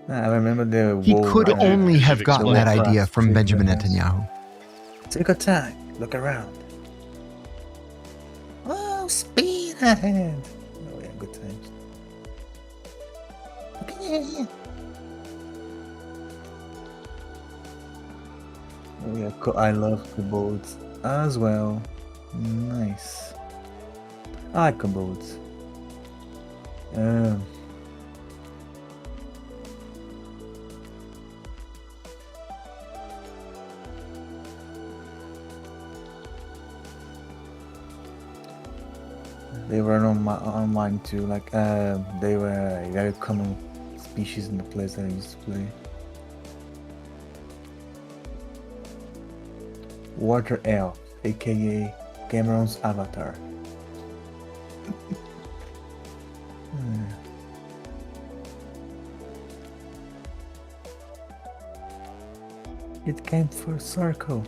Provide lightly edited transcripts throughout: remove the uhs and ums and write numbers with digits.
I remember the He wolf. could only have Should gotten explain. that idea from Benjamin Yes. Netanyahu. Take your time. Look around. Oh, speed ahead. Oh yeah, good times. Okay. Oh yeah, I love kobolds as well. Nice. I like kobolds. They were on mine too. Like they were a very common species in the place that I used to play. Water elf, aka Cameron's avatar. It came full circle.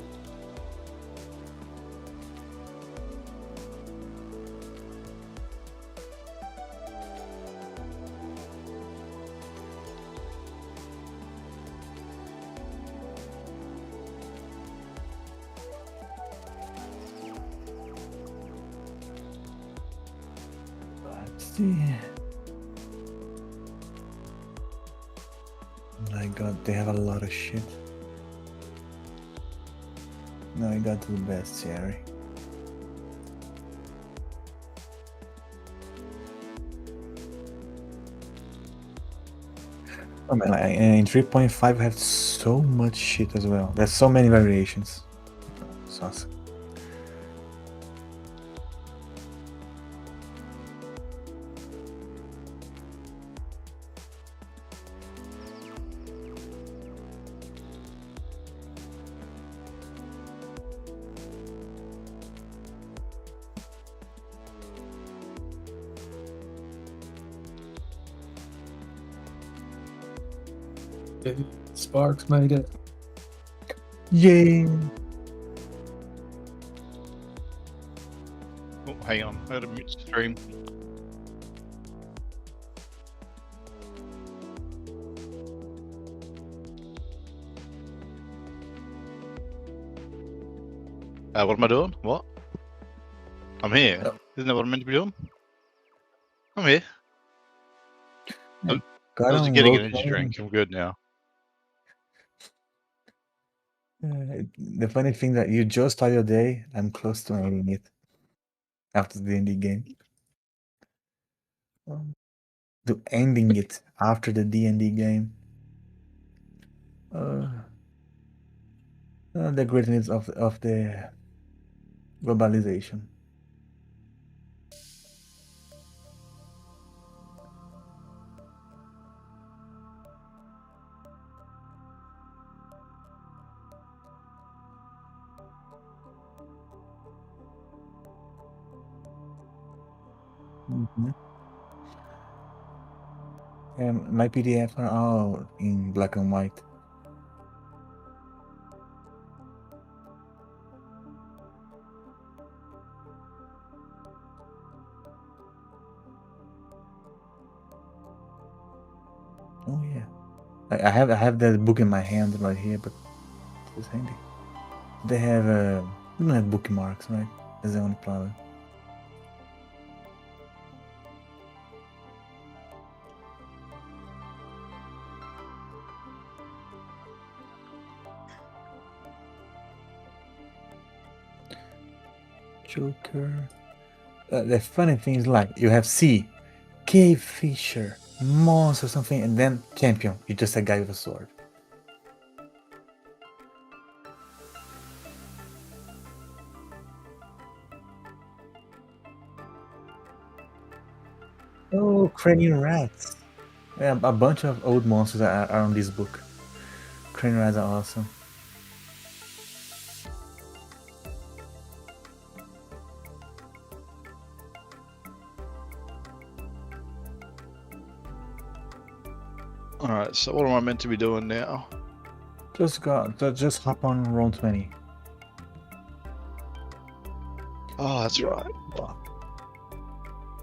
Let's see. My god, they have a lot of shit. No, I got the best, Jerry. Oh man, in 3.5 I have so much shit as well. There's so many variations. It's awesome. Sparks made it. Yay! Oh, hang on. I had a mute stream. What am I doing? What? I'm here. Oh. Isn't that what I'm meant to be doing? I'm here. I was getting an energy drink. I'm good now. The funny thing that you just started your day, I'm close to ending it after the D&D game. To ending it after the D&D game. The greatness of the globalization. My PDF are all in black and white. Oh yeah, I have that book in my hand right here, but it's handy. They have they don't have bookmarks, right? That's the only problem. Joker. The funny thing is, like, you have C, Cave Fisher, Monster, something, and then Champion. You're just a guy with a sword. Oh, Cranium Rats. Yeah, a bunch of old monsters are on this book. Cranium Rats are awesome. Alright, so what am I meant to be doing now? Just hop on roll 20. Oh, that's right.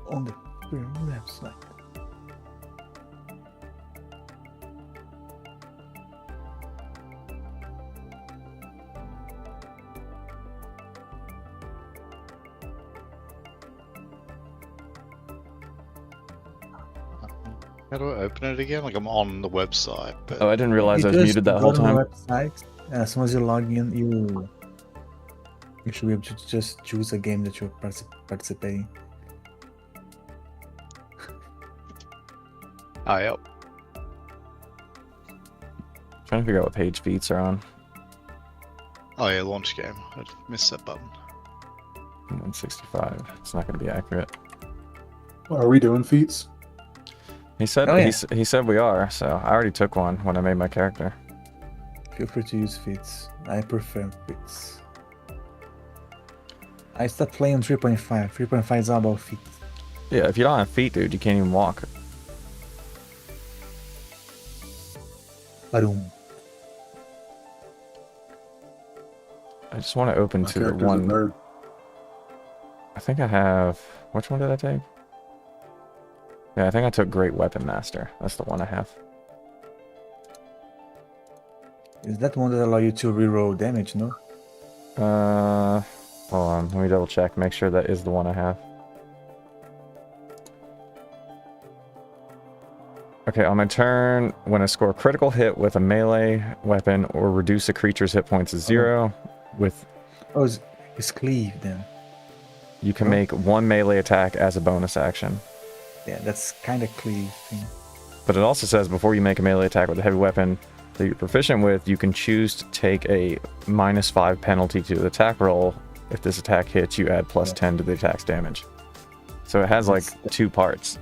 On the left side. How do I open it again? Like I'm on the website, but Oh, I didn't realize You I was just muted that go whole to the time. website. As soon as you log in, you should be able to just choose a game that you're participating. oh yep. Trying to figure out what page feats are on. Oh yeah, launch game. I missed that button. 165. It's not going to be accurate. Well, are we doing feats? He said Oh, yeah. he said we are. So I already took one when I made my character. Feel free to use feats. I prefer feats. I stopped playing 3.5. 3.5 is all about feats. Yeah, if you don't have feet, dude, you can't even walk. Ba-doom. I just want to open My to the character's a one. nerd. I think I have. Which one did I take? Yeah, I think I took Great Weapon Master. That's the one I have. Is that one that allow you to reroll damage, no? Hold on. Let me double check. Make sure that is the one I have. Okay, on my turn, when I score a critical hit with a melee weapon or reduce a creature's hit points to 0, with Oh, it's cleave then. you can Oh. make one melee attack as a bonus action. Yeah, that's kind of cleave thing. But it also says before you make a melee attack with a heavy weapon that you're proficient with, you can choose to take a -5 penalty to the attack roll. If this attack hits, you add +10 to the attack's damage. So it has like That's- 2 parts.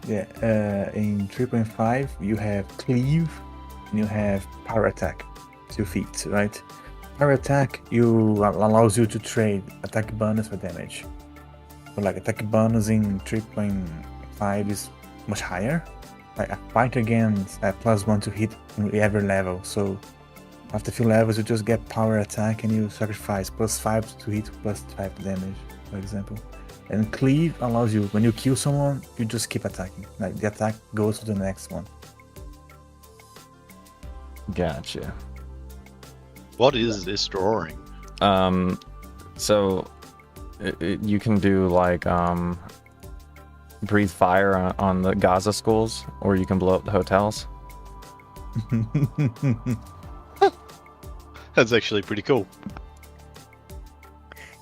Yeah, in 3.5 you have cleave and you have power attack. 2 feats, right? Power attack allows you to trade attack bonus for damage. So like attack bonus in 3.5 is much higher. Like a fighter gains +1 to hit in every level. So after a few levels you just get power attack and you sacrifice +5 to hit, +5 to damage, for example. And cleave allows you, when you kill someone, you just keep attacking. Like the attack goes to the next one. Gotcha. What is this drawing? So you can do like breathe fire on the Gaza schools, or you can blow up the hotels. That's actually pretty cool.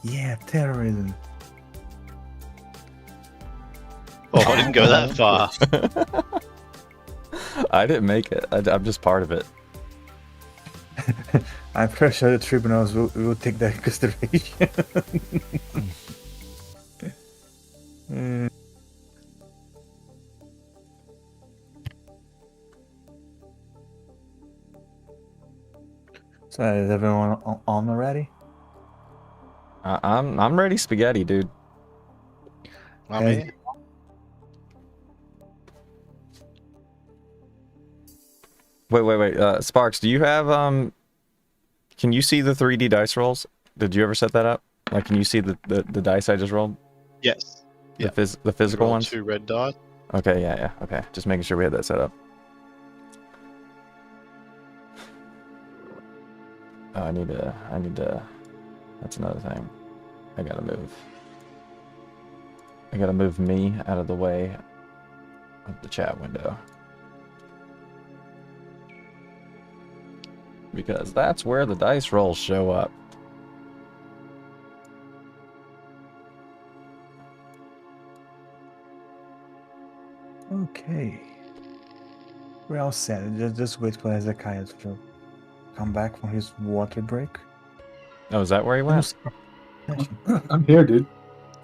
Yeah, terrorism. Oh, I didn't go that far. I didn't make it. I'm just part of it. I'm pretty sure the tribunals will take that into consideration. So is everyone on already? I'm ready, spaghetti, dude. I'm here. Wait. Sparks, do you have Can you see the 3D dice rolls? Did you ever set that up? Like, can you see the dice I just rolled? Yes. Yeah. The physical Roll ones? 2 red dice. Okay, yeah. Okay, just making sure we had that set up. Oh, I need to. That's another thing. I gotta move me out of the way of the chat window. Because that's where the dice rolls show up. Okay. We're all set. Just wait for Hezekiah to come back from his water break. Oh, is that where he went? I'm here, dude.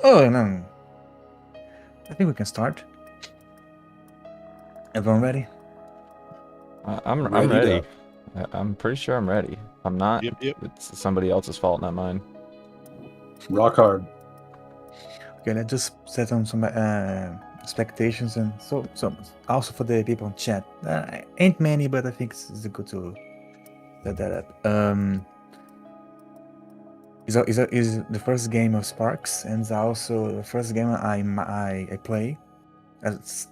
Oh, no. I think we can start. Everyone ready? I'm Ready ready. to- I'm pretty sure I'm ready. If I'm not, Yep. it's somebody else's fault, not mine. Rock hard. Okay, let's just set on some expectations and so also for the people in chat. Ain't many, but I think it's good to set that up. Is the first game of Sparks, and it's also the first game I play as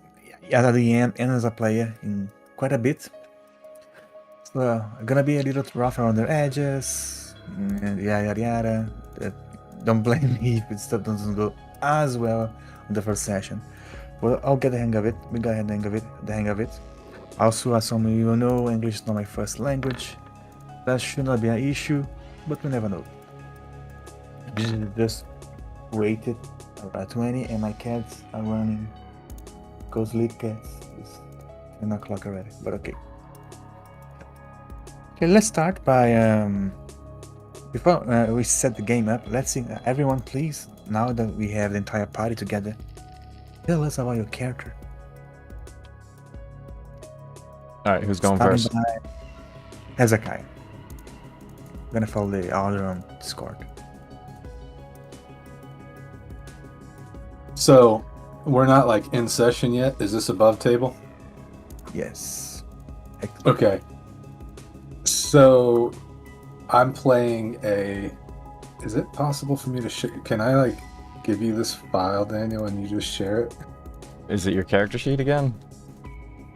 at the end and as a player in quite a bit. So gonna be a little rough around the edges, and yada. Don't blame me if stuff doesn't go as well in the first session. Well, I'll get the hang of it. We got the hang of it. Also, as some of you know, English is not my first language. That should not be an issue, but we never know. Just waited about 20, and my cats are running. Go sleep, cats. It's 10 o'clock already, but okay. Okay, let's start by before we set the game up. Let's see, everyone, please. Now that we have the entire party together, tell us about your character. All right, who's going Starting first? by Hezekiah. I'm gonna follow the order on Discord. So, we're not like in session yet. Is this above table? Yes. Okay. So, I'm playing a. Is it possible for me to share? Can I like give you this file, Daniel, and you just share it? Is it your character sheet again?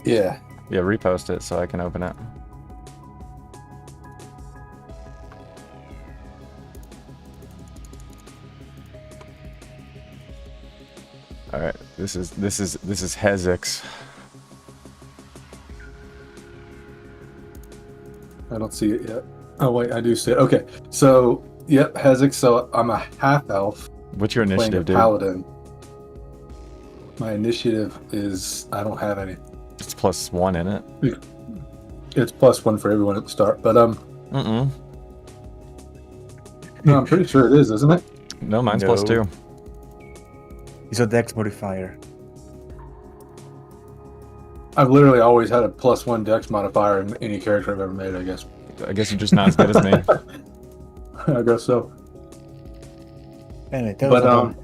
Yeah. Yeah, repost it so I can open it. All right, this is Hezek's. I don't see it yet. Oh wait, I do see it. Okay. So, yep, Hezek. So I'm a half elf. What's your Playing a initiative, dude? paladin. My initiative is I don't have any. It's +1 in it. It's +1 for everyone at the start, but Mm-mm. no, I'm pretty sure it is, isn't it? No, mine's No. +2. It's a dex modifier. I've literally always had a +1 dex modifier in any character I've ever made, I guess. I guess you're just not as good as me. I guess so. Anyway, tell But us about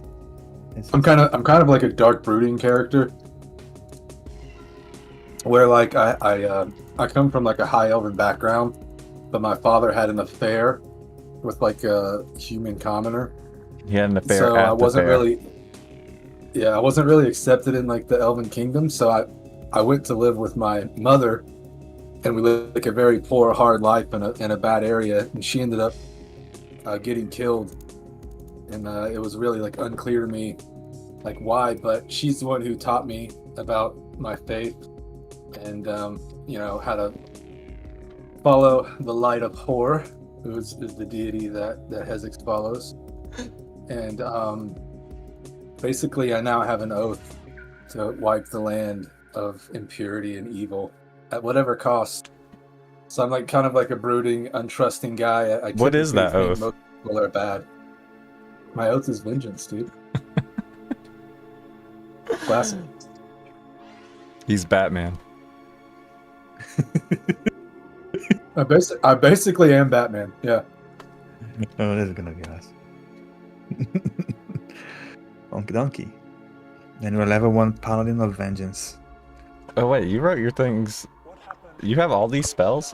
it. I'm kind of like a dark brooding character, where like I come from like a high elven background, but my father had an affair with like a human commoner, He had an affair so at I wasn't the fair. I wasn't really accepted in like the elven kingdom. So I went to live with my mother, and we lived like a very poor, hard life in a bad area, and she ended up getting killed. And it was really like unclear to me like why, but she's the one who taught me about my faith and you know, how to follow the light of Hor, who is the deity that Hezek follows. And basically I now have an oath to wipe the land of impurity and evil at whatever cost. So I'm like kind of like a brooding, untrusting guy. What is that typically think oath? most people are bad. My oath is vengeance, dude. Classic. He's Batman. I basically am Batman. Yeah. Oh, this is gonna be us. Okie donkey. Then you're level 1 paladin of vengeance. Oh wait, you wrote your things. You have all these spells?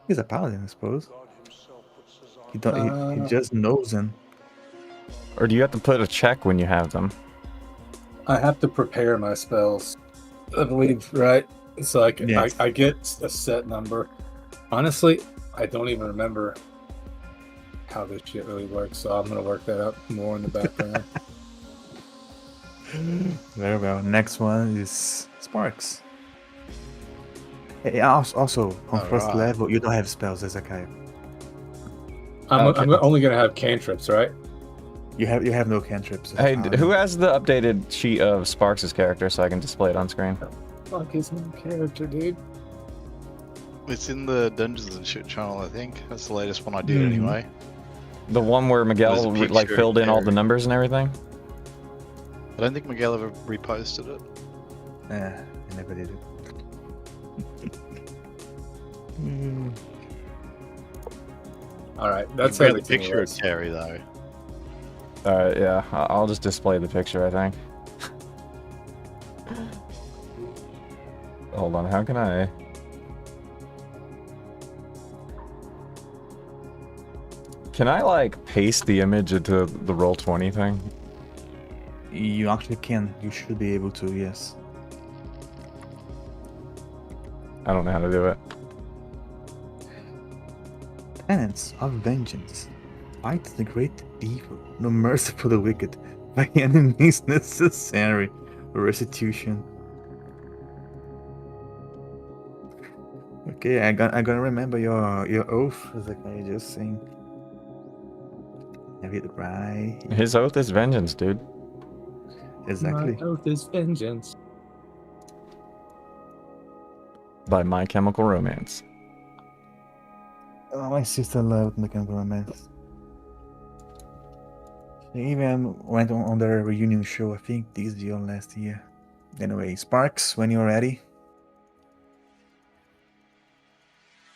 He's a paladin, I suppose. He don't. He just knows them. Or do you have to put a check when you have them? I have to prepare my spells, I believe, right? So Yes. I get a set number. Honestly, I don't even remember how this shit really works, so I'm gonna work that out more in the background. Very well. Next one is Sparks. Hey, also on first Alright. level, you don't have spells, Hezekiah. I'm Okay. only gonna have cantrips, right? You have no cantrips. as a Hey, paladin. who has the updated sheet of Sparks' character so I can display it on screen? Fuck his new character, dude. It's in the Dungeons and Shit channel, I think. That's the latest one I did Mhm. anyway. The one where Miguel There's a like picture filled in all there. the numbers and everything? I don't think Miguel ever reposted it. I never did it. All right, that's That's how the the picture of Terry, though. Alright, yeah. I'll just display the picture, I think. Hold on, how can I... Can I, like, paste the image into the Roll20 thing? You actually can. You should be able to. Yes. I don't know how to do it. Tenants of vengeance. Fight the great evil. No mercy for the wicked. by any means necessary. Restitution. Okay, I gonna remember your oath, as like I just saying. Have it right. His oath is vengeance, dude. Exactly. My oath is vengeance. By My Chemical Romance. Oh, my sister loved Mechanical Romance. She even went on their reunion show, I think this year or last year. Anyway, Sparks, when you're ready.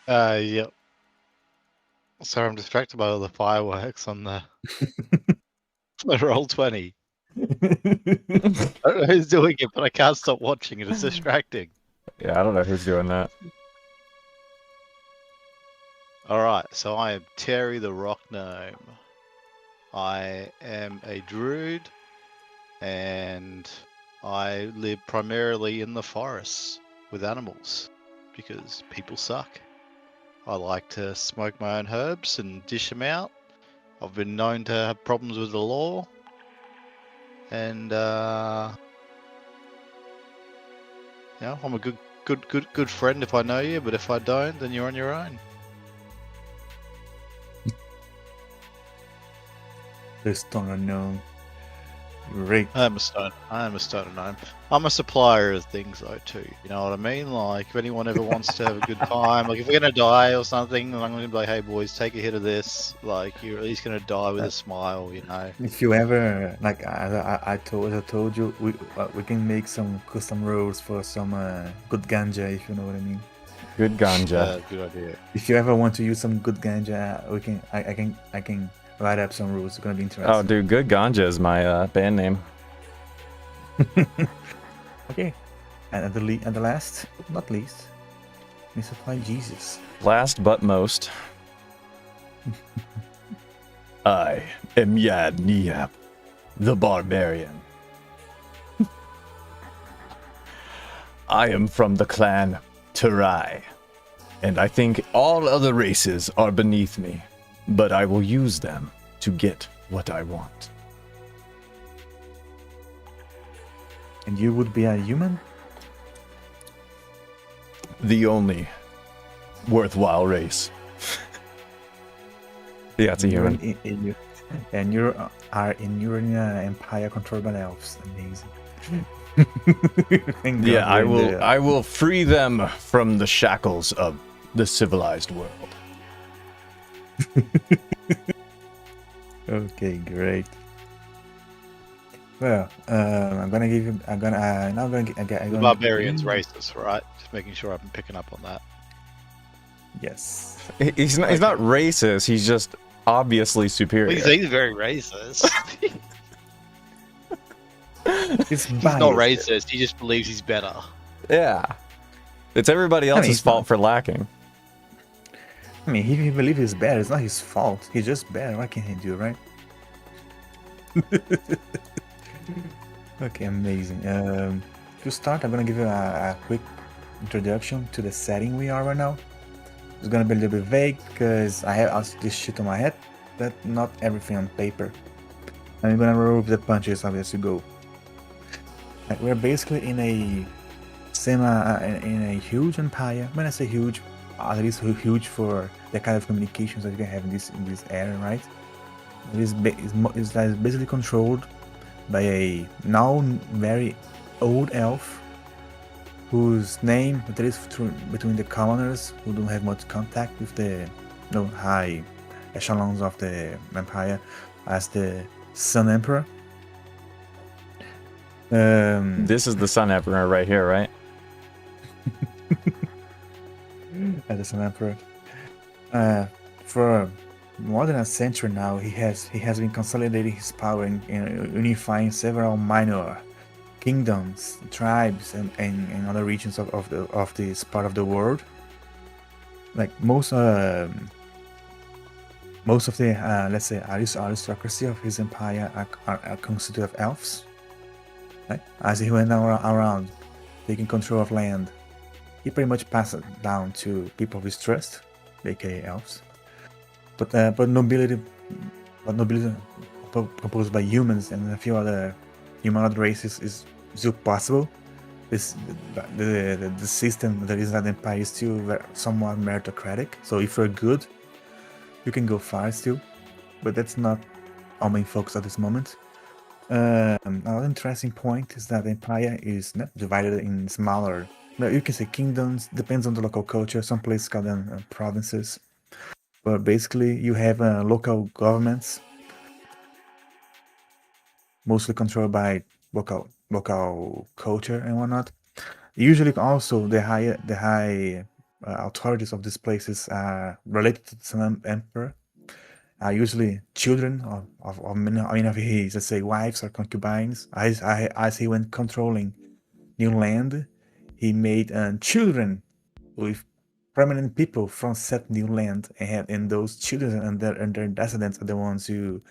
Yep. Sorry, I'm distracted by all the fireworks on the roll 20. I don't know who's doing it, but I can't stop watching it. It's distracting. Yeah, I don't know who's doing that. Alright, so I am Terry the Rock Gnome. I am a druid, and I live primarily in the forests with animals, because people suck. I like to smoke my own herbs and dish them out. I've been known to have problems with the law, and you know, I'm a good friend if I know you, but if I don't, then you're on your own. The Stoner Gnome. Great. I am a stoner gnome. I'm a supplier of things though too. You know what I mean? Like if anyone ever wants to have a good time, like if we're gonna die or something, I'm gonna be like, hey boys, take a hit of this. Like you're at least gonna die with a smile, you know. If you ever, like I told you, we can make some custom rolls for some good ganja, if you know what I mean. Good ganja. Good idea. If you ever want to use some good ganja, I can write up some rules. It's gonna be interesting. Oh, dude, Good Ganja is my band name. Okay, and at the last, but not least, we supply Jesus. Last but most, I am Yad Niab, the Barbarian. I am from the clan Terai, and I think all other races are beneath me, but I will use them to get what I want. And you would be a human? The only worthwhile race. Yeah, it's a human. And you are in your empire controlled by elves. Amazing. Thank Yeah, God I will free them from the shackles of the civilized world. Okay, great. Well, I'm gonna give you. I'm gonna now. The barbarian's racist, right? Just making sure I'm picking up on that. Yes. He's not racist. He's just obviously superior. He's very racist. He's He's not racist. He just believes he's better. Yeah, it's everybody else's it's fault not. for lacking. I mean, if he believes he's bad, it's not his fault. He's just bad. What can he do, right? Okay, amazing. To start, I'm gonna give you a quick introduction to the setting we are right now. It's gonna be a little bit vague because I have this shit on my head, but not everything on paper. I'm gonna roll with the punches as you go. We're basically in a in a huge empire. When I say huge, at least huge for the kind of communications that you can have in this area, right? It is basically controlled by a now very old elf whose name that is between the commoners who don't have much contact with the high echelons of the empire as the Sun Emperor. This is the Sun Emperor right here, right? As the Sun Emperor. For more than a century now, he has been consolidating his power and unifying several minor kingdoms, tribes, and other regions of this part of the world. Like most of the let's say aristocracy of his empire are constituted of elves. Right? As he went around taking control of land, he pretty much passed it down to people of his trust, aka elves. But nobility composed by humans and a few other humanoid races is still possible. This the system that is at Empire is still somewhat meritocratic. So if you're good, you can go far still, but that's not our main focus at this moment. Another interesting point is that the Empire is divided in smaller, you can say kingdoms, depends on the local culture. Some places call them provinces. But basically, you have local governments, mostly controlled by local culture and whatnot. Usually, also the high authorities of these places are related to some emperor. Are usually children of many of his, let's say, wives or concubines. As he went controlling new land, he made children with prominent people from set new land, and those children and their descendants are the ones who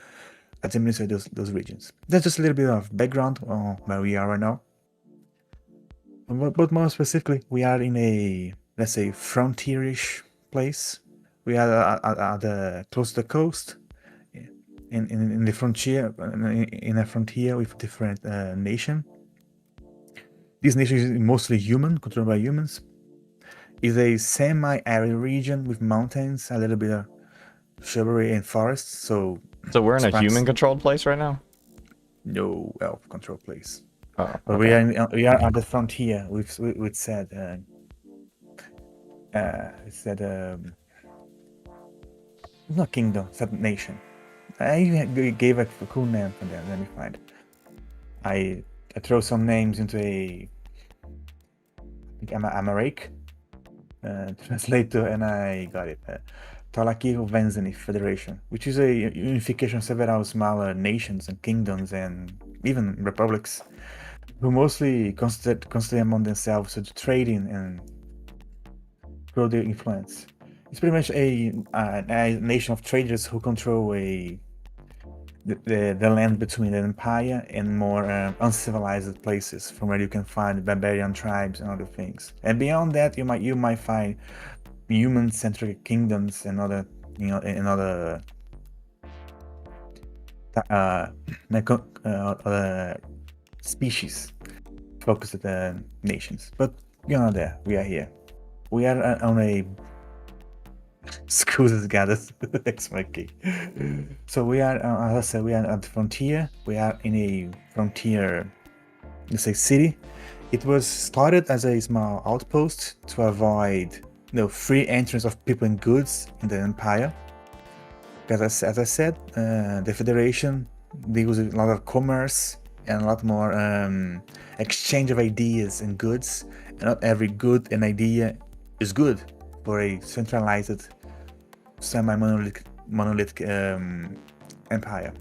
administer those regions. That's just a little bit of background on where we are right now. But more specifically, we are in a, let's say, frontierish place. We are at the close to the coast, in the frontier, in a frontier with different nation. This nation is mostly human, controlled by humans. Is a semi-arid region with mountains, a little bit of shrubbery and forests. So we're in a human-controlled place right now. No elf-controlled place. Oh, but okay. we are at the frontier. We've said it's not kingdom, it's a nation. I gave a cool name for them. Let me find. I throw some names into a. I think Amarake. Translate to, and I got it. Talaki Venzeni Federation, which is a unification of several smaller nations and kingdoms and even republics, who mostly constantly among themselves to trading and grow their influence. It's pretty much a nation of traders who control the land between the empire and more uncivilized places, from where you can find barbarian tribes and other things. And beyond that, you might find human-centric kingdoms and other species focused at the nations. But beyond that, we are here. We are on a Screws gathers XYK. So we are, as I said, we are at the frontier. We are in a frontier, let's say, city. It was started as a small outpost to avoid free entrance of people and goods in the empire. Because as I said, the Federation deals with a lot of commerce and a lot more exchange of ideas and goods. And not every good and idea is good for a centralized, semi-monolithic empire.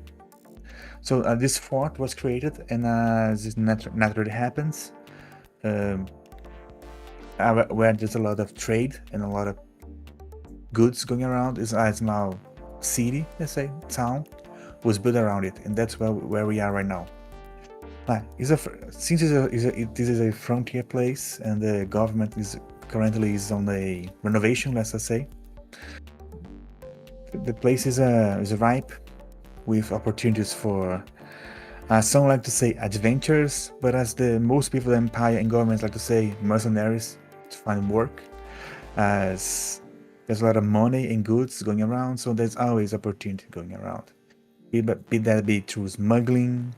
So this fort was created, and as this naturally happens, where there's a lot of trade and a lot of goods going around, is a small city, let's say, town, was built around it, and that's where we are right now. Since this is a frontier place, and the government currently is on a renovation, let's say, the place is ripe with opportunities for some like to say adventures, but as most people in the empire and governments like to say, mercenaries to find work. As there's a lot of money and goods going around, so there's always opportunity going around. Be that through smuggling,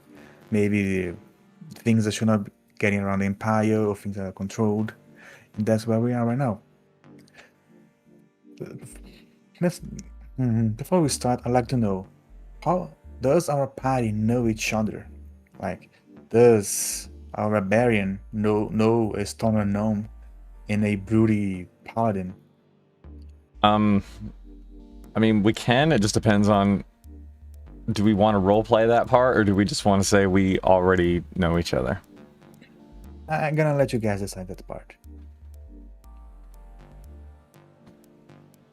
maybe things that should not be getting around the empire, or things that are controlled. And that's where we are right now. Before we start, I'd like to know, how does our party know each other? Like, does our barbarian know a stoner gnome and a broody paladin? I mean, we can. It just depends on, do we want to roleplay that part, or do we just want to say we already know each other? I'm gonna let you guys decide that part.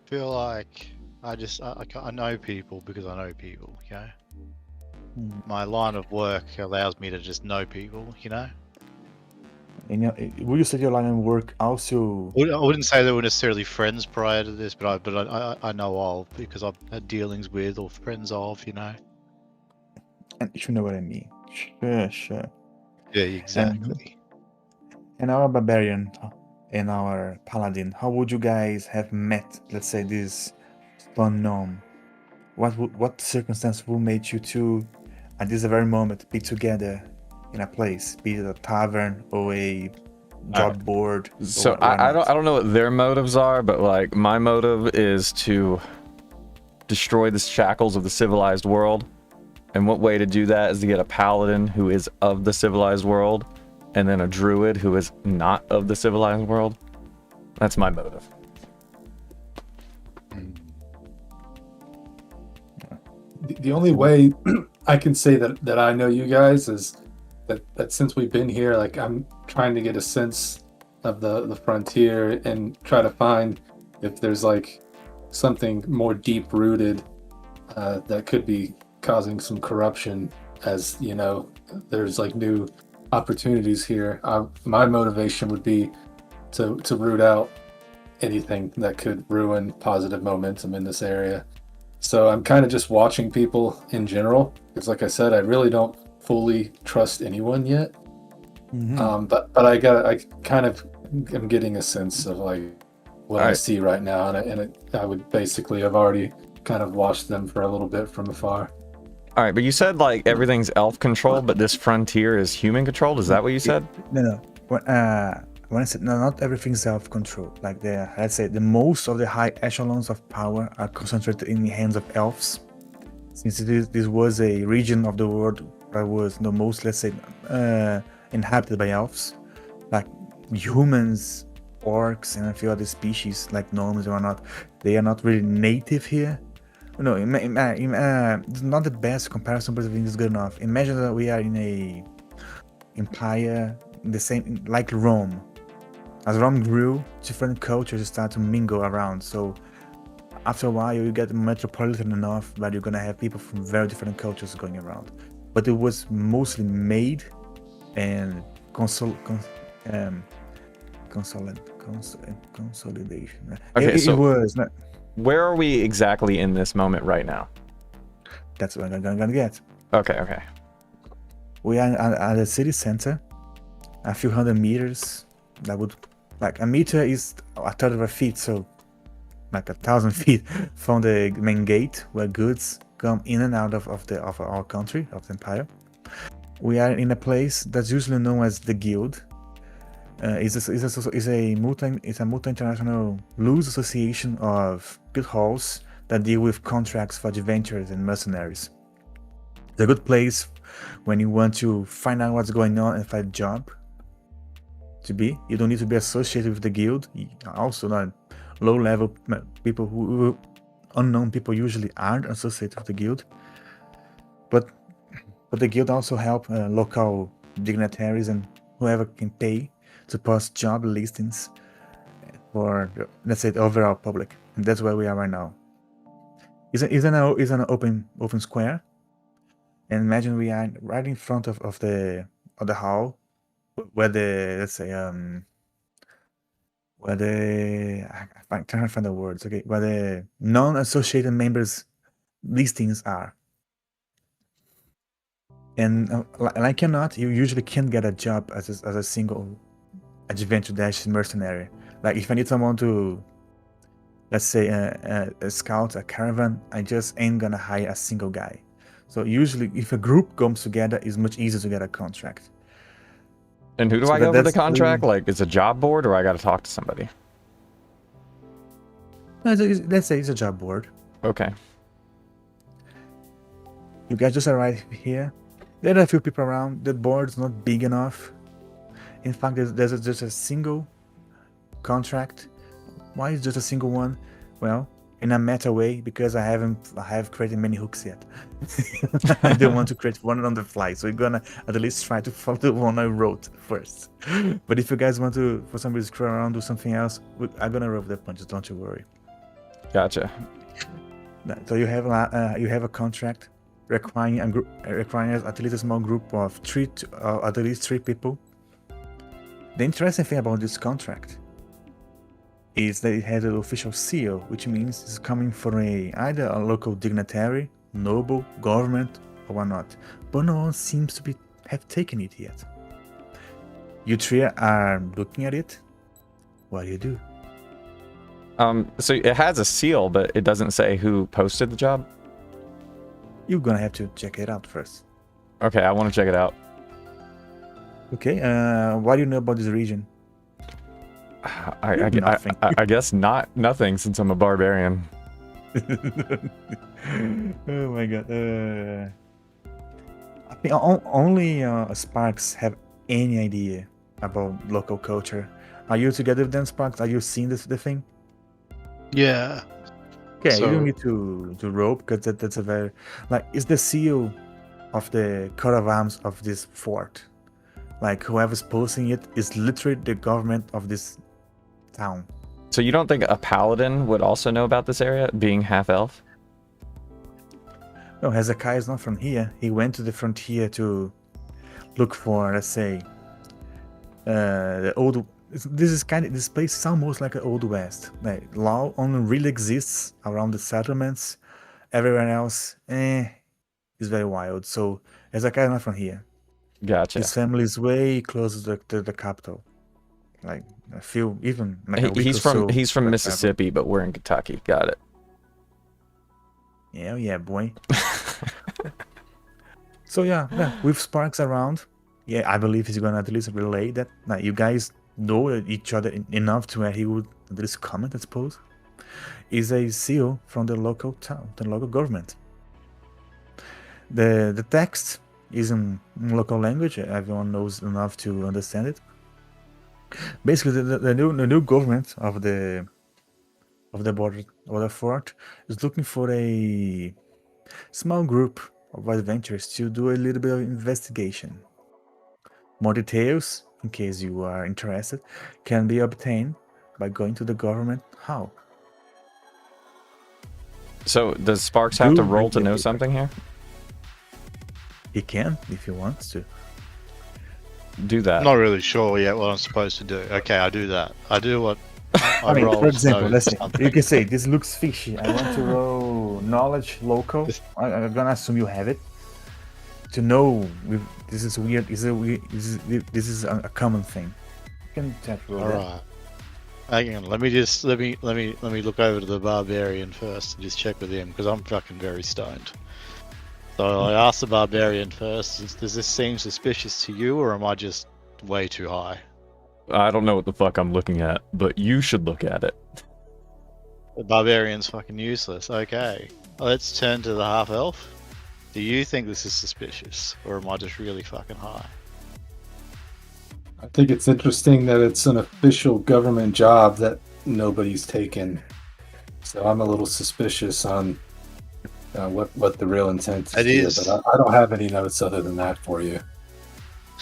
I feel like I know people because I know people, okay? My line of work allows me to just know people, you know? And would you say your line of work also? I wouldn't say they were necessarily friends prior to this, but I know of, because I've had dealings with or friends of, you know? And you know what I mean. Sure. Yeah, And exactly. and our barbarian and our paladin, how would you guys have met? Let's say this stone gnome. What circumstance will make you two at this very moment be together in a place, be it a tavern or a job board or So whatnot? I don't know what their motives are, but like my motive is to destroy the shackles of the civilized world. And what way to do that is to get a paladin who is of the civilized world, and then a druid who is not of the civilized world. That's my motive. The only way I can say that I know you guys is that since we've been here, like I'm trying to get a sense of the frontier and try to find if there's like something more deep rooted that could be causing some corruption, as you know there's like new opportunities here. My motivation would be to root out anything that could ruin positive momentum in this area. So I'm kind of just watching people in general, because like I said, I really don't fully trust anyone yet. But I kind of am getting a sense of like what I see right now, I would basically have already kind of watched them for a little bit from afar. All right, but you said like everything's elf controlled, but this frontier is human controlled. Is that what you said? No. When I said no, not everything's self-control. Like let's say the most of the high echelons of power are concentrated in the hands of elves. Since this was a region of the world that was the most, let's say, inhabited by elves, like humans, orcs, and a few other species like gnomes or not, they are not really native here. No, it's not the best comparison, but I think it's good enough. Imagine that we are in a empire, in the same like Rome. As Rome grew, different cultures start to mingle around. So after a while, you get metropolitan enough that you're gonna have people from very different cultures going around. But it was mostly made and consolidation. Okay, it so was. where are we exactly in this moment right now? That's what I'm gonna get. Okay. We are at the city center, a few hundred meters. That would, like, a meter is a third of a feet, so like 1,000 feet from the main gate where goods come in and out of our country, of the empire. We are in a place that's usually known as the Guild. It's a multi-international loose association of guild halls that deal with contracts for adventurers and mercenaries. It's a good place when you want to find out what's going on and find a job to be. You don't need to be associated with the guild. Also, not low-level people who unknown people usually aren't associated with the guild. But the guild also help local dignitaries and whoever can pay to post job listings for, let's say, the overall public, and that's where we are right now. It's an open square, and imagine we are right in front of the hall, where the, let's say, where the, I'm trying to find the words, okay, where the non-associated members listings are. And like or not, you usually can't get a job as a single adventure dash mercenary. Like if I need someone to, let's say, a scout a caravan, I just ain't gonna hire a single guy. So usually if a group comes together, it's much easier to get a contract. And who do I go for the contract? Like, it's a job board, or I got to talk to somebody? No, let's say it's a job board. Okay. You guys just arrived here. There are a few people around. The board's not big enough. In fact, there's just a single contract. Why is just a single one? Well, in a meta way, because I have created many hooks yet. I don't want to create one on the fly, so we're gonna at least try to follow the one I wrote first. But if you guys want to, for some reason, screw around, do something else, I'm gonna roll the punches. Don't you worry. Gotcha. So you have a contract requiring at least a small group of at least three people. The interesting thing about this contract is that it has an official seal, which means it's coming from either a local dignitary, noble, government, or whatnot, but no one seems to have taken it yet. You three are looking at it. What do you do? So it has a seal, but it doesn't say who posted the job. You're gonna have to check it out first. Okay, I want to check it out. Okay. What do you know about this region? Nothing. I guess nothing, since I'm a barbarian. Oh my god. I think only Sparks have any idea about local culture. Are you together with them, Sparks? Are you seeing the thing? Yeah. Okay, So- you don't need to roll because that's a very it's the seal of the coat of arms of this fort. Like whoever's posting it is literally the government of this town. So you don't think a paladin would also know about this area, being half elf? No, Hezekiah is not from here. He went to the frontier to look for, let's say, the old. This place is almost like an old west. Like law only really exists around the settlements. Everywhere else, is very wild. So Hezekiah is not from here. Gotcha. His family is way closer to the capital. Like a few, even like a week He's or from so he's from travel. Mississippi, but we're in Kentucky. Got it. Yeah, boy. So yeah, with Sparks around, I believe he's gonna at least relay that. Like, you guys know each other enough to where he would at least comment, I suppose. Is a seal from the local town, the local government. The text is in local language. Everyone knows enough to understand it. Basically, the new government of the border fort is looking for a small group of adventurers to do a little bit of investigation. More details, in case you are interested, can be obtained by going to the government hall. So does Sparks have to Do roll to read know it. something here? He can if he wants to. Do that. I'm not really sure yet what I'm supposed to do. Okay, I do that. I do what I I mean, roll. for example, so let's say something. you can say this looks fishy. I want to roll knowledge local. I'm gonna assume you have it. To know if this is weird. This is a common thing. You can try to roll All that. right. Hang on. Let me look over to the barbarian first and just check with him because I'm fucking very stoned. So I asked the barbarian first. Does this seem suspicious to you, or am I just way too high? I don't know what the fuck I'm looking at, but you should look at it. The barbarian's fucking useless. Okay. Let's turn to the half elf. Do you think this is suspicious, or am I just really fucking high? I think it's interesting that it's an official government job that nobody's taken. So I'm a little suspicious on what the real intent It here, is. but I don't have any notes other than that for you.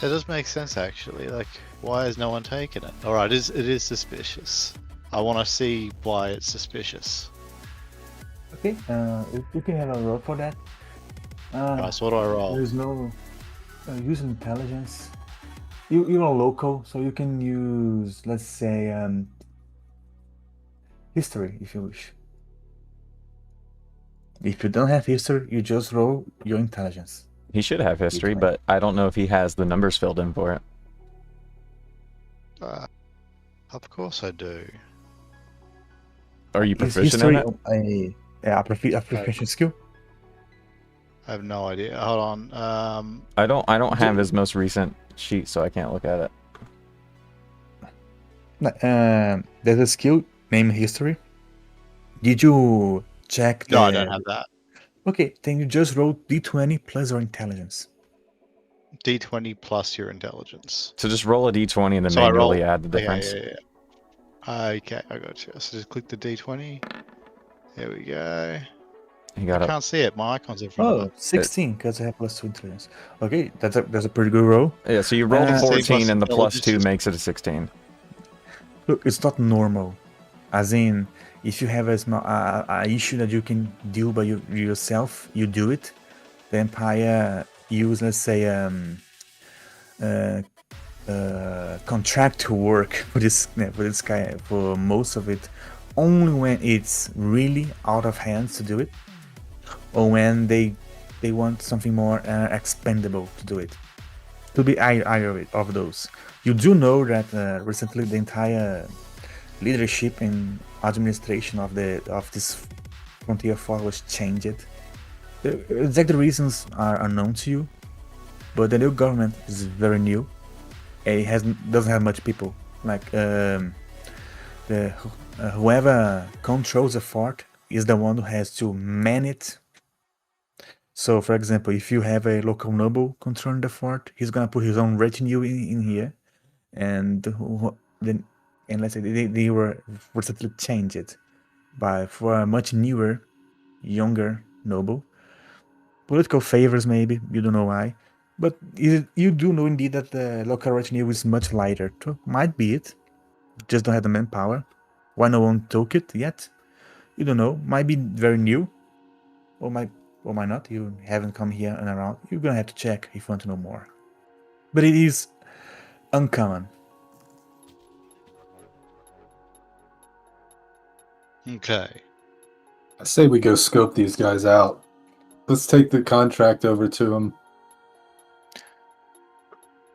That does make sense, actually. Like, why has no one taken it? All right, it is suspicious. I want to see why it's suspicious. Okay. You can have a roll for that. Right, so what do I roll? There's no use intelligence. You're a local, so you can use, let's say, history if you wish. If you don't have history, you just roll your intelligence. He should have history, D20. but I don't know if he has the numbers filled in for it. Of course I do. Are you Is proficient in history it? a proficient skill? I have no idea. Hold on. I don't have his most recent sheet, so I can't look at it. There's a skill named history. Did you check? No, I don't have that. Okay, then you just roll d20 plus your intelligence. D20 plus your intelligence. So just roll a d20 and then So I roll- manually add the difference. Yeah. Okay, I got you. So just click the D20. There we go. He got I a can't see it. My icon's in front of Oh, it. 16, because I have plus 2 intelligence. Okay, that's a pretty good roll. yeah. So you rolled a So 14, and the plus plus 2 intelligence is- makes it a 16. Look, it's not normal. As in, if you have a issue that you can deal by yourself, you do it. The Empire use, let's say, contract to work for this guy for most of it, only when it's really out of hands to do it, or when they they want something more expendable to do it. To be either of those. You do know that recently the entire leadership and administration of this Frontier 4 was changed. The exact reasons are unknown to you, but the new government is very new. It doesn't have much people. Like whoever controls the fort is the one who has to man it. So, for example, if you have a local noble controlling the fort, he's gonna put his own retinue in here, and then let's say they were recently changed for a much newer, younger noble. Political favors, maybe, you don't know why, but you do know indeed that the local retinue is much lighter. So might be it. Just don't have the manpower. Why no one took it yet? You don't know. Might be very new, or might not. You haven't come here and around. You're gonna have to check if you want to know more. But it is uncommon. Okay. I say we go scope these guys out. Let's take the contract over to them.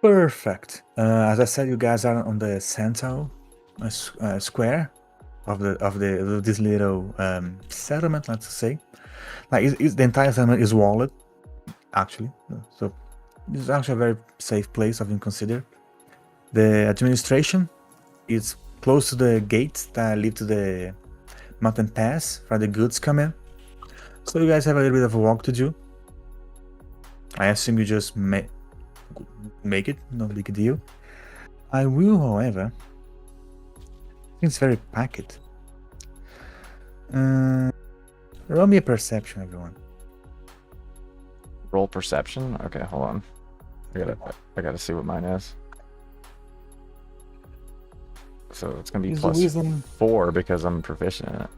Perfect. As I said, you guys are on the central square of this little settlement. Let's say, like the entire settlement is walled, actually. So this is actually a very safe place. I've been considered. The administration is close to the gates that lead to the mountain pass where the goods come in. So you guys have a little bit of a walk to do. I assume you just make it, no big deal. I will, however, it's very packed. Roll me a perception, everyone. Roll perception. Okay, hold on. I gotta see what mine is. So it's gonna be plus wisdom. 4 because I'm proficient in it.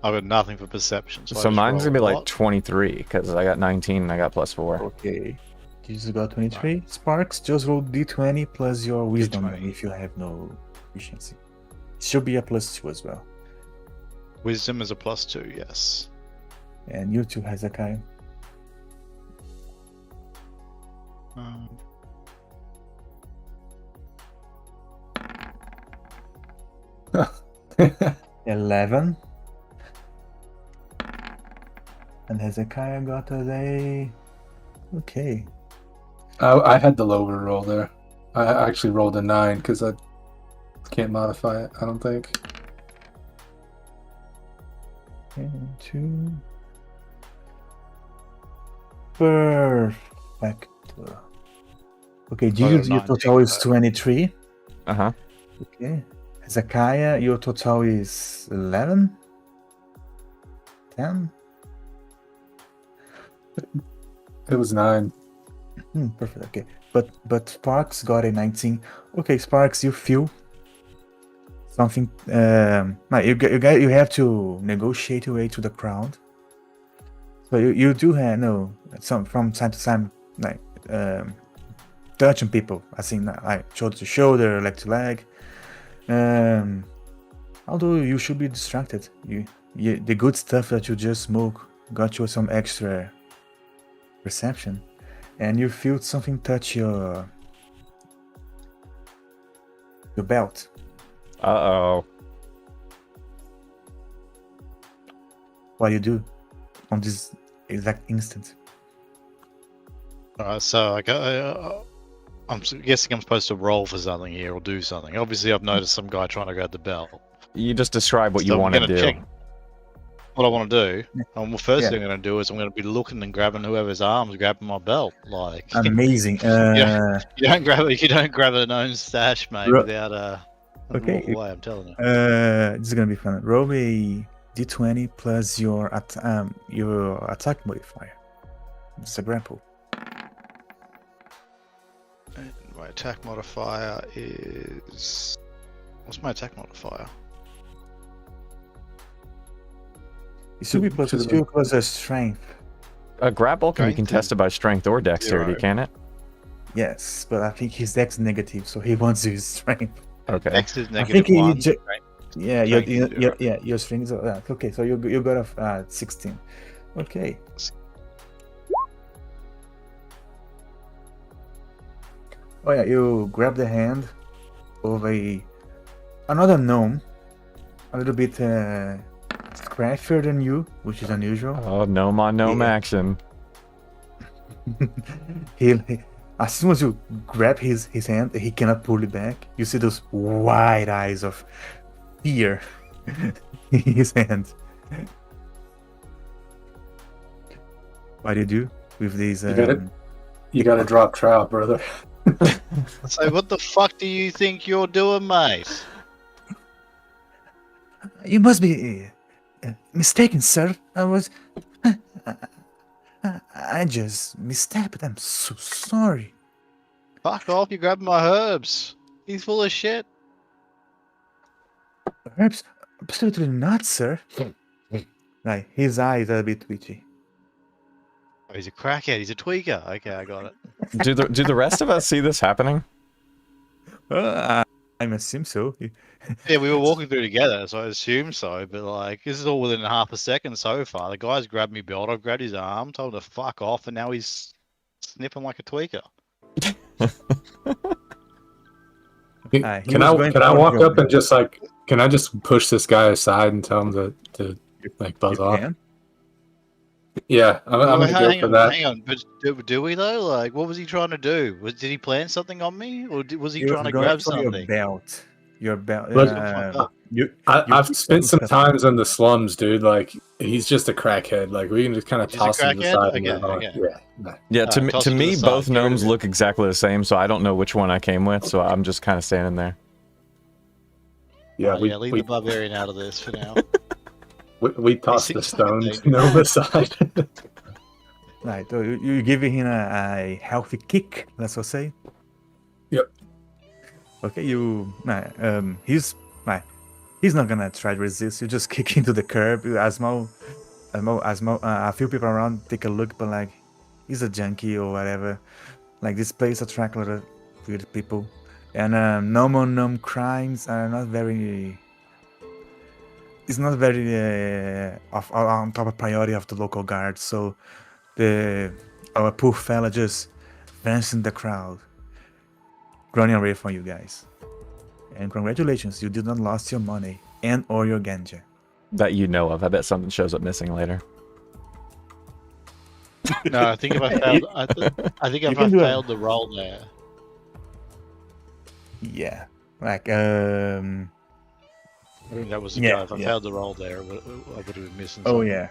I've got nothing for perception. I So just mine's gonna be roll a like lot. 23 because I got 19 and I got plus 4. Okay. You just got 23. Sparks, just roll d20 plus your wisdom D20. if you have no efficiency. It should be a +2 as well. Wisdom is a +2, yes. And you too, Hezekiah. Um, 11. And Hezekiah got a... Okay. I had the lower roll there. I actually rolled a 9 because I can't modify it, I don't think. And 2. Perfect. Okay, Jesus, your 19, total is so- 23. Uh-huh. Okay. Hezekiah, your total is 11. 10. It was 9. Perfect. Okay, but Sparks got a 19. Okay, Sparks, you feel something. You have to negotiate your way to the crowd. So you do have some from time to time, like touching people. I think like shoulder to shoulder, leg to leg. Although you should be distracted. The good stuff that you just smoke got you some extra perception, and you feel something touch your belt. Uh-oh. What you do on this exact instant? Alright, so I'm guessing I'm supposed to roll for something here or do something. Obviously, I've noticed some guy trying to grab the belt. You just describe what So you I'm want to gonna do. check what I want to do. Yeah. And the first Yeah. thing I'm going to do is I'm going to be looking and grabbing whoever's arms grabbing my belt. Like Amazing. you don't grab an own stash, mate, Ro- without a Okay. walk away. I'm telling you. This is gonna be fun. Roll a d20 plus your attack modifier. It's a grapple. And my attack modifier is... What's my attack modifier? It should be plus Should've 2 been- plus a strength. A grapple can be Strength contested by strength or dexterity, 0. can it? Yes, but I think his dex negative, so he wants his strength. Okay. X is I think -1. yeah, Strength is zero. your strings are okay. So you got a 16. Okay. Oh yeah, you grab the hand of another gnome, a little bit scraffier than you, which is unusual. Oh, gnome on gnome Yeah. action. he, as soon as you grab his hand, he cannot pull it back. You see those wide eyes of fear in his hand. What do you do with these? You gotta drop trout, brother. So what the fuck do you think you're doing, mate? You must be mistaken, sir. I just misstepped. I'm so sorry. Fuck off! You're grabbing my herbs. He's full of shit. Perhaps, absolutely not, sir. Like his eyes are a bit twitchy. Oh, he's a crackhead. He's a tweaker. Okay, I got it. Do the rest of us see this happening? I assume so. Yeah, we were walking through together, so I assume so. But like, this is all within half a second so far. The guy's grabbed me belt. I've grabbed his arm, told him to fuck off, and now he's sniffing like a tweaker. Can I walk up and just like, can I just push this guy aside and tell him to like buzz off? Can? Yeah, I'm gonna go for that. Hang on, but do we though? Like, what was he trying to do? Did he plan something on me, or was he trying to grab something? Your belt. Look, I've spent some times in the slums, dude. Like, he's just a crackhead. Like, we can just kind of toss him aside. Yeah, to me, both gnomes look exactly the same, so I don't know which one I came with. So I'm just kind of standing there. Yeah, leave the barbarian out of this for now. We tossed the stones gnome aside. Right, so you give him a healthy kick, let's say. Yep. Okay, he's not gonna try to resist. You just kick into the curb. A few people around take a look, but like, he's a junkie or whatever. Like, this place attracts a lot of weird people, and gnome crimes are not very. It's not very on top of priority of the local guards. So our poor fella just vanished in the crowd, running away from you guys. And congratulations, you did not lost your money and or your ganja. That you know of. I bet something shows up missing later. No, I think if I failed, I think if I failed the roll there. Yeah, like I think that was the guy. If I failed the roll there, I would have been missing something. Oh yeah.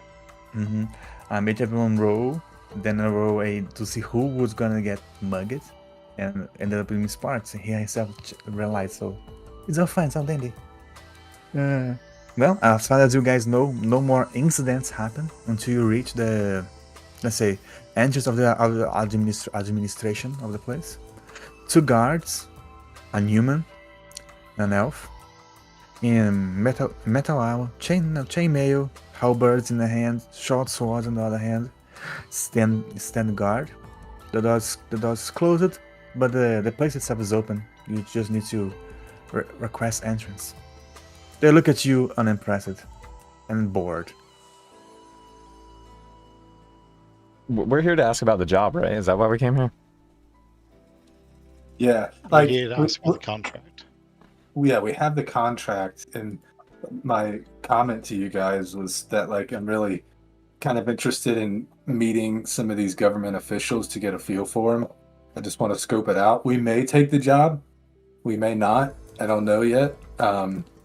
I made everyone roll, then I roll to see who was gonna get mugged, and ended up being Sparks. And he himself realized, so it's all fine, it's all dandy. Well, as far as you guys know, no more incidents happen until you reach the, let's say, entrance of the administration of the place. 2 guards, a human, an elf, in metal armor, chainmail, halberds in the hand, short swords in the other hand, stand guard. The door's closed, but the place itself is open. You just need to request entrance. They look at you unimpressed and bored. We're here to ask about the job, right? Is that why we came here? Yeah, like we did ask for the contract. Yeah, we have the contract, and my comment to you guys was that, like, I'm really kind of interested in meeting some of these government officials to get a feel for them. I just want to scope it out. We may take the job, we may not. I don't know yet.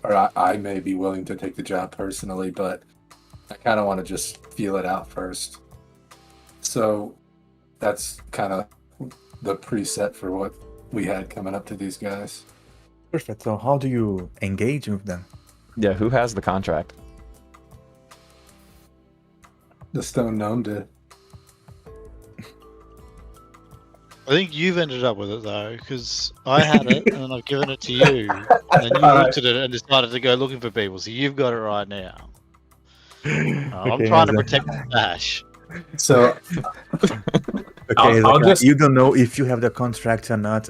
Or I may be willing to take the job personally, but I kind of want to just feel it out first. So that's kind of the preset for what we had coming up to these guys. Perfect. So how do you engage with them? Yeah, who has the contract? The stone gnome did. I think you've ended up with it though, because I had it and then I've given it to you, and you looked at it and decided to go looking for people. So you've got it right now. I'm trying to protect the stash. So, okay, you don't know if you have the contract or not.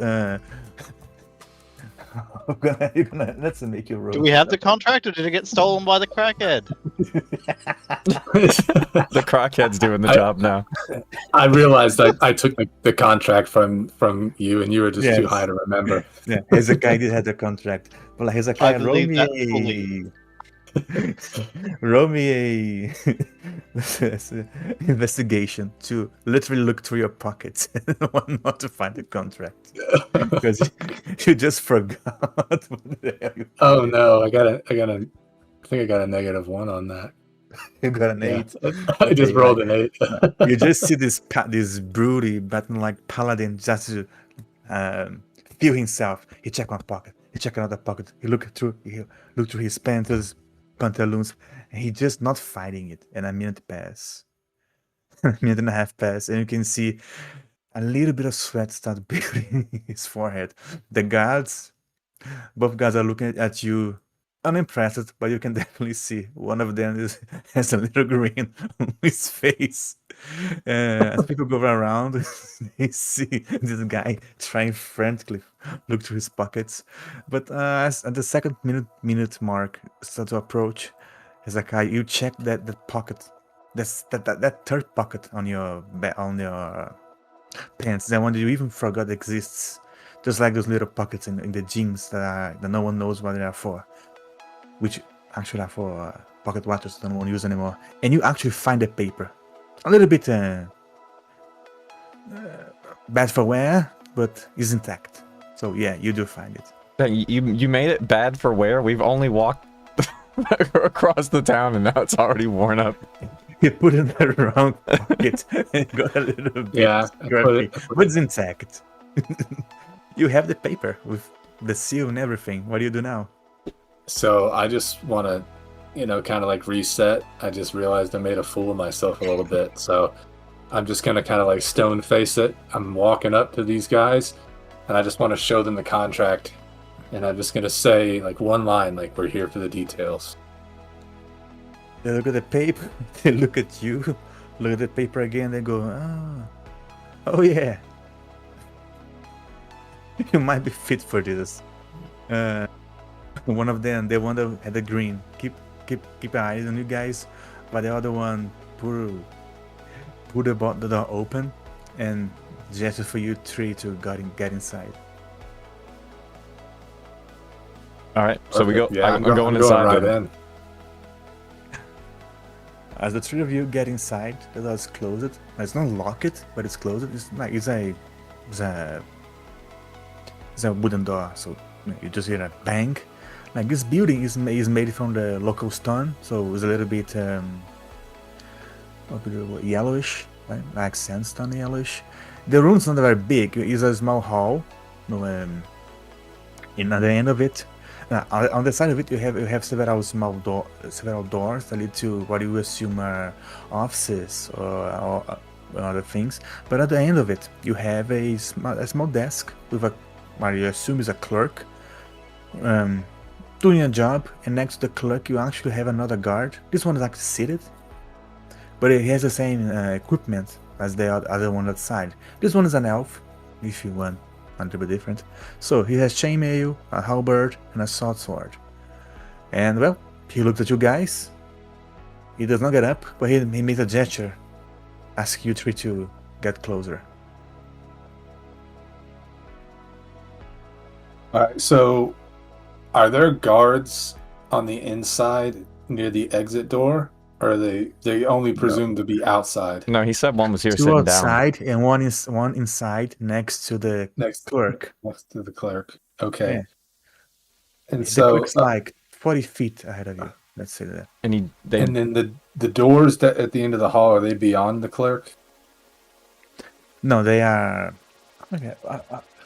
You're gonna let's make you roll. Do we have the contract, or did it get stolen by the crackhead? The crackhead's doing the job now. I realized I took the contract from you, and you were just too Yes. high to remember. Yeah, Hezekiah did have the contract. But like I Hezekiah, roll believe me that a fully. roll me a investigation to literally look through your pockets and not to find the contract because you just forgot what the hell you Oh no, I think I got a -1 on that. You got an Yeah. 8. I just Okay, rolled like, an 8. you just see this broody Batman-like paladin just to feel himself. He check one pocket, he check another pocket. He look through his pantaloons, and he just not fighting it. And a minute pass, a minute and a half pass, and you can see a little bit of sweat start building in his forehead. The guards, both guys are looking at you unimpressed, but you can definitely see one of them has a little grin on his face. As people go around, they see this guy trying frantically look through his pockets. But as at the second minute mark start to approach, Hezekiah, you check that pocket, that third pocket on your pants, that one that you even forgot exists. Just like those little pockets in the jeans that no one knows what they are for, which actually are for pocket watches that no one use anymore. And you actually find a paper, a little bit bad for wear, but is intact. So yeah, you do find it. You made it bad for wear. We've only walked across the town, and now it's already worn up. You put it in the wrong pocket and got a little bit scruffy, but it's intact. You have the paper with the seal and everything. What do you do now? So I just want to, kind of like reset. I just realized I made a fool of myself a little bit. So I'm just going to kind of like stone face it. I'm walking up to these guys, and I just want to show them the contract. And I'm just going to say like one line, like, we're here for the details. They look at the paper, they look at you, look at the paper again, they go, oh yeah. You might be fit for this. One of them, the one that had the green, keep eyes on you guys, but the other one put the door open and gesture for you three to get inside. All right, so we go. Yeah, I'm going inside. Right in. As the three of you get inside, the door is closed. It's not locked, but it's closed. It's a wooden door, so you just hear a bang. Like this building is made from the local stone, so it's a little bit yellowish, right? Like sandstone yellowish. The room's not very big. It's a small hall. In at the end of it, on the side of it, you have several several doors that lead to what you assume are offices or other things. But at the end of it, you have a small desk with what you assume is a clerk doing a job, and next to the clerk you actually have another guard. This one is actually seated, but he has the same equipment as the other one outside. This one is an elf, if you want a little bit different. So he has chainmail, a halberd, and a short sword. And well, he looks at you guys. He does not get up, but he makes a gesture, asking you three to get closer. All right, so are there guards on the inside near the exit door, or are they only presumed to be outside? No, he said one was here Two sitting outside down. and one inside next to the clerk. Next to the clerk. Okay. Yeah. And The so clerk's like 40 feet ahead of you. Let's say that. And then the doors that at the end of the hall, are they beyond the clerk? No, they are. Okay,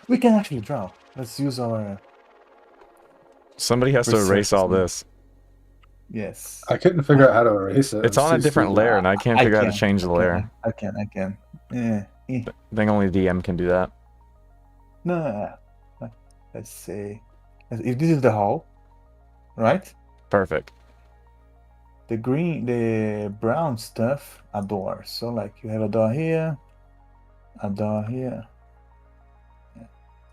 we can actually draw. Let's use our. Somebody has to erase all this. Yes. I couldn't figure out how to erase it. It's on a different layer, and I can't figure out how to change the layer. I can. Yeah. I think only DM can do that. No. Let's see. If this is the hall, right? Perfect. The brown stuff are doors. So like you have a door here, a door here. Yeah.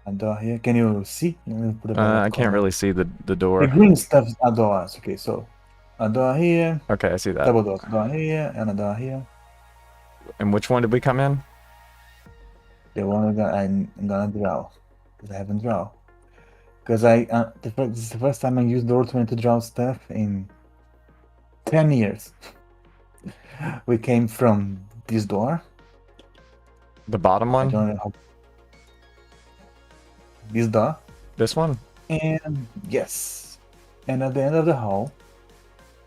A door here. Can you see? Let me put a bit of I can't color. really see the The door. green stuff is a doors. Okay, so a door here, Okay, I see that. double doors. Door here and a door here. And which one did we come in? The one that I'm gonna draw, because I haven't drawn. Because this is the first time I used the ultimate to draw stuff in 10 years. We came from this door. The bottom I one? don't know how. This door. This one? And yes. And at the end of the hall,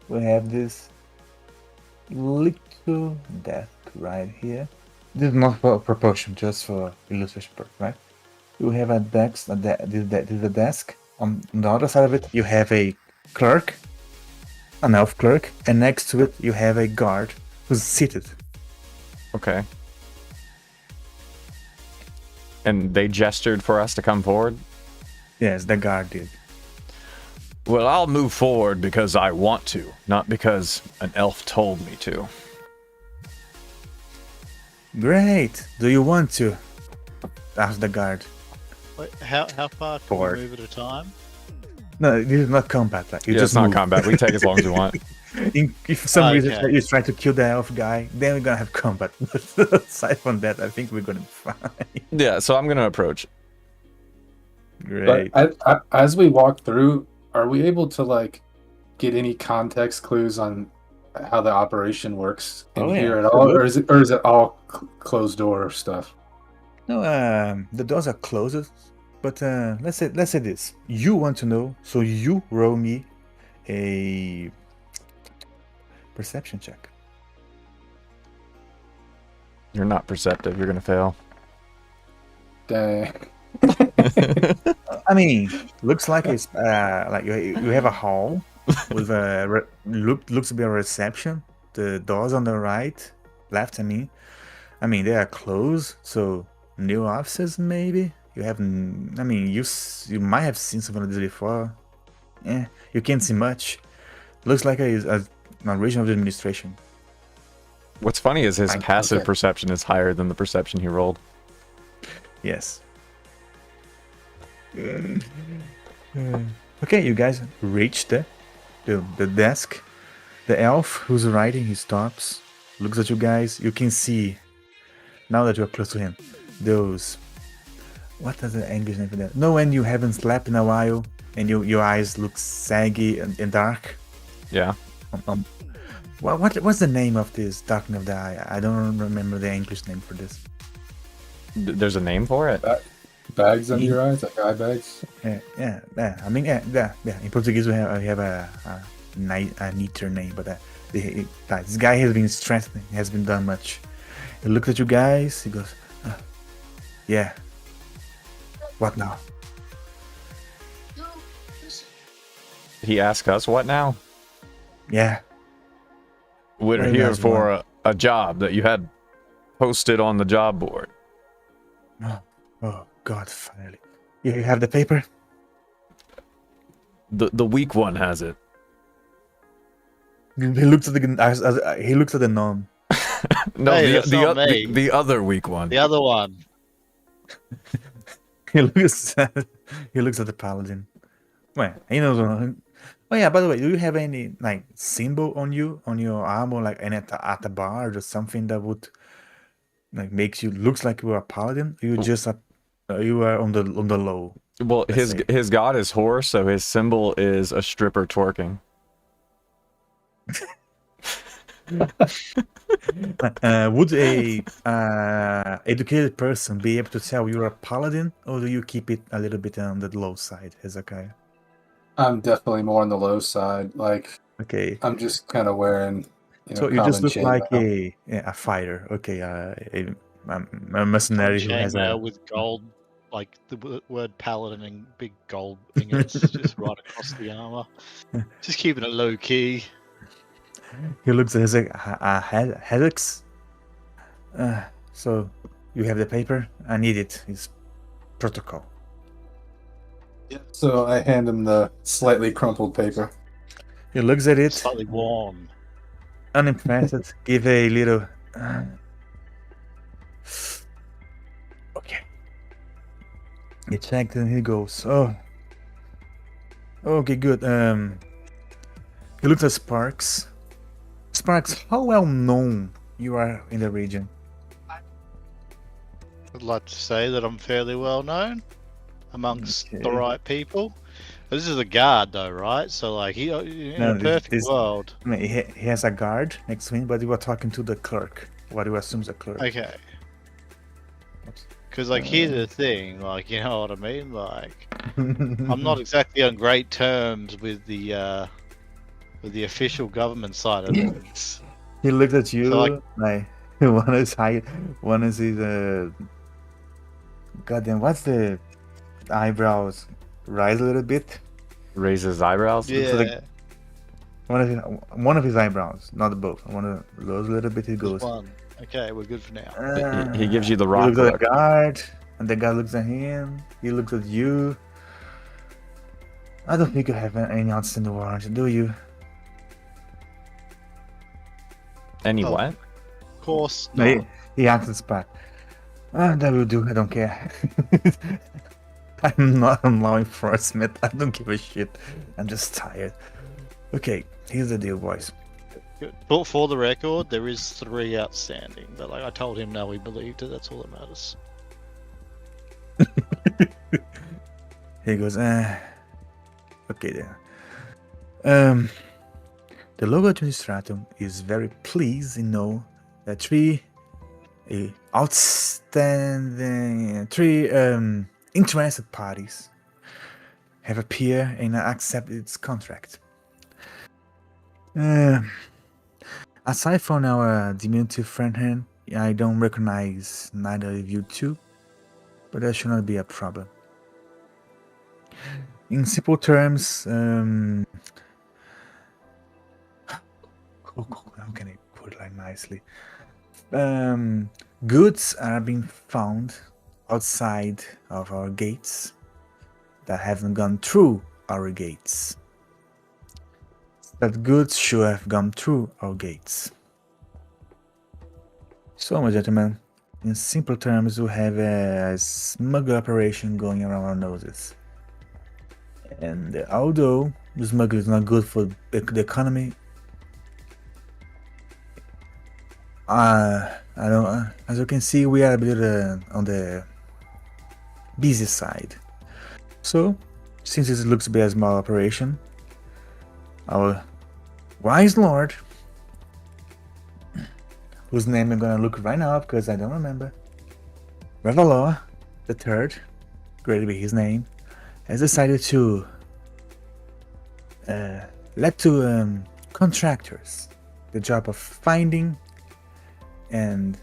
we have this little desk right here. This is not for proportion, just for illustration purpose, right? You have a desk, this is a desk. On the other side of it, you have a clerk, an elf clerk, and next to it, you have a guard who's seated. Okay. And they gestured for us to come forward? Yes, the guard did. Well, I'll move forward because I want to, not because an elf told me to. Great. Do you want to? Asked the guard. Wait, how far can Forward. we move at a time? No, this is not combat. Like, you Yeah, just it's not move. combat. We can take as long as we want. If for some reason Okay. you try to kill the elf guy, then we're gonna have combat. But aside from that, I think we're gonna be fine. Yeah, so I'm going to approach. Great. But as we walk through, are we able to like get any context clues on how the operation works in Oh, yeah, here at all, sure. or is it all closed door stuff? No, the doors are closed, but let's say this. You want to know, so you roll me a perception check. You're not perceptive. You're going to fail. Dang. I mean, looks like it's like you have a hall with a looks to be a reception. The doors on the right, left. I mean they are closed, so new offices maybe. You haven't. I mean, you might have seen something like this before. Yeah, you can't see much. Looks like an region of the administration. What's funny is his Fine, passive okay. perception is higher than the perception he rolled. Yes. Okay, you guys reach the desk. The elf who's writing, he stops, looks at you guys. You can see, now that you're close to him, those... What is the English name for that? No, when you haven't slept in a while and your eyes look saggy and dark. Yeah. What's the name of this darkening of the eye? I don't remember the English name for this. There's a name for it? Bags under your eyes, like eye bags. Yeah. I mean, yeah. In Portuguese, we have a neater name, but this guy has been strengthening, has been done much. He looks at you guys. He goes, "Yeah. What now?" He asked us what now? Yeah. We're What do you here guys for a job that you had posted on the job board. Oh God! Finally, you have the paper. The weak one has it. He looks at he looks at the gnome. No, Hey, that's not the other weak one. The other one. He looks at the paladin. Well, he knows. Oh yeah. By the way, do you have any like symbol on you on your arm or like any at a bar or something that would like makes you looks like you are a paladin? Or you just you are on the low. Well, Let's say. his god is horse, so his symbol is a stripper twerking. Would a educated person be able to tell you're a paladin, or do you keep it a little bit on the low side, Hezekiah? I'm definitely more on the low side. Like Okay, I'm just kind of wearing, so you just common look like chainmail. a fighter. Okay, a mercenary who has a. Chainmail with gold, like the word paladin in big gold ingots just right across the armor. Just keeping it low key. He looks at a headaches. So you have the paper. I need it. It's protocol. So I hand him the slightly crumpled paper. He looks at it, Slightly worn. unimpressed. Give a little. Okay. He checked and he goes, "Oh, okay, good." He looks at Sparks. Sparks, how well known you are in the region? I'd like to say that I'm fairly well known amongst the Okay. right people. This is a guard, though, right? So, like, he in No, a perfect world. I mean, he has a guard next to him, but you were talking to the clerk. What you assume is a clerk. Okay. Oops. Because, like, here's the thing, like, you know what I mean? Like, I'm not exactly on great terms with the official government side of things. He looked at you So, like, like one is high, one is his goddamn. What's the eyebrows rise a little bit? Raises eyebrows. yeah, So, like, one of his eyebrows, not both. One of those a little bit. He just goes. one. Okay, we're good for now. He gives you the He rock looks at the look. guard, and the guy looks at him. He looks at you. I don't think you have any outstanding warrant, do you? Any Oh. what? Of course No, not. he answers the spot. That will do. I don't care. I'm not on law enforcement. I don't give a shit. I'm just tired. Okay, here's the deal, boys. Good. But for the record, there is 3 outstanding. But like I told him, no, he believed it. That's all that matters. He goes, okay then. The local administratum is very pleased to know that three interested parties have appeared and accepted its contract. Aside from our diminutive friend hand, I don't recognize neither of you two, but that should not be a problem. In simple terms, how can I put it like nicely? Goods are being found outside of our gates that haven't gone through our gates. That goods should have gone through our gates. So, my gentlemen, in simple terms, we have a smuggle operation going around our noses. And although the smuggle is not good for the economy, I don't. As you can see, we are a bit on the busy side. So, since this looks to be a small operation, our wise lord, whose name I'm gonna look right now because I don't remember, Revalor the Third, great to be his name, has decided to let to contractors the job of finding and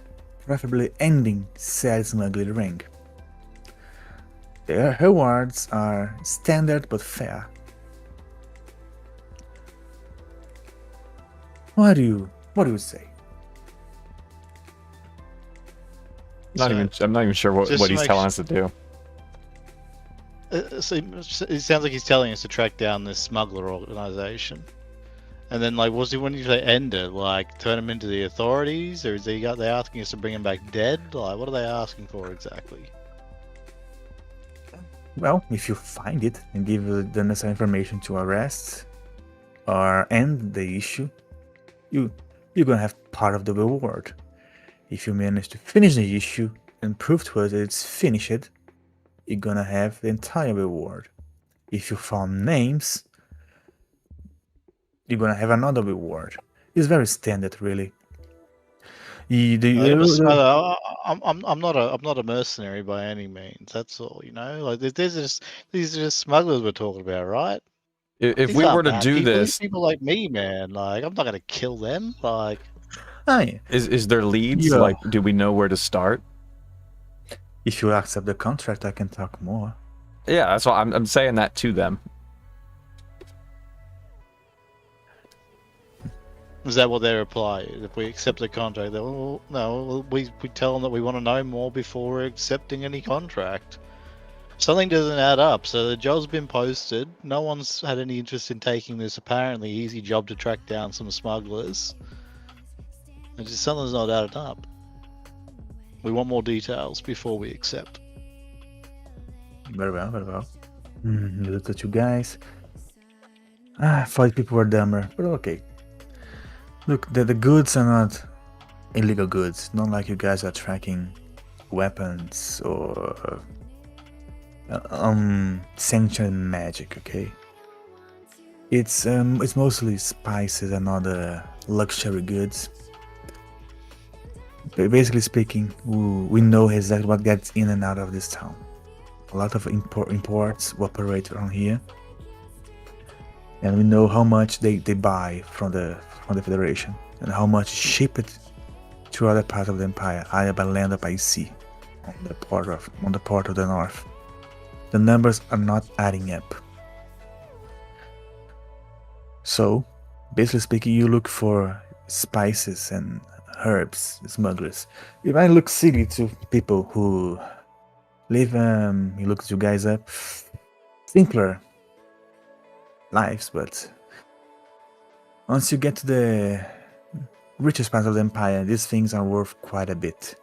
preferably ending said smuggling ring. Their rewards are standard but fair. What do you say? I'm not even sure what Just to he's make telling us to do. So it sounds like he's telling us to track down this smuggler organization. And then, like, when you say end it? Like, turn him into the authorities? Or is they asking us to bring him back dead? Like, what are they asking for exactly? Well, if you find it and give the necessary information to arrest or end the issue, you're gonna have part of the reward. If you manage to finish the issue and prove to us that it's finished, you're gonna have the entire reward. If you found names, you're gonna have another reward. It's very standard, really. I'm not a mercenary by any means. That's all, you know. Like, these are just smugglers we're talking about, right? If These we aren't were to bad do people. These this, people like me, man. Like, I'm not gonna kill them. Like, is there leads? Yeah. Like, do we know where to start? If you accept the contract, I can talk more. Yeah, that's why I'm saying that to them. is that what their reply is? If we accept the contract, we tell them that we want to know more before we're accepting any contract. Something doesn't add up. So the job's been posted. No one's had any interest in taking this apparently easy job to track down some smugglers. It's just something's not added up. We want more details before we accept. Very well, very well. Look at you guys. I thought people were dumber, but okay. Look, the goods are not illegal goods. Not like you guys are tracking weapons or sanctioned magic. Okay. It's mostly spices and other luxury goods. Basically speaking, we know exactly what gets in and out of this town. A lot of imports operate around here, and we know how much they buy from the Federation and how much ship it to other parts of the Empire, either by land or by sea, on the port of the north. The numbers are not adding up. So, basically speaking, you look for spices and herbs, smugglers. It might look silly to people who live, you look you guys up, simpler lives, but once you get to the richest part of the empire, these things are worth quite a bit.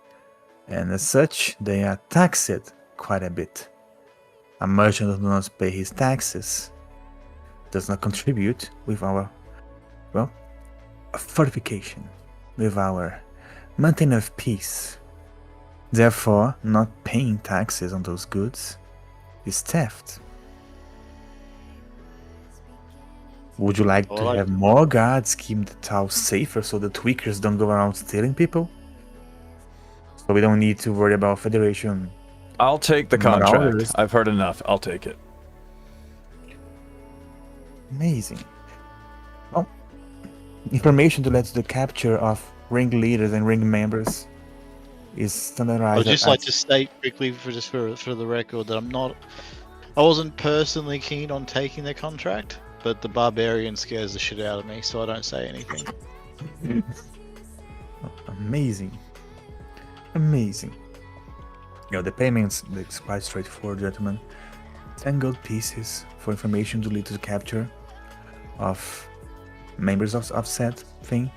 And as such, they are taxed quite a bit. A merchant who does not pay his taxes does not contribute with our, well, fortification, with our mountain of peace. Therefore, not paying taxes on those goods is theft. Would you like to have more guards keep the town safer so the tweakers don't go around stealing people? So we don't need to worry about Federation. I'll take the contract. I've heard enough. I'll take it. Amazing. Well, information to lead to the capture of ring leaders and ring members is standardized. I'd just like to state quickly for the record that I wasn't personally keen on taking the contract, but the barbarian scares the shit out of me, so I don't say anything. Amazing. Amazing. The payments, it's quite straightforward, gentlemen. 10 gold pieces for information to lead to the capture of members of said thing.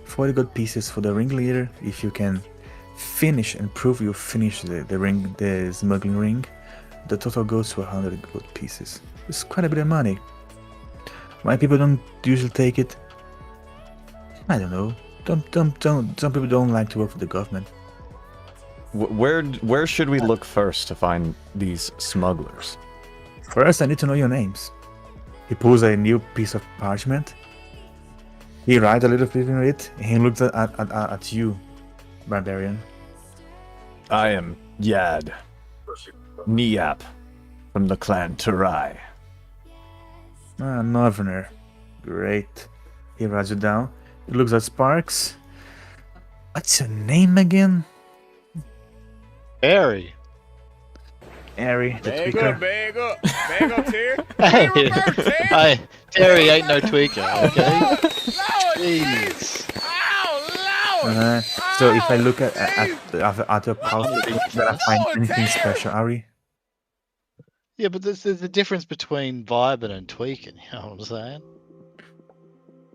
40 gold pieces for the ringleader if you can finish and prove you finish the smuggling ring. The total goes to 100 gold pieces. It's quite a bit of money. Why people don't usually take it? I don't know. Some people don't like to work for the government. Where should we look first to find these smugglers? First, I need to know your names. He pulls a new piece of parchment. He writes a little bit in it, and he looks at you, barbarian. I am Yad Niap from the clan Tarai. Northerner. Great. He writes it down. He looks at Sparks. What's your name again? Harry. Harry, the tweaker. Bag up, Terry. Hey, Terry ain't no tweaker, okay? Jeez. So if I look at your pouch, did I find anything special, Ari? Yeah, but there's a difference between vibing and tweaking, you know what I'm saying?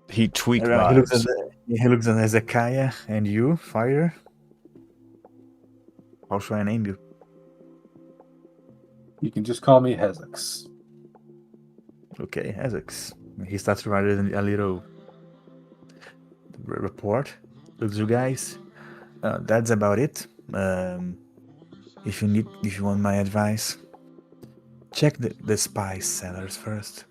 He tweaked He looks at Hezekiah and you, Fire. How should I name you? You can just call me Hezex. Okay, Hezex. He starts writing a little report. Looks you guys. That's about it. If you want my advice, check the spice sellers first.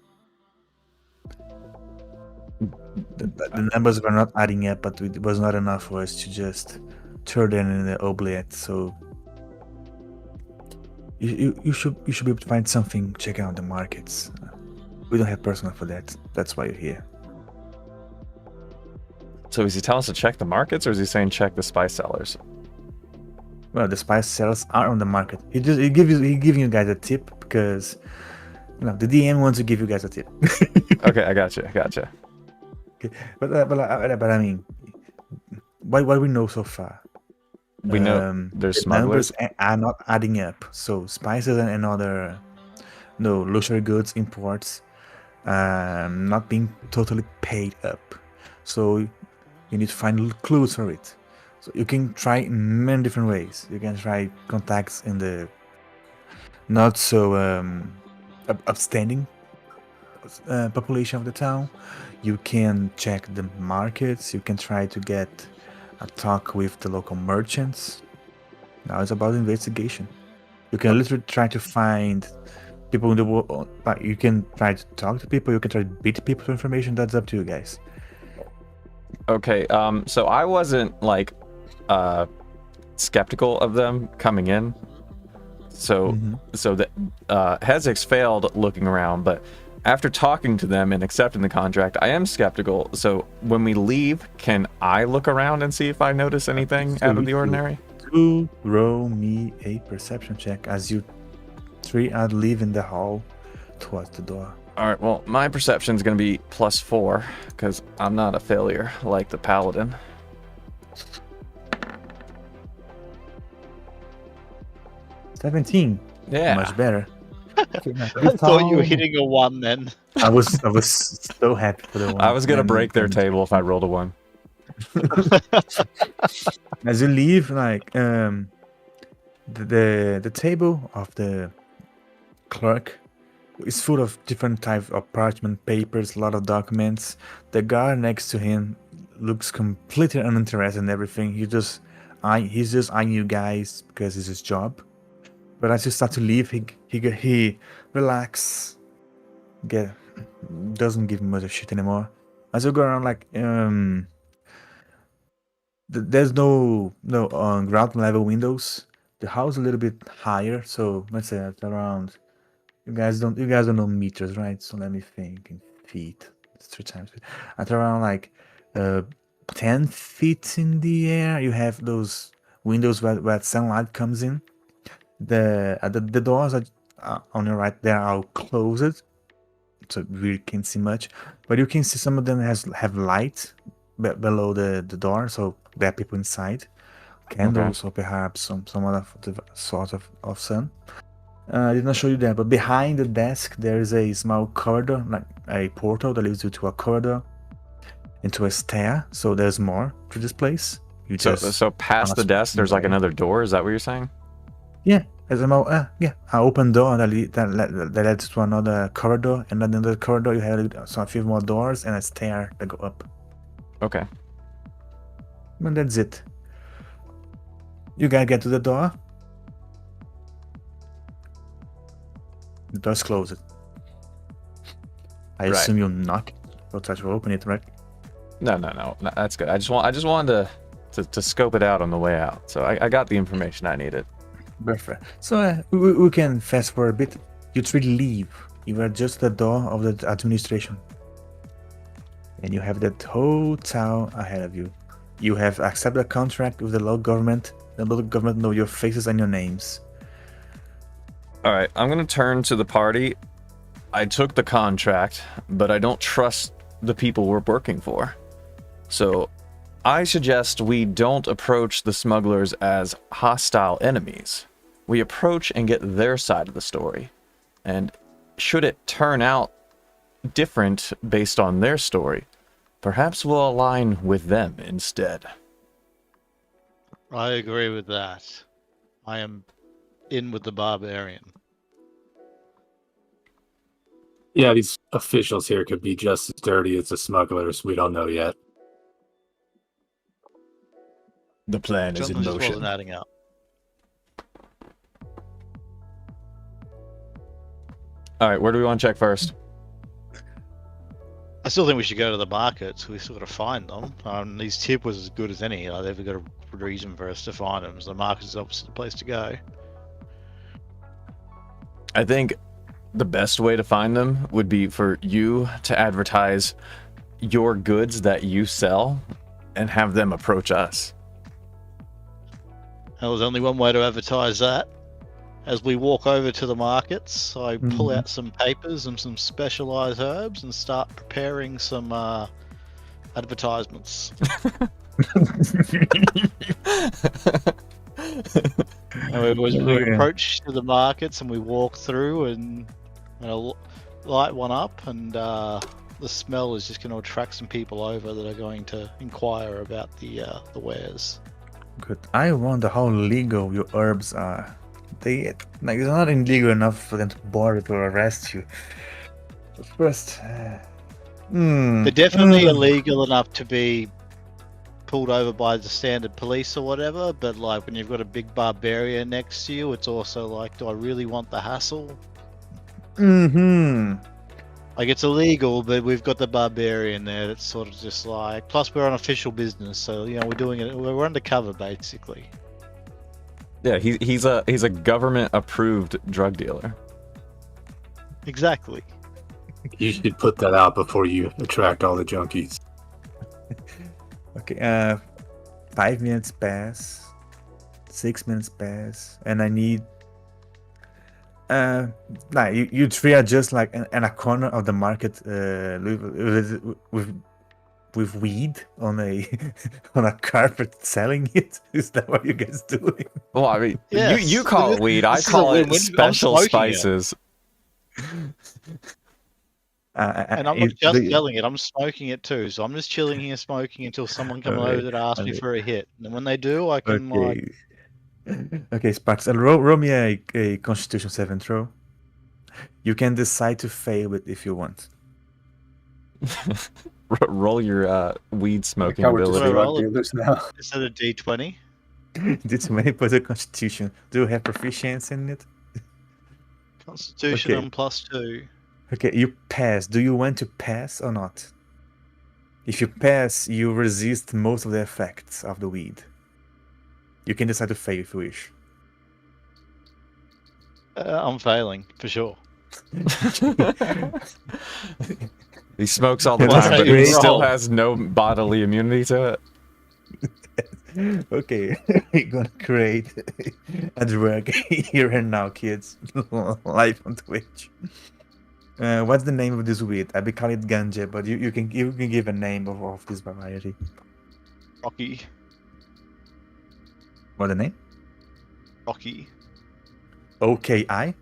The numbers were not adding up, but it was not enough for us to just throw them in the oubliette. So you should be able to find something. Check out the markets. We don't have personnel for that. That's why you're here. So is he telling us to check the markets, or is he saying check the spice sellers? Well, the spice sellers are on the market. He giving you guys a tip because the DM wants to give you guys a tip. Okay, I gotcha. Okay. But I mean, what we know so far, we know there's smugglers. Numbers are not adding up. So spices and other luxury goods imports not being totally paid up. So you need to find clues for it. So you can try in many different ways. You can try contacts in the not so upstanding population of the town. You can check the markets. You can try to get a talk with the local merchants. Now it's about investigation. You can literally try to find people in the world. Like you can try to talk to people. You can try to beat people to information. That's up to you guys. Okay, so I wasn't like skeptical of them coming in. So that Hezix failed looking around, but after talking to them and accepting the contract, I am skeptical. So when we leave, can I look around and see if I notice anything out of the ordinary? To roll me a perception check as you three are leaving the hall towards the door. All right, well, my perception is going to be +4 because I'm not a failure like the paladin. $17. Yeah. Much better. I thought you were hitting a 1 then. I was so happy for the one. I was going to break their table if I rolled a 1. As you leave, like the table of the clerk is full of different types of parchment papers, a lot of documents. The guard next to him looks completely uninterested in everything. He's just eyeing you guys because it's his job. But as you start to leave, he relax, doesn't give much of shit anymore. As you go around, like there's no ground level windows. The house is a little bit higher, so let's say at around. You guys don't know meters, right? So let me think in feet. It's 3 times feet. At around like 10 feet in the air, you have those windows where sunlight comes in. The doors are on your right there are closed, so we can't see much. But you can see some of them have light below the door, so there are people inside. Candles or perhaps some other sort of sun. I did not show you that, but behind the desk there is a small corridor, like a portal that leads you to a corridor, into a stair. So there's more to this place. So past the desk, there's like another door. Is that what you're saying? Yeah, there's an open door that leads to another corridor, and then in the corridor you have a few more doors and a stair that go up. Okay. And that's it. You guys get to the door. The door's closed. I assume you'll knock. You'll try to open it, right? No, that's good. I just wanted to scope it out on the way out. So I got the information I needed. Perfect. So we can fast forward a bit. You three leave. You are just at the door of the administration. And you have that whole town ahead of you. You have accepted a contract with the local government. The local government know your faces and your names. All right, I'm going to turn to the party. I took the contract, but I don't trust the people we're working for. So I suggest we don't approach the smugglers as hostile enemies. We approach and get their side of the story. And should it turn out different based on their story, perhaps we'll align with them instead. I agree with that. I am in with the barbarian. Yeah, these officials here could be just as dirty as the smugglers. We don't know yet. The plan is in Something just motion. wasn't adding up. All right, where do we want to check first? I still think we should go to the markets. We still got to find them. These tip was as good as any. They've got a reason for us to find them. So the market is obviously the place to go. I think the best way to find them would be for you to advertise your goods that you sell and have them approach us. There was only one way to advertise that. As we walk over to the markets, I pull out some papers and some specialized herbs and start preparing some advertisements. And we approach to the markets and we walk through and light one up, and the smell is just going to attract some people over that are going to inquire about the wares. Good. I wonder how legal your herbs are. They like it's not illegal enough for them to bother to arrest you. But first, They're definitely illegal enough to be pulled over by the standard police or whatever, but like when you've got a big barbarian next to you, it's also like, do I really want the hassle? Mm-hmm. Like it's illegal, but we've got the barbarian there. That's sort of just like. Plus, we're on official business, so you know we're doing it. We're undercover, basically. Yeah, he's a government approved drug dealer. Exactly. You should put that out before you attract all the junkies. Okay. 5 minutes pass. 6 minutes pass, and I need. Like you three are just like in a corner of the market, with weed on a on a carpet selling it. Is that what you guys doing? Well, I mean, Yes. you call it weed. I This is call a it win-win. I'm special smoking it. spices. And I'm not just selling it, I'm smoking it too. So I'm just chilling here smoking until someone comes Okay, over to ask me okay. for a hit. And when they do, I can like. Okay. Okay, Sparks. Roll me a Constitution 7 throw. You can decide to fail it if you want. Roll your weed smoking How we're just ability. Roll drug it. dealers now. Is it a D20? Did you many put a Constitution? Do you have proficiency in it? Constitution Okay. on +2. Okay, you pass. Do you want to pass or not? If you pass, you resist most of the effects of the weed. You can decide to fail if you wish. I'm failing for sure. He smokes all the Well, time, that's but he great. still has no bodily immunity to it. Okay, we're gonna create a drug here and now, kids. Live on Twitch. What's the name of this weed? I be call it ganja, but you can give a name of this variety. Rocky. What the name? Rocky. OKI?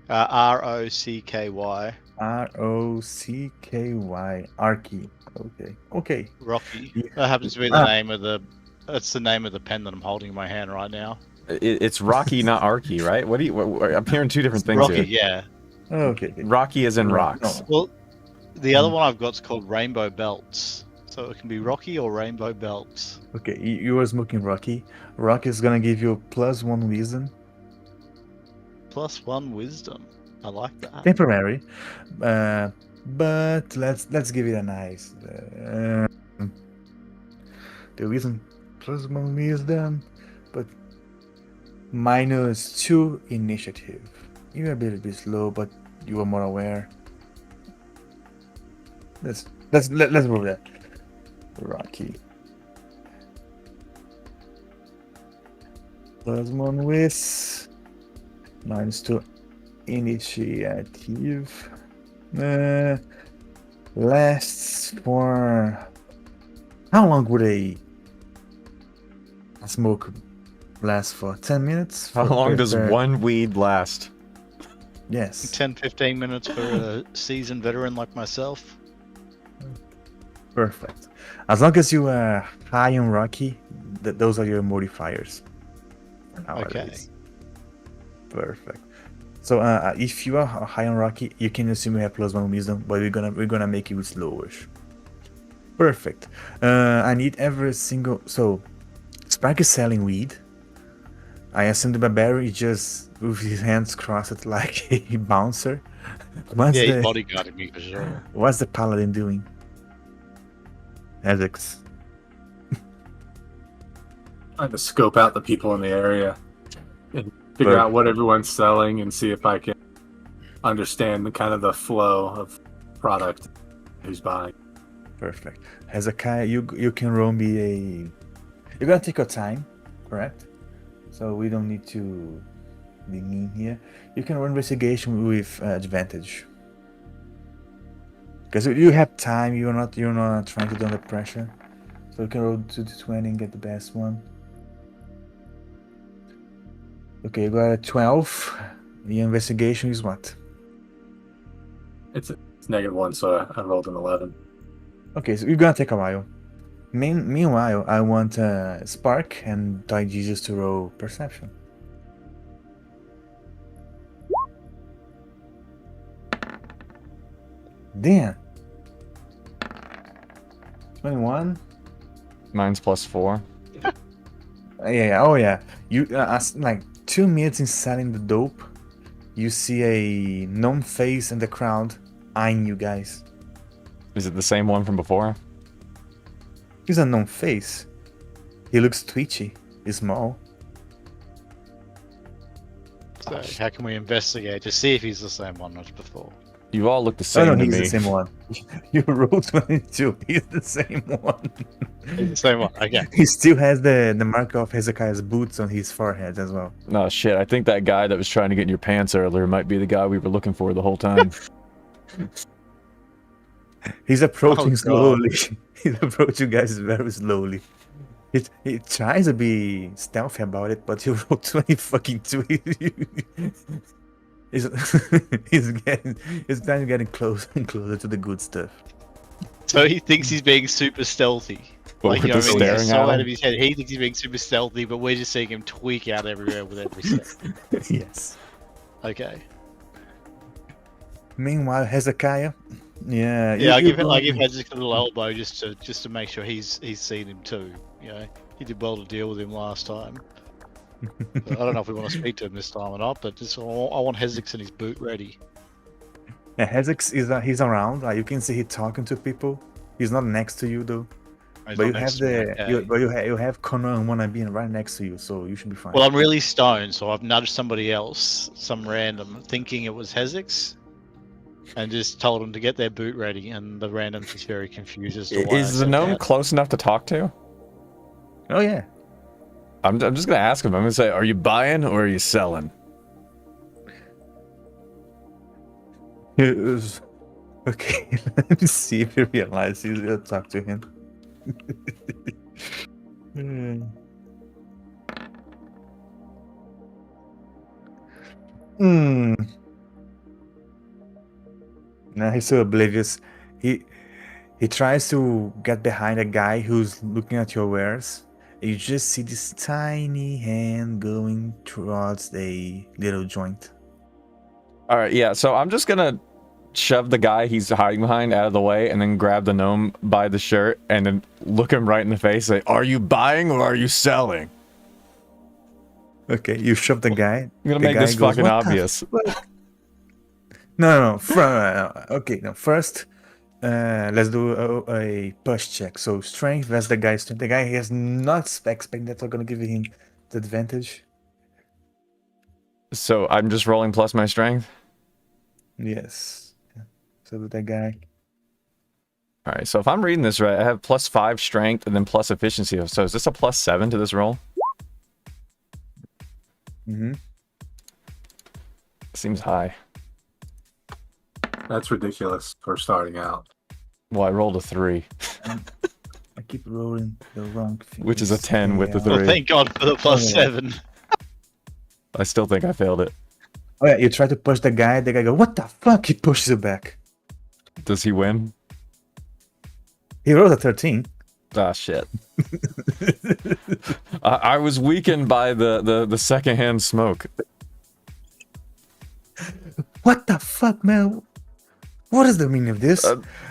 ROCKY. ROCKY. Arky. Okay. Okay. Rocky. Yeah. That happens to be the name of the. That's the name of the pen that I'm holding in my hand right now. It's Rocky, not Arky, right? What do you? I'm hearing two different things Rocky, here. yeah. Okay. Rocky is in Right, rocks. no. Well, the other one I've got's called Rainbow Belts. So it can be Rocky or Rainbow Belts. Okay, you were smoking Rocky. Rocky is gonna give you +1 wisdom. +1 wisdom. I like that. Temporary. But let's give it a nice. The wisdom +1 wisdom, but -2 initiative. You're a bit slow, but you are more aware. Let's move that. Rocky. +1 with -2 initiative. Lasts for how long would a smoke last for? 10 minutes? How For- long per- does per- one weed last? Yes. 10-15 minutes for a seasoned veteran like myself. Perfect. As long as you are high on Rocky, those are your modifiers. For now, at Okay. least. Perfect. So if you are high on Rocky, you can assume you have +1 wisdom, but we're gonna make you slowish. Perfect. I need every single. So Spark is selling weed. I assume the barbarian is just with his hands crossed like a bouncer. What's Yeah, he's the bodyguarding me for sure. What's the paladin doing? Alex. Trying to scope out the people in the area and figure out what everyone's selling and see if I can understand the kind of the flow of product who's buying. Perfect. Hezekiah, you can roll me a. You're gonna take your time, correct? So we don't need to be mean here. You can roll investigation with advantage. Because you have time, you're not trying to do under pressure. So you can roll 2 to 20 and get the best one. Okay, you got a 12. The investigation is what? It's -1, so I rolled an 11. Okay, so you're gonna take a while. Meanwhile, I want Spark and Ty Jesus to roll perception. Damn. 21. Mine's +4. Yeah. Oh yeah. You like 2 minutes inside in the dope, you see a gnome face in the crowd eyeing you guys. Is it the same one from before? He's a gnome face. He looks twitchy. He's small. So how can we investigate to see if he's the same one as before? You all look the Oh same no, to he's me. the same one. You rolled 22. He's the same one. He's the same one. Okay. He still has the mark of Hezekiah's boots on his forehead as well. No shit, I think that guy that was trying to get in your pants earlier might be the guy we were looking for the whole time. He's approaching God. slowly. He's approaching you guys very slowly. He tries to be stealthy about it, but you rolled 20 fucking 2. he's time getting closer and closer to the good stuff. So he thinks he's being super stealthy. But Like, we're you know just what I mean? staring So at out him. of his head, he thinks he's being super stealthy, but we're just seeing him tweak out everywhere with every step. Yes. Okay. Meanwhile, Hezekiah, yeah, Yeah, I you give Hedges a little elbow just to make sure he's seen him too. You know, he did well to deal with him last time. So I don't know if we want to speak to him this time or not, but just I want Hezix and his boot ready. Yeah, Hezix is he's around. You can see he talking to people. He's not next to you though. He's But not you have next to me, okay. you have Connor and Wanna being right next to you, so you should be fine. Well, I'm really stoned, so I've nudged somebody else, some random, thinking it was Hezix, and just told him to get their boot ready, and the random's just very confused as to why I Is the said gnome that. close enough to talk to? Oh yeah. I'm just gonna ask him. I'm gonna say, are you buying or are you selling? Okay, let me see if he realizes he's gonna talk to him. Hmm. No, he's so oblivious. He tries to get behind a guy who's looking at your wares. You just see this tiny hand going towards a little joint. All right, yeah. So I'm just gonna shove the guy he's hiding behind out of the way, and then grab the gnome by the shirt, and then look him right in the face. And say, "Are you buying or are you selling?" Okay, you shove the guy. I'm gonna The make guy this goes, fucking "What the obvious. fuck?" No. Okay, no. First, let's do a push check. So strength versus the guy's strength. The guy has not expecting that we're gonna give him the advantage. So I'm just rolling plus my strength. Yes. So with that guy. All right. So if I'm reading this right, I have +5 strength and then plus efficiency. So is this a +7 to this roll? Mm-hmm. Seems high. That's ridiculous for starting out. Well, I rolled a 3, I keep rolling the wrong thing. which is a 10 with the Well, 3. thank God for the +7. I still think I failed it. Oh yeah, you try to push the guy go, what the fuck? He pushes you back. Does he win? He rolled a 13. Ah, shit. I was weakened by the secondhand smoke. What the fuck, man? What is the meaning of this?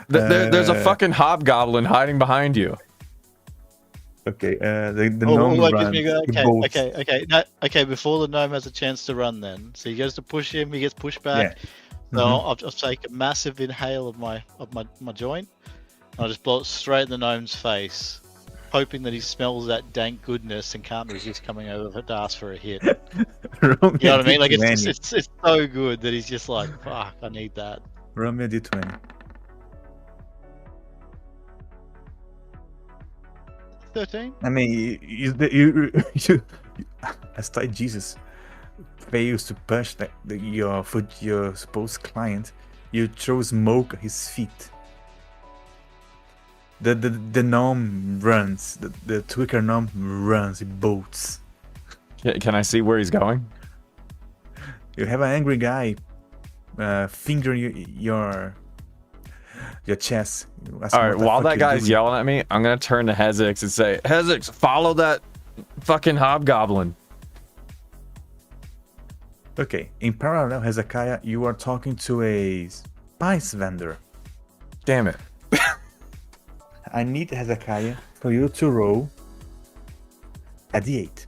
There's a fucking hobgoblin hiding behind you. Okay, the gnome runs. He bolts. Okay. Before the gnome has a chance to run, then so he goes to push him. He gets pushed back. Yeah. So Mhm. I'll just take a massive inhale of my joint. And I'll just blow it straight in the gnome's face, hoping that he smells that dank goodness and can't resist coming over to ask for a hit. You know what I mean? Like it's so good that he's just like, fuck, I need that. Roll me a d20. 13. I mean, you as like Jesus fails to push your supposed client, you throw smoke at his feet. The gnome runs. The tweaker gnome runs. He bolts. Can I see where he's going? You have an angry guy fingering your chest. All right, while that guy's yelling at me, I'm gonna turn to Hezix and say, Hezix, follow that fucking hobgoblin. Okay, in parallel, Hezekiah, you are talking to a spice vendor. Damn it. I need Hezekiah for you to roll a d8.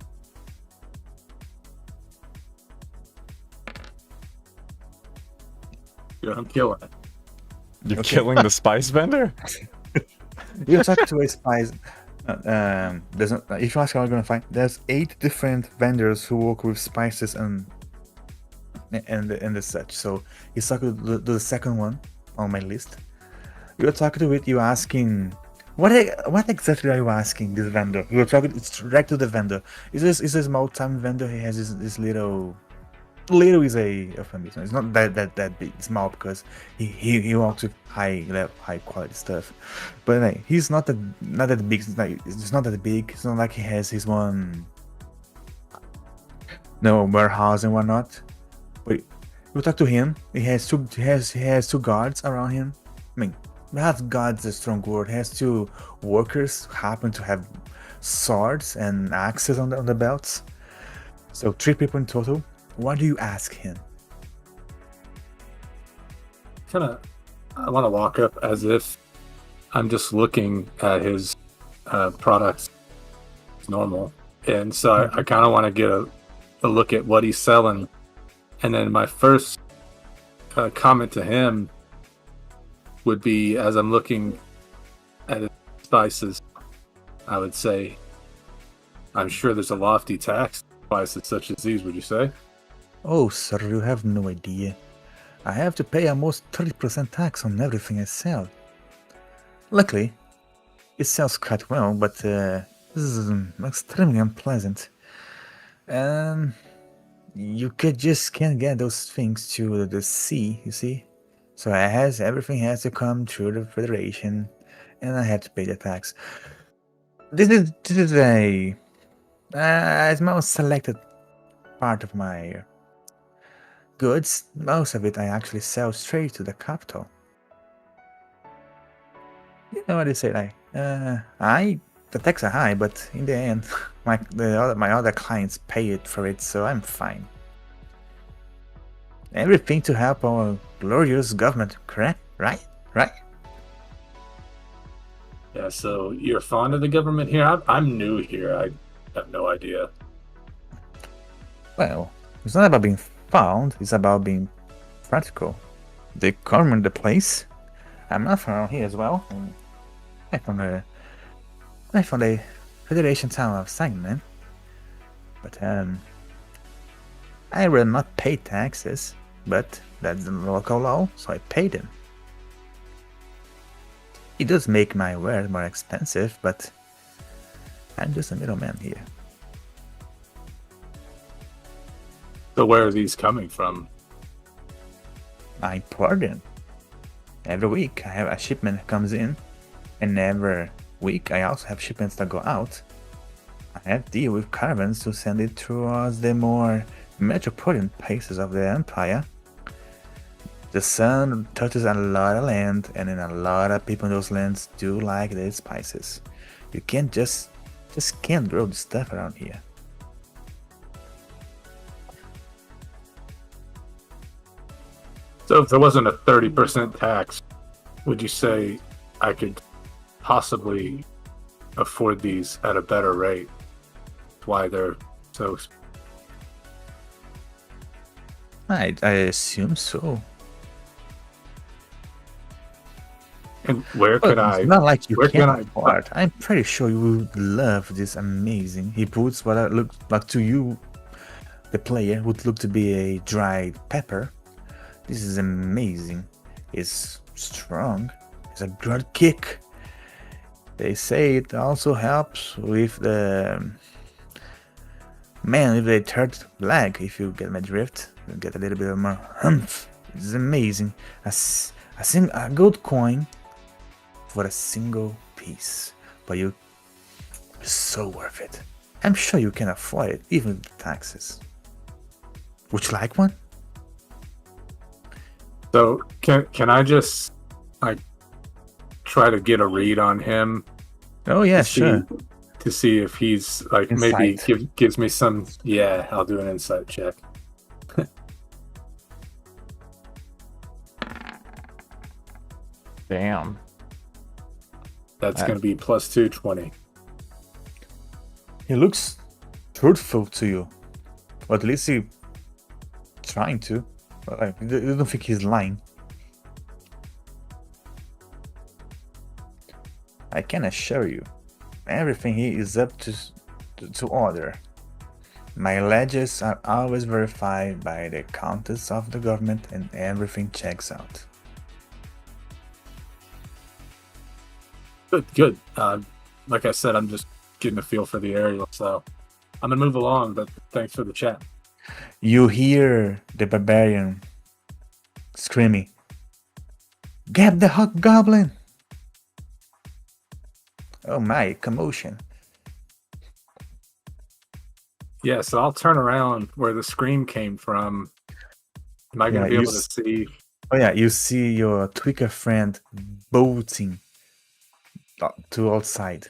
Yeah, I'm killing it. You're Okay. killing the spice vendor? You talk to a spice. If you ask how I'm gonna find, there's 8 different vendors who work with spices and the such. So you talk to the second one on my list. You're talking to it. You're asking, what exactly are you asking this vendor? You're talking direct to the vendor. Is a small time vendor? He has this little. Little is a euphemism. It's not that big, small, because he wants to high quality stuff. But like, he's not that big. It's not that big. It's not like he has his one warehouse and whatnot. But you talk to him. He has two guards around him. I mean, perhaps guards is a strong word. He has 2 workers who happen to have swords and axes on the belts. So 3 people in total. What do you ask him? I want to walk up as if I'm just looking at his products as normal. And so I kind of want to get a look at what he's selling. And then my first comment to him would be, as I'm looking at his spices, I would say, I'm sure there's a lofty tax on spices such as these, would you say? Oh, sir, you have no idea. I have to pay almost 30% tax on everything I sell. Luckily, it sells quite well, but this is extremely unpleasant. You just can't get those things to the sea, you see? So everything has to come through the Federation, and I have to pay the tax. This is a small selected part of my goods. Most of it I actually sell straight to the capital. You know what they say, like, the taxes are high, but in the end, my other clients pay it for it, so I'm fine. Everything to help our glorious government, correct? Right? Yeah, so you're fond of the government here? I'm new here. I have no idea. Well, it's not about being found, it's about being practical. They govern the place. I'm not from around here as well. I'm from the Federation town of Sanguine. But I will not pay taxes, but that's the local law, so I pay them. It does make my wares more expensive, but I'm just a middleman here. So where are these coming from? I import them. Every week I have a shipment that comes in, and every week I also have shipments that go out. I have to deal with caravans to send it towards the more metropolitan places of the empire. The sun touches a lot of land, and then a lot of people in those lands do like these spices. You can't just can't grow the stuff around here. So if there wasn't a 30% tax, would you say I could possibly afford these at a better rate? Why they're so... I assume so. And where could I... It's not like you where can can't I- afford. I'm pretty sure you would love this amazing. He puts what looks like to you, the player, would look to be a dried pepper. This is amazing. It's strong. It's a good kick. They say it also helps with the man with the third leg. If you get my drift, you get a little bit more humph. It's amazing. A gold coin for a single piece, but it's so worth it. I'm sure you can afford it, even with the taxes. Would you like one? So can I just like try to get a read on him? Oh yeah, sure. To see if he's like Insight. maybe gives me some. Yeah, I'll do an insight check. Damn. That's going to be plus 220. He looks truthful to you. Or at least he trying to. But I don't think he's lying. I can assure you, everything here is up to order. My ledgers are always verified by the accountants of the government and everything checks out. Good. Like I said, I'm just getting a feel for the area, so I'm gonna move along. But thanks for the chat. You hear the barbarian screaming, "Get the hobgoblin!" Oh my, commotion. Yeah, so I'll turn around where the scream came from. Am I gonna Yeah, be you able to see? Oh yeah, you see your Twicker friend bolting to outside.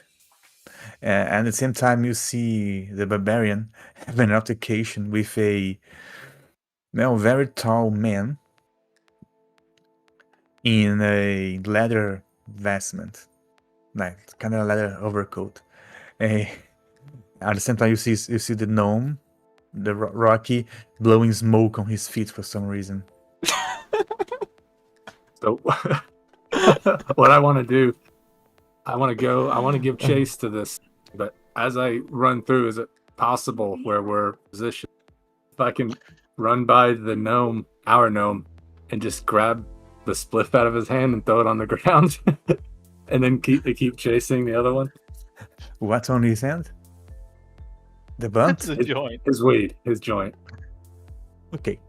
And at the same time, you see the barbarian have an altercation with a very tall man in a leather vestment, like kind of leather overcoat. At the same time, you see the gnome, the Rocky, blowing smoke on his feet for some reason. So, what I want to do, I want to give chase to this. But as I run through, is it possible where we're positioned, if I can run by the gnome, our gnome, and just grab the spliff out of his hand and throw it on the ground, and then keep chasing the other one? What's on his hand? The blunt? It's a joint. His weed, his joint. Okay.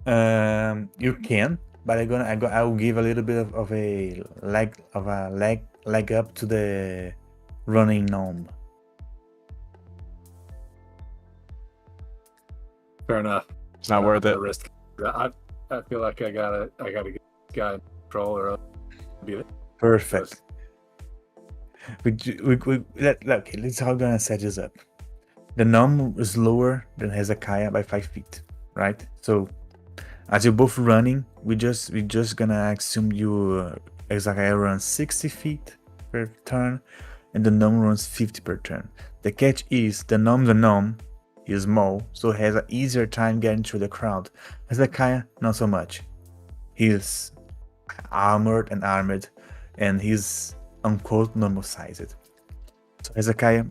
You can, but I will give a little bit of a leg up to the running gnome. Fair enough. It's not worth it. Risk. I feel like I gotta get this guy in control or else be it. Perfect. Okay, let's how gonna set this up. The gnome is lower than Hezekiah by 5 feet, right? So as you're both running, we just gonna assume you Hezekiah runs 60 feet per turn, and the gnome runs 50 per turn. The catch is the gnome is small, so has an easier time getting through the crowd. Hezekiah, not so much. He's armored, and he's unquote normal sized. So Hezekiah,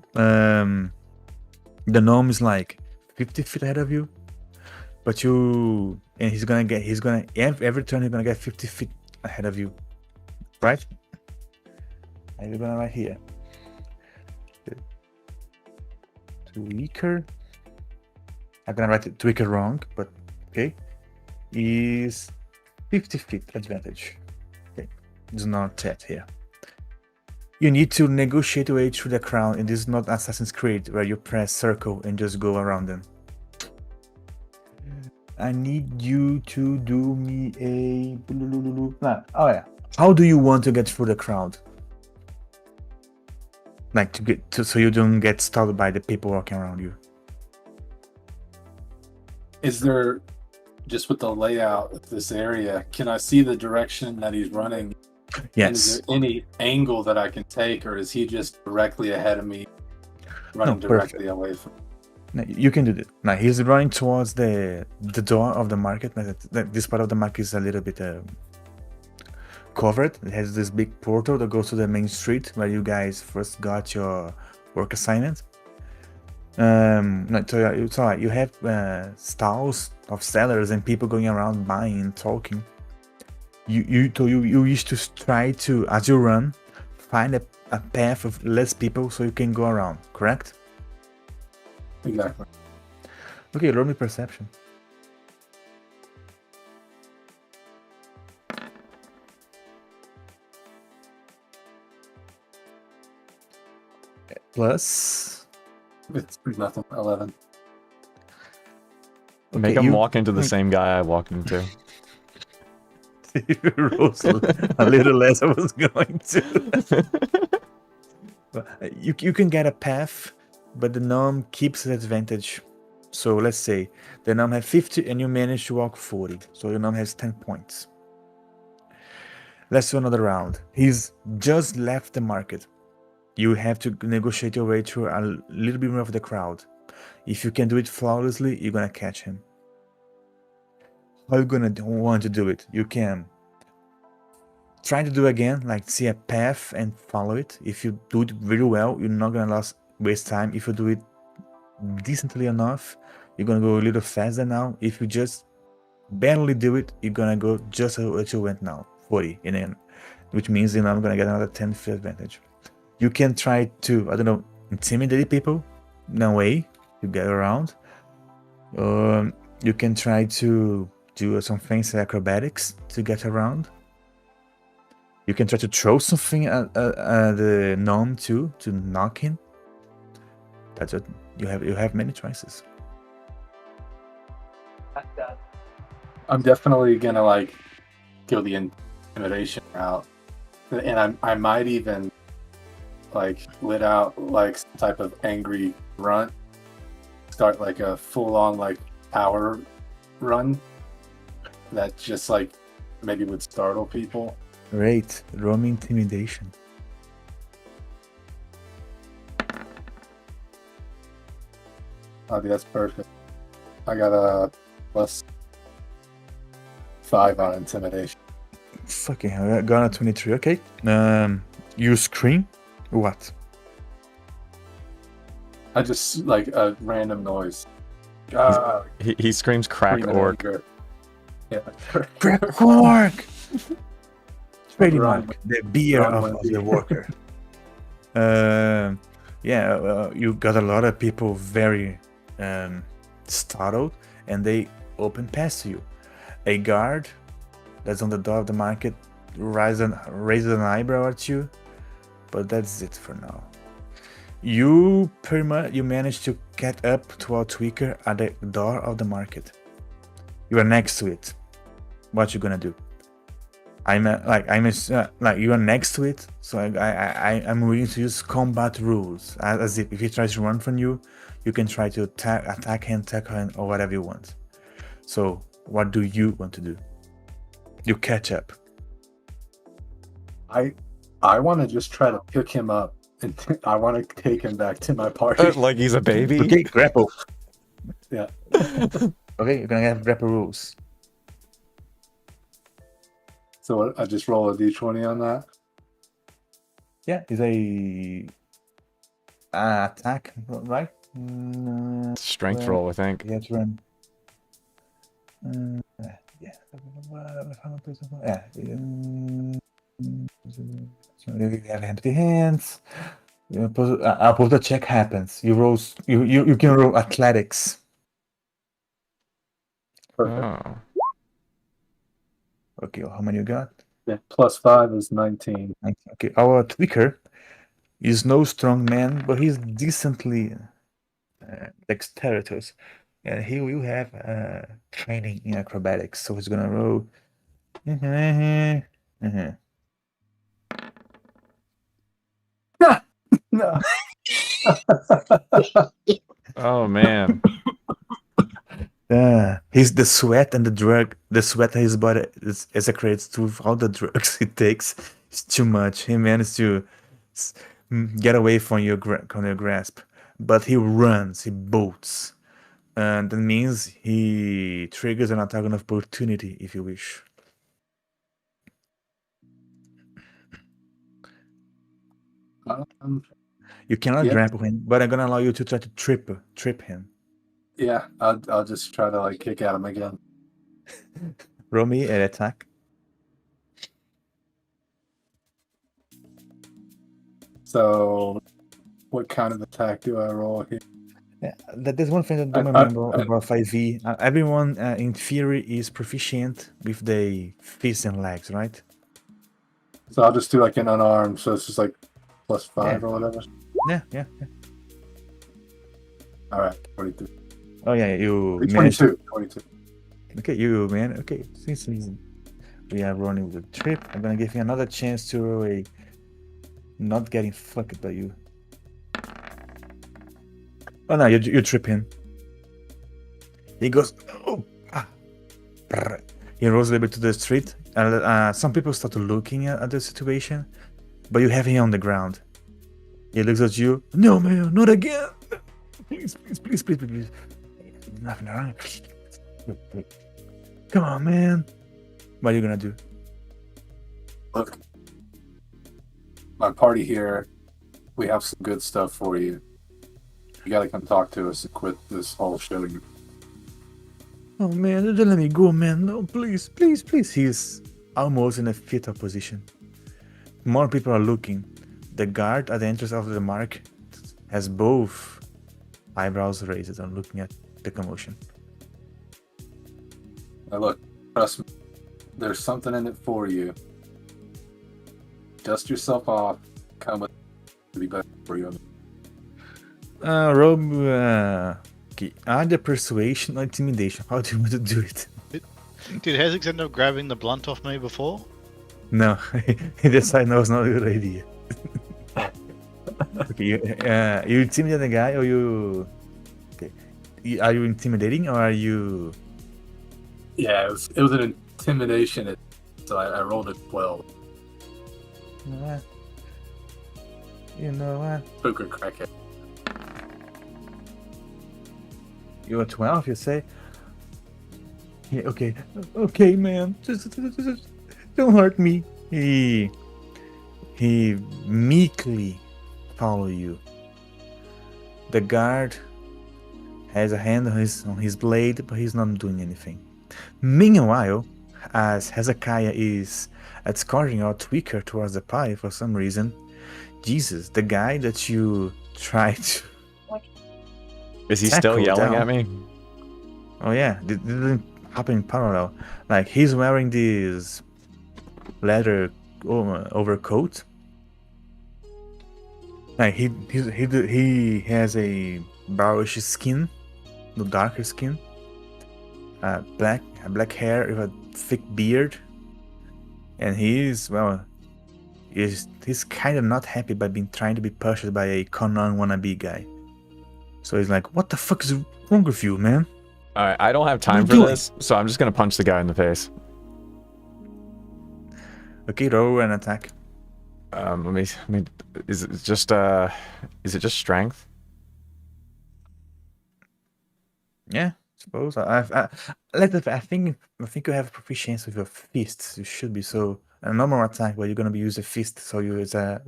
the gnome is like 50 feet ahead of you, but he's gonna every turn he's gonna get 50 feet ahead of you, right? I'm gonna right here. Tweaker. I'm gonna write tweaker wrong, but okay. Is 50 feet advantage. Okay, it's not chat here. You need to negotiate your way through the crowd, and this is not Assassin's Creed where you press circle and just go around them. I need you to do me a... Oh yeah. How do you want to get through the crowd? Like so you don't get stalled by the people walking around you. Is there, just with the layout of this area, can I see the direction that he's running? Yes. And is there any angle that I can take, or is he just directly ahead of me, running directly away from me? No, you can do that. Now he's running towards the door of the market. This part of the market is a little bit covered. It has this big portal that goes to the main street where you guys first got your work assignment. No, so it's alright. You have stalls of sellers and people going around buying and talking. You used to try to, as you run, find a path of less people so you can go around, correct? Exactly. Okay, roll me perception. Plus... It's nothing. 11. Make him walk into the same guy I walked into. Rolls a little less I was going to. You can get a path, but the gnome keeps the advantage. So let's say the gnome has 50 and you manage to walk 40. So the gnome has 10 points. Let's do another round. He's just left the market. You have to negotiate your way through a little bit more of the crowd. If you can do it flawlessly, you're gonna catch him. How are you gonna want to do it? You can try to do again, like see a path and follow it. If you do it really well, you're not gonna waste time. If you do it decently enough, you're gonna go a little faster now. If you just barely do it, you're gonna go just what you went now, 40, and then, which means you're not gonna get another 10 feet advantage. You can try to, I don't know, intimidate people. No way, you get around. You can try to do some fancy acrobatics to get around. You can try to throw something at the gnome too, to knock him. That's what you have. You have many choices. I'm definitely gonna like go the intimidation route, and I might even like let out like some type of angry grunt, start like a full-on like power run that just like maybe would startle people. Great, roll me intimidation. Oh, dude, that's perfect. I got a +5 on intimidation. Fucking hell, I got a 23. Okay. You scream. What? I just like a random noise. He screams crack Scream in orc. anger. Yeah. Crack orc! Run. Trademark, the beer Run of Wendy. the worker. You got a lot of people very startled, and they open past you. A guard that's on the door of the market raises an eyebrow at you, but that's it for now. You managed to get up to a tweaker at the door of the market. You are next to it. What you gonna do? You are next to it, so I'm willing to use combat rules. As if he tries to run from you, you can try to attack him, tackle him, or whatever you want. So, what do you want to do? You catch up. I want to just try to pick him up and I want to take him back to my party. Like he's a baby. Okay, grapple. Yeah. Okay, you're gonna have grapple rules. So I just roll a d20 on that. Yeah, it's a attack, right? Strength roll, I think. You have to run. Yeah. So you have empty hands. After the check happens, you can roll athletics. Perfect. Oh. Okay, how many you got? Yeah. +5 is 19. Okay, our tweaker is no strong man, but he's decently dexterous, and he will have training in acrobatics. So he's gonna roll. No. Oh man. He's the sweat and the sweat in his body secretes to all the drugs he takes. It's too much. He managed to get away from your grasp, but he runs, he bolts, and that means he triggers an attack of opportunity if you wish. You cannot grapple him, but I'm gonna allow you to try to trip him. Yeah, I'll just try to like kick at him again. Roll me an attack. So, what kind of attack do I roll here? Yeah, there's one thing that I don't remember about 5e. Everyone, in theory, is proficient with the fists and legs, right? So I'll just do like an unarmed, so it's just like +5 or whatever. Yeah. All right, 22. Oh yeah, you 22. 22. Okay, okay. Since we are running with the trip, I'm gonna give you another chance to roll a not getting fucked by you. Oh no, you trip him. He goes, oh, ah. He rolls a little bit to the street. Some people start looking at the situation, but you have him on the ground. He looks at you. No, man, not again. Please, please, please, please, please. Nothing wrong. Come on, man. What are you gonna do? Look, my party here, we have some good stuff for you. You gotta come talk to us and quit this whole show. Oh man, don't let me go, man. No, please, please, please. He's almost in a fetal position. More people are looking. The guard at the entrance of the mark has both eyebrows raised and looking at the commotion. Now look, trust me, there's something in it for you. Dust yourself off, come with to be better for you. Rob, okay. Either persuasion or intimidation. How do you want to do it? Did Hezix end up grabbing the blunt off me before? No, he decided no, it's not a good idea. Okay, you intimidate the guy, or you? Okay, are you intimidating, or are you? Yeah, it was an intimidation, so I rolled a 12. You know what? You know what? Poker crackhead. You're 12, you say? Yeah, okay. Okay, man. Just don't hurt me. He meekly follow you. The guard has a hand on his blade, but he's not doing anything. Meanwhile, as Hezekiah is escorting our tweaker towards the pie for some reason, Jesus, the guy that you tried to... Is he still tackle yelling down. at me? Oh yeah, it didn't happen in parallel. Like, he's wearing this leather overcoat. Like, he has a brownish skin, no darker skin. Black hair with a thick beard, and he's kind of not happy by being trying to be pushed by a Conan wannabe guy. So he's like, "What the fuck is wrong with you, man?" All right, I don't have time What for are you doing? this, so I'm just gonna punch the guy in the face. Okay, roll an attack. Let me. Is it just strength? Yeah, suppose. I think you have proficiency with your fists. You should be. So a normal attack where you're gonna be using a fist. So you is a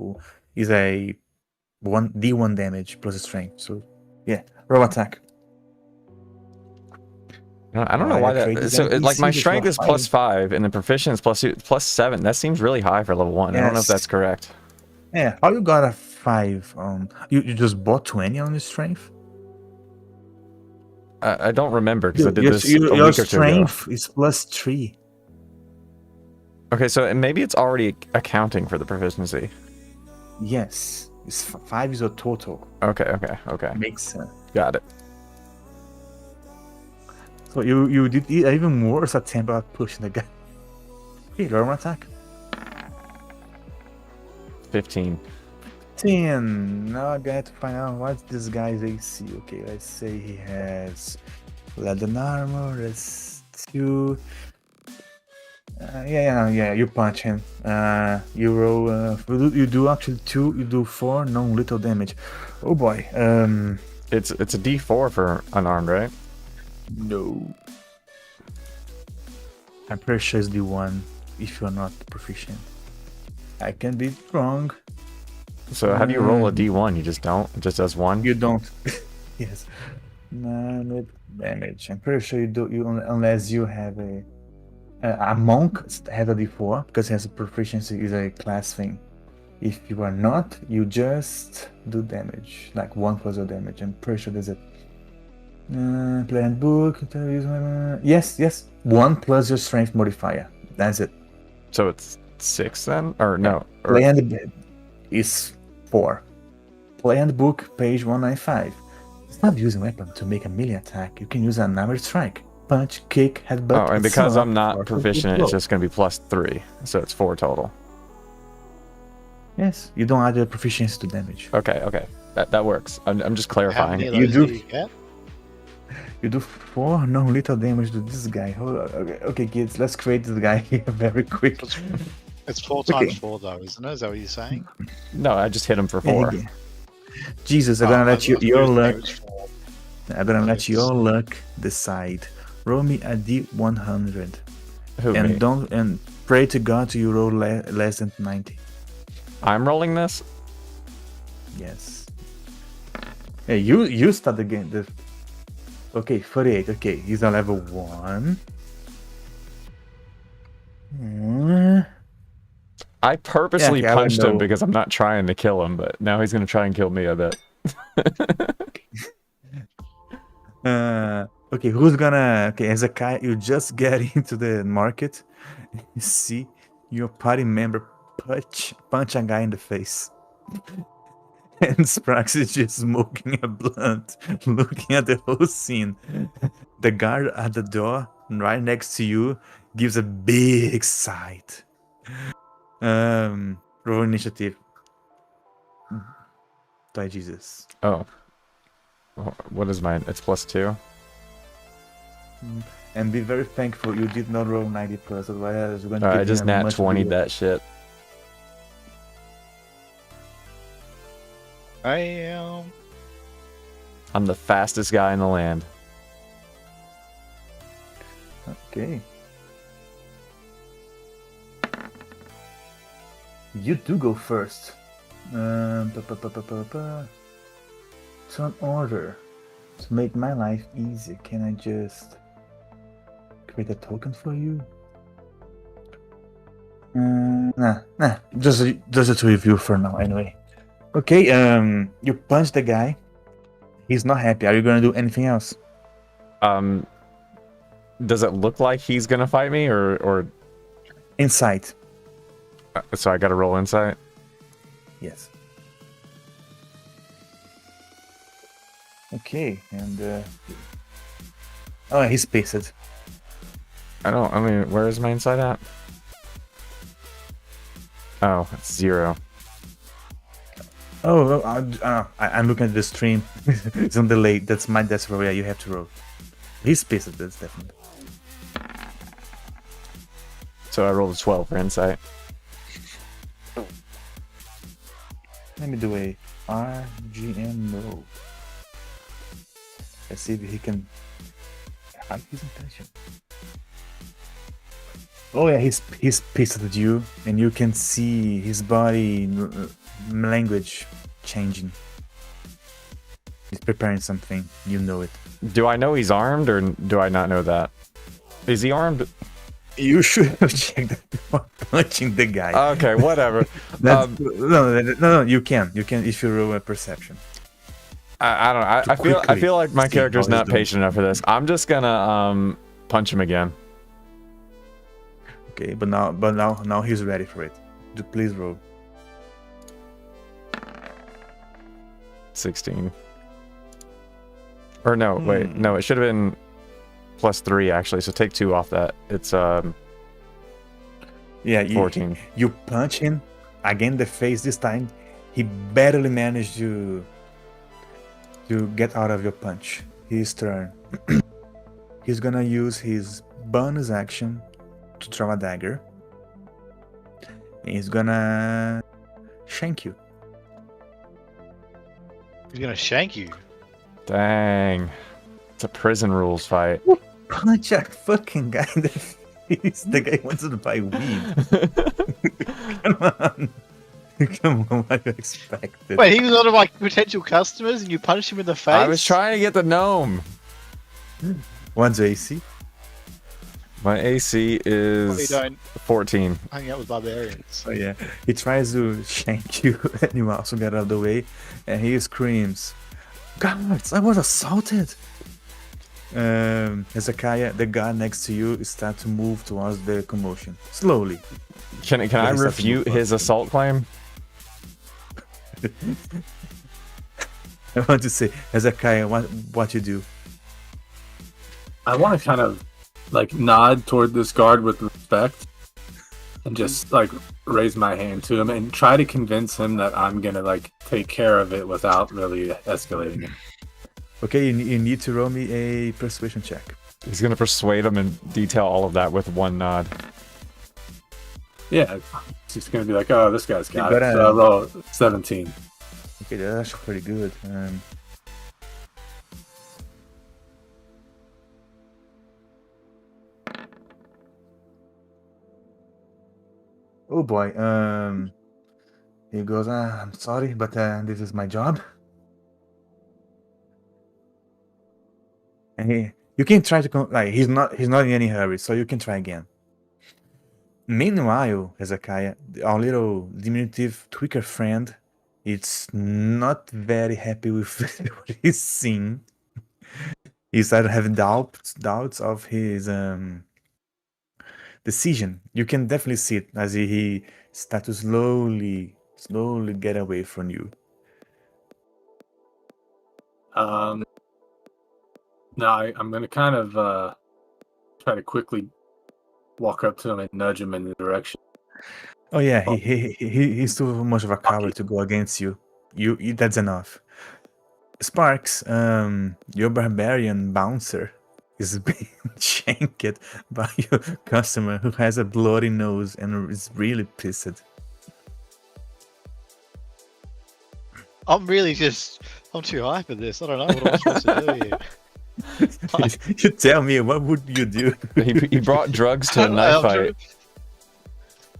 1d1 damage plus strength. So yeah, roll attack. I don't know why that. So like my strength is +5 and the proficiency is +7. That seems really high for level 1. I don't know if that's correct. Yeah, how you got a 5 on? You just bought 20 on your strength? I don't remember because I did this a your week or two ago. strength is +3. Okay, so maybe it's already accounting for the proficiency. Yes, it's 5 is your total. Okay. Makes sense. Got it. So you did even worse attempt at pushing the guy. Okay, roll an attack. 15. 10. Now I got to find out what's this guy's AC. Okay, let's say he has leather armor. That's 2. Yeah. You punch him. You roll. You do actually 2. You do 4 non-lethal damage. Oh boy. It's a D4 for unarmed, right? No. I'm pretty sure it's D1 if you're not proficient. I can be wrong. So how do you roll a D1? You just don't? It just does 1? You don't. Yes. No damage. I'm pretty sure you do. Unless you have a monk has a D4 because he has a proficiency is a class thing. If you are not, you just do damage, like 1 plus your damage. I'm pretty sure there's a plan book. Yes. 1 plus your strength modifier. That's it. So it's 6 then, or no? Or... Play and is 4. Play and book, page 195. Stop using weapon to make a melee attack. You can use an average strike, punch, kick, headbutt. Oh, and because I'm not or proficient, it's just going to be +3, so it's 4 total. Yes, you don't add the proficiency to damage. Okay, that works. I'm just How clarifying. many of You those do. do you get? You do 4 non-lethal damage to this guy. Hold on. Okay, kids, let's create this guy here very quick. It's 4 Okay. times 4 though, isn't it? Is that what you're saying? No, I just hit him for Yeah, 4. yeah. Jesus, I'm Oh, gonna I let you thought your was saying luck. it was 4. I'm gonna let Yes. your luck decide. Roll me a D100, Who, and me? don't pray to God you roll less than 90. I'm rolling this? Yes. Hey, you start the game. Okay, 48. Okay, he's on level 1. I purposely Yeah, okay, I would punched him know. because I'm not trying to kill him, but now he's going to try and kill me, I bet. Okay, who's gonna? Okay, Hezekiah, you just get into the market. You see your party member punch a guy in the face. And Sprax is just smoking a blunt, looking at the whole scene. The guard at the door, right next to you, gives a big sigh. Roll initiative. Die Jesus. Oh. What is mine? It's +2. And be very thankful you did not roll 90 plus, otherwise you're going to I get just a nat much 20 bigger- that shit. I am. I'm the fastest guy in the land. Okay. You do go first. Turn order. To make my life easier, can I just create a token for you? Nah. Just a review for now, anyway. Okay, you punch the guy. He's not happy. Are you gonna do anything else? Does it look like he's gonna fight me, or Insight. so I gotta roll insight? Yes. Okay, and oh, he's pissed. I mean, where is my insight at? Oh, it's 0. Oh, I'm looking at the stream. It's on delay. That's where you have to roll. He's pissed. That's definitely. So I rolled a 12 for insight. Let me do a RGM mode. Let's see if he can have his intention. Oh yeah, he's pissed at you, and you can see his body language changing. He's preparing something. You know it. Do I know he's armed, or do I not know that? Is he armed? You should have checked before punching the guy. Okay, whatever. No, you can if you roll a perception. I don't know. I quickly feel like my see character's how he's not doing. patient enough for this. I'm just gonna punch him again. Okay, but now he's ready for it. Please roll. 16. Or no, wait, no, it should have been +3 actually. So take 2 off that. It's Yeah, 14. You punch him again in the face. This time, he barely managed to get out of your punch. His turn. He's gonna use his bonus action to throw a dagger. And he's gonna shank you. He's gonna shank you. Dang, it's a prison rules fight. Punch a fucking guy in the face. The guy wants to buy weed. Come on. Come on, what do you expected? Wait, he was one of my potential customers, and you punched him in the face. I was trying to get the gnome. What's AC? My AC Probably is don't 14. hang out with barbarians. So yeah, he tries to shank you, and you also get out of the way, and he screams, "Guards, I was assaulted!" Hezekiah, the guard next to you, starts to move towards the commotion slowly. Can I he starts to refute move his assault claim? I want to say, Hezekiah, what you do? I want to kind of like nod toward this guard with respect and just like raise my hand to him and try to convince him that I'm gonna like take care of it without really escalating it. Okay, you need to roll me a persuasion check. He's gonna persuade him and detail all of that with one nod. Yeah, it's just gonna be like, oh, this guy's got You it. gotta- So I roll 17. Okay, that's actually pretty good. Oh boy. He goes, I'm sorry, but this is my job. And you can try to like he's not in any hurry, so you can try again. Meanwhile, Hezekiah, our little diminutive tweaker friend, it's not very happy with what he's seeing. He started having doubts of his decision. You can definitely see it as he starts to slowly get away from you. Now I'm gonna kind of try to quickly walk up to him and nudge him in the direction. Oh yeah, he's too much of a coward to go against you. You that's enough. Sparks, your barbarian bouncer is being shanked by your customer who has a bloody nose and is really pissed. I'm too high for this. I don't know what I'm supposed to do here. You tell me, what would you do? He brought drugs to a knife fight.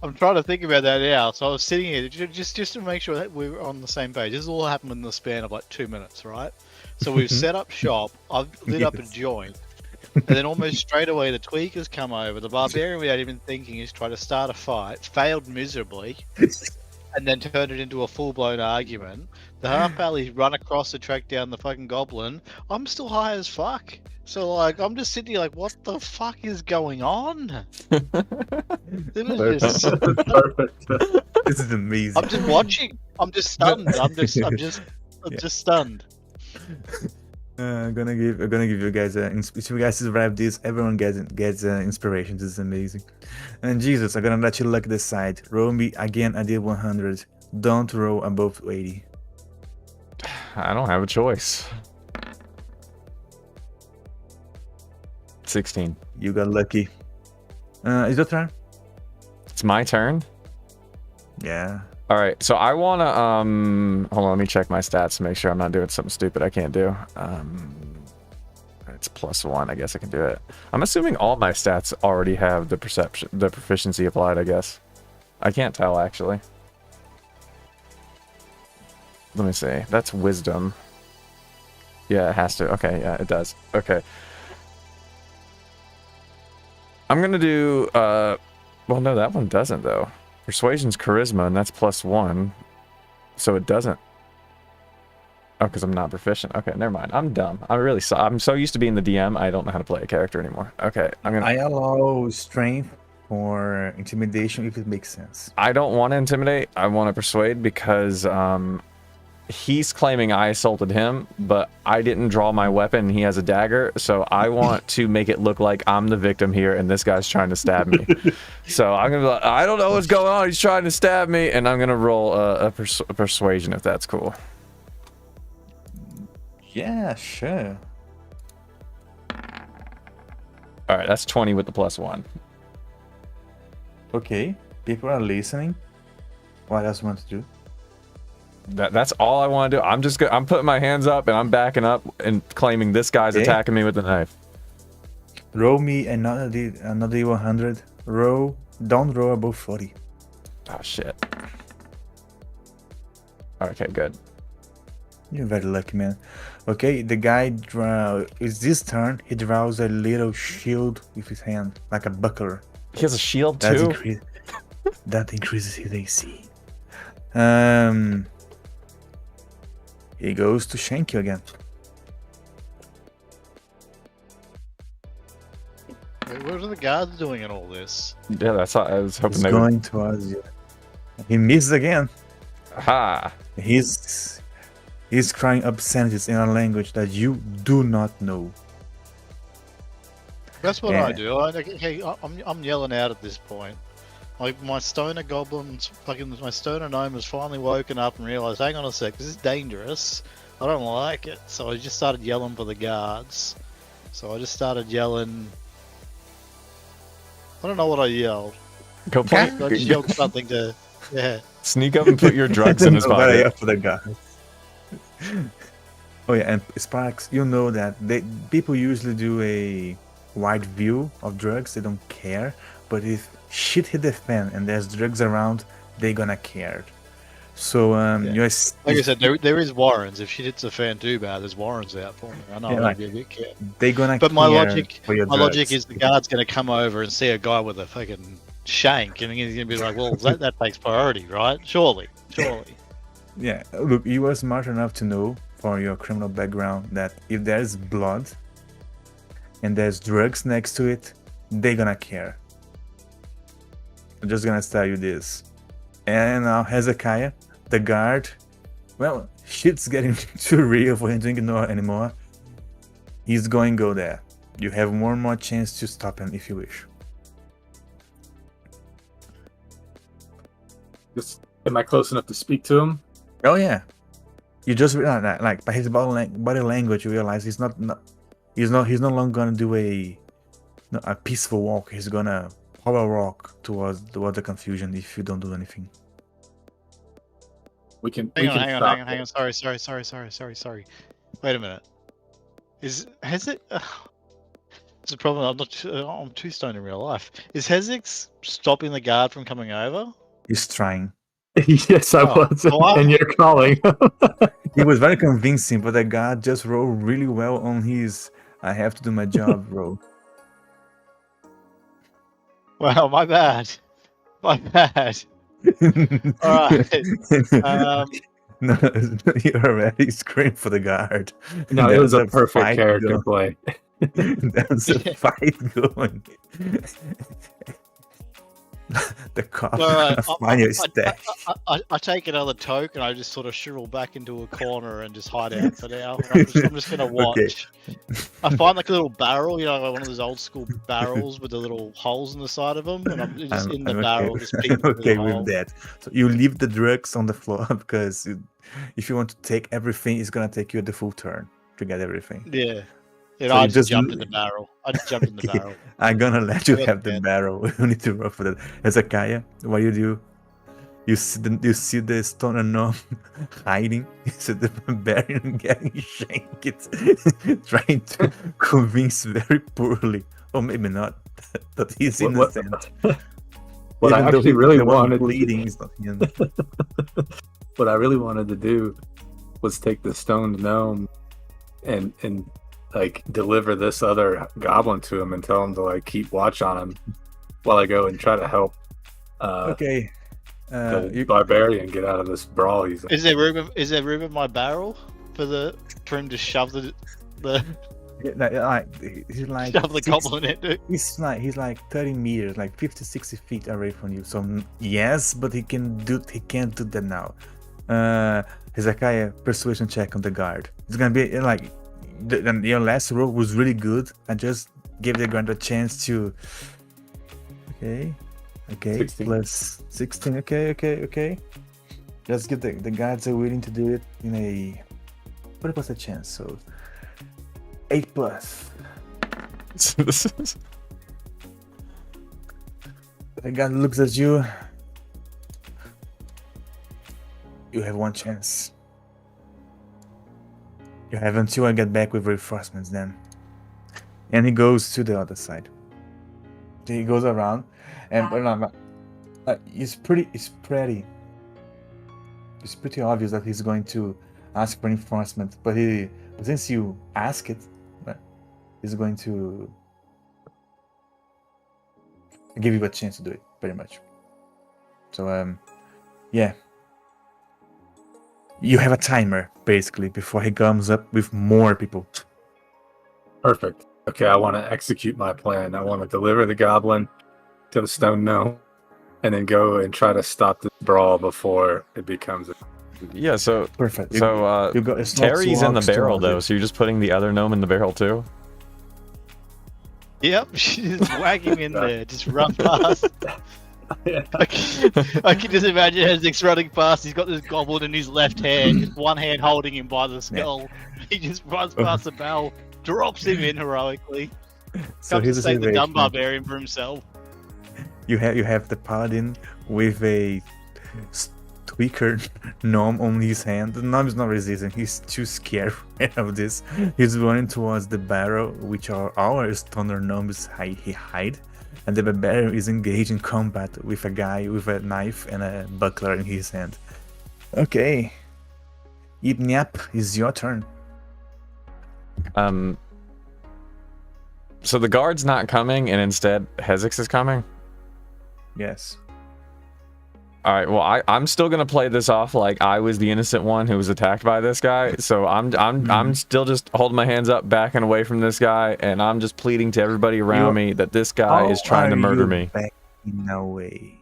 I'm trying to think about that now. So I was sitting here just to make sure that we were on the same page. This has all happened in the span of like 2 minutes, right? So we've set up shop. I've lit up a joint, and then almost straight away the tweakers come over. The barbarian, without even thinking, is trying to start a fight. Failed miserably, and then turned it into a full-blown argument. The half alley's run across to track down the fucking goblin. I'm still high as fuck. So, like, I'm just sitting here like, what the fuck is going on? It was just... Perfect. This is amazing. I'm just watching. I'm just stunned. I'm just stunned. I'm gonna give you guys if you guys survive this, everyone gets inspiration. This is amazing. And Jesus, I'm gonna let you look this side. Roll me again. I did 100. Don't roll above 80. I don't have a choice. 16. You got lucky. Is your turn? It's my turn. Yeah. All right, so I want to hold on, let me check my stats to make sure I'm not doing something stupid I can't do. It's +1, I guess I can do it. I'm assuming all my stats already have the proficiency applied, I guess. I can't tell actually. Let me see. That's wisdom. Yeah, it has to. Okay, yeah, it does. Okay. I'm going to do well, no, that one doesn't though. Persuasion's charisma, and that's +1, so it doesn't. Oh, because I'm not proficient. Okay, never mind. I'm dumb. I'm so used to being the DM, I don't know how to play a character anymore. Okay, I allow strength for intimidation if it makes sense. I don't want to intimidate. I want to persuade because he's claiming I assaulted him, but I didn't draw my weapon. He has a dagger, so I want to make it look like I'm the victim here, and this guy's trying to stab me. So I'm gonna be like, I don't know what's going on. He's trying to stab me, and I'm gonna roll a persuasion if that's cool. Yeah, sure. All right, that's 20 with the +1. Okay, people are listening. What else you want to do? That's all I want to do. I'm putting my hands up and I'm backing up and claiming this guy's attacking me with the knife. Roll me another D100. Don't roll above 40. Oh shit. Okay, good. You're very lucky, man. Okay, the guy it's this turn. He draws a little shield with his hand, like a buckler. He has a shield too. That increases his AC. He goes to shank you again. Wait, what are the guards doing in all this? Yeah, that's how I was hoping He's they going towards you. He misses again. Ha! He's crying obscenities in a language that you do not know. That's what Yeah. I do. I'm yelling out at this point. Like my stoner goblins, my stoner gnome has finally woken up and realized, hang on a sec, this is dangerous. I don't like it. So I just started yelling for the guards. So I just started yelling. I don't know what I yelled. Go I point. just yelled something to. Yeah. Sneak up and put your drugs in his No, better pocket. yet for the guards. Oh yeah, and Sparks, you know that people usually do a wide view of drugs. They don't care, but if shit hit the fan and there's drugs around, they're gonna care. So you're Like I said, there is warrants. If shit hits the fan too bad, there's warrants out for me. I know Yeah, I'm like, gonna be a bit careful. they're gonna But my care logic, for your my drugs. logic is the guard's gonna come over and see a guy with a fucking shank, and he's gonna be like, "Well, that takes priority, right? Surely." Yeah, look, you are smart enough to know for your criminal background that if there's blood and there's drugs next to it, they're gonna care. I'm just gonna tell you this. And now Hezekiah, the guard, well, shit's getting too real for him to ignore anymore. He's going to go there. You have one more chance to stop him if you wish. Am I close enough to speak to him? Oh yeah, you just like by his body language, you realize he's no longer gonna do a peaceful walk. He's gonna power walk towards the confusion if you don't do anything. We can. Hang we on, can hang on, stop hang on, hang on. Sorry. Wait a minute. Has it? It's a problem. I'm too stoned in real life. Is Hezek stopping the guard from coming over? He's trying. Yes, I Oh, was, well, and you're calling. He was very convincing, but the guy just rolled really well on his "I have to do my job" roll. Wow, my bad. My bad. All right. No, you already screamed for the guard. No, it There was a perfect fight character going. play. There's a fight going. The cops All right, find your stash. I take another toke and I just sort of shrivel back into a corner and just hide out for now. I'm just gonna watch. Okay. I find like a little barrel, like one of those old school barrels with the little holes in the side of them, and I'm just in the barrel, just peeking through okay the with hole. that. So you leave the drugs on the floor because if you want to take everything, it's gonna take you the full turn to get everything. Yeah. And So I you just just jumped in the barrel. I just jumped in the Okay. barrel. I'm gonna let you Yeah, have the man. barrel. You need to roll for that. Hezekiah, what do? You see the stone gnome hiding. You see the barbarian getting shanked, trying to convince very poorly, or maybe not, that he's What- innocent. What I Even though actually he's really the one wanted, bleeding, it's not him. what I really wanted to do was take the stoned gnome and like deliver this other goblin to him and tell him to like keep watch on him while I go and try to help Okay. the barbarian get out of this brawl he's in. Is there room in my barrel for him to shove the He's like shove the 60 goblin into? He's like 30 meters, like 50, 60 feet away from you. So yes, but he can't do that now. Hezekiah, persuasion check on the guard. It's gonna be like your last roll was really good. I just gave the guard a chance to. Okay, 16. plus 16. Okay. Just give the guards are willing to do it in a. What was the chance? So 8 plus. This is- The guy looks at you. You have one chance. You have until I get back with reinforcements then. And he goes to the other side. He goes around and it's pretty obvious that he's going to ask for reinforcement, but since you ask it, he's going to give you a chance to do it, pretty much. So yeah. You have a timer, basically, before he comes up with more people. Perfect. Okay, I want to execute my plan. I want to deliver the goblin to the stone gnome and then go and try to stop the brawl before it becomes a... yeah, so Perfect. so You got Terry's in the barrel though, so you're just putting the other gnome in the barrel too? Yep, she's wagging in there. Just run past. I can just imagine Hezek's running past. He's got this goblin in his left hand, just one hand holding him by the skull. He just runs past the bell, drops him in heroically. So Comes here's to the save the dumb situation. barbarian for himself. You have the paladin with a tweaker gnome on his hand. The gnome is not resisting. He's too scared of this. He's running towards the barrel, which are our stoner gnomes he hide. And the barbarian is engaged in combat with a guy with a knife and a buckler in his hand. Okay. Yip, it's your turn. So the guard's not coming, and instead Hezix is coming. Yes. All right. Well, I'm still gonna play this off like I was the innocent one who was attacked by this guy. So I'm still just holding my hands up, backing away from this guy, and I'm just pleading to everybody around me that this guy is trying to murder me. In a way.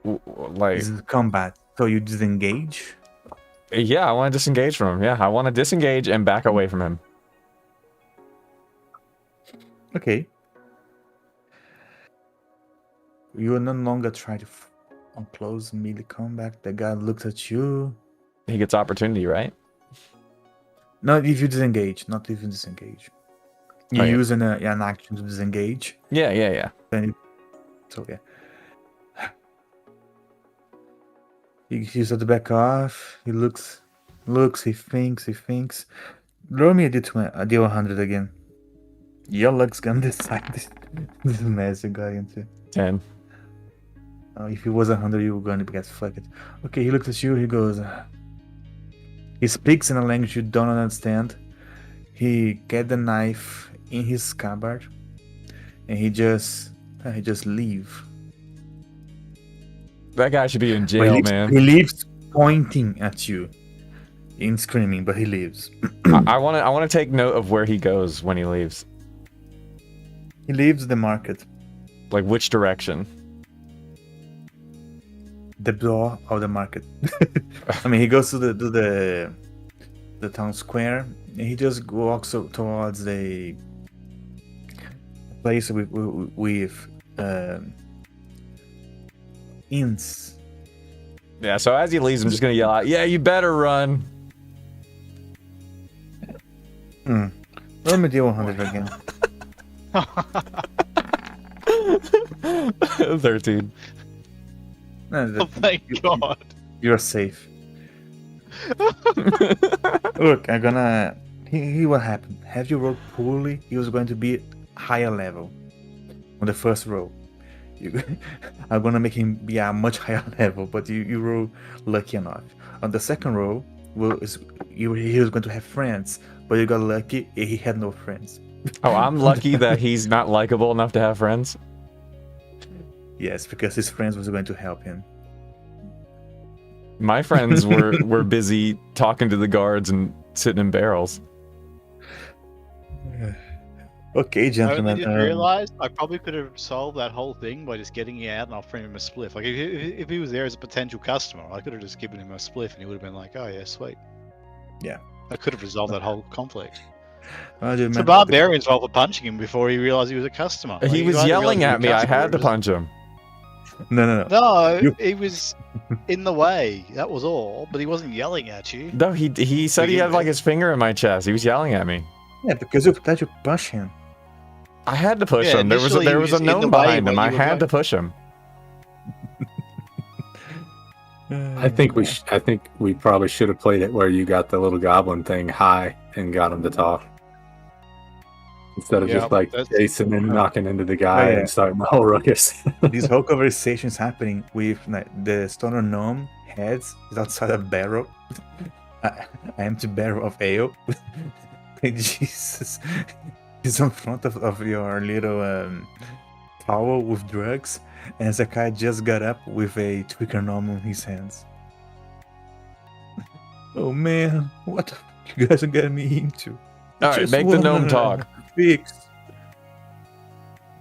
Like, This is combat. So you disengage? yeah, I want to disengage from him. Yeah, I want to disengage and back away from him. Okay. You will no longer try to close melee combat. The guy looks at you. He gets opportunity, right? Not if you disengage. Not if you disengage. You Oh, yeah. use an action to disengage. Yeah. Then so yeah. He's at the back off. He looks. He thinks. Roll me a D100 again. Your luck's gonna decide this mess you got into. 10. If it was 100, you were going to get fucked. Okay, he looks at you. He goes. He speaks in a language you don't understand. He get the knife in his scabbard, and he just leave. That guy should be in But jail, man. He leaves pointing at you, in screaming, but he leaves. I want to take note of where he goes when he leaves. He leaves the market, Like which direction? the door of the market. I mean, he goes to the town square, and he just walks towards the place with inns. Yeah. So as he leaves, I'm just gonna yell out, "Yeah, you better run." Let me deal 100 again. 13. No, Oh, thank God. you're safe. Look, I'm gonna. He what happened? Have you rolled poorly? He was going to be higher level on the first roll. I'm gonna make him be a much higher level, but you roll lucky enough. On the second roll, he was going to have friends, but you got lucky. He had no friends. Oh, I'm lucky that he's not likable enough to have friends. Yes, because his friends was going to help him. My friends were busy talking to the guards and sitting in barrels. Okay, I gentlemen. only just realised I probably could have solved that whole thing by just getting you out and offering him a spliff. Like if he was there as a potential customer, I could have just given him a spliff and he would have been like, "Oh yeah, sweet." Yeah. I could have resolved that whole conflict. So The barbarian's fault for punching him before he realised he was a customer. He Like, was I didn't yelling realise at he me. was a I had to customer. punch him. No. No, You- he was in the way. That was all. But he wasn't yelling at you. No, he said he had like his finger in my chest. He was yelling at me. Yeah, because of that you push him. I had to push Yeah, him. There was initially he a was in the gnome way behind him. when I you were had to going. push him. I think we probably should have played it where you got the little goblin thing high and got him to talk. Instead of Yeah, just like that's- chasing and knocking into the guy Oh, yeah. and starting the whole ruckus. This whole conversation is happening with like, the stoner gnome heads is outside a barrel, an empty barrel of ale. Jesus, he's in front of your little towel with drugs, and Zakai just got up with a tweaker gnome in his hands. Oh man, what the fuck you guys are getting me into? All right, Just make the gnome wanna talk. fix.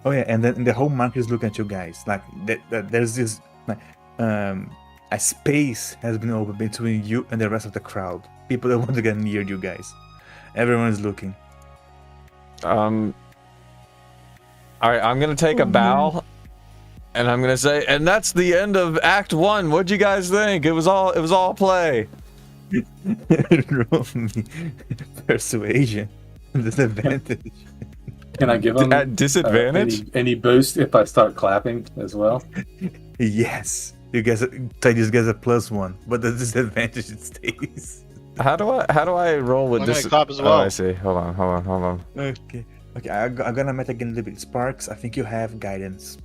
Oh yeah, and then the whole market is looking at you guys. Like there's this like, a space has been opened between you and the rest of the crowd. People don't want to get near you guys. Everyone is looking. All right, I'm gonna take a bow, And I'm gonna say, and that's the end of Act 1. What'd you guys think? It was all play. Roll me persuasion. Disadvantage. Can I give them At disadvantage? any boost if I start clapping as well? Yes. You guys, Titus gets a +1, but the disadvantage it stays. How do I roll with I'm this? gonna clap as well. Oh, I see. Hold on. Okay. Okay, I'm gonna meta again a little bit. Sparks, I think you have guidance.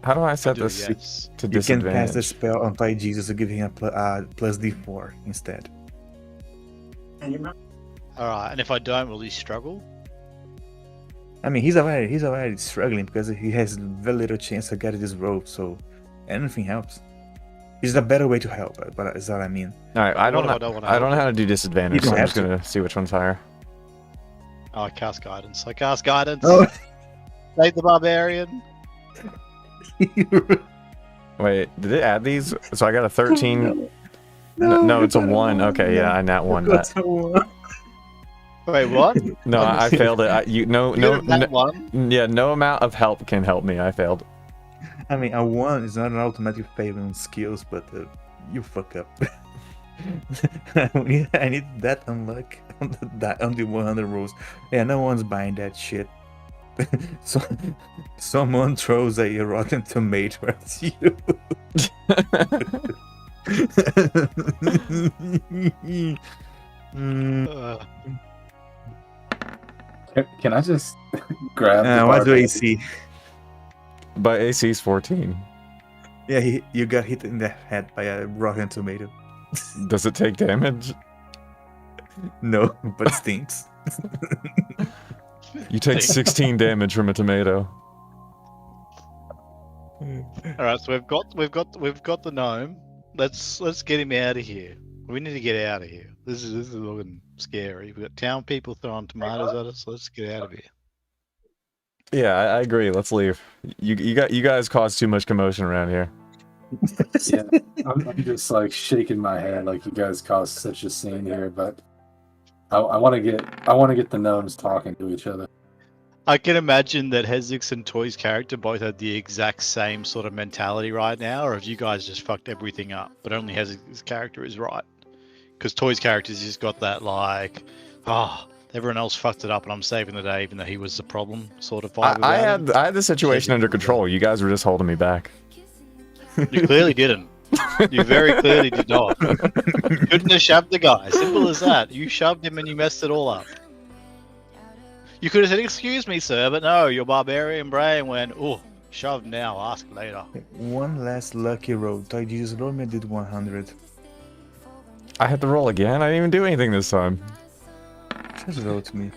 How do I set Do, this yes. to You can disadvantage? pass the spell on Ty Jesus to give him a plus D4 instead. Alright, and if I don't, will he struggle? I mean, he's already struggling because he has very little chance to get this rope, so anything helps. It's a better way to help, but is that what I mean? All right, I don't What if I don't wanna know how to do disadvantage, You so don't I'm have just gonna see which one's higher. Oh, I cast guidance. Save Oh. the barbarian. Wait, did it add these? So I got a 13. No, it's a 1. Okay, yeah, I nat 1 that. Wait, what? No, I failed it. One. No amount of help can help me. I failed. I mean, a 1 is not an automatic favor on skills, but you fuck up. I need that unlock on the 100 rolls. Yeah, no one's buying that shit. So someone throws a rotten tomato at you. Can I just grab the What do barbarian? AC? But AC's 14. Yeah, you got hit in the head by a rotten tomato. Does it take damage? No, but stinks. You take 16 damage from a tomato. Alright, so we've got the gnome. Let's get him out of here. We need to get out of here. This is looking scary. We've got town people throwing tomatoes at us. Let's get out of here. Yeah, I agree. Let's leave. You guys caused too much commotion around here. Yeah, I'm just like shaking my head like you guys caused such a scene here, but I want to get the gnomes talking to each other. I can imagine that Hezix and Toy's character both had the exact same sort of mentality right now, or if you guys just fucked everything up, but only Hezix's character is right. Because Toy's character's just got that like, everyone else fucked it up and I'm saving the day even though he was the problem sort of vibe. I had the situation under control. You guys were just holding me back. You clearly didn't. You very clearly did not. Couldn't have shoved the guy. Simple as that. You shoved him and you messed it all up. You could have said, "Excuse me, sir," but no, your barbarian brain went, "Oh, shove now, ask later." One last lucky roll. Ty Jesus normally did 100. I had to roll again. I didn't even do anything this time. Just roll to me.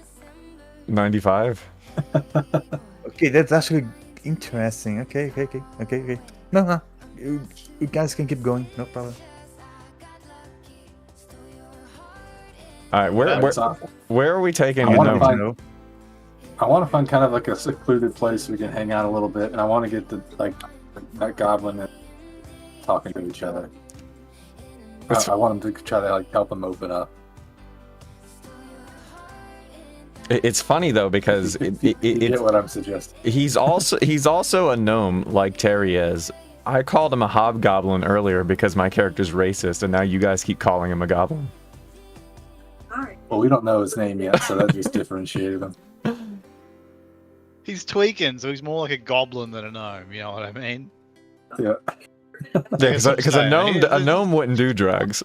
95. Okay, that's actually interesting. Okay. No. You guys can keep going. No problem. All right, where are we taking I the wanna gnome? find- I want to find kind of like a secluded place we can hang out a little bit, and I want to get that goblin and talking to each other. I want him to try to like help him open up. It's funny though because You get what I'm suggesting. he's also a gnome like Terry is. I called him a hobgoblin earlier because my character's racist, and now you guys keep calling him a goblin. Well, we don't know his name yet, so that just differentiated him. He's tweaking, so he's more like a goblin than a gnome. You know what I mean? Yeah. Because a gnome wouldn't do drugs.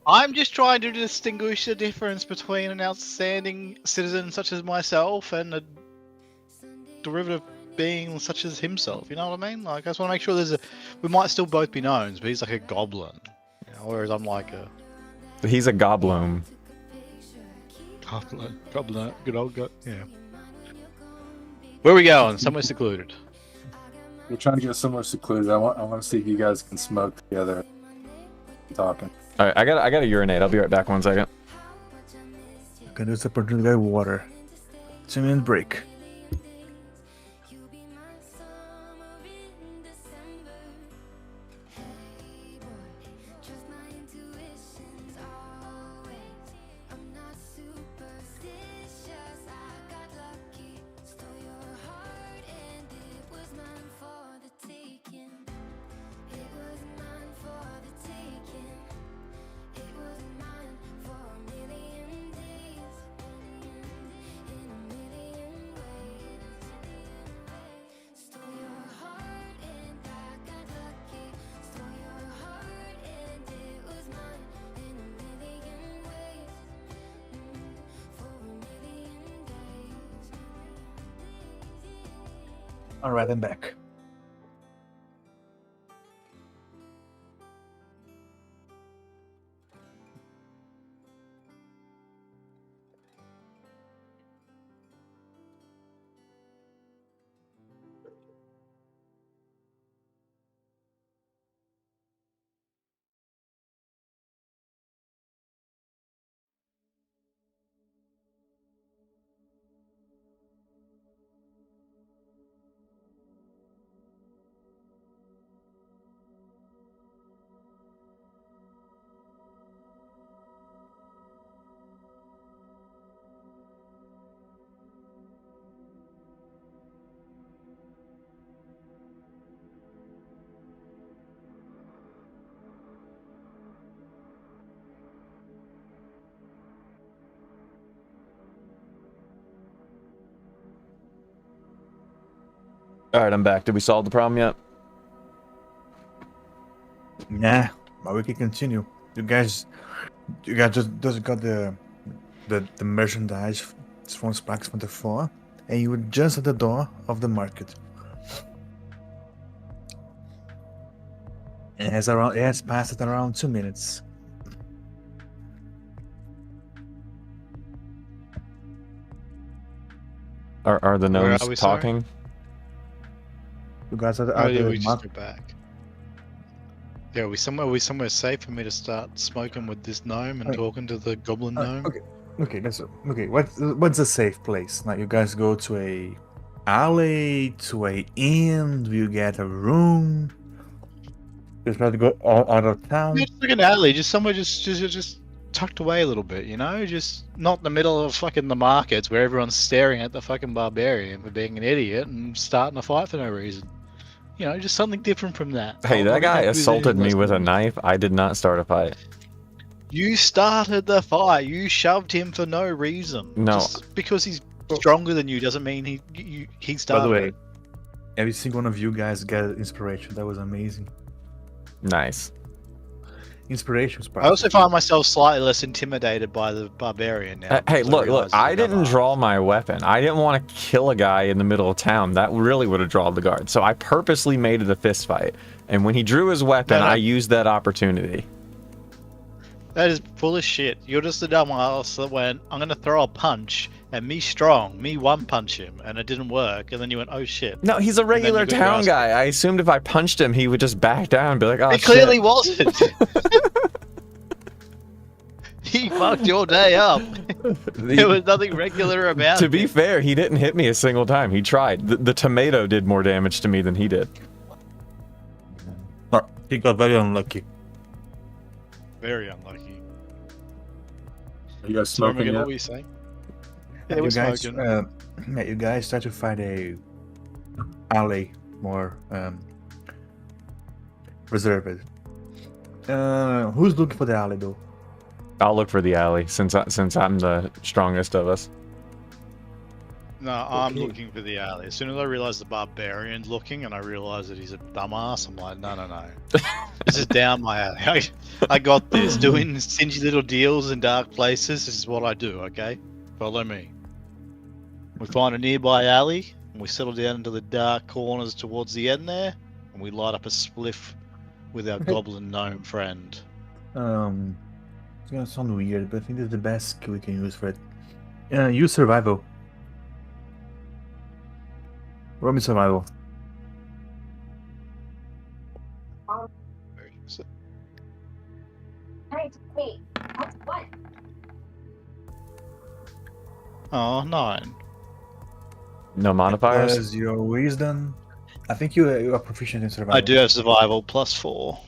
I'm just trying to distinguish the difference between an outstanding citizen such as myself and a derivative being such as himself. You know what I mean? Like, I just want to make sure we might still both be gnomes, but he's like a goblin, you know, whereas I'm like a He's a goblin. goblin, good old guy. Yeah. Where are we going? Somewhere secluded. We're trying to get somewhere secluded. I want to see if you guys can smoke together. Talking. All right, I gotta urinate. I'll be right back 1 second. Okay, there's opportunity to water. 2-minute break. Stole your heart and it was mine for the taking. All right, I'm back. All right, I'm back. Did we solve the problem yet? Nah, but we can continue. You guys just got the merchandise from Sparks 24, and you were just at the door of the market. It has passed around 2 minutes. Are the Where gnomes are we, sorry? talking? You guys are Oh, at yeah, the we just market. go back. Yeah, are we somewhere safe for me to start smoking with this gnome and Right. talking to the goblin gnome? Okay. What's a safe place? Like you guys go to a alley, to a inn. Do you get a room? Just try to go out of town. Yeah, just like an alley, just somewhere just tucked away a little bit, you know? Just not in the middle of fucking the markets where everyone's staring at the fucking barbarian for being an idiot and starting a fight for no reason. You know, just something different from that. Hey, I that don't guy have to do assaulted anything me with a less- knife. I did not start a fight. You started the fight. You shoved him for no reason. No. Just because he's stronger than you doesn't mean he started By the way, it. every single one of you guys got inspiration. That was amazing. Nice. Inspiration, I Sparks. also find myself slightly less intimidated by the barbarian now. Hey, because I look, realise I he's a didn't dumbass. draw my weapon. I didn't want to kill a guy in the middle of town. That really would have drawn the guard. So I purposely made it a fist fight. And when he drew his weapon, No, no. I used that opportunity. That is full of shit. You're just a dumbass that went, I'm going to throw a punch, and me strong, me one punch him, and it didn't work, and then you went, oh shit. No, he's a regular you got your town ass guy. I assumed if I punched him, he would just back down and be like, oh, It clearly shit. wasn't. He fucked your day up. There was nothing regular about To be it. fair, he didn't hit me a single time. He tried. The tomato did more damage to me than he did. Oh, he got very unlucky. Very unlucky. Are you guys Sorry, smoking Megan, what yet? were you saying? Yeah, You we're guys, smoking. you guys try to find a alley more reserved. Who's looking for the alley though? I'll look for the alley since I'm the strongest of us. No, I'm Okay. looking for the alley. As soon as I realize the barbarian's looking and I realize that he's a dumbass, I'm like, no. This is down my alley. I got this. Doing stingy little deals in dark places is what I do, okay? Follow me. We find a nearby alley, and we settle down into the dark corners towards the end there, and we light up a spliff with our goblin gnome friend. It's gonna sound weird, but I think that's the best skill we can use for it. Use survival. Roll me survival. Wait, what? Oh, 9. No modifiers? As your wisdom, I think you are proficient in survival. I do have survival +4.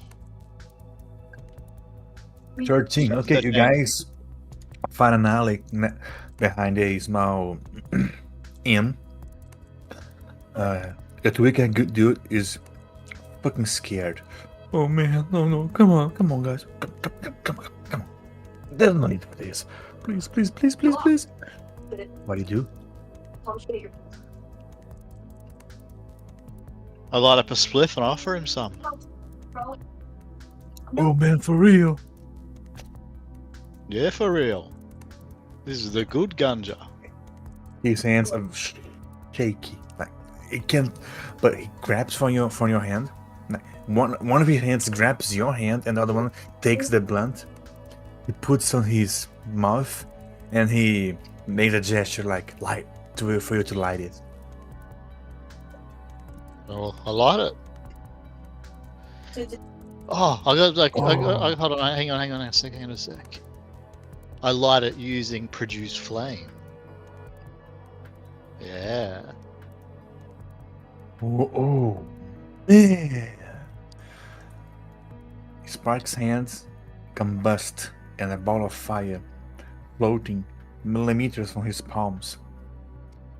13. Okay, you 13. guys find an alley behind a small inn. The wicked good dude is fucking scared. Oh man, no, come on, guys, come on. There's no need for this. Please. What do you do? I light up a spliff and offer him some. Oh man, for real? Yeah, for real. This is the good ganja. His hands are shaky, like It can, but he grabs from your hand. Like, one of his hands grabs your hand, and the other one takes the blunt. He puts on his mouth, and he makes a gesture like light for you to light it. Oh, I light it. Oh, I got like, hold on, hang on a sec. I light it using produce flame. Yeah. Oh, yeah. Spark's hands combust, and a ball of fire, floating millimeters from his palms,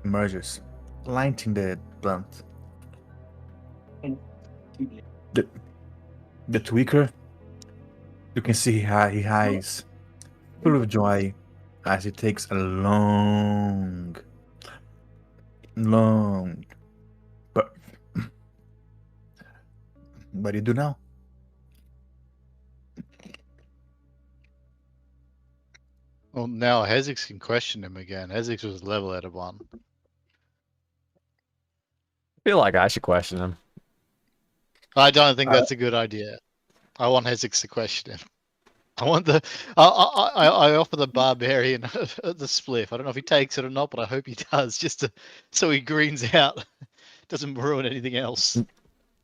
emerges, lighting the blunt. The tweaker, you can see he eyes full of joy as he takes a long, but what do you do now? Well, now Hezix can question him again. Hezix was level out of 1. I feel like I should question him. I don't think that's a good idea. I want Hezix to question him. I want the. I offer the barbarian the spliff. I don't know if he takes it or not, but I hope he does, just so he greens out, doesn't ruin anything else.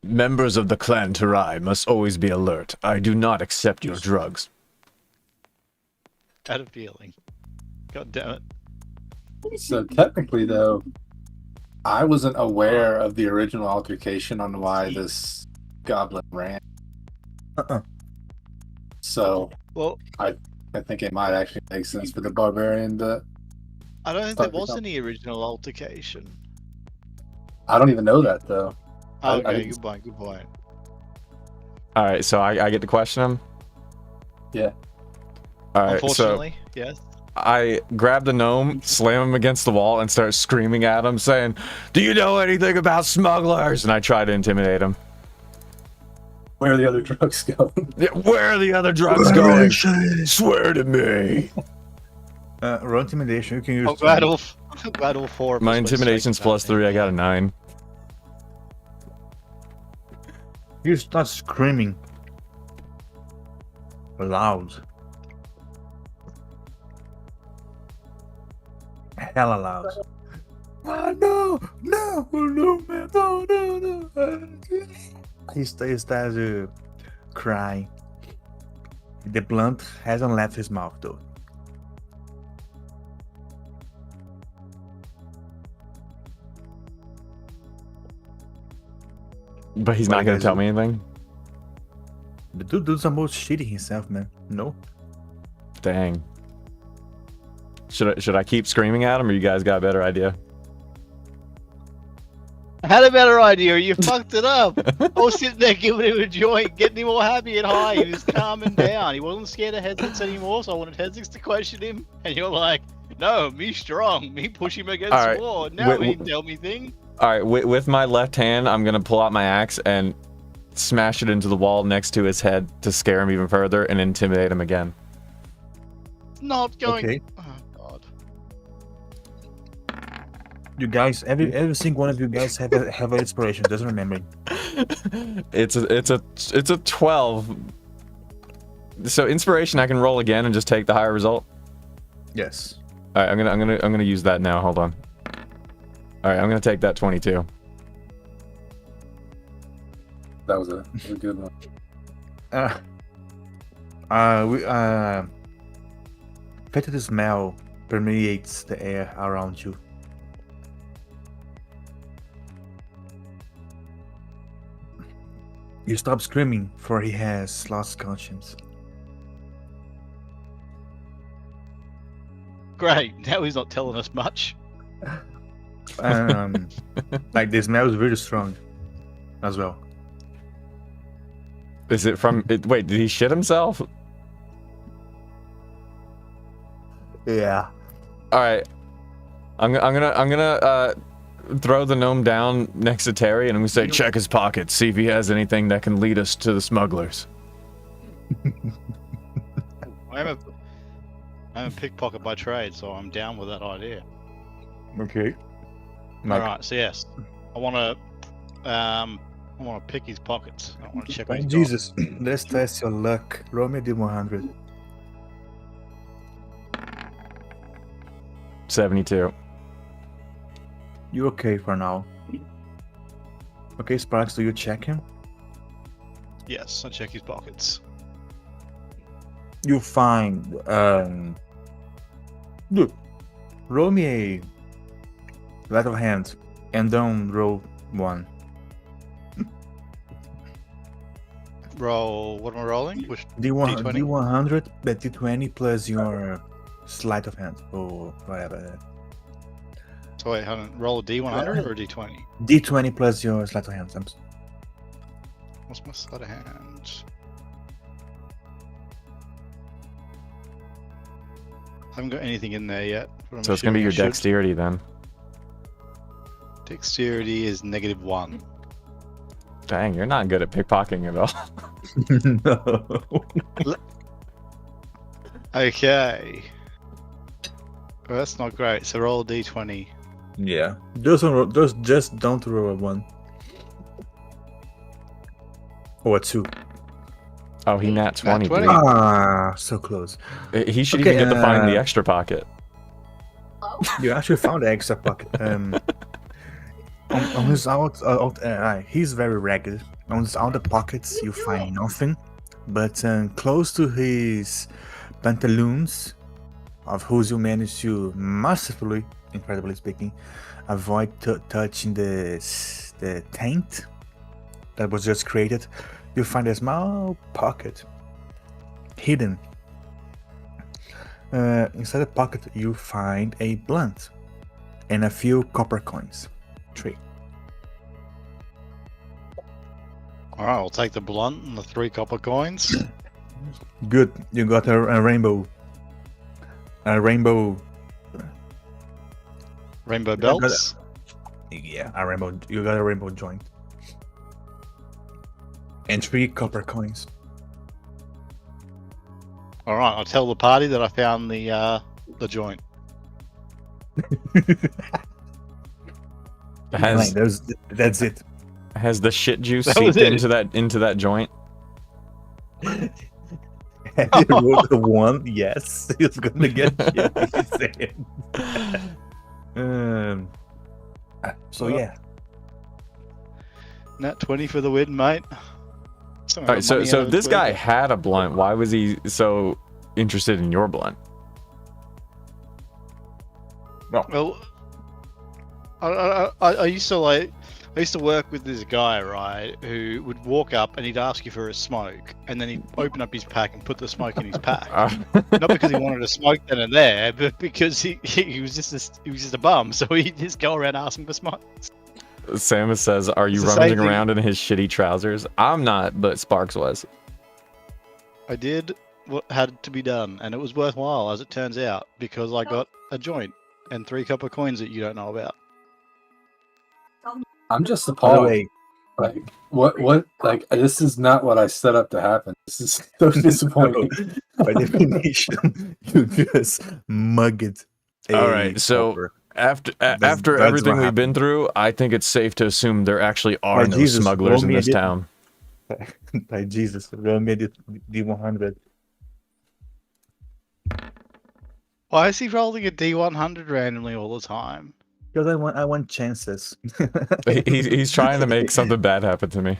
Members of the clan Terai must always be alert. I do not accept your drugs. Had a feeling. God damn it. So technically, though, I wasn't aware of the original altercation on why this goblin ran. So, well, I think it might actually make sense for the barbarian to. I don't think there was any original altercation. I don't even know that though. Okay, good point. All right, so I get to question him. Yeah. All right, Unfortunately, so yes. I grab the gnome, slam him against the wall, and start screaming at him, saying, "Do you know anything about smugglers?" And I try to intimidate him. Where are the other drugs going? Yeah, where are the other drugs going? Swear to me. Roll intimidation. You can use. I'm glad all 4 of us My went intimidation's straight to that +3. I thing. got a 9. You start screaming loud, hella loud. No, man, no. He starts to cry. The blunt hasn't left his mouth though. But he's What not you going guys to tell do? me anything? The dude's almost shitting himself, man. No. Dang. Should I keep screaming at him, or you guys got a better idea? I had a better idea. You fucked it up. I was sitting there giving him a joint, getting him all happy and high. He was calming down. He wasn't scared of Hezix anymore, so I wanted Hezix to question him. And you're like, no, me strong. Me push him against All right. the wall. Now Wait, he didn't tell me thing. All right, with my left hand, I'm going to pull out my axe and smash it into the wall next to his head to scare him even further and intimidate him again. Not going. Okay. Oh, God. You guys, every single one of you guys have an inspiration. Doesn't remember. It's a 12. So inspiration, I can roll again and just take the higher result. Yes. All right, I'm gonna use that now. Hold on. All right, I'm gonna take that 22. That was a good one. Fetid smell permeates the air around you. You stop screaming, for he has lost conscience. Great. Now he's not telling us much. Like the smell is really strong, as well. Is it from? Wait, did he shit himself? Yeah. All right, I'm gonna throw the gnome down next to Terry, and I'm gonna say, check his pockets, see if he has anything that can lead us to the smugglers. I'm a pickpocket by trade, so I'm down with that idea. Okay. All right. So yes, I want to pick his pockets. I want to check what By he's Jesus, let's test your luck. Roll me D100. 72. You okay for now? Okay, Sparks, do you check him? got. Yes, I check his pockets. You find look, roll me a sleight of hand and don't roll 1. Roll. What am I rolling? Which D1 D20? D100, but D20 plus your sleight of hand or whatever. So wait, hold on. Roll a D100 or a D20? D20 plus your sleight of hand. What's my sleight of hand? I haven't got anything in there yet. But I'm So it's gonna be assuming your I should. dexterity then. Dexterity is -1. Dang, you're not good at pickpocketing at all. No. Okay. Well, that's not great. So roll a D20. Yeah. Just don't roll a 1. Or a 2. Oh, he nat 20. 20. Dude. Ah, so close. He should Okay, even get to find the extra pocket. Hello? You actually found the extra pocket. On his he's very ragged. On his outer pockets, you find nothing, but close to his pantaloons, of whose you managed to masterfully, incredibly speaking, avoid touching the taint that was just created, you find a small pocket hidden. Inside the pocket, you find a blunt and a few copper coins. 3. All right, I'll take the blunt and the 3 copper coins. Good, you got a rainbow. A rainbow. Rainbow belts. Yeah, a rainbow. You got a rainbow joint. And 3 copper coins. All right, I'll tell the party that I found the joint. That's it. Has the shit juice That was seeped it. into that joint? Have you rolled a 1? Yes, he's gonna get shit. So yeah. Nat 20 for the win, mate. All right, so if this guy had a blunt, why was he so interested in your blunt? Well, I used to work with this guy, right, who would walk up and he'd ask you for a smoke, and then he'd open up his pack and put the smoke in his pack. Not because he wanted to smoke then and there, but because he was just a bum, so he'd just go around asking for smokes. Samus says, "Are you It's the same rummaging thing. around in his shitty trousers?" I'm not, but Sparks was. I did what had to be done, and it was worthwhile, as it turns out, because I got a joint and 3 copper coins that you don't know about. I'm just By the appalled. way, Like, what? Like, this is not what I set up to happen. This is so disappointing. by definition, you just mugged. All right, so copper. after That's everything what we've been through, I think it's safe to assume there actually are Oh, no Jesus, smugglers roll in me a this D- town. By Jesus, roll me a D100. Why is he rolling a D100 randomly all the time? Because I want chances. He's trying to make something bad happen to me.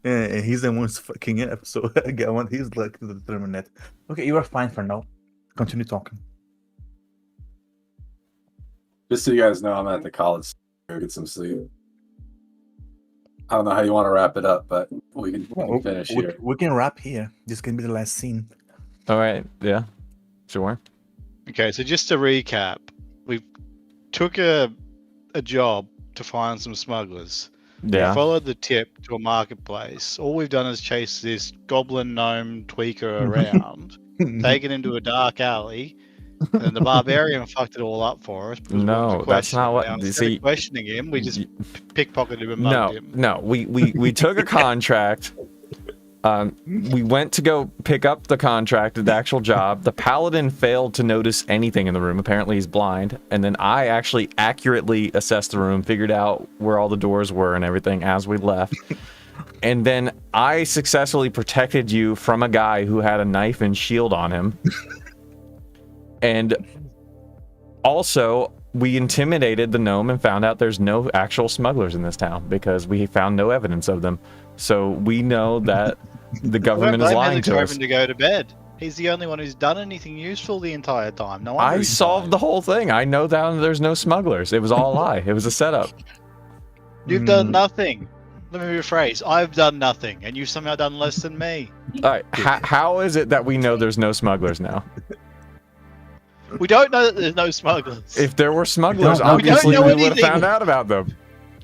Yeah, and he's the one who's fucking up, so I want his luck to determine that. Okay, you are fine for now. Continue talking. Just so you guys know, I'm at the college. Go get some sleep. I don't know how you want to wrap it up, but we can finish here. We can wrap here. This can be the last scene. All right, yeah, sure. Okay, so just to recap, we took a job to find some smugglers. Yeah. We followed the tip to a marketplace. All we've done is chase this goblin gnome tweaker around, taken into a dark alley, and then the barbarian fucked it all up for us. because we wanted to No, that's question not him. what. Now, you instead see, of questioning him, we just pickpocketed him and no, mugged him. no. We took a contract. We went to go pick up the contract, the actual job. The paladin failed to notice anything in the room. Apparently he's blind. And then I actually accurately assessed the room, figured out where all the doors were and everything as we left. And then I successfully protected you from a guy who had a knife and shield on him. And also, we intimidated the gnome and found out there's no actual smugglers in this town because we found no evidence of them. So we know that the government is lying to us. To go to bed. He's the only one who's done anything useful the entire time. No, I solved the whole thing. I know that there's no smugglers. It was all a lie. It was a setup. You've done nothing. Let me rephrase. I've done nothing, and you've somehow done less than me. All right. How is it that we know there's no smugglers now? We don't know that there's no smugglers. If there were smugglers, obviously we would have found out about them.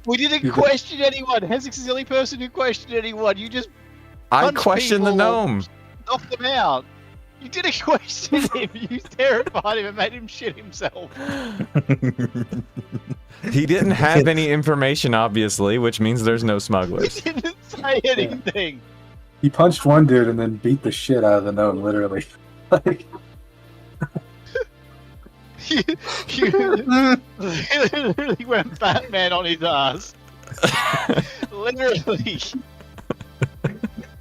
We didn't question anyone. Hesix is the only person who questioned anyone. You just I questioned the gnome. Knocked him out. You didn't question him. You terrified him and made him shit himself. He didn't have any information, obviously, which means there's no smugglers. He didn't say anything. He punched one dude and then beat the shit out of the gnome, literally. Like, you literally went Batman on his ass. Literally.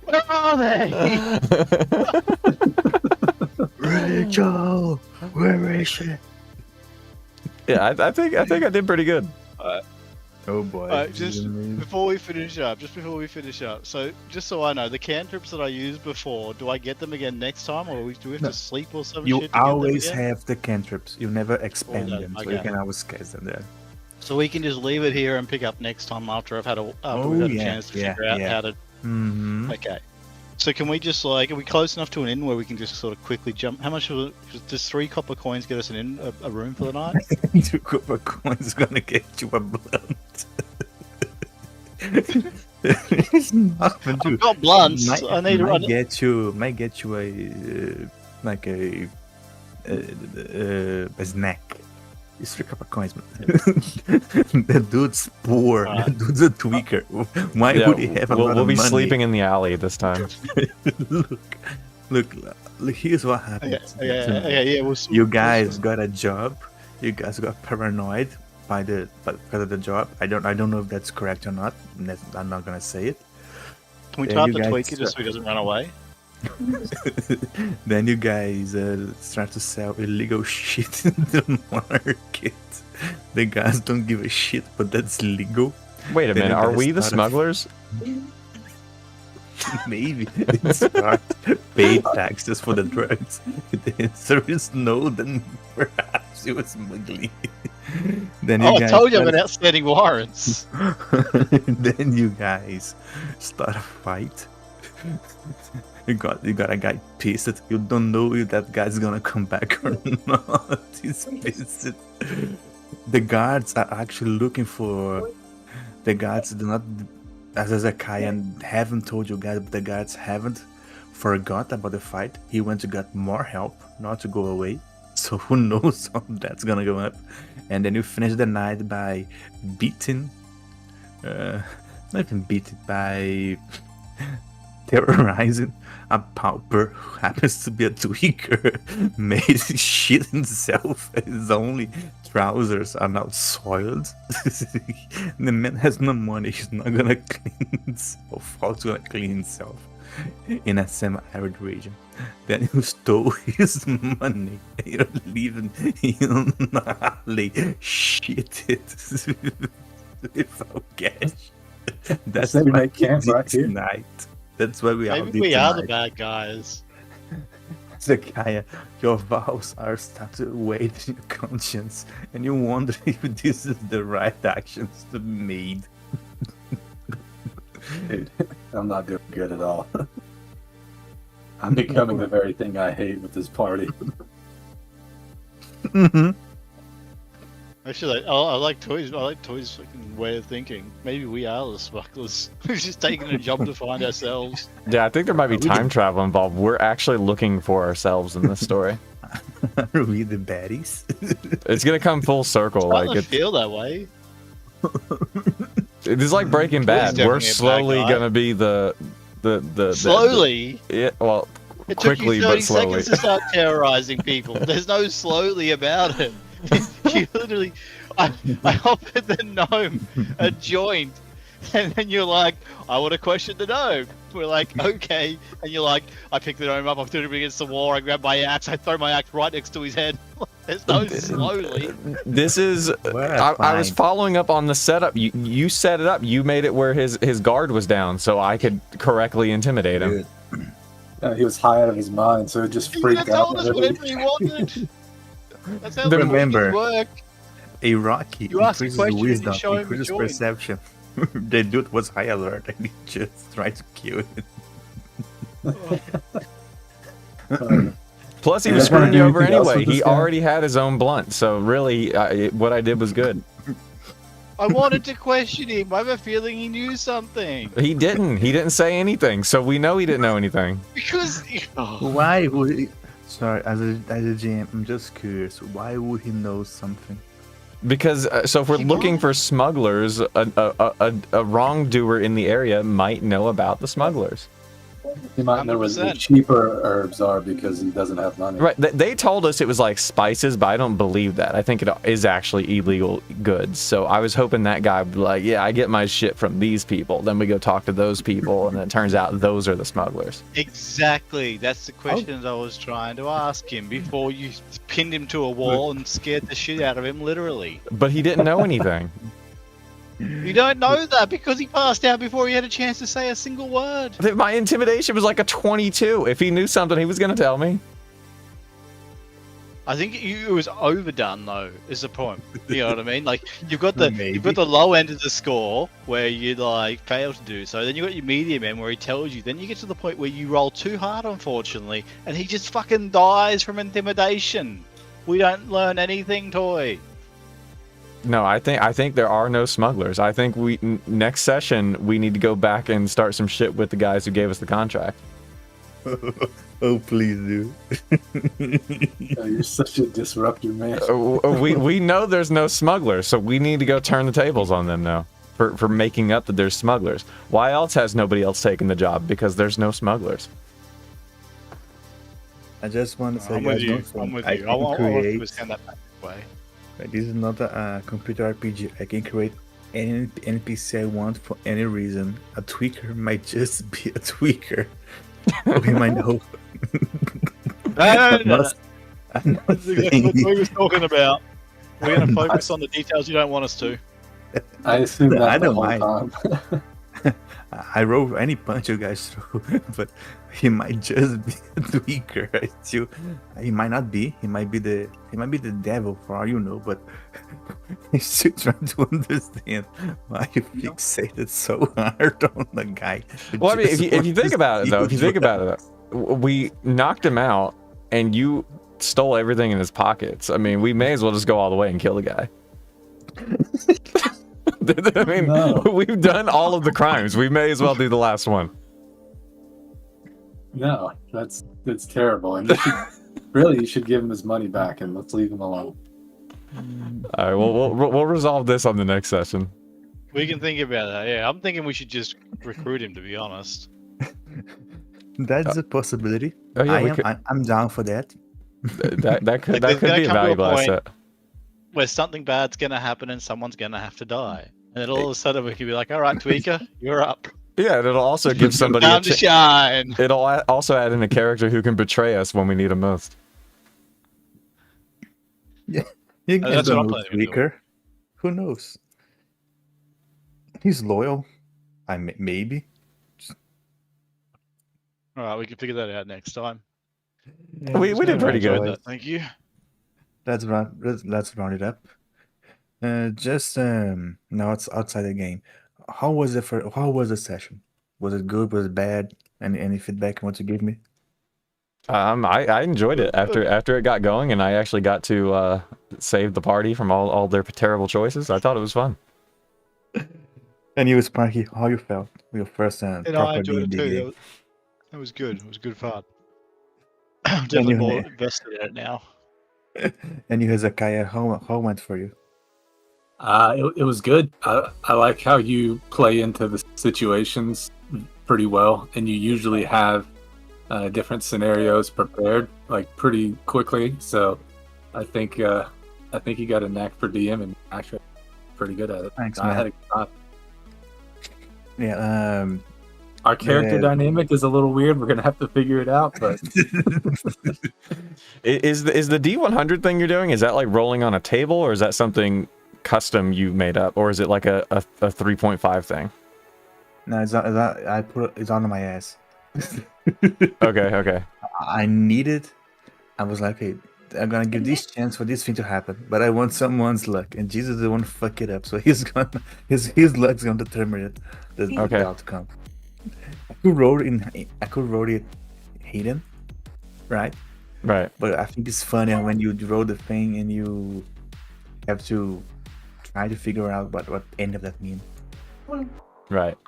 Where are they? Rachel, where is she? Yeah, I think I did pretty good. Oh boy. Just before we finish up, so just so I know, the cantrips that I used before, do I get them again next time, or do we have to sleep or some You shit? To get them always again? have the cantrips. You never expand no, them, so okay. you can always cast them there. So we can just leave it here and pick up next time after we've had a chance to figure out how to. Mm-hmm. Okay. So can we just are we close enough to an inn where we can just sort of quickly jump? How much does 3 copper coins get us a room for the night? 2 copper coins gonna get you a blunt. It's nothing to I've got blunts. I need to might run. get you a like a snack. It's 3 copper coins, man. The dude's poor. Alright. The dude's a tweaker. Why Yeah, would he have a lot we'll of be money? sleeping in the alley this time. Look, here's what happened. Yeah. You guys got a job. You guys got paranoid because of the job. I don't know if that's correct or not. I'm not gonna say it. Can we Yeah, try you to guys- tweak it just so he doesn't run away? Then you guys start to sell illegal shit in the market. The guys don't give a shit, but that's legal. Wait a Then minute, you are guys we the started- smugglers? Maybe they start pay taxes for the drugs. If the answer is no, then perhaps it was smuggling. Then you I guys told you start- about outstanding warrants. Then you guys start a fight. You got a guy pissed. You don't know if that guy's gonna come back or not. He's pissed. The guards are actually looking for. The guards do not, as Hezekiah haven't told you guys, but the guards haven't forgot about the fight. He went to get more help, not to go away. So who knows how that's gonna go up. And then you finish the night by beating, not even beating, by terrorizing a pauper who happens to be a tweaker, made shit himself. His only trousers are now soiled. The man has no money. He's not gonna clean himself. How's gonna clean himself in a semi-arid region? Then you stole his money. You're living in a alley, shited without cash. That's Maybe why make camp we right did here. tonight. That's why we all Maybe did we are the tonight. bad guys. Zakaya, your vows are starting to weigh in your conscience, and you wonder if this is the right actions to be made. Dude, I'm not doing good at all. I'm becoming the very thing I hate with this party. Actually, I like Toys. I like Toys' fucking way of thinking. Maybe we are the smugglers. We've just taken a job to find ourselves. Yeah, I think there might be time travel involved. We're actually looking for ourselves in this story. Are we the baddies? It's gonna come full circle. I Like feel that way. it's like Breaking Bad. definitely We're a bad slowly guy. gonna be the Slowly. Yeah, well, It took quickly you but 30 slowly. seconds to start terrorizing people. There's no slowly about it. You literally, I offered the gnome a joint, and then you're like, I want to question the gnome. We're like, okay. And you're like, I picked the gnome up, I threw him against the wall, I grabbed my axe, I throw my axe right next to his head. There's no slowly. This is. Well, I was fine. following up on the setup. You set it up. You made it where his guard was down, so I could correctly intimidate him. He was high out of his mind, so it just He could freaked have out. told us whatever he wanted. That's how The- the Remember. work. A Rocky You ask a increases question and you wisdom, show him a increases joint. perception. The dude was high alert and he just tried to kill it. Plus, he You was guys wanna screwing do you over anything else anyway. with this He guy? already had his own blunt, so really, what I did was good. I wanted to question him. I have a feeling he knew something. He didn't. He didn't say anything, so we know he didn't know anything. Because. Why would he... Sorry, as a GM, I'm just curious. Why would he know something? Because so if we're He looking might. for smugglers, a wrongdoer in the area might know about the smugglers. He might know where the 100%. cheaper herbs are because he doesn't have money. Right? They told us it was like spices, but I don't believe that. I think it is actually illegal goods. So I was hoping that guy would be like, yeah, I get my shit from these people. Then we go talk to those people, and it turns out those are the smugglers. Exactly. That's the questions I was trying to ask him before you pinned him to a wall and scared the shit out of him, literally. But he didn't know anything. You don't know that because he passed out before he had a chance to say a single word. My intimidation was like a 22. If he knew something, he was going to tell me. I think it was overdone though, is the point. You know what I mean? Like you've got the Maybe. you've got the low end of the score where you like fail to do so. Then you got your medium end where he tells you. Then you get to the point where you roll too hard, unfortunately, and he just fucking dies from intimidation. We don't learn anything, Toy. No, I think there are no smugglers. I think next session we need to go back and start some shit with the guys who gave us the contract. Oh, please do. Oh, you're such a disruptor, man. We know there's no smugglers, so we need to go turn the tables on them now for making up that there's smugglers. Why else has nobody else taken the job? Because there's no smugglers. I just want to say, I'm guys, with you. don't think I'm with I you. I can want to create. understand that way. This is not a computer RPG. I can create any NPC I want for any reason. A tweaker might just be a tweaker. We might know. No. I'm not That's what saying- we was talking about. We're going to focus on the details you don't want us to. I assume that I the don't whole mind. time. I roll any punch you guys throw, but he might just be a tweaker. He might not be. He might be the devil for all you know. But he's still trying to understand why you fixated so hard on the guy. who Well, I mean, just if you think wants about it, though, if you to think about it, we knocked him out, and you stole everything in his pockets. I mean, we may as well just go all the way and kill the guy. I mean, No. we've done all of the crimes. We may as well do the last one. No, that's terrible. And you should give him his money back and let's leave him alone. All right, we'll resolve this on the next session. We can think about that. Yeah, I'm thinking we should just recruit him, to be honest. That's a possibility. Oh yeah, I'm down for that. that could Like, there's be gonna a come to a valuable point- asset. Where something bad's going to happen and someone's going to have to die. And then all of a sudden we can be like, all right, Tweaker, you're up. Yeah, and it'll also give somebody Time to shine. it'll also add in a character who can betray us when we need him most. You that's guys what don't I'm know planning on doing. tweaker. Who knows? He's loyal. Maybe. All right, we can figure that out next time. We did pretty Enjoyed good. that, Thank you. Let's round it up. Now it's outside the game. How was the session? Was it good? Was it bad? Any feedback you want to give me? I enjoyed it after it got going, and I actually got to save the party from all their terrible choices. I thought it was fun. And you, Sparky, how you felt with your first And I proper enjoyed it D&D too. game? That was good. It was good fun. I'm definitely you- more invested in it now. And you, Hezekiah, how went for you? It was good. I like how you play into the situations pretty well, and you usually have different scenarios prepared like pretty quickly. So I think you got a knack for DM and actually pretty good at it. Thanks, I man. had a good time. Yeah. Our character Yeah. dynamic is a little weird. We're gonna have to figure it out, but Is the D100 thing you're doing, is that like rolling on a table, or is that something custom you made up, or is it like a 3.5 thing? No, it's not. I put it's on my ass. Okay. I need it. I was like, hey, I'm gonna give this chance for this thing to happen, but I want someone's luck, and Jesus is the one to fuck it up, so he's gonna his luck's gonna determine the Okay. outcome. I could roll it hidden, right? Right. But I think it's funny when you roll the thing and you have to try to figure out what end of that mean. Right.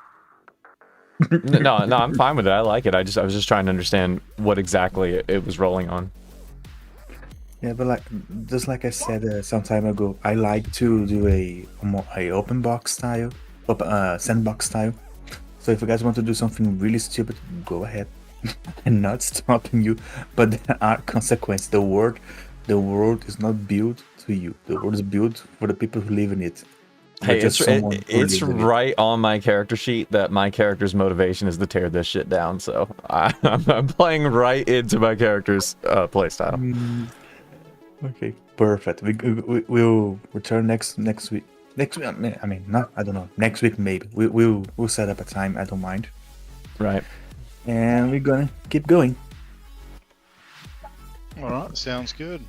No, I'm fine with it. I like it. I was just trying to understand what exactly it was rolling on. Yeah, but just like I said some time ago, I like to do a open box style, sandbox style. So if you guys want to do something really stupid, go ahead. I'm not stopping you, but there are consequences. The world is not built to you. The world is built for the people who live in it. Hey, Just someone who it's lives in it. right on my character sheet that my character's motivation is to tear this shit down. So I'm playing right into my character's playstyle. Okay, perfect. We'll return next week. Next week, I mean, not. I don't know. Next week maybe. We'll set up a time. I don't mind. Right. And we're gonna keep going. All right, sounds good.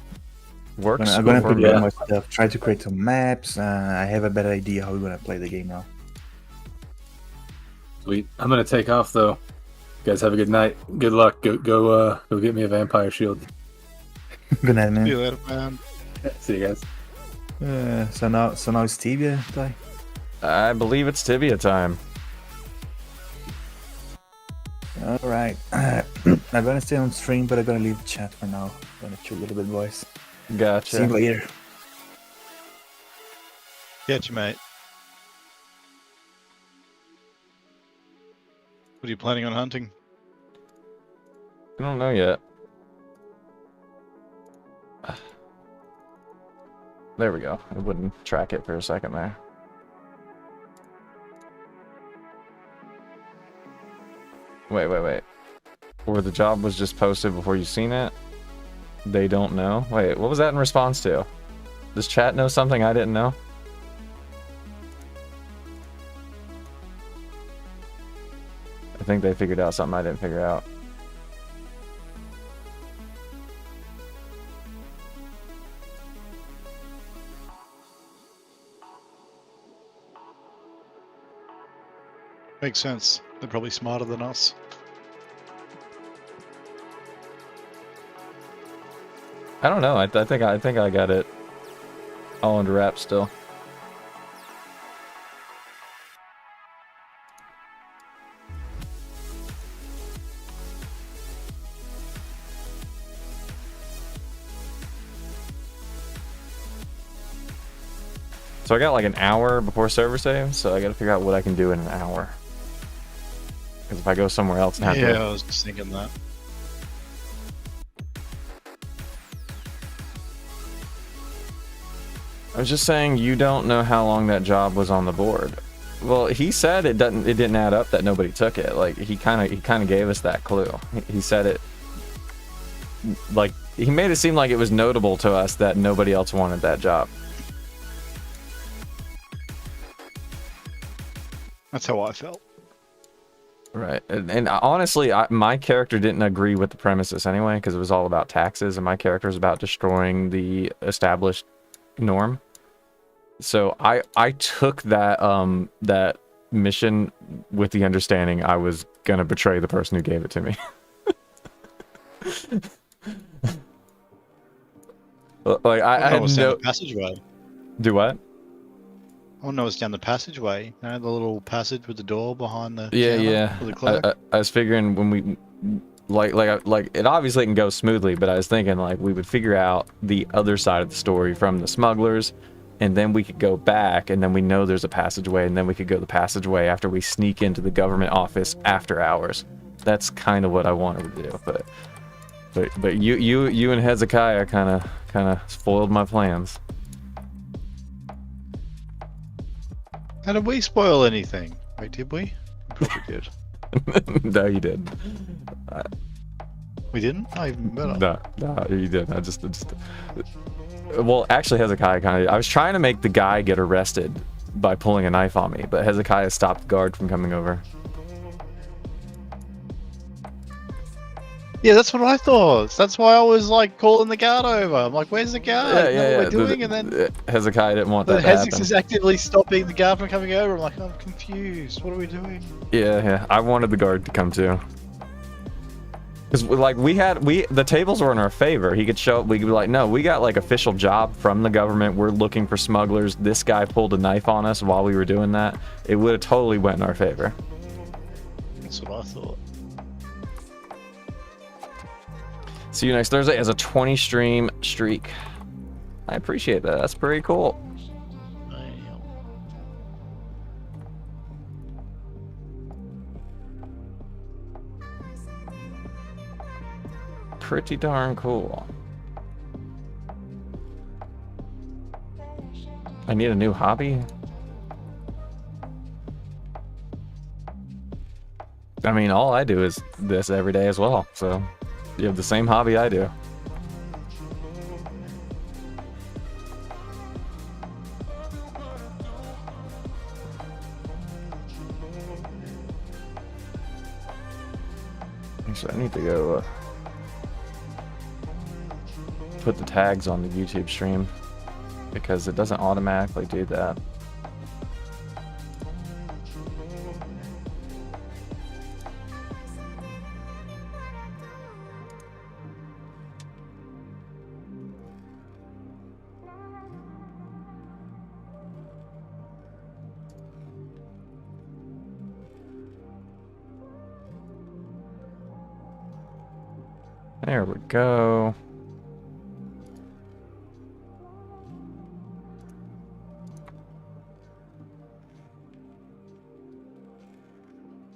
Works. I'm gonna for put me. down my stuff. Try to create some maps. I have a better idea how we're gonna play the game now. sweet. I'm gonna take off though. You guys have a good night. Good luck. Go get me a vampire shield. Good night, See man. you later, man. See you guys. So now it's Tibia time. I believe it's Tibia time. All right. I'm gonna stay on stream, but I'm gonna leave chat for now. I'm gonna chill a little bit, boys. See you Gotcha. later. Catch you, mate. What are you planning on hunting? I don't know yet. There we go. I wouldn't track it for a second there. Wait. Or the job was just posted before you seen it? They don't know? Wait, what was that in response to? Does chat know something I didn't know? I think they figured out something I didn't figure out. Makes sense. They're probably smarter than us. I don't know. I think I got it all under wraps still. So I got like an hour before server save, so I gotta figure out what I can do in an hour. Because if I go somewhere else and have Yeah, to... I was just thinking that. I was just saying you don't know how long that job was on the board. Well, he said it didn't add up that nobody took it. Like he kind of gave us that clue. He said it like he made it seem like it was notable to us that nobody else wanted that job. That's how I felt. Right. And honestly, my character didn't agree with the premises anyway because it was all about taxes and my character is about destroying the established norm. So I took that that mission with the understanding I was gonna betray the person who gave it to me. Like I had was no down the passageway. do what? Oh no, it's down the passageway. You know, the little passage with the door behind the Yeah, counter yeah. for the clerk. I was figuring when we like it obviously can go smoothly, but I was thinking like we would figure out the other side of the story from the smugglers and then we could go back, and then we know there's a passageway, and then we could go the passageway after we sneak into the government office after hours. That's kind of what I wanted to do, but you and Hezekiah kind of spoiled my plans. How did we spoil anything? Wait, did we? We probably did. No, you didn't. We didn't? Not even better. No, you didn't. I just. Well, actually, Hezekiah kind of. I was trying to make the guy get arrested by pulling a knife on me, but Hezekiah stopped the guard from coming over. Yeah, that's what I thought. That's why I was like calling the guard over. I'm like, where's the guard? Yeah. What we're doing, and then Hezekiah didn't want that to Hezix happen. is actively stopping the guard from coming over. I'm like, I'm confused. What are we doing? Yeah. I wanted the guard to come too. Because like the tables were in our favor. He could show up. We could be like, no, we got like official job from the government. We're looking for smugglers. This guy pulled a knife on us while we were doing that. It would have totally went in our favor. That's what I thought. See you next Thursday as a 20 stream streak. I appreciate that. That's pretty cool. Pretty darn cool. I need a new hobby. I mean, all I do is this every day as well, so you have the same hobby I do. Actually, I need to go put the tags on the YouTube stream because it doesn't automatically do that. There we go.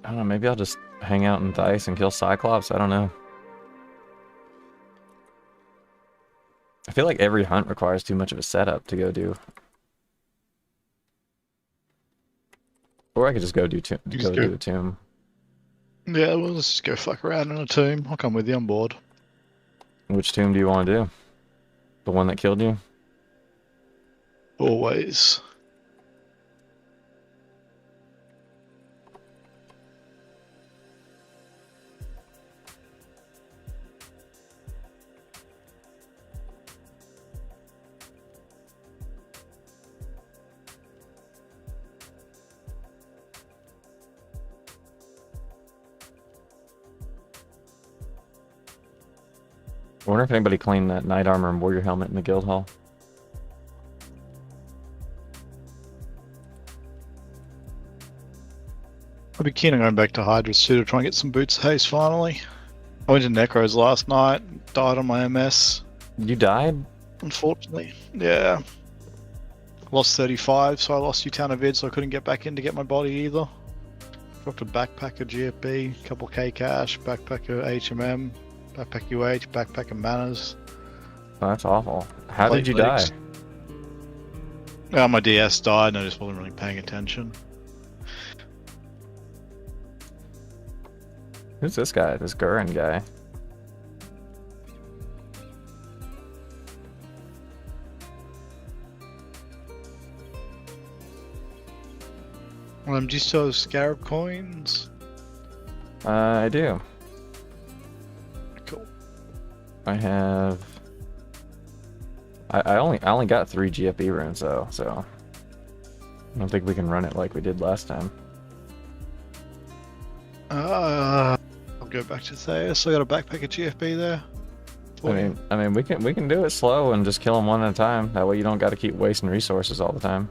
I don't know, maybe I'll just hang out in Dice and kill Cyclops, I don't know. I feel like every hunt requires too much of a setup to go do. Or I could just go do a tomb. Yeah, well, let's just go fuck around in a tomb. I'll come with you on board. Which tomb do you want to do? The one that killed you? Always. I wonder if anybody claimed that knight armor and warrior helmet in the guild hall. I'd be keen on going back to Hydra's too to try and get some boots of haste finally. I went to Necros last night, died on my MS. You died? Unfortunately. Yeah. Lost 35, so I lost U-Town of vid, so I couldn't get back in to get my body either. Dropped a backpack of GFB, couple K cash, backpack of HMM, backpack UH, backpack of manners. Oh, that's awful. How did you die? My DS died and I just wasn't really paying attention. Who's this guy? This Gurren guy? Do you still have Scarab coins? I do. Cool. I have. I only got 3 GFB runes though, so I don't think we can run it like we did last time. I'll go back to Theus. I got a backpack of GFB there. I mean, we can do it slow and just kill them one at a time. That way, you don't got to keep wasting resources all the time.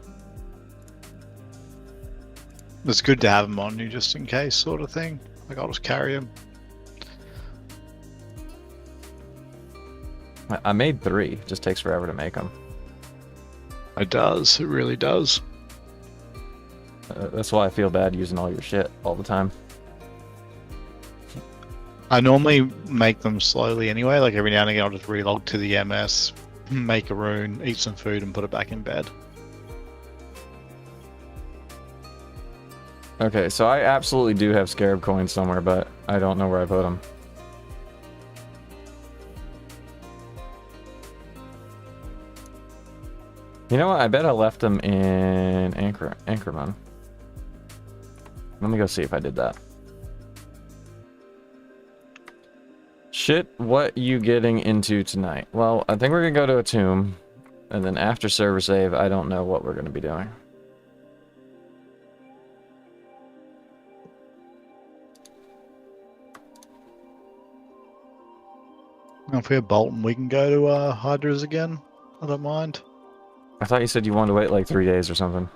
It's good to have them on you just in case, sort of thing. Like I'll just carry them. I made 3. It just takes forever to make them. It does. It really does. That's why I feel bad using all your shit all the time. I normally make them slowly anyway. Like every now and again, I'll just relog to the MS, make a rune, eat some food, and put it back in bed. Okay, so I absolutely do have scarab coins somewhere, but I don't know where I put them. You know what? I bet I left them in Anchorman. Let me go see if I did that. Shit, what you getting into tonight? Well, I think we're gonna go to a tomb, and then after server save, I don't know what we're gonna be doing. If we have Bolton, we can go to Hydra's again. I don't mind. I thought you said you wanted to wait like 3 days or something.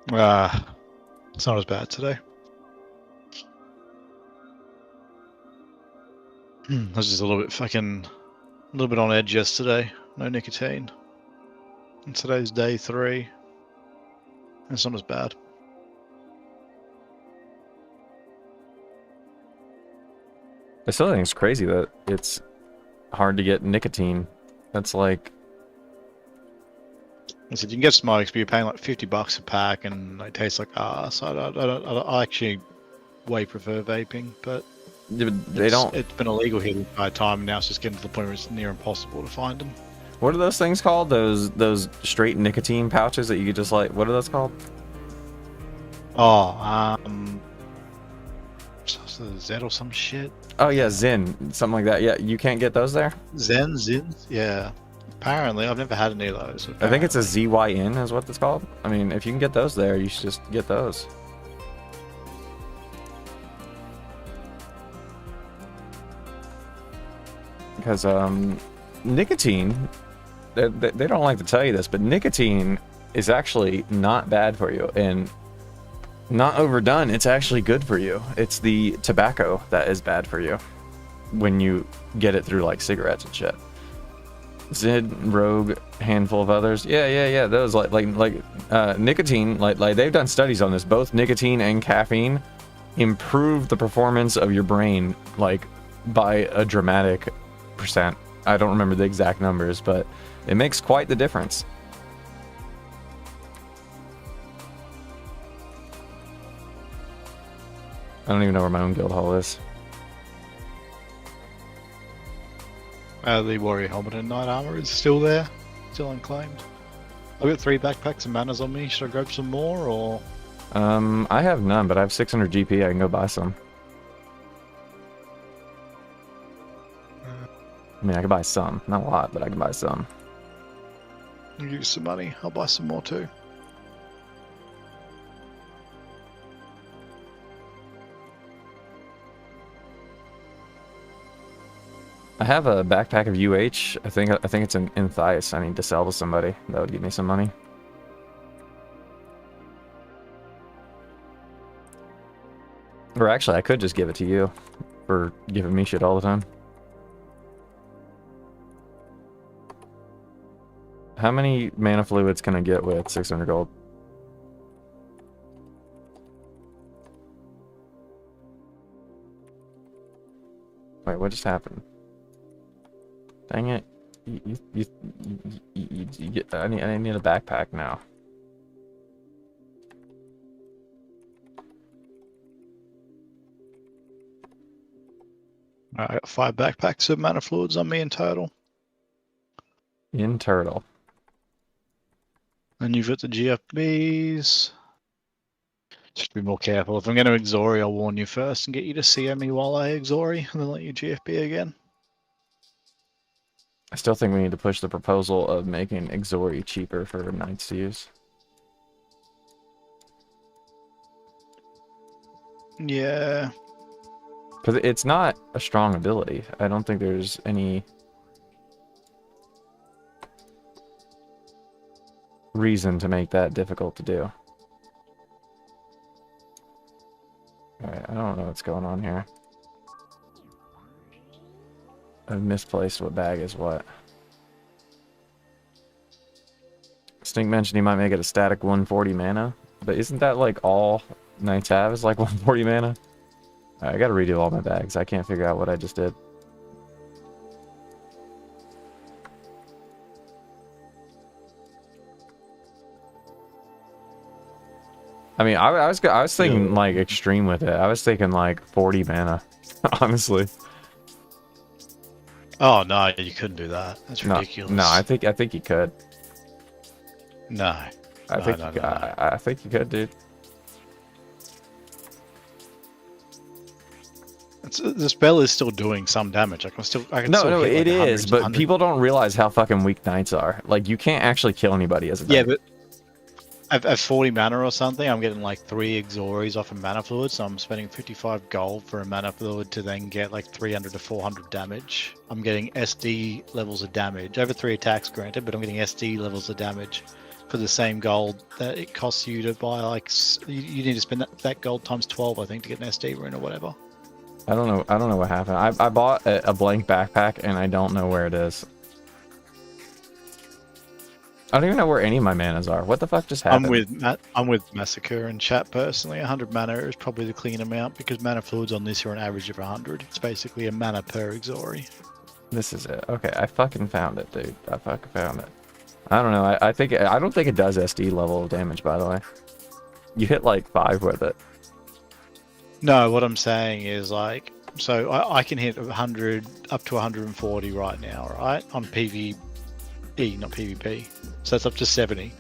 It's not as bad today. I was just a little bit on edge yesterday. No nicotine. And today's day 3. It's not as bad. I still think it's crazy that it's hard to get nicotine. That's like... I said you can get smokes, but you're paying like $50 a pack, and they taste like ass. I actually way prefer vaping, but they don't... It's been illegal here the entire time, and now it's just getting to the point where it's near impossible to find them. What are those things called? Those straight nicotine pouches that you could just like... What are those called? Oh, Z or some shit. Oh yeah, Zin. Something like that. Yeah, you can't get those there? Zin? Yeah. Apparently, I've never had any of those. I think it's a ZYN is what it's called. I mean, if you can get those there, you should just get those. Because nicotine, they don't like to tell you this, but nicotine is actually not bad for you, and not overdone. It's actually good for you. It's the tobacco that is bad for you when you get it through like cigarettes and shit. Zid, Rogue, handful of others. Yeah. Those like nicotine. Like they've done studies on this. Both nicotine and caffeine improve the performance of your brain like by a dramatic percent. I don't remember the exact numbers, but it makes quite the difference. I don't even know where my own guild hall is. The warrior helmet and knight armor is still there, still unclaimed. I've got 3 backpacks and manners on me. Should I grab some more, or? I have none, but I have 600 GP. I can go buy some. I mean, I can buy some. Not a lot, but I can buy some. I'll give you some money. I'll buy some more too. I have a backpack of UH. I think it's in Thias. I need to sell to somebody. That would give me some money. Or actually, I could just give it to you for giving me shit all the time. How many mana fluids can I get with 600 gold? Wait, what just happened? Dang it. I need a backpack now. I got 5 backpacks of mana fluids on me in total. In turtle. And you've got the GFBs. Just be more careful. If I'm going to Exori, I'll warn you first and get you to CM me while I Exori, and then let you GFB again. I still think we need to push the proposal of making Exori cheaper for knights to use. Yeah. Because it's not a strong ability. I don't think there's any reason to make that difficult to do. Alright, I don't know what's going on here. I've misplaced what bag is what. Stink mentioned he might make it a static 140 mana, but isn't that like all Knights have is like 140 mana? Alright, I gotta redo all my bags. I can't figure out what I just did. I mean, I was thinking like extreme with it. I was thinking like 40 mana, honestly. Oh no, you couldn't do that. That's ridiculous. No, I think you could. No. I think you could, dude. The spell is still doing some damage. I can still hit, like, it is, hundreds, but hundreds. people don't realize how fucking weak Knights are. Like, you can't actually kill anybody as a Knight. Yeah, but at 40 mana or something, I'm getting like 3 Exories off a mana fluid, so I'm spending 55 gold for a mana fluid to then get like 300 to 400 damage. I'm getting SD levels of damage over 3 attacks, granted, but I'm getting SD levels of damage for the same gold that it costs you to buy. Like, you need to spend that gold times 12, I think, to get an SD rune or whatever. I don't know what happened. I bought a blank backpack and I don't know where it is. I don't even know where any of my manas are. What the fuck just happened? I'm with Massacre in chat personally. 100 mana is probably the clean amount because mana fluids on this are an average of 100. It's basically a mana per Exori. This is it. Okay, I fucking found it, dude. I fucking found it. I don't know. I don't think it does SD level of damage, by the way. You hit like 5 with it. No, what I'm saying is like, so I can hit 100 up to 140 right now, right? On PvE, not PvP. So that's up to 70.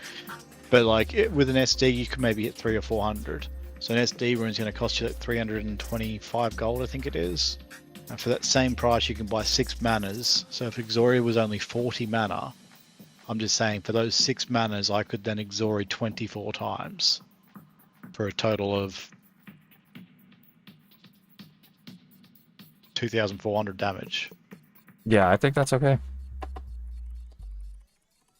But like with an SD, you can maybe hit 300 or 400. So an SD rune is going to cost you like 325 gold, I think it is. And for that same price, you can buy 6 manas. So if Exoria was only 40 mana, I'm just saying for those 6 manas, I could then Exori 24 times for a total of 2,400 damage. Yeah, I think that's okay.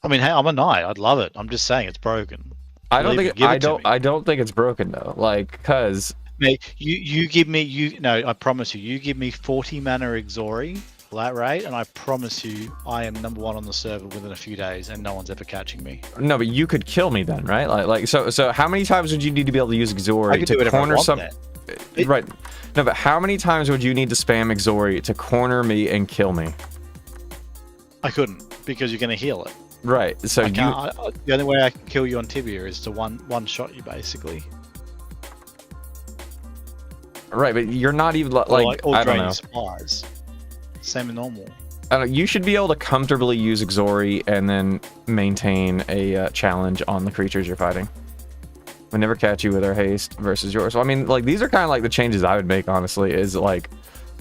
I mean, hey, I'm a knight. I'd love it. I'm just saying it's broken. I don't think I I don't think it's broken though. Like, cause mate, you give me I promise you give me 40 mana Exori flat rate, and I promise you I am number 1 on the server within a few days, and no one's ever catching me. no, but you could kill me then, right? Like so how many times would you need to be able to use Exori to corner some? Right. No, but how many times would you need to spam Exori to corner me and kill me? I couldn't, because you're going to heal it. Right. So the only way I can kill you on Tibia is to one shot you, basically. Right, but you're not even like I don't know. Supplies. Same as normal. I don't know, you should be able to comfortably use Exori and then maintain a challenge on the creatures you're fighting. We never catch you with our haste versus yours. So I mean, like, these are kind of like the changes I would make, honestly, is like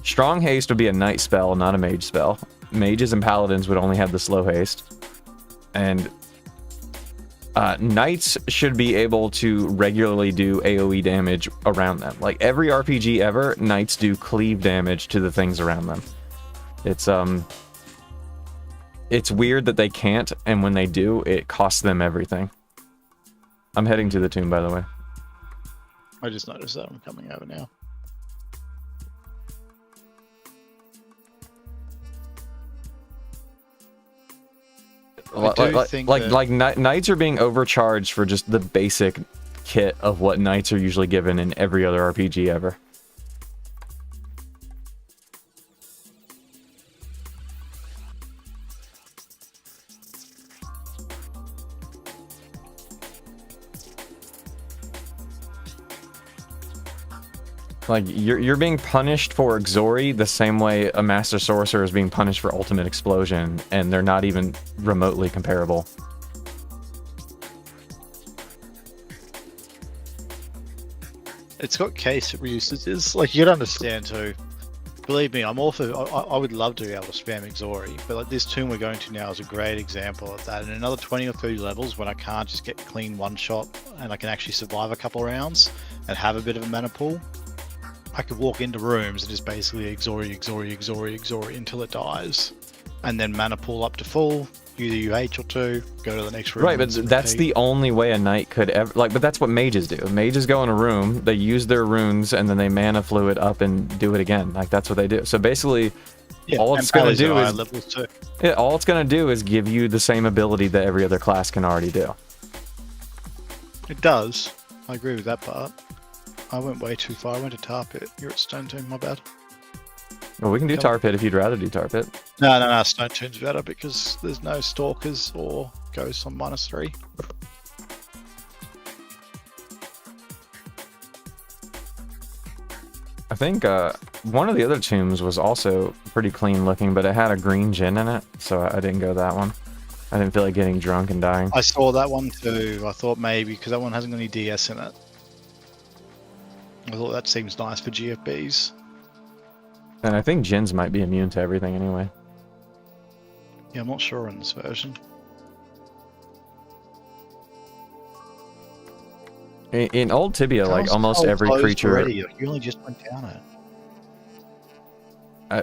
strong haste would be a knight spell, not a mage spell. Mages and paladins would only have the slow haste. And knights should be able to regularly do AoE damage around them. Like, every RPG ever, knights do cleave damage to the things around them. It's weird that they can't, and when they do, it costs them everything. I'm heading to the tomb, by the way. I just noticed that I'm coming over now. Knights are being overcharged for just the basic kit of what knights are usually given in every other RPG ever. Like, you're being punished for Exori the same way a Master Sorcerer is being punished for Ultimate Explosion, and they're not even remotely comparable. It's got case usages. Like, you'd understand too. Believe me, I'm all for. I would love to be able to spam Exori, but like this tomb we're going to now is a great example of that. And another 20 or 30 levels when I can't just get clean one shot and I can actually survive a couple rounds and have a bit of a mana pool. I could walk into rooms and just basically Exori until it dies. And then mana pool up to full, Either you H or 2, go to the next room. Right, but that's the only way a knight could ever like. But that's what mages do. Mages go in a room, they use their runes, and then they mana fluid up and do it again. Like that's what they do. So basically, all it's gonna do is levels too. yeah, all it's gonna do is give you the same ability that every other class can already do. It does. I agree with that part. I went way too far. I went to Tar Pit. You're at Stone Tomb. My bad. Well, we can do Tar Pit if you'd rather do Tar Pit. No. Stone Tomb's better because there's no stalkers or ghosts on -3. I think one of the other tombs was also pretty clean looking, but it had a green gin in it, so I didn't go that one. I didn't feel like getting drunk and dying. I saw that one too. I thought maybe because that one hasn't got any DS in it. I thought that seems nice for GFBs. And I think gins might be immune to everything anyway. Yeah, I'm not sure in this version. In old Tibia, like almost every creature. Already. You only just went down it.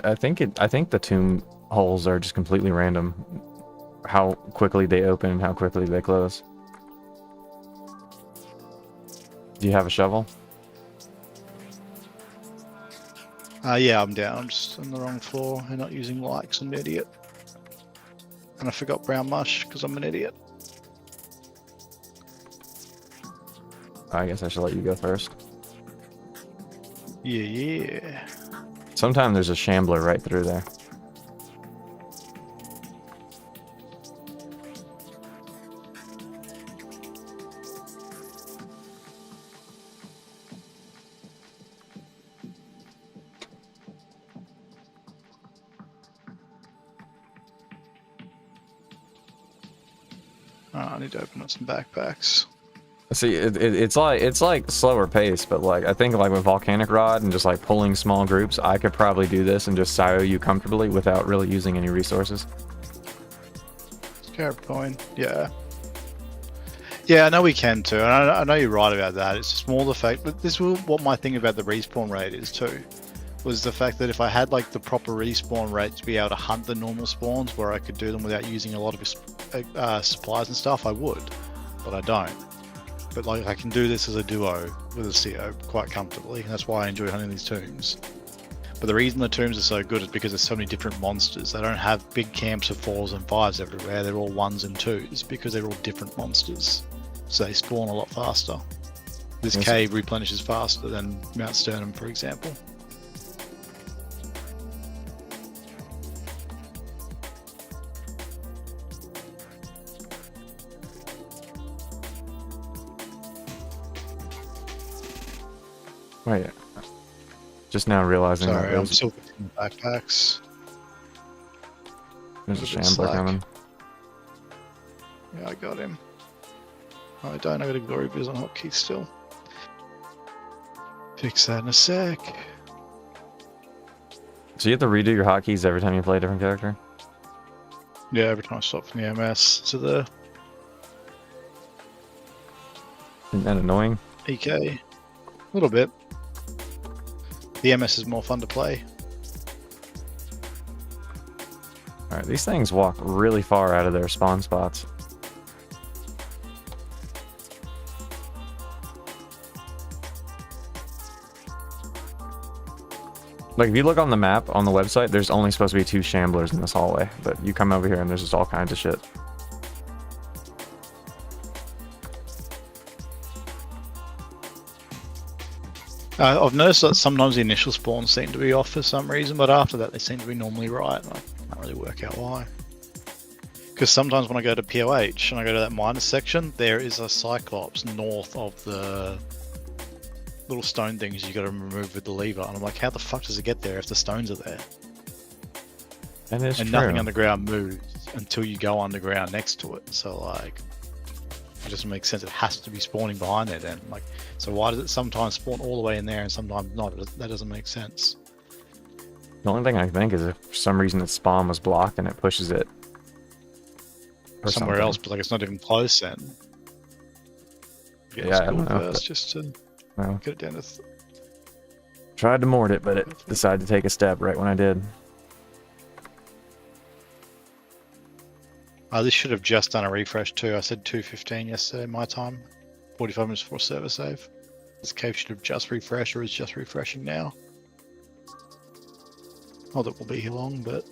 I think the tomb holes are just completely random. How quickly they open and how quickly they close. Do you have a shovel? Yeah, I'm down. I'm just on the wrong floor and not using likes. I'm an idiot. And I forgot brown mush because I'm an idiot. I guess I should let you go first. Yeah. Sometimes there's a shambler right through there. I need to open up some backpacks. See, it's like slower pace, but like I think like with Volcanic Rod and just like pulling small groups, I could probably do this and just silo you comfortably without really using any resources. Scarab coin, yeah. Yeah, I know we can too, and I know you're right about that. It's just more the fact that this was what my thing about the respawn rate is too, was the fact that if I had like the proper respawn rate to be able to hunt the normal spawns where I could do them without using a lot of supplies and stuff, I would, but I don't. But like I can do this as a duo with a CO quite comfortably. That's why I enjoy hunting these tombs. But the reason the tombs are so good is because there's so many different monsters. They don't have big camps of 4s and 5s everywhere. They're all 1s and 2s because they're all different monsters. So they spawn a lot faster. This cave replenishes faster than Mount Sternum, for example. Wait, just now realizing Sorry, that I'm still getting the backpacks. There's a shambler coming. Yeah, I got him. I don't. I got a glory biz on hotkey still. Fix that in a sec. So you have to redo your hotkeys every time you play a different character? Yeah, every time I stop from the MS to the Isn't that annoying? EK. A little bit. The MS is more fun to play. Alright, these things walk really far out of their spawn spots. Like, if you look on the map on the website, there's only supposed to be 2 shamblers in this hallway, but you come over here and there's just all kinds of shit. I've noticed that sometimes the initial spawns seem to be off for some reason, but after that they seem to be normally right. I can't really work out why. Because sometimes when I go to POH and I go to that minus section, there is a Cyclops north of the little stone things you got to remove with the lever, and I'm like, how the fuck does it get there if the stones are there? That is and true. nothing underground moves until you go underground next to it. So like, it doesn't make sense. It has to be spawning behind it, and like, so why does it sometimes spawn all the way in there and sometimes not? That doesn't make sense. The only thing I can think is if for some reason its spawn was blocked and it pushes it somewhere else, but like it's not even close then. Yeah, I don't know. First, just to get it down to. Tried to mort it, but it decided to take a step right when I did. This should have just done a refresh too. I said 2:15 yesterday, my time. 45 minutes before server save. This cave should have just refreshed, or is just refreshing now. Not that we'll be here long, but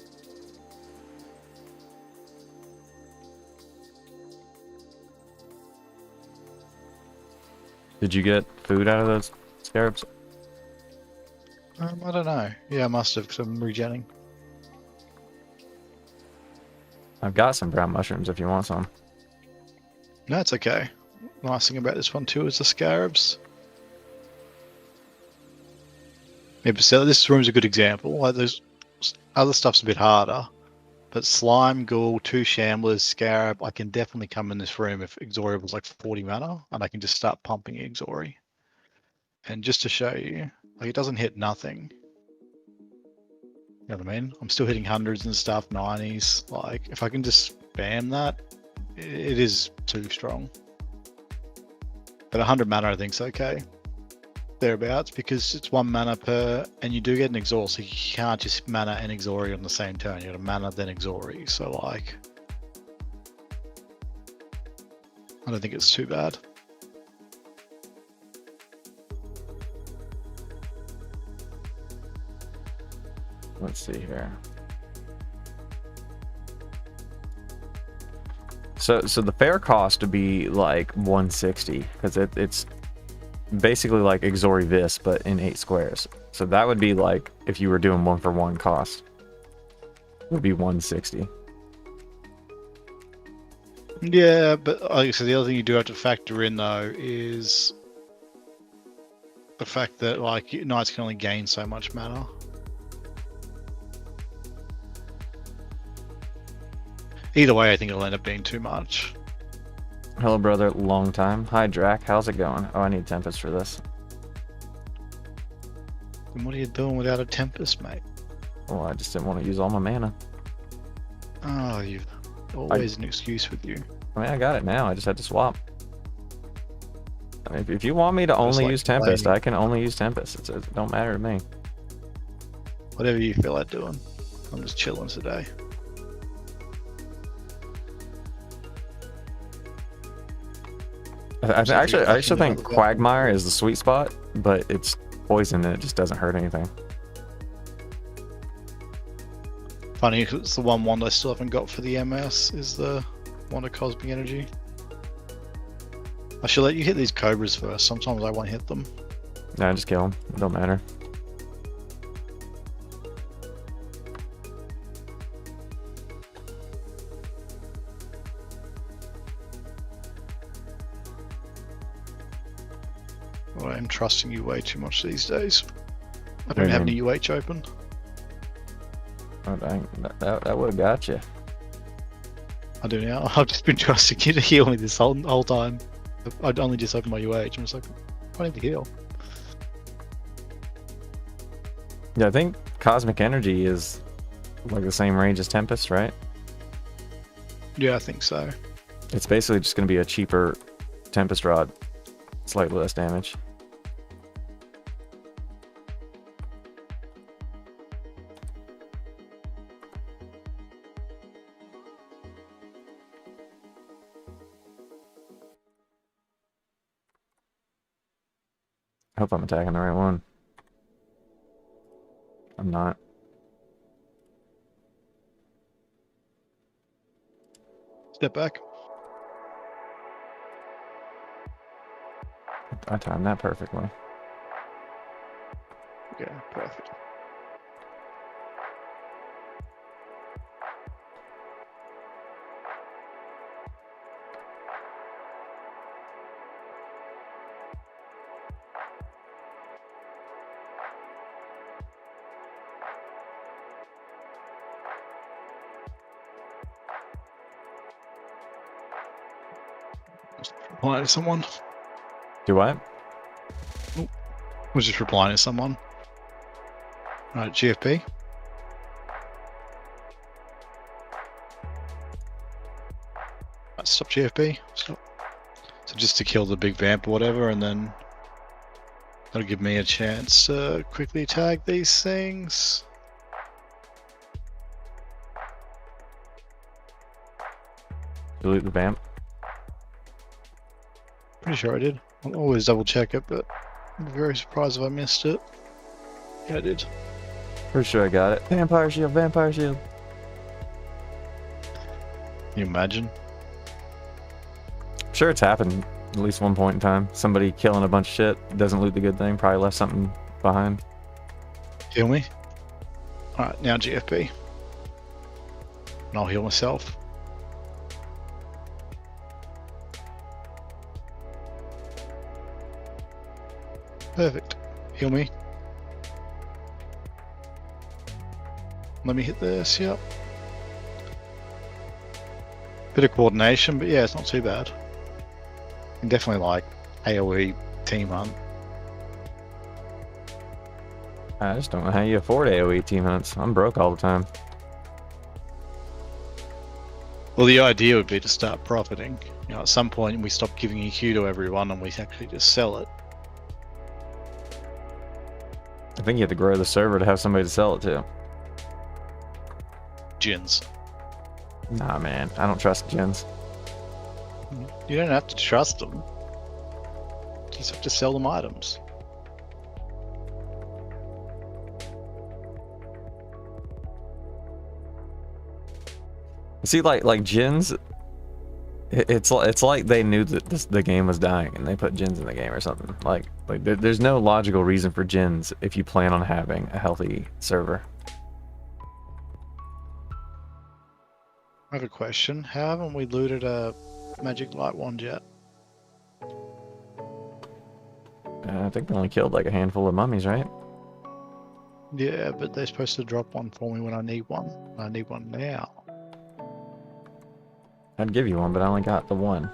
Did you get food out of those scarabs? I don't know. Yeah, I must have, because I'm regenning. I've got some brown mushrooms if you want some. No, it's okay. Nice thing about this one too is the scarabs. Maybe so. This room's a good example. Like, there's other stuff's a bit harder, but slime, ghoul, 2 shamblers, scarab. I can definitely come in this room if Exori was like 40 mana, and I can just start pumping Exori. And just to show you, like, it doesn't hit nothing. You know what I mean? I'm still hitting hundreds and stuff, 90s. Like, if I can just spam that, it is too strong. But 100 mana I think's okay. Thereabouts, because it's 1 mana per, and you do get an exhaust, so you can't just mana and Exori on the same turn. You got to mana then Exori, so like, I don't think it's too bad. Let's see here. So the fair cost would be like 160 because it's basically like Exori Vis, but in 8 squares. So that would be like if you were doing 1-for-1 cost. It would be 160. Yeah, but like I said, the other thing you do have to factor in though is the fact that like knights can only gain so much mana. Either way, I think it'll end up being too much. Hello, brother. Long time. Hi, Drac. How's it going? Oh, I need Tempest for this. And what are you doing without a Tempest, mate? Oh, I just didn't want to use all my mana. Oh, you've always an excuse with you. I mean, I got it now. I just had to swap. I mean, if you want me to only like use Tempest, playing. I can only use Tempest. It don't matter to me. Whatever you feel like doing. I'm just chilling today. I So if you're actually fucking think up with Quagmire is the sweet spot, but it's poison and it just doesn't hurt anything. Funny, 'cause it's the one wand I still haven't got for the MS, is the Wand of Cosmic Energy. I should let you hit these cobras first. Sometimes I won't hit them. Nah, just kill them. It don't matter. Well, I'm trusting you way too much these days. I do don't you have mean? any UH open. Oh, dang. That would have got you. I do now. I've just been trusting you to heal me this whole time. I'd only just opened my UH. I'm just like, I need to heal. Yeah, I think Cosmic Energy is like the same range as Tempest, right? Yeah, I think so. It's basically just going to be a cheaper Tempest Rod. Slightly less damage. I hope I'm attacking the right one. I'm not. Step back. I timed that perfectly. Yeah, perfect. Just replying to someone. Do what? Was just replying to someone. Right, GFP. Right, stop GFP. Stop. So just to kill the big vamp or whatever, and then that'll give me a chance to quickly tag these things. Delete the vamp. Pretty sure I did. I'll always double check it, but I'm very surprised if I missed it. Yeah, I did. Pretty sure I got it. Vampire shield, vampire shield. Can you imagine? I'm sure it's happened at least one point in time. Somebody killing a bunch of shit, doesn't loot the good thing, probably left something behind. Heal me. Alright, now GFP. And I'll heal myself. Perfect. Heal me. Let me hit this, yep. Bit of coordination, but yeah, it's not too bad. And definitely like AoE team hunt. I just don't know how you afford AoE team hunts. I'm broke all the time. Well, the idea would be to start profiting. You know, at some point we stop giving EQ to everyone and we actually just sell it. I think you have to grow the server to have somebody to sell it to. Gins. Nah, man, I don't trust gens. You don't have to trust them. You just have to sell them items. See, like gens, it's like they knew that the game was dying and they put gens in the game or something. Like there's no logical reason for gens if you plan on having a healthy server. I have a question. How haven't we looted a magic light wand yet? I think they only killed like a handful of mummies, right? Yeah, but they're supposed to drop one for me when I need one. I need one now. I'd give you one, but I only got the one.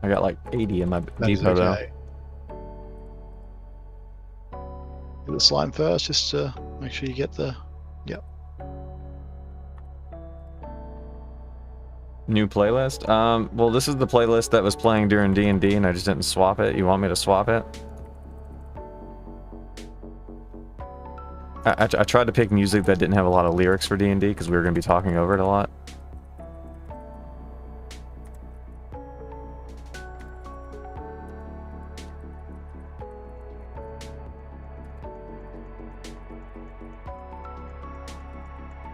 I got like 80 in my That is depot okay. Get the slime first, just to make sure you get the... Yep. New playlist? Well, this is the playlist that was playing during D&D and I just didn't swap it. You want me to swap it? I tried to pick music that didn't have a lot of lyrics for D&D because we were going to be talking over it a lot.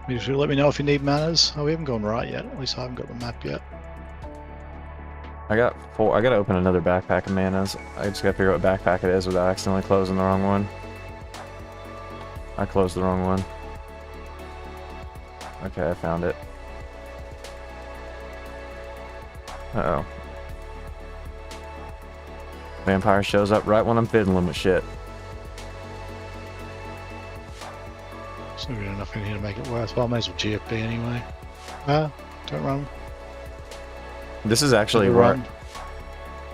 You should let me know if you need manners. Oh, we haven't gone right yet. At least I haven't got the map yet. I got 4. I gotta open another backpack of manas. I just gotta figure out what backpack it is without accidentally closing the wrong one. I closed the wrong one. Okay, I found it. Uh-oh. Vampire shows up right when I'm fiddling with shit. It's not good enough in here to make it worthwhile. May as well GFP anyway. Don't run. This is actually Never where run.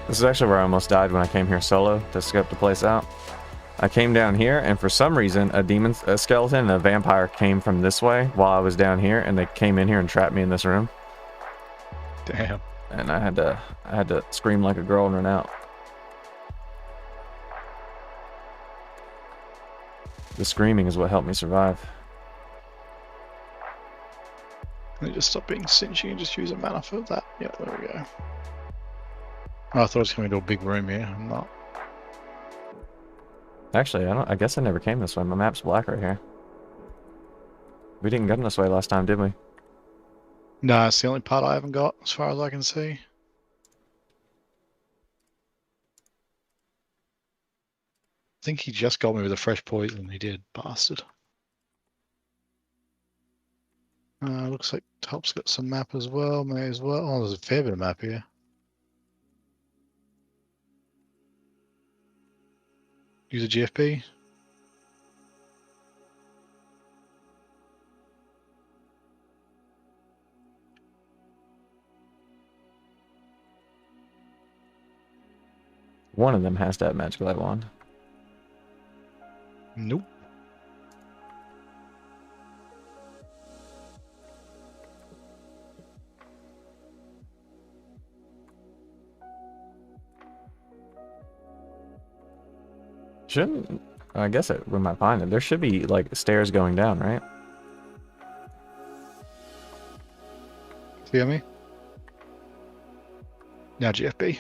this is actually where I almost died when I came here solo to scope the place out. I came down here, and for some reason, a skeleton and a vampire came from this way while I was down here, and they came in here and trapped me in this room. Damn. And I had to scream like a girl and run out. The screaming is what helped me survive. Let me just stop being cinchy and just use a mana for that. Yeah, there we go. Oh, I thought I was coming to a big room here. I'm not. Actually, I guess I never came this way. My map's black right here. We didn't come this way last time, did we? No, it's the only part I haven't got, as far as I can see. I think he just got me with a fresh poison. He did, bastard. Looks like Top's got some map as well. May as well. Oh, there's a fair bit of map here. Use a GFP. One of them has to have magic light wand. Nope. Shouldn't... I guess we might find it. There should be, like, stairs going down, right? You hear me? Now GFB.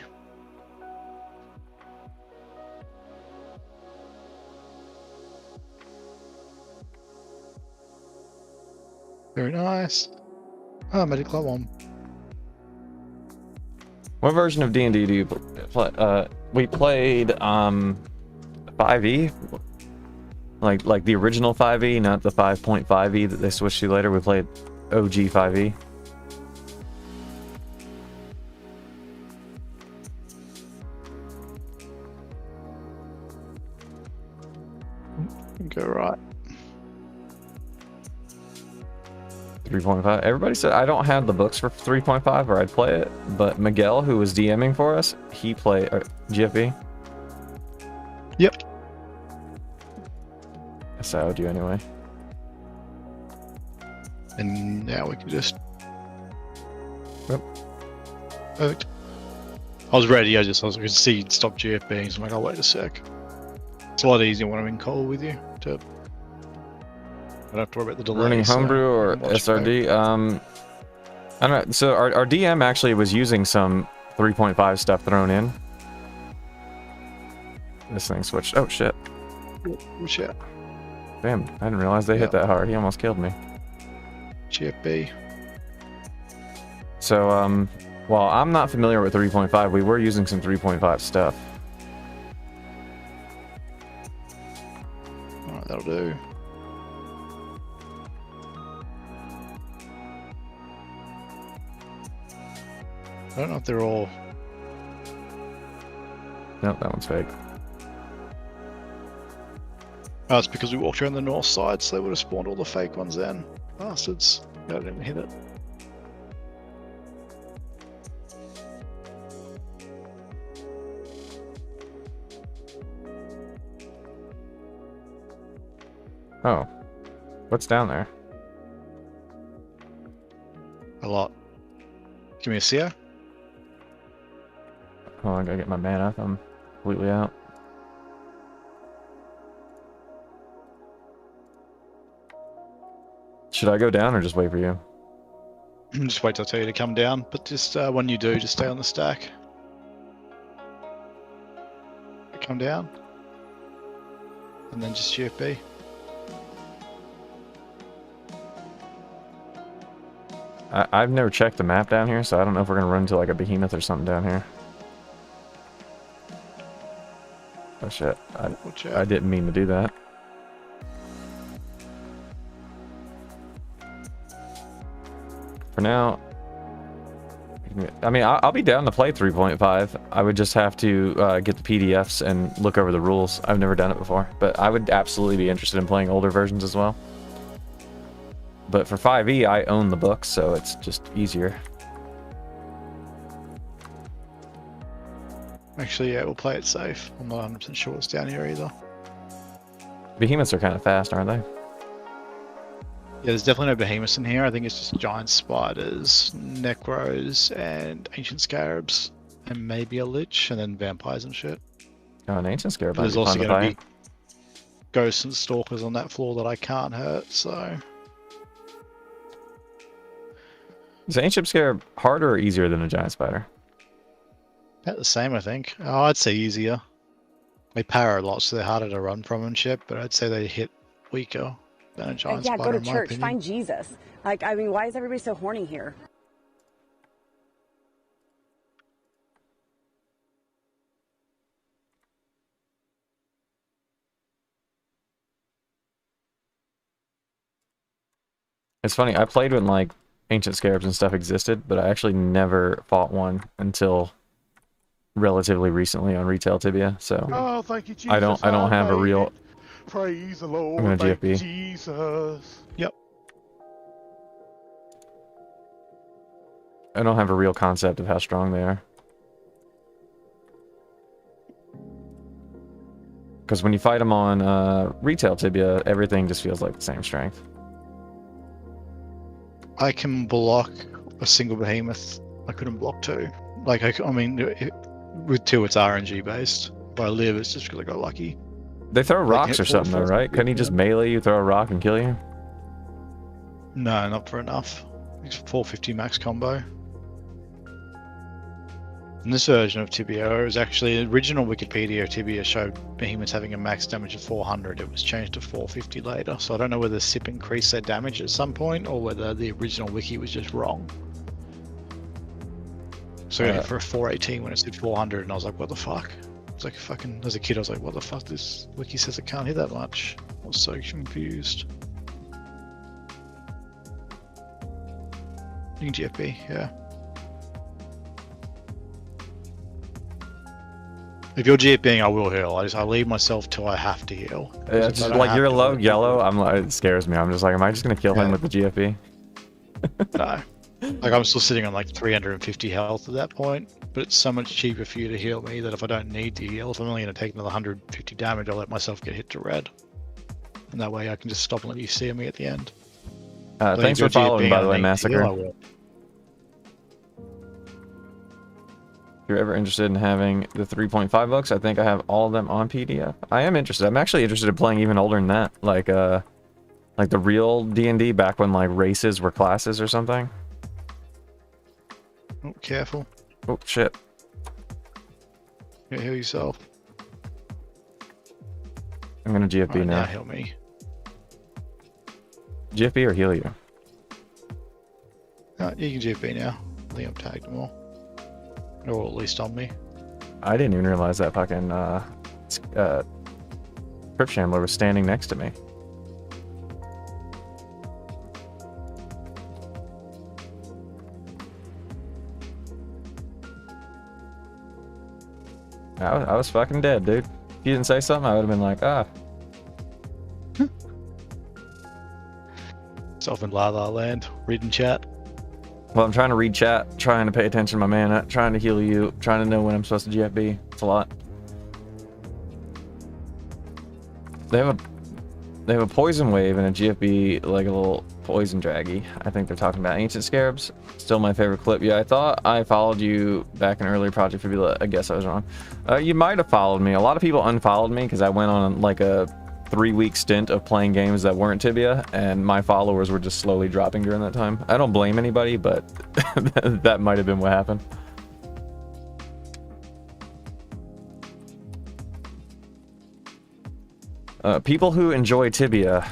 Very nice. Oh, Medic Club 1. What version of D&D do you play? We played 5e, like the original 5e, not the 5.5e that they switched to later. We played OG 5e. Go right. 3.5. Everybody said I don't have the books for 3.5 or I'd play it, but Miguel, who was DMing for us, he played GFB. Yep. That's how I would do anyway. And now we can just. Yep. Perfect. I was ready. I could see you'd stop GFB, so I'm like, I'll wait a sec. It's a lot easier when I'm in call with you. I don't have to worry about the delay. Running homebrew or I can watch SRD. I don't know. So our DM actually was using some 3.5 stuff thrown in. This thing switched. Oh shit! back. Oh, shit. Damn! I didn't realize they hit that hard. He almost killed me. GFB. So while I'm not familiar with 3.5, we were using some 3.5 stuff. Alright, that'll do. I don't know if they're all. Nope, that one's fake. Oh, it's because we walked around the north side, so they would have spawned all the fake ones then. Bastards. I didn't hit it. Oh, what's down there? A lot. Give me a seer. Oh, I gotta get my mana. I'm completely out. Should I go down or just wait for you? Just wait till I tell you to come down, but just when you do, just stay on the stack. Come down. And then just GFB. I've never checked the map down here, so I don't know if we're gonna run into like a behemoth or something down here. Oh shit, I didn't mean to do that. For now, I mean, I'll be down to play 3.5. I would just have to get the PDFs and look over the rules. I've never done it before, but I would absolutely be interested in playing older versions as well. But for 5e, I own the book, so it's just easier. Actually, yeah, we'll play it safe. I'm not 100% sure what's down here either. Behemoths are kind of fast, aren't they? Yeah, there's definitely no behemoths in here. I think it's just giant spiders, necros, and ancient scarabs, and maybe a lich, and then vampires and shit. Oh, an ancient scarab. But there's might be also fun to going to fight. be ghosts and stalkers on that floor that I can't hurt, so... Is an ancient scarab harder or easier than a giant spider? About the same, I think. Oh, I'd say easier. They power a lot, so they're harder to run from and shit, but I'd say they hit weaker than a giant Yeah, spider, go to in my church, opinion. find Jesus. Like, I mean, why is everybody so horny here? It's funny, I played when like ancient scarabs and stuff existed, but I actually never fought one until relatively recently on retail Tibia. So Oh, thank you, Jesus. I don't have a made real. it. Praise the Lord. I'm gonna Thank you, GFB. Jesus. Yep. I don't have a real concept of how strong they are. Because when you fight them on retail Tibia, everything just feels like the same strength. I can block a single behemoth. I couldn't block two. Like, I mean, with two, it's RNG based. If I live, it's just because I got lucky. They throw They rocks hit or something though, four, right? Couldn't he just melee you, throw a rock, and kill you? No, not for enough. It's 450 max combo. And this version of Tibia is actually original Wikipedia Tibia showed behemoths having a max damage of 400. It was changed to 450 later. So I don't know whether SIP increased their damage at some point or whether the original wiki was just wrong. So I got it for a 418 when it said 400, and I was like, what the fuck? I was like, fucking, as a kid, I was like, what the fuck? This wiki says it can't hit that much. I was so confused. You can GFB, yeah. If you're GFBing, I will heal. I leave myself till I have to heal. Yeah, it's just like you're low yellow. I'm like, it scares me. I'm just like, am I just gonna kill him with the GFB? No. Like I'm still sitting on like 350 health at that point, but it's so much cheaper for you to heal me that if I don't need to heal, if I'm only going to take another 150 damage, I'll let myself get hit to red. And that way I can just stop and let you see me at the end. Thanks for following, by the way, Massacre. If you're ever interested in having the 3.5 books, I think I have all of them on PDF. I am interested. I'm actually interested in playing even older than that, like the real D&D back when like races were classes or something. Oh, careful. Oh shit. You heal yourself. I'm gonna GFB Right, now. heal me. GFB or heal you? No, you can GFB now. I think I've tagged them all. Or at least on me. I didn't even realize that fucking Crypt Shambler was standing next to me. I was fucking dead, dude. If you didn't say something, I would have been like, ah. Self in La La Land, reading chat. Well, I'm trying to read chat, trying to pay attention to my mana, trying to heal you, trying to know when I'm supposed to GFB. It's a lot. They have a poison wave and a GFB, like a little poison draggy. I think they're talking about Ancient Scarabs. Still my favorite clip. Yeah, I thought I followed you back in earlier Project Fibula. I guess I was wrong. You might have followed me. A lot of people unfollowed me because I went on like a 3-week stint of playing games that weren't Tibia, and my followers were just slowly dropping during that time. I don't blame anybody, but that might have been what happened. People who enjoy Tibia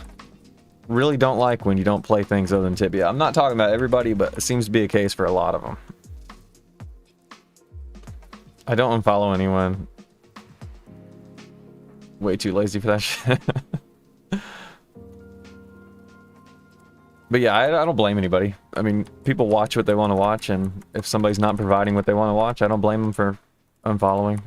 really don't like when you don't play things other than Tibia. I'm not talking about everybody, but it seems to be a case for a lot of them. I don't unfollow anyone. Way too lazy for that shit. But yeah, I don't blame anybody. I mean, people watch what they want to watch, and if somebody's not providing what they want to watch, I don't blame them for unfollowing.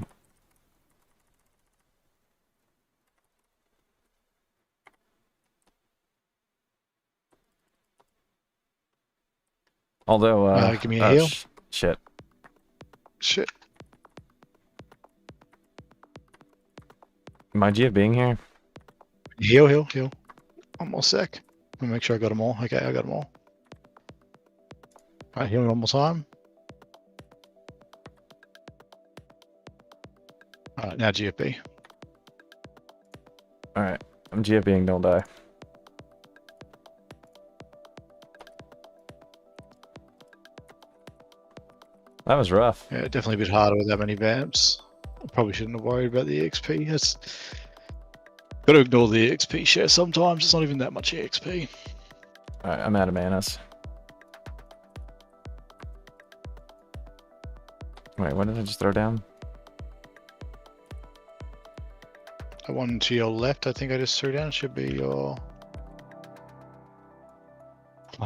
Although, give me a heal. Shit. Shit. Am I GF being here? Heal. One more sec. Let me make sure I got them all. Okay, I got them all. Alright, heal me one more time. Alright, now GFB. Alright, I'm GFBing, don't die. That was rough. Yeah, definitely a bit harder with that many vamps. I probably shouldn't have worried about the XP. That's got to ignore the XP share sometimes. It's not even that much XP. Alright, I'm out of manas. Wait, what did I just throw down? The one to your left, I think I just threw down, should be your...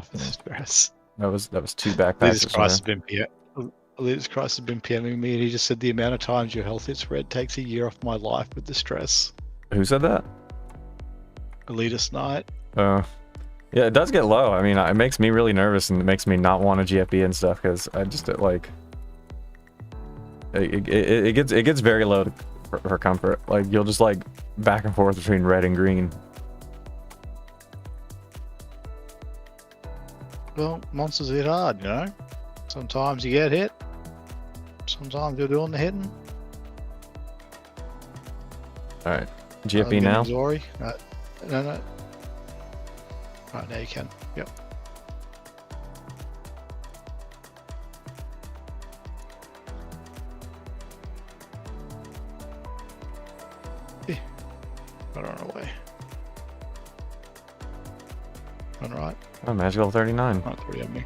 stress. That was 2 backpacks. Elitist Christ has been PMing me, and he just said the amount of times your health hits red takes a year off my life with the stress. Who said that? Elitist Knight. Yeah, it does get low. I mean, it makes me really nervous, and it makes me not want to GFB and stuff, because I just like it gets very low for comfort. Like you'll just like back and forth between red and green. Well, monsters hit hard, you know. Sometimes you get hit. Sometimes you're doing the hitting. All right, GFB now. No. Right, now you can. Yep. Run away. Run right. Oh, magical 39. Not 3 on me.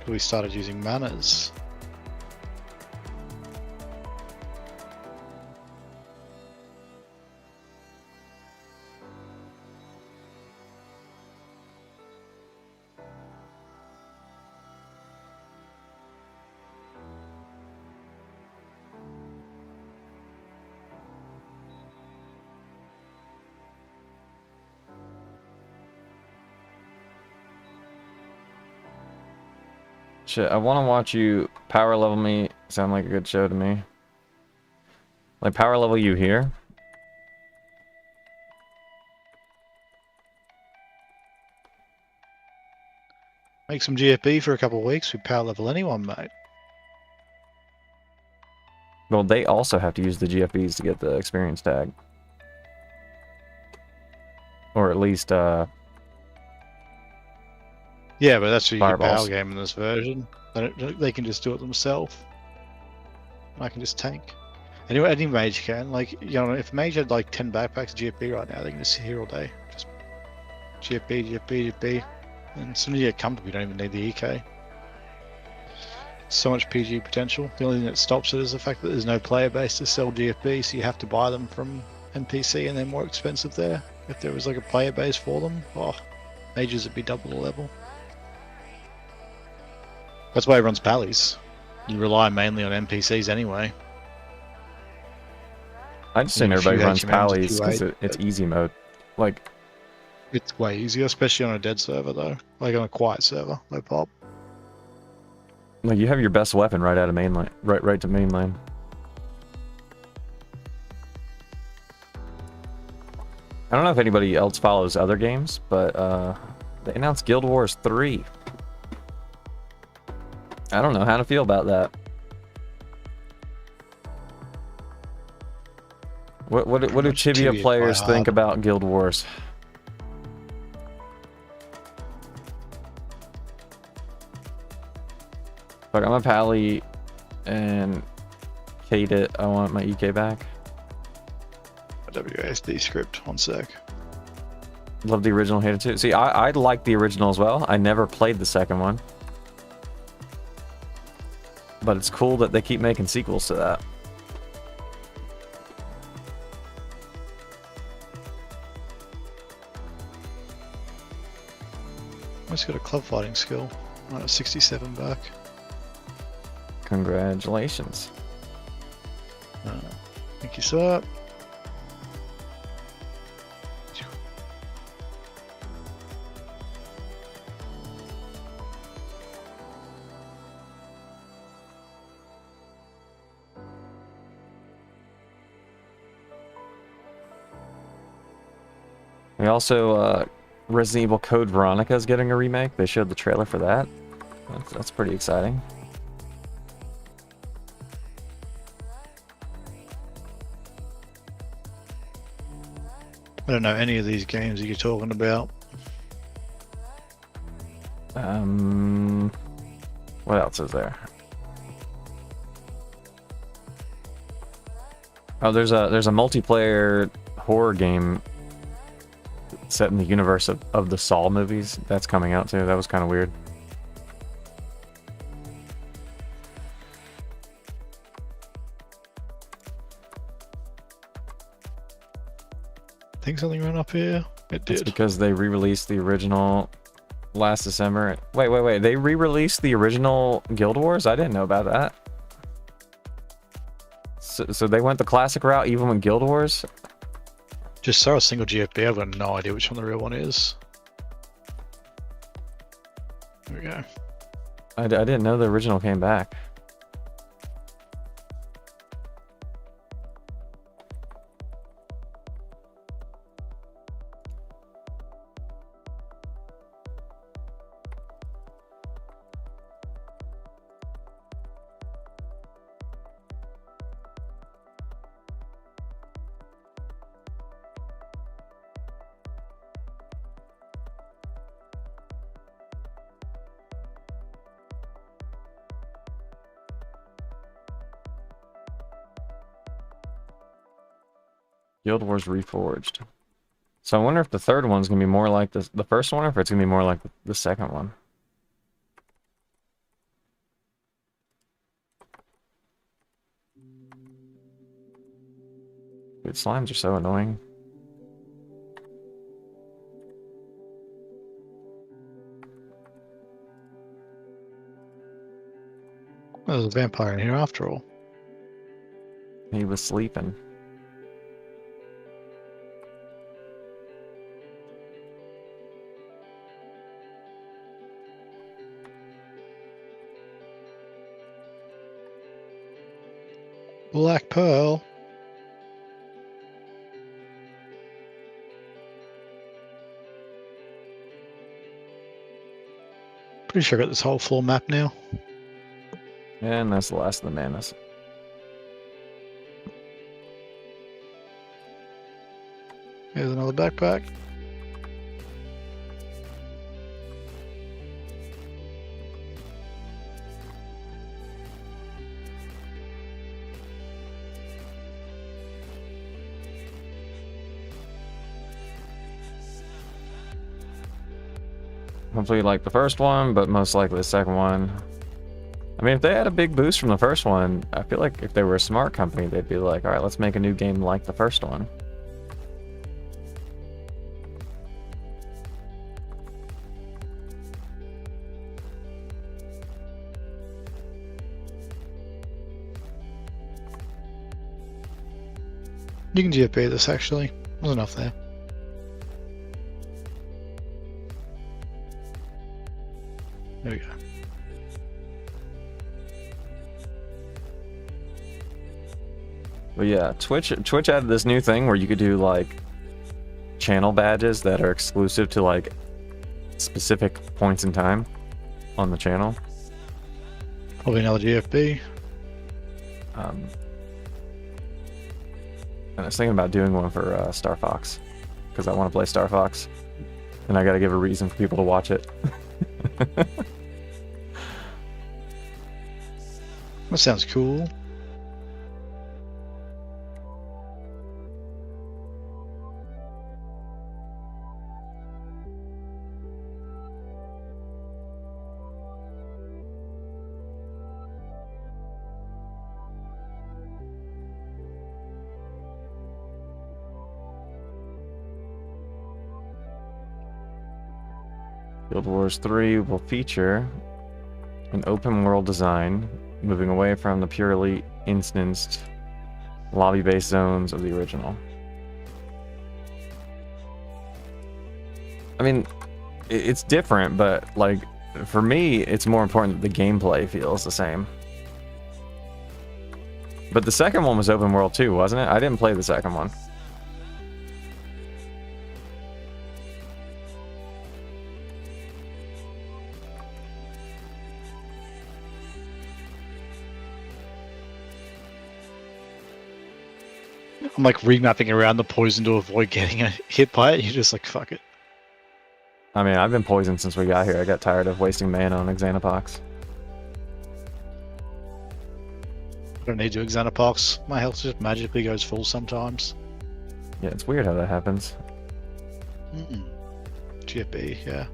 We started using manners. Shit, I want to watch you power level me. Sound like a good show to me. Like, power level you here. Make some GFB for a couple of weeks. We power level anyone, mate. Well, they also have to use the GFBs to get the experience tag. Or at least, Yeah, but that's what you can Fireballs. power game in this version. They can just do it themselves. I can just tank. Anyway, any mage can. Like, you know, if mage had like 10 backpacks of GFB right now, they can just sit here all day. Just GFB, GFB, GFB. And as soon as you get comfortable, you don't even need the EK. So much PG potential. The only thing that stops it is the fact that there's no player base to sell GFB, so you have to buy them from NPC and they're more expensive there. If there was like a player base for them, oh, mages would be double the level. That's why it runs pallies. You rely mainly on NPCs anyway. I just And assume a few everybody runs HMMs pallies if you because it's easy mode. Like, It's way easier, especially on a dead server though. Like on a quiet server, no pop. you have your best weapon right out of mainline, right to mainline. I don't know if anybody else follows other games, but they announced Guild Wars 3. I don't know how to feel about that. What do much Tibia Tibia players by think hard. about Guild Wars? Look, I'm a pally and hate it. I want my EK back. A WASD script, 1 sec. Love the original, hate it too. See, I like the original as well. I never played the second one. But it's cool that they keep making sequels to that. I just got a club fighting skill. I'm at 67 back. Congratulations. Thank you, sir. We also, Resident Evil Code Veronica is getting a remake. They showed the trailer for that. That's pretty exciting. I don't know any of these games that you're talking about. What else is there? Oh, there's a multiplayer horror game set in the universe of the Saw movies. That's coming out too. That was kind of weird. Think something ran up here? It It's did. because they re-released the original last December. Wait. They re-released the original Guild Wars? I didn't know about that. So they went the classic route even with Guild Wars? Just saw a single GFB. I've got no idea which one the real one is. There we go. I didn't know the original came back. Guild Wars Reforged. So I wonder if the third one's gonna be more like the first one, or if it's gonna be more like the second one. Dude, slimes are so annoying. There's a vampire in here after all. He was sleeping. Black Pearl. Pretty sure I got this whole floor map now. And that's the last of the manas. Here's another backpack. Hopefully you like the first one, but most likely the second one. I mean, if they had a big boost from the first one, I feel like if they were a smart company, they'd be like, all right, let's make a new game like the first one. You can GFP this actually. There's enough there. There we go. But yeah, Twitch added this new thing where you could do like channel badges that are exclusive to like specific points in time on the channel. Probably another GFB. And I was thinking about doing one for Star Fox because I want to play Star Fox, and I got to give a reason for people to watch it. That sounds cool. Guild Wars 3 will feature an open world design, moving away from the purely instanced lobby-based zones of the original. I mean, it's different, but like for me, it's more important that the gameplay feels the same. But the second one was open world too, wasn't it? I didn't play the second one. I'm like remapping around the poison to avoid getting hit by it. You're just like, fuck it. I mean, I've been poisoned since we got here. I got tired of wasting mana on Xanapox. I don't need to Xanapox. My health just magically goes full sometimes. Yeah, it's weird how that happens. GFB, yeah.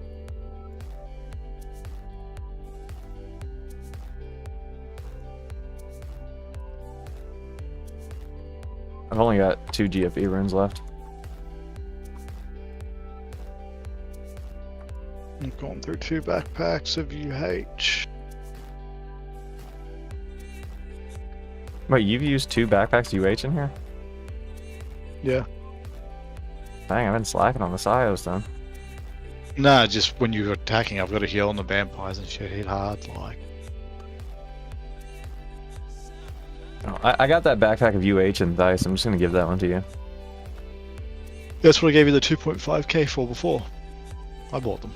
I've only got 2 GFE runes left. I'm going through 2 backpacks of UH. Wait, you've used 2 backpacks UH in here? Yeah. Dang, I've been slacking on the Sios then. Nah, just when you're attacking, I've got to heal on the vampires and shit. Hit hard, like. Oh, I got that backpack of UH and Dice. I'm just gonna give that one to you. That's what I gave you the 2.5k for before. I bought them.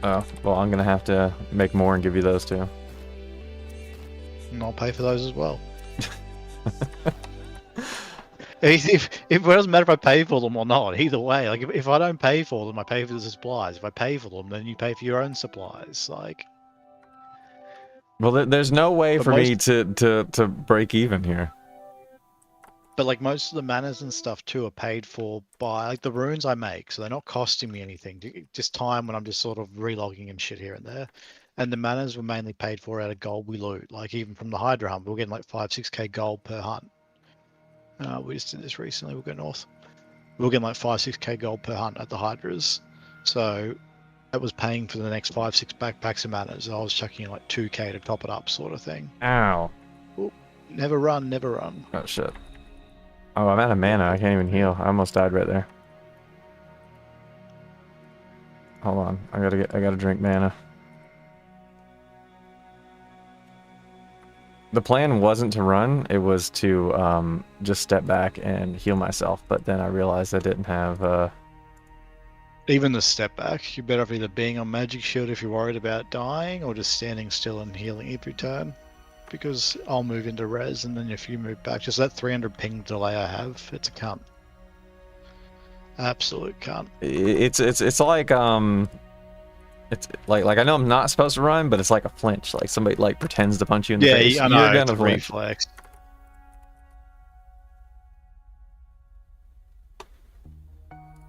Oh, well, I'm gonna have to make more and give you those too. And I'll pay for those as well. It doesn't matter if I pay for them or not. Either way, like if I don't pay for them, I pay for the supplies. If I pay for them, then you pay for your own supplies. Like, well, there's no way But for me to break even here. But like most of the manners and stuff too are paid for by like the runes I make, so they're not costing me anything. Just time when I'm just sort of relogging and shit here and there. And the manners were mainly paid for out of gold we loot. Like even from the Hydra hunt, we we're getting like 5-6k gold per hunt. We just did this recently. We'll go north. We we're getting like 5-6k gold per hunt at the Hydras. So that was paying for the next 5-6 backpacks of manners. I was chucking in like 2k to top it up, sort of thing. Ow. Ooh, never run, never run. Oh shit. Oh, I'm out of mana. I can't even heal. I almost died right there. Hold on. I gotta drink mana. The plan wasn't to run. It was to just step back and heal myself. But then I realized I didn't have. Even the step back, you're better off either being on magic shield if you're worried about dying, or just standing still and healing every turn. Because I'll move into res, and then if you move back, just that 300 ping delay I have, it's a cunt. Absolute cunt. It's like it's like I know I'm not supposed to run, but it's like a flinch. Like somebody like pretends to punch you in the face. Yeah, I know, You're it's gonna a flinch. reflex.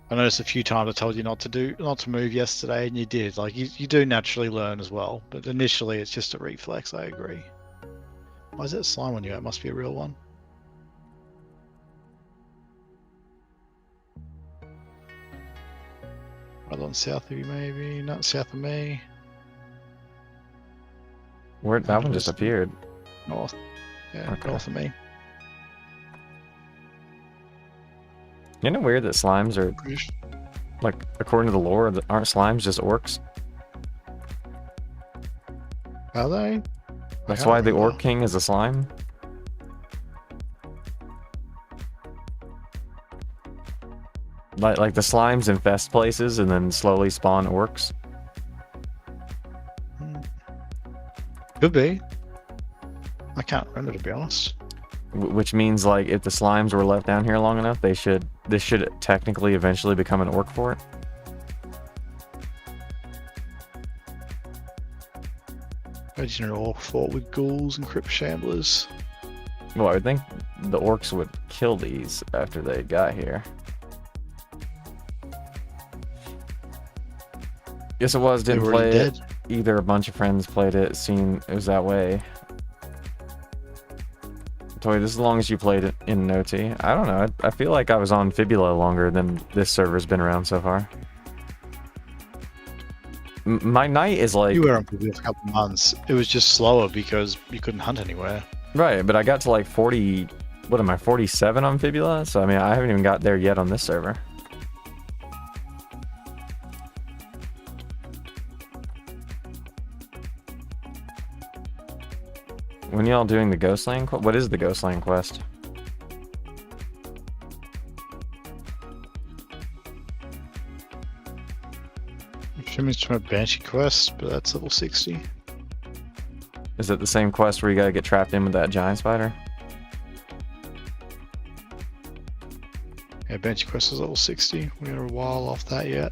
I noticed a few times I told you not to move yesterday, and you did. Like you do naturally learn as well, but initially it's just a reflex. I agree. Why is that slime on you? It must be a real one. Right on south of you, maybe. Not south of me. Where that one just appeared. North. Yeah, Okay. north of me. Isn't it weird that slimes are like, according to the lore, aren't slimes just orcs? Are they? That's can't why the remember. Orc King is a slime. Like the slimes infest places and then slowly spawn orcs. Could be. I can't remember, to be honest. Which means like if the slimes were left down here long enough, this should technically eventually become an orc fort. Imagine an orc fort with ghouls and crypt shamblers. Well, I would think the orcs would kill these after they got here. Yes, it was. They Didn't were play already it. dead. Either a bunch of friends played it, seen it was that way. Toy, this is as long as you played it in an OT. I don't know. I feel like I was on Fibula longer than this server's been around so far. My night is like... You were on for a couple of months. It was just slower because you couldn't hunt anywhere. Right, but I got to like 40... What am I, 47 on Fibula? So, I mean, I haven't even got there yet on this server. When y'all doing the Ghostland quest? What is the Ghostland quest? Assuming it's from a Banshee quest, but that's level 60. Is it the same quest where you gotta get trapped in with that giant spider? Yeah, Banshee quest is level 60. We're a while off that yet.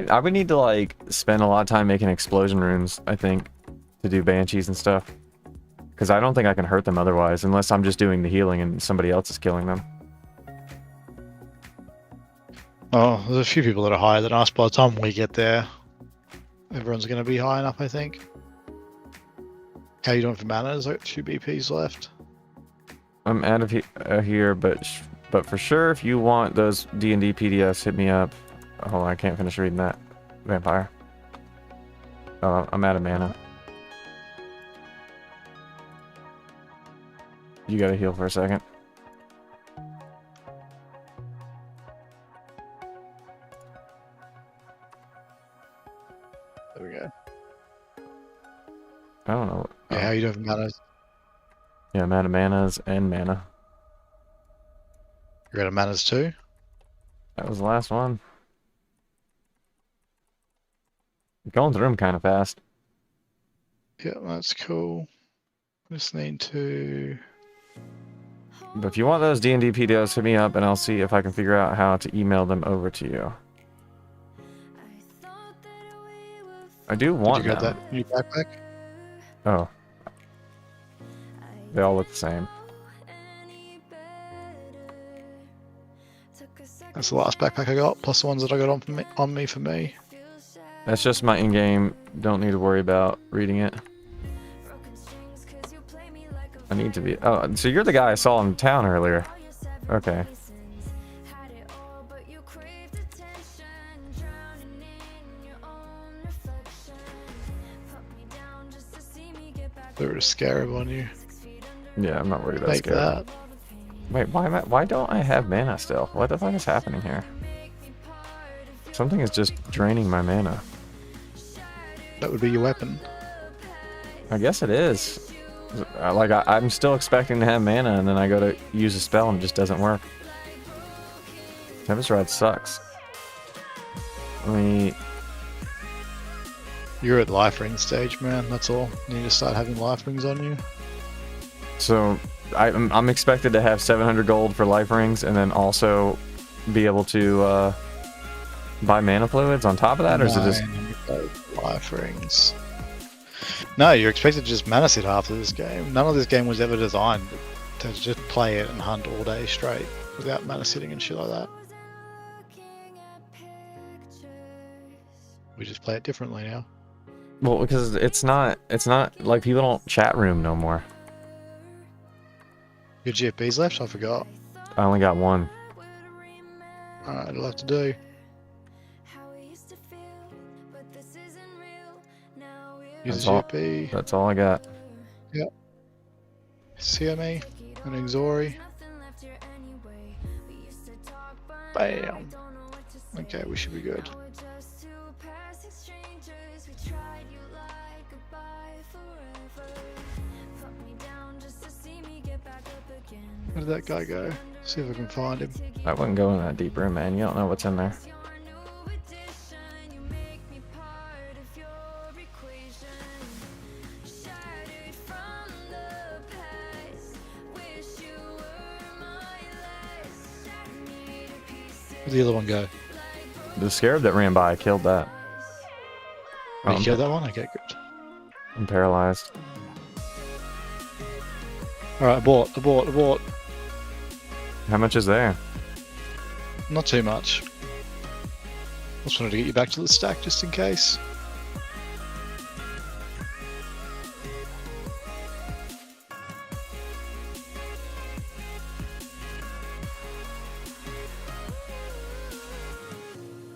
I would need to like spend a lot of time making explosion runes, I think, to do banshees and stuff. Because I don't think I can hurt them otherwise, unless I'm just doing the healing and somebody else is killing them. Oh, there's a few people that are higher than us. By the time we get there, everyone's going to be high enough, I think. How you doing for mana? There's like 2 BPs left. I'm out of here, but for sure, if you want those D&D PDFs, hit me up. Hold on, I can't finish reading that. Vampire. Oh, I'm out of mana. You gotta heal for a second. There we go. I don't know. Yeah, how you doing for mana? Yeah, I'm out of manas and mana. You're out of manas too? That was the last one. Going through them kind of fast. Yeah, that's cool. Just need to. But if you want those D&D PDFs, hit me up and I'll see if I can figure out how to email them over to you. I do Did want you get them. that new backpack? Oh. They all look the same. That's the last backpack I got, plus the ones that I got on me for me. That's just my in-game. Don't need to worry about reading it. I need to be... Oh, so you're the guy I saw in town earlier. Okay. They were a scarab on you. Yeah, I'm not worried about Take scared. that. Wait, why don't I have mana still? What the fuck is happening here? Something is just draining my mana. That would be your weapon. I guess it is. Like, I'm still expecting to have mana, and then I go to use a spell and it just doesn't work. Tempest Rod sucks. You're at life ring stage, man. That's all. You need to start having life rings on you. So, I'm expected to have 700 gold for life rings, and then also be able to buy mana fluids on top of that, or is it just... life rings? No, you're expected to just mana sit after this game. None of this game was ever designed to just play it and hunt all day straight without mana sitting and shit like that. We just play it differently now. Well, because it's not like people don't chat room no more. Your GFBs left? I forgot. I only got one. Alright, it'll have to do. Use the GFB. That's all I got. Yep. CME and Exori. Bam. Okay, we should be good. Where did that guy go? See if I can find him. I wouldn't go in that deep room, man. You don't know what's in there. Where'd the other one go? The scarab that ran by killed that. Did you kill that one? Okay, good. I'm paralyzed. Alright, abort. How much is there? Not too much. Just wanted to get you back to the stack just in case.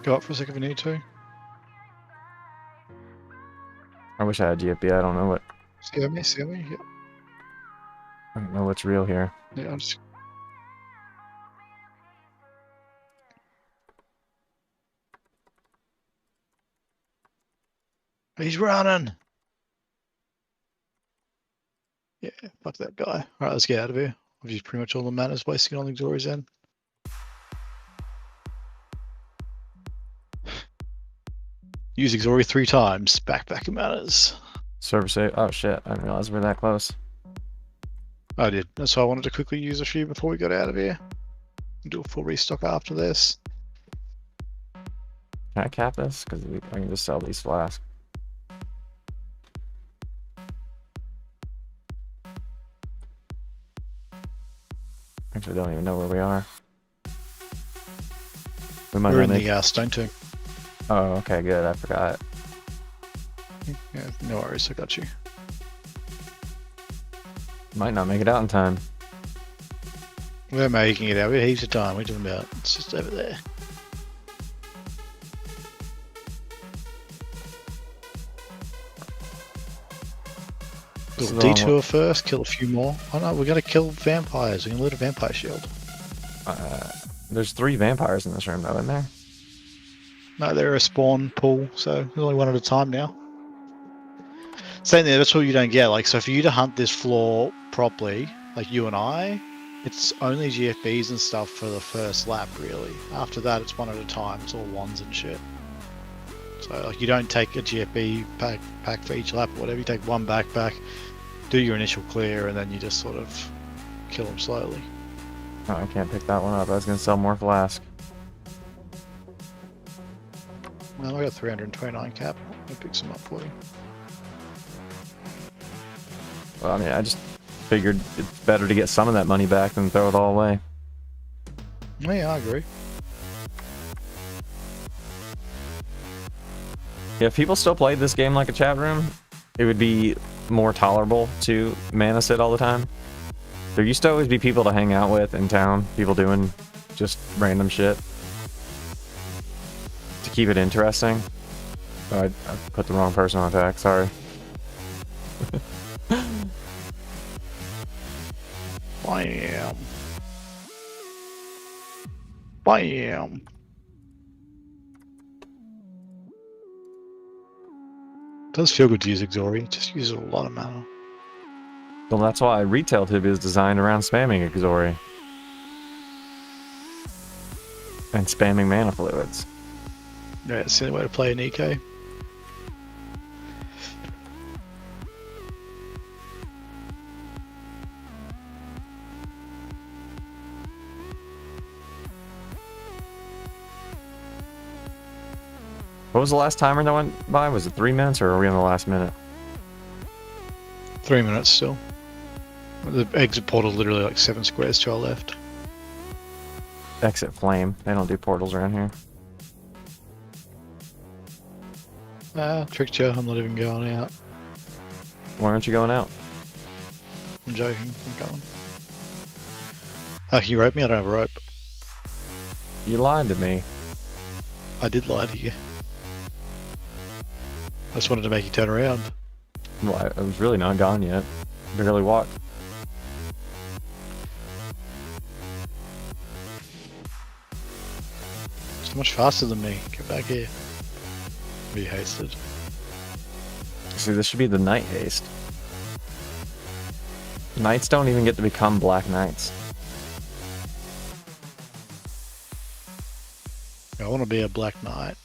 Go up for a second if you need to. I wish I had GFB. I don't know what. See me? Yeah. I don't know what's real here. Yeah, I'm just... He's running! Yeah, fuck that guy. Alright, let's get out of here. I've used pretty much all the manners wasting on the Exori's end. Use Exori 3 times. Back in manners. Server save. Oh shit! I didn't realize we're that close. I did. That's why I wanted to quickly use a few before we got out of here. Do a full restock after this. Can I cap this? Because I can just sell these flasks. Actually, don't even know where we are. We might We're not in make... the Stone Tomb. Oh, okay, good. I forgot. Yeah, no worries, I got you. Might not make it out in time. We're making it out. We have heaps of time. We're talking about. It's just over there. Little detour first. Kill a few more. Oh no, we're gonna kill vampires. We can loot a vampire shield. There's 3 vampires in this room, though, isn't there? No, they're a spawn pool, so there's only one at a time now. Same there, that's what you don't get. Like, so for you to hunt this floor properly, like you and I, it's only GFBs and stuff for the first lap, really. After that, it's one at a time. It's all ones and shit. So, like, you don't take a GFB pack for each lap or whatever. You take one backpack, do your initial clear and then you just sort of kill them slowly. Oh, I can't pick that one up. I was gonna sell more flask. Well, I got 329 cap. I'll pick some up for you. Well, I mean, I just figured it's better to get some of that money back than throw it all away. Yeah, I agree. Yeah, if people still played this game like a chat room, it would be more tolerable to mana sit all the time. There used to always be people to hang out with in town, people doing just random shit to keep it interesting. Oh, I put the wrong person on attack, sorry. Bam. Bam. Does feel good to use Exori, it just uses a lot of mana. Well, that's why retail Tibia is designed around spamming Exori. And spamming mana fluids. Yeah, it's the only way to play an EK. What was the last timer that went by? Was it 3 minutes or are we on the last minute? 3 minutes still. The exit portal literally like 7 squares to our left. Exit flame. They don't do portals around here. Ah, tricked you. I'm not even going out. Why aren't you going out? I'm joking. I'm going. Oh, can you rope me? I don't have a rope. You lied to me. I did lie to you. I just wanted to make you turn around. Well, I was really not gone yet. Barely walked. So much faster than me. Get back here. Be hasted. See, this should be the night haste. Knights don't even get to become black knights. I want to be a black knight.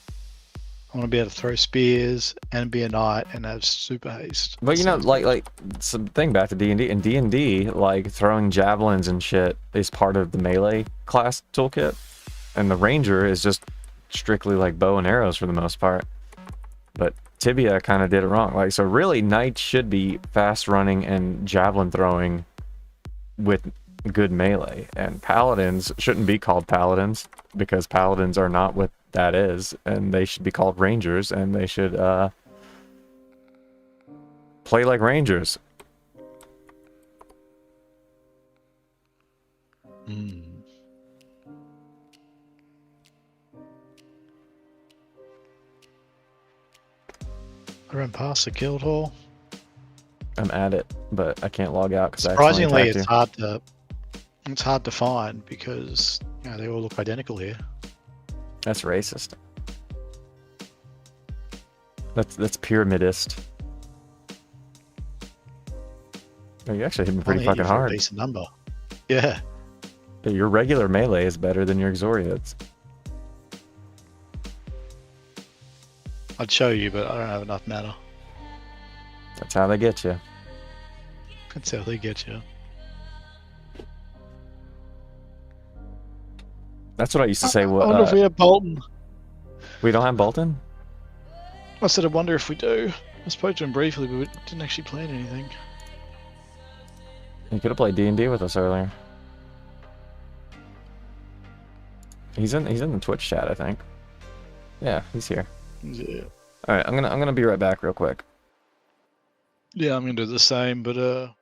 I want to be able to throw spears and be a knight and have super haste. But you know, like some thing back to D&D. In D&D, like throwing javelins and shit is part of the melee class toolkit, and the ranger is just strictly like bow and arrows for the most part. But Tibia kind of did it wrong. Like, so really, knights should be fast running and javelin throwing with good melee, and paladins shouldn't be called paladins because paladins are not what that is, and they should be called rangers, and they should play like rangers. Hmm. I ran past the guild hall. I'm at it, but I can't log out because Surprisingly, it's hard to find because you know, they all look identical here. That's racist. That's pyramidist. Oh, you actually hit me pretty Only hit you fucking for a hard. decent number. Yeah. Yeah, your regular melee is better than your Exori hits. I'd show you, but I don't have enough mana. That's how they get you. That's how they get you. That's what I used to say. I wonder if we have Bolton. We don't have Bolton? I said, I wonder if we do. I spoke to him briefly, but we didn't actually plan anything. He could have played D&D with us earlier. He's in the Twitch chat, I think. Yeah, he's here. Yeah. All right, I'm gonna be right back real quick. Yeah, I'm gonna do the same, but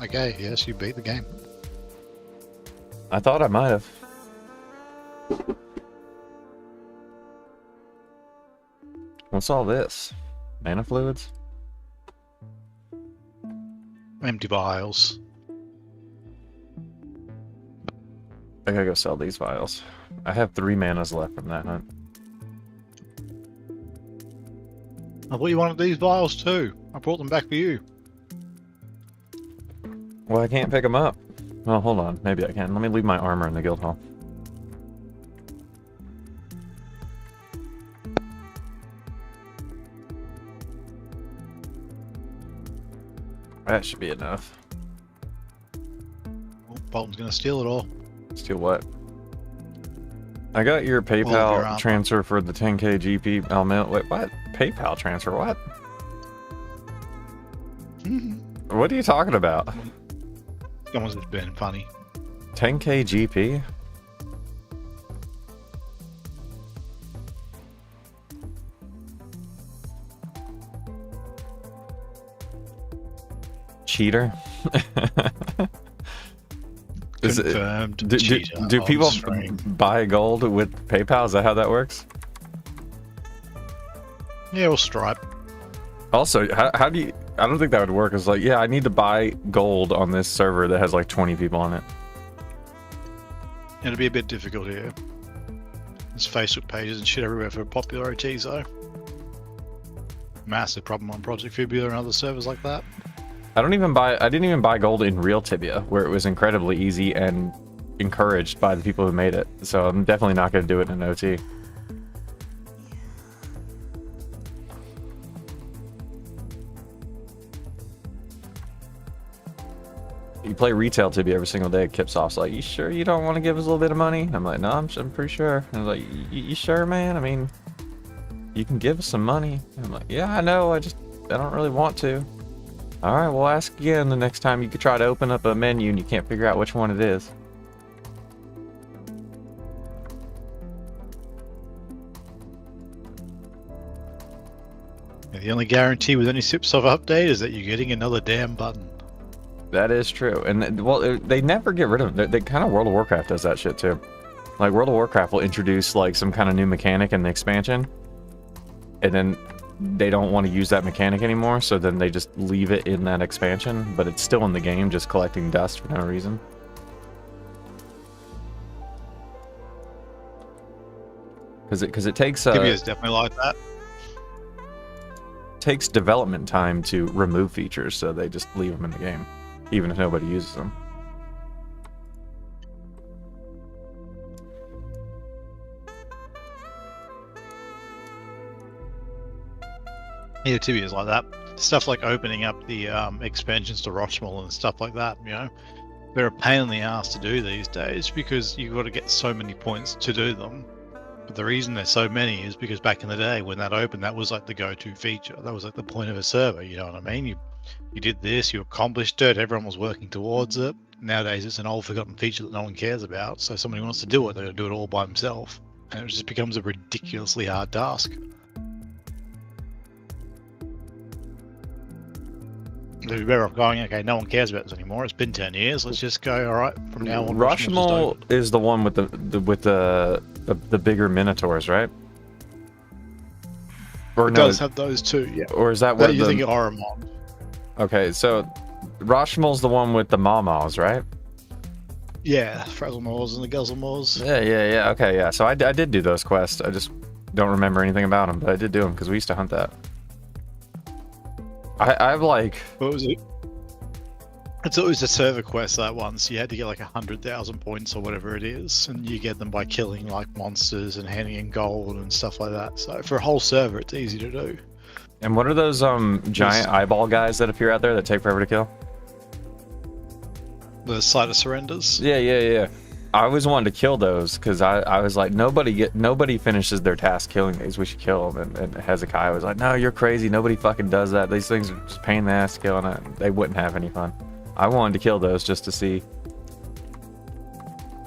Okay, yes, you beat the game. I thought I might have. What's all this? Mana fluids? Empty vials. I gotta go sell these vials. I have 3 manas left from that hunt. I thought you wanted these vials too. I brought them back for you. Well, I can't pick them up. Well, hold on. Maybe I can. Let me leave my armor in the guild hall. That should be enough. Oh, Bolton's gonna steal it all. Steal what? I got your PayPal armor. transfer for the 10k GP. Oh, man. Wait, what? PayPal transfer? What? What are you talking about? Someone's just being funny. 10k GP? Cheater? Is it, Confirmed. do cheater on people stream. buy gold with PayPal? Is that how that works? Yeah, we'll Stripe. Also, how do you... I don't think that would work. It's like, yeah, I need to buy gold on this server that has like 20 people on it. It'll be a bit difficult here. There's Facebook pages and shit everywhere for popular OTs though. Massive problem on Project Tibia and other servers like that. I didn't even buy gold in real Tibia, where it was incredibly easy and encouraged by the people who made it. So I'm definitely not going to do it in an OT. You play retail Tibia every single day. Kipsoft's like, you sure you don't want to give us a little bit of money? I'm like, no, I'm pretty sure. And I was like, you sure, man? I mean, you can give us some money. And I'm like, yeah, I know. I don't really want to. All right, we'll ask again the next time you could try to open up a menu and you can't figure out which one it is. Yeah, the only guarantee with any Sipsoft update is that you're getting another damn button. That is true. And well, they never get rid of them. They kind of World of Warcraft does that shit too. Like World of Warcraft will introduce like some kind of new mechanic in the expansion, and then they don't want to use that mechanic anymore, so then they just leave it in that expansion, but it's still in the game, just collecting dust for no reason. Because it takes Tibia is definitely like that. takes development time to remove features, so they just leave them in the game, even if nobody uses them. Yeah, Tibia is like that. Stuff like opening up the expansions to Rochmal and stuff like that, you know. They're a pain in the ass to do these days because you've got to get so many points to do them. But the reason there's so many is because back in the day when that opened, that was like the go-to feature. That was like the point of a server, you know what I mean? You did this, you accomplished it, everyone was working towards it. Nowadays it's an old forgotten feature that no one cares about, so somebody wants to do it, they're going to do it all by themselves. And it just becomes a ridiculously hard task. They'd be better off going, okay, no one cares about this anymore. It's been 10 years. Let's just go, all right, from now on. Rashomon is the one with the bigger minotaurs, right? Or It no, does have those too, yeah. or is that But what you the... think of Oromon. Okay, so Rashomon's the one with the Mamas, right? Yeah, Frazzlemores and the Guzzlemores. Yeah. Okay, yeah. So I did do those quests. I just don't remember anything about them, but I did do them because we used to hunt that. I've like... What was it? It's always a server quest, that one, so you had to get like 100,000 points or whatever it is, and you get them by killing like monsters and handing in gold and stuff like that. So for a whole server, it's easy to do. And what are those giant eyeball guys that appear out there that take forever to kill? The Site of Surrenders. Yeah. I always wanted to kill those because I was like, nobody finishes their task killing these. We should kill them. And Hezekiah was like, no, you're crazy. Nobody fucking does that. These things are just pain in the ass killing it. They wouldn't have any fun. I wanted to kill those just to see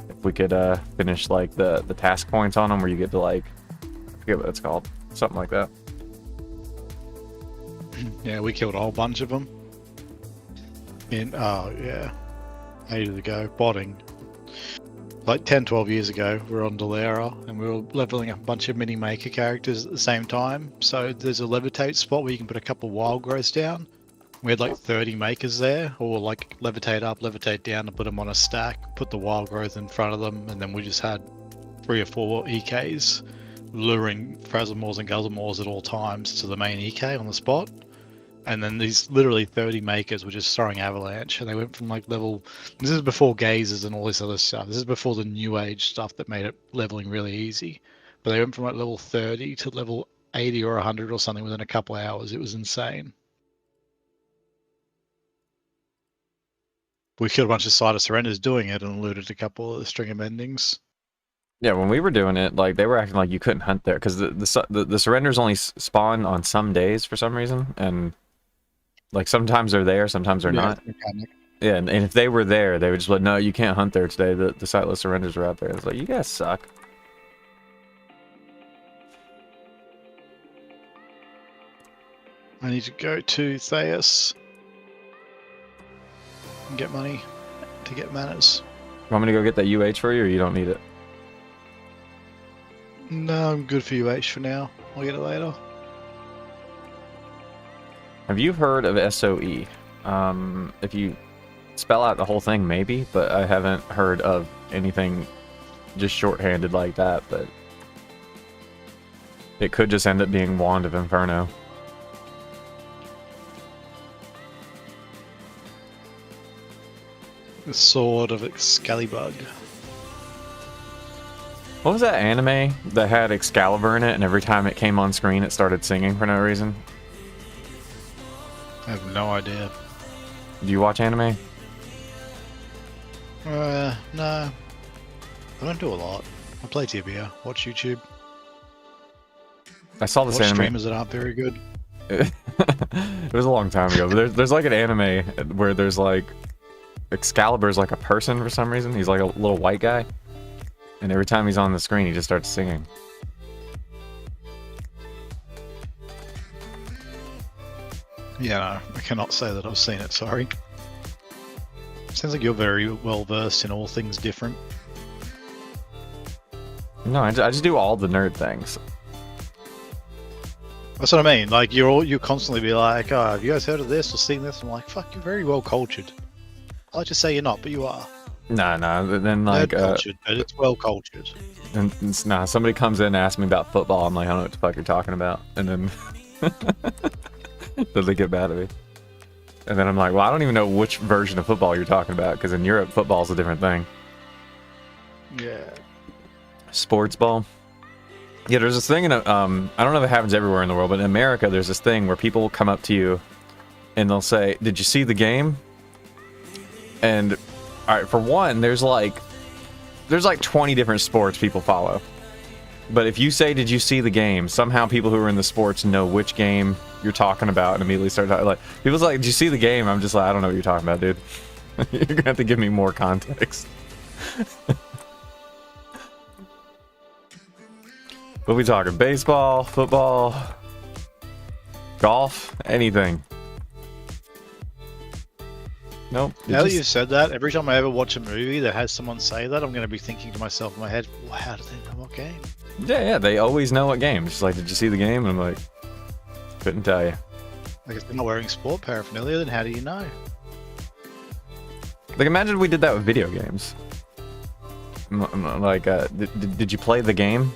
if we could finish like the task points on them, where you get to like, I forget what it's called, something like that. Yeah, we killed a whole bunch of them. Oh yeah, ages ago, botting. Like 10, 12 years ago, we were on Delera and we were leveling up a bunch of mini maker characters at the same time. So there's a levitate spot where you can put a couple wild growths down. We had like 30 makers there, or like levitate up, levitate down, and put them on a stack, put the wild growth in front of them, and then we just had 3 or 4 EKs luring Frazzlemores and Guzzlemores at all times to the main EK on the spot. And then these literally 30 makers were just throwing avalanche, and they went from like level. This is before gazes and all this other stuff. This is before the new age stuff that made it leveling really easy. But they went from like level 30 to level 80 or 100 or something within a couple of hours. It was insane. We killed a bunch of side of surrenders doing it and looted a couple of the string of endings. Yeah, when we were doing it, like they were acting like you couldn't hunt there because the surrenders only spawn on some days for some reason, and like sometimes they're there, sometimes they're not. Yeah, and if they were there, they would just be like, no, you can't hunt there today. The sightless surrenders are out there. It's like, you guys suck. I need to go to Theus and get money to get manners. Want me to go get that UH for you, or you don't need it? No, I'm good for UH for now. I'll get it later. Have you heard of SOE? If you spell out the whole thing, maybe, but I haven't heard of anything just shorthanded like that, but it could just end up being Wand of Inferno. The Sword of Excalibur. What was that anime that had Excalibur in it, and every time it came on screen it started singing for no reason? I have no idea. Do you watch anime? No. I don't do a lot. I play Tibia, watch YouTube. I saw this Watch anime. streamers that aren't very good. It was a long time ago, but there's like an anime where there's like Excalibur's like a person for some reason. He's like a little white guy, and every time he's on the screen, he just starts singing. Yeah, no, I cannot say that I've seen it, sorry. Sounds like you're very well versed in all things different. No, I just do all the nerd things. That's what I mean. Like you constantly be like, "Oh, have you guys heard of this or seen this?" I'm like, "Fuck, you're very well cultured." I like to say you're not, but you are. Nah. Then like, cultured, but it's well cultured. and nah. Somebody comes in and asks me about football. I'm like, I don't know what the fuck you're talking about, and then then they get mad at me. And then I'm like, well, I don't even know which version of football you're talking about, because in Europe, football's a different thing. Yeah. Sports ball. Yeah, there's this thing in I don't know if it happens everywhere in the world, but in America, there's this thing where people will come up to you and they'll say, "Did you see the game?" And all right, for one, there's like 20 different sports people follow. But if you say, "Did you see the game?" somehow people who are in the sports know which game you're talking about and immediately start talking. Like, people's like, "Did you see the game?" I'm just like, I don't know what you're talking about, dude. You're gonna have to give me more context. What are we talking? Baseball, football, golf, anything? Nope. Now that you've said that, every time I ever watch a movie that has someone say that, I'm going to be thinking to myself in my head, well, how do they know what game? Yeah, they always know what game. It's just like, did you see the game? And I'm like, couldn't tell you. Like, if they're not wearing sport paraphernalia, then how do you know? Like, imagine we did that with video games. Like, did you play the game?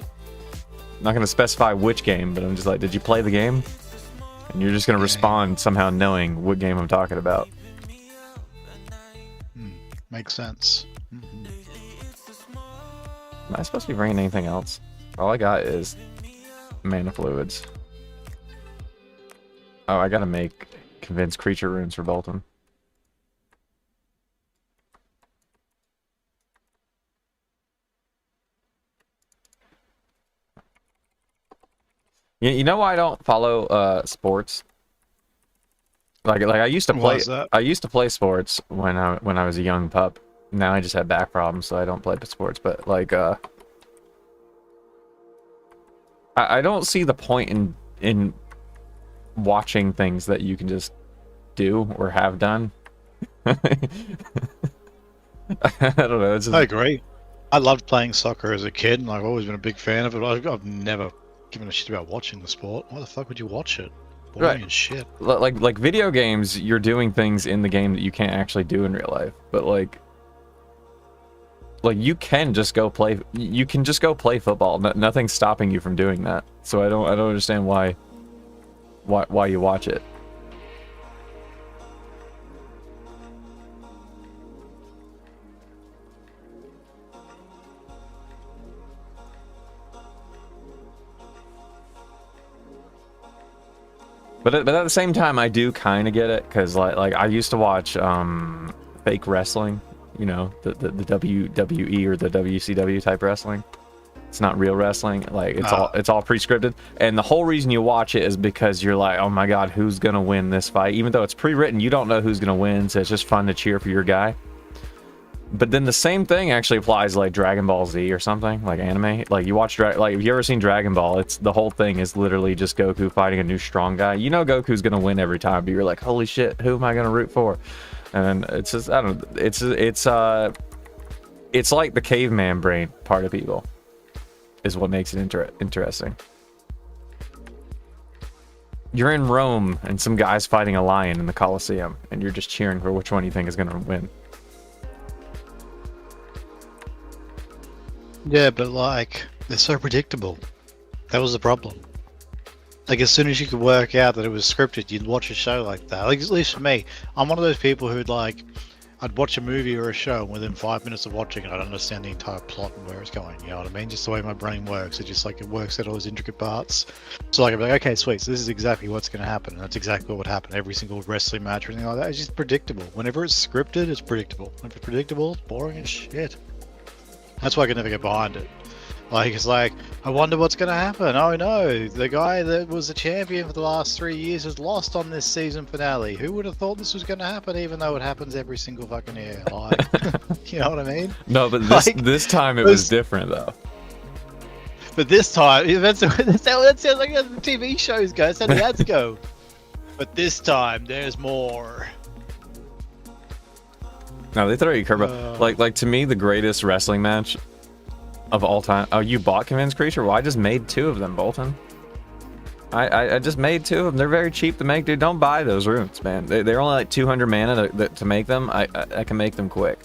I'm not going to specify which game, but I'm just like, did you play the game? And you're just going to respond somehow knowing what game I'm talking about. Makes sense. Mm-hmm. Am I supposed to be bringing anything else? All I got is mana fluids. Oh, I gotta make convince creature runes for Bolton. You know why I don't follow sports? Like I used to play. I used to play sports when I was a young pup. Now I just have back problems, so I don't play sports. But like, I don't see the point in watching things that you can just do or have done. I don't know. It's just, I agree. I loved playing soccer as a kid, and I've always been a big fan of it. I've never given a shit about watching the sport. Why the fuck would you watch it? Boring Right. as shit. like video games, you're doing things in the game that you can't actually do in real life. But like you can just go play. You can just go play football. Nothing's stopping you from doing that. So I don't understand why you watch it. But at the same time, I do kind of get it, because like I used to watch fake wrestling, you know, the WWE or the WCW type wrestling. It's not real wrestling. Like it's all pre-scripted, and the whole reason you watch it is because you're like, oh my god, who's gonna win this fight? Even though it's pre-written, you don't know who's gonna win, so it's just fun to cheer for your guy. But then the same thing actually applies like Dragon Ball Z or something, like anime. Like you watch, like have you ever seen Dragon Ball? It's the whole thing is literally just Goku fighting a new strong guy. You know Goku's gonna win every time, but you're like, holy shit, who am I gonna root for? And it's just, I don't know, it's like the caveman brain part of people is what makes it interesting. You're in Rome and some guy's fighting a lion in the Colosseum, and you're just cheering for which one you think is gonna win. Yeah, but like, they're so predictable. That was the problem. Like, as soon as you could work out that it was scripted, you'd watch a show like that. Like, at least for me, I'm one of those people who'd like, I'd watch a movie or a show, and within 5 minutes of watching it, I'd understand the entire plot and where it's going. You know what I mean? Just the way my brain works. It just like, it works out all those intricate parts. So like, I'd be like, okay, sweet. So this is exactly what's going to happen. And that's exactly what would happen. Every single wrestling match or anything like that. It's just predictable. Whenever it's scripted, it's predictable. If it's predictable, it's boring as shit. That's why I can never get behind it. Like, it's like, I wonder what's going to happen. Oh no, the guy that was the champion for the last 3 years has lost on this season finale. Who would have thought this was going to happen, even though it happens every single fucking year? Like, you know what I mean? No, but this time it was different though. But this time, that sounds like how the TV shows go. That's how the ads go. But this time, there's more. No, they throw you a curveball. Like to me, the greatest wrestling match of all time. Oh, you bought Convinced Creature? Well, I just made 2 of them, Bolton. I just made 2 of them. They're very cheap to make, dude. Don't buy those runes, man. They're only like 200 mana to make them. I can make them quick.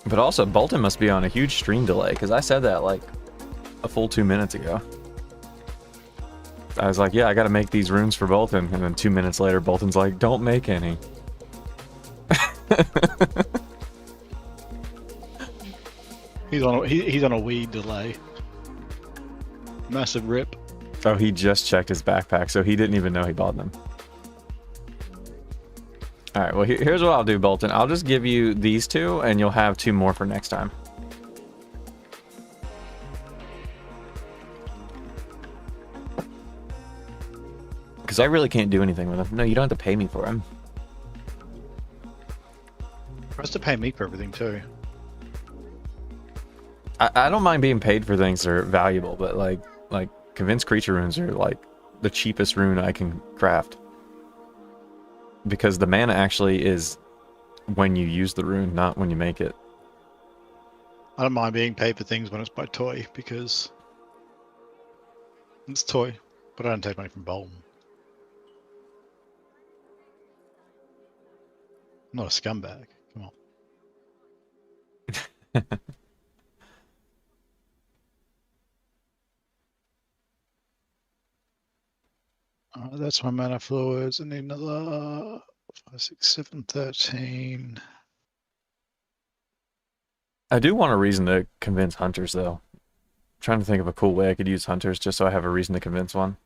But also, Bolton must be on a huge stream delay, because I said that like a full 2 minutes ago. I was like, yeah, I gotta make these runes for Bolton, and then 2 minutes later, Bolton's like, don't make any. He's on a weed delay. Massive rip. Oh, he just checked his backpack, so he didn't even know he bought them. All right, well, here's what I'll do, Bolton. I'll just give you these 2, and you'll have 2 more for next time. Because I really can't do anything with them. No, you don't have to pay me for them. Has to pay me for everything too. I don't mind being paid for things that are valuable, but like Convinced Creature runes are like the cheapest rune I can craft. Because the mana actually is when you use the rune, not when you make it. I don't mind being paid for things when it's by toy, because it's toy, but I don't take money from Bolton. I'm not a scumbag. Come on. That's my mana fluids. I need another 5, 6, 7, 13. I do want a reason to convince hunters, though. I'm trying to think of a cool way I could use hunters just so I have a reason to convince one.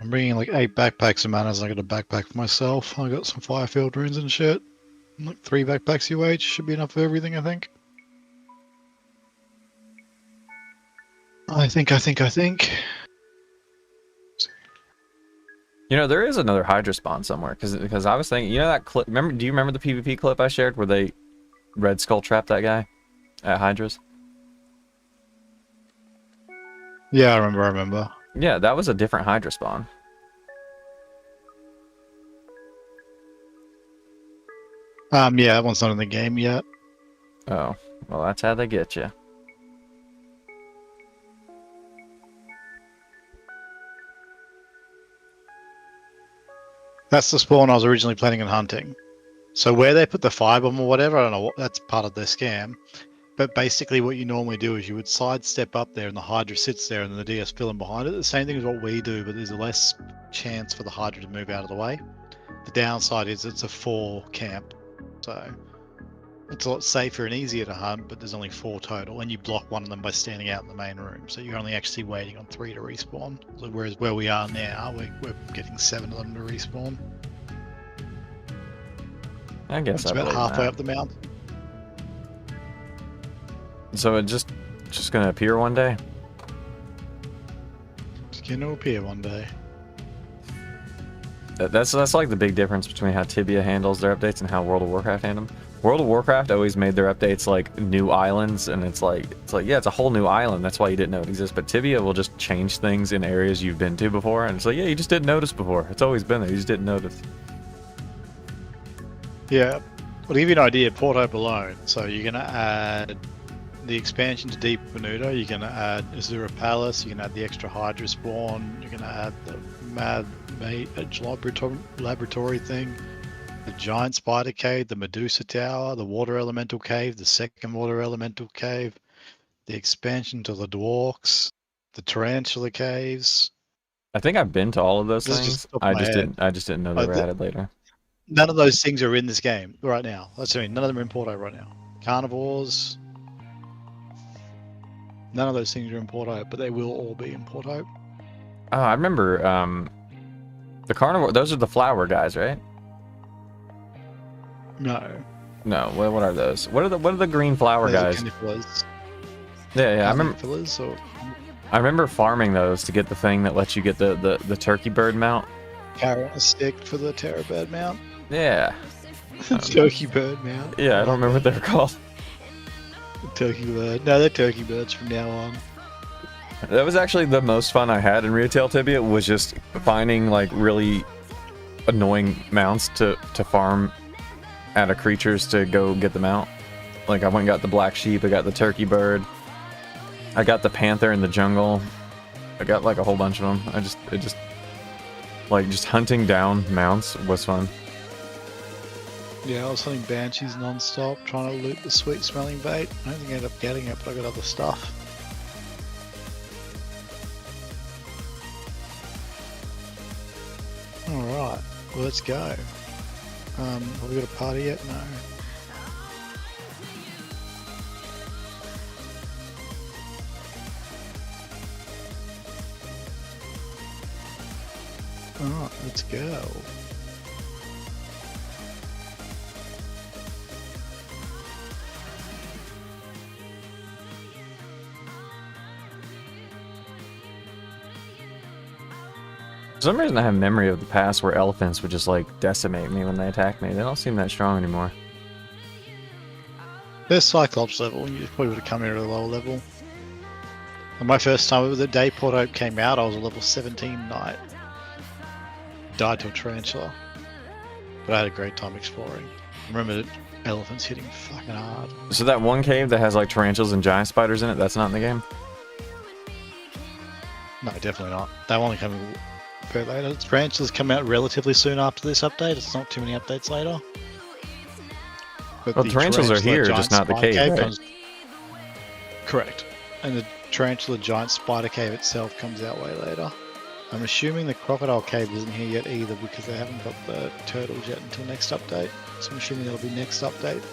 I'm bringing like 8 backpacks of manas. I got a backpack for myself. I got some Firefield runes and shit. Like 3 backpacks UH should be enough for everything, I think. I think. You know, there is another Hydra spawn somewhere, because I was thinking, you know that clip, do you remember the PvP clip I shared where they Red Skull trapped that guy at Hydra's? Yeah, I remember. Yeah, that was a different Hydra spawn. Yeah, that one's not in the game yet. Oh, well, that's how they get you. That's the spawn I was originally planning on hunting. So where they put the firebomb or whatever, I don't know what, that's part of their scam. But basically what you normally do is you would sidestep up there and the Hydra sits there and then the DS fill in behind it. The same thing as what we do, but there's a less chance for the Hydra to move out of the way. The downside is it's a 4 camp. So it's a lot safer and easier to hunt, but there's only 4 total, and you block one of them by standing out in the main room. So you're only actually waiting on 3 to respawn. So whereas where we are now, we're getting 7 of them to respawn. I guess It's I about believe halfway that. up the mountain. So it just gonna appear one day? It's going to appear one day. That's like the big difference between how Tibia handles their updates and how World of Warcraft handles them. World of Warcraft always made their updates like new islands, and it's like yeah, it's a whole new island. That's why you didn't know it exists. But Tibia will just change things in areas you've been to before, and it's like, yeah, you just didn't notice before. It's always been there. You just didn't notice. Yeah. Well, to give you an idea, Port Hope alone. So you're going to add the expansion to Deep Venuta. You're going to add Azura Palace. You're going to add the extra Hydra spawn. You're going to add the Mad Mage laboratory thing. The giant spider cave, the Medusa Tower, the water elemental cave, the second water elemental cave, the expansion to the Dwarks, the tarantula caves. I think I've been to all of those This is things. just off my head. I just didn't know they were the- added later. None of those things are in this game right now. That's what I mean. None of them are in Porto right now. Carnivores. None of those things are in Porto, but they will all be in Porto. Oh, I remember the carnivore. Those are the flower guys, right? No. No. What are those? What are the green flower They're guys? Cannibals. Yeah. I remember. Cannibals or I remember farming those to get the thing that lets you get the turkey bird mount. carrot stick for the terror bird mount. Yeah. Turkey bird mount. Yeah, I don't remember what they're called. Turkey bird. No, they're turkey birds from now on. That was actually the most fun I had in Retail Tibia, was just finding like really annoying mounts to farm out of creatures to go get them out. Like I went and got the black sheep, I got the turkey bird, I got the panther in the jungle, I got like a whole bunch of them. Just hunting down mounts was fun. Yeah, I was hunting banshees non-stop, trying to loot the sweet smelling bait. I don't think I ended up getting it, but I got other stuff. Alright, well, let's go. Have we got a party yet? No. Alright, let's go. For some reason I have memory of the past where elephants would just like decimate me when they attack me. They don't seem that strong anymore. They're Cyclops level, you probably would have come here at a lower level. And my first time, it was the day Port Hope came out, I was a level 17 knight. Died to a tarantula. But I had a great time exploring. I remember the elephants hitting fucking hard. So that one cave that has like tarantulas and giant spiders in it, that's not in the game? No, definitely not. They only come very later. Tarantulas come out relatively soon after this update. It's not too many updates later. But Well, the tarantulas are here, giant just not the spider cave, right? comes- Correct. And the tarantula giant spider cave itself comes out way later. I'm assuming the crocodile cave isn't here yet either because they haven't got the turtles yet until next update. So I'm assuming that'll be next update.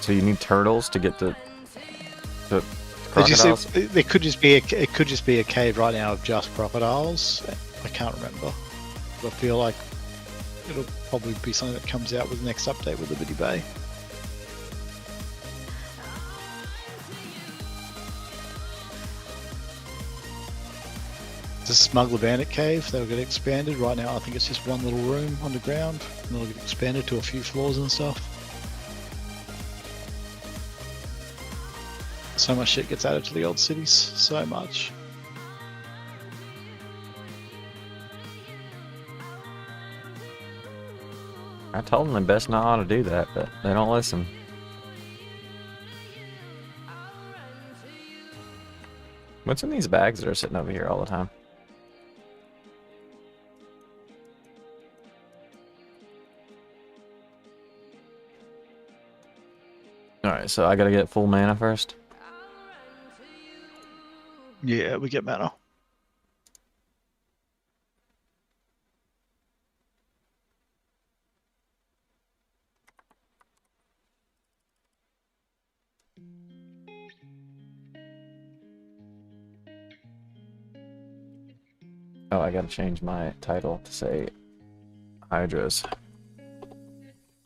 So you need turtles to get the It crocodiles? could just be a cave right now of just crocodiles. I can't remember. But I feel like it'll probably be something that comes out with the next update with Liberty Bay. The Smuggler Bandit Cave, that'll get expanded. Right now I think it's just one little room underground, and it'll get expanded to a few floors and stuff. So much shit gets added to the old cities, so much. I told them they best not ought to do that, but they don't listen. What's in these bags that are sitting over here all the time? Alright, so I gotta get full mana first. Yeah, we get mana. Oh, I gotta change my title to say Hydras.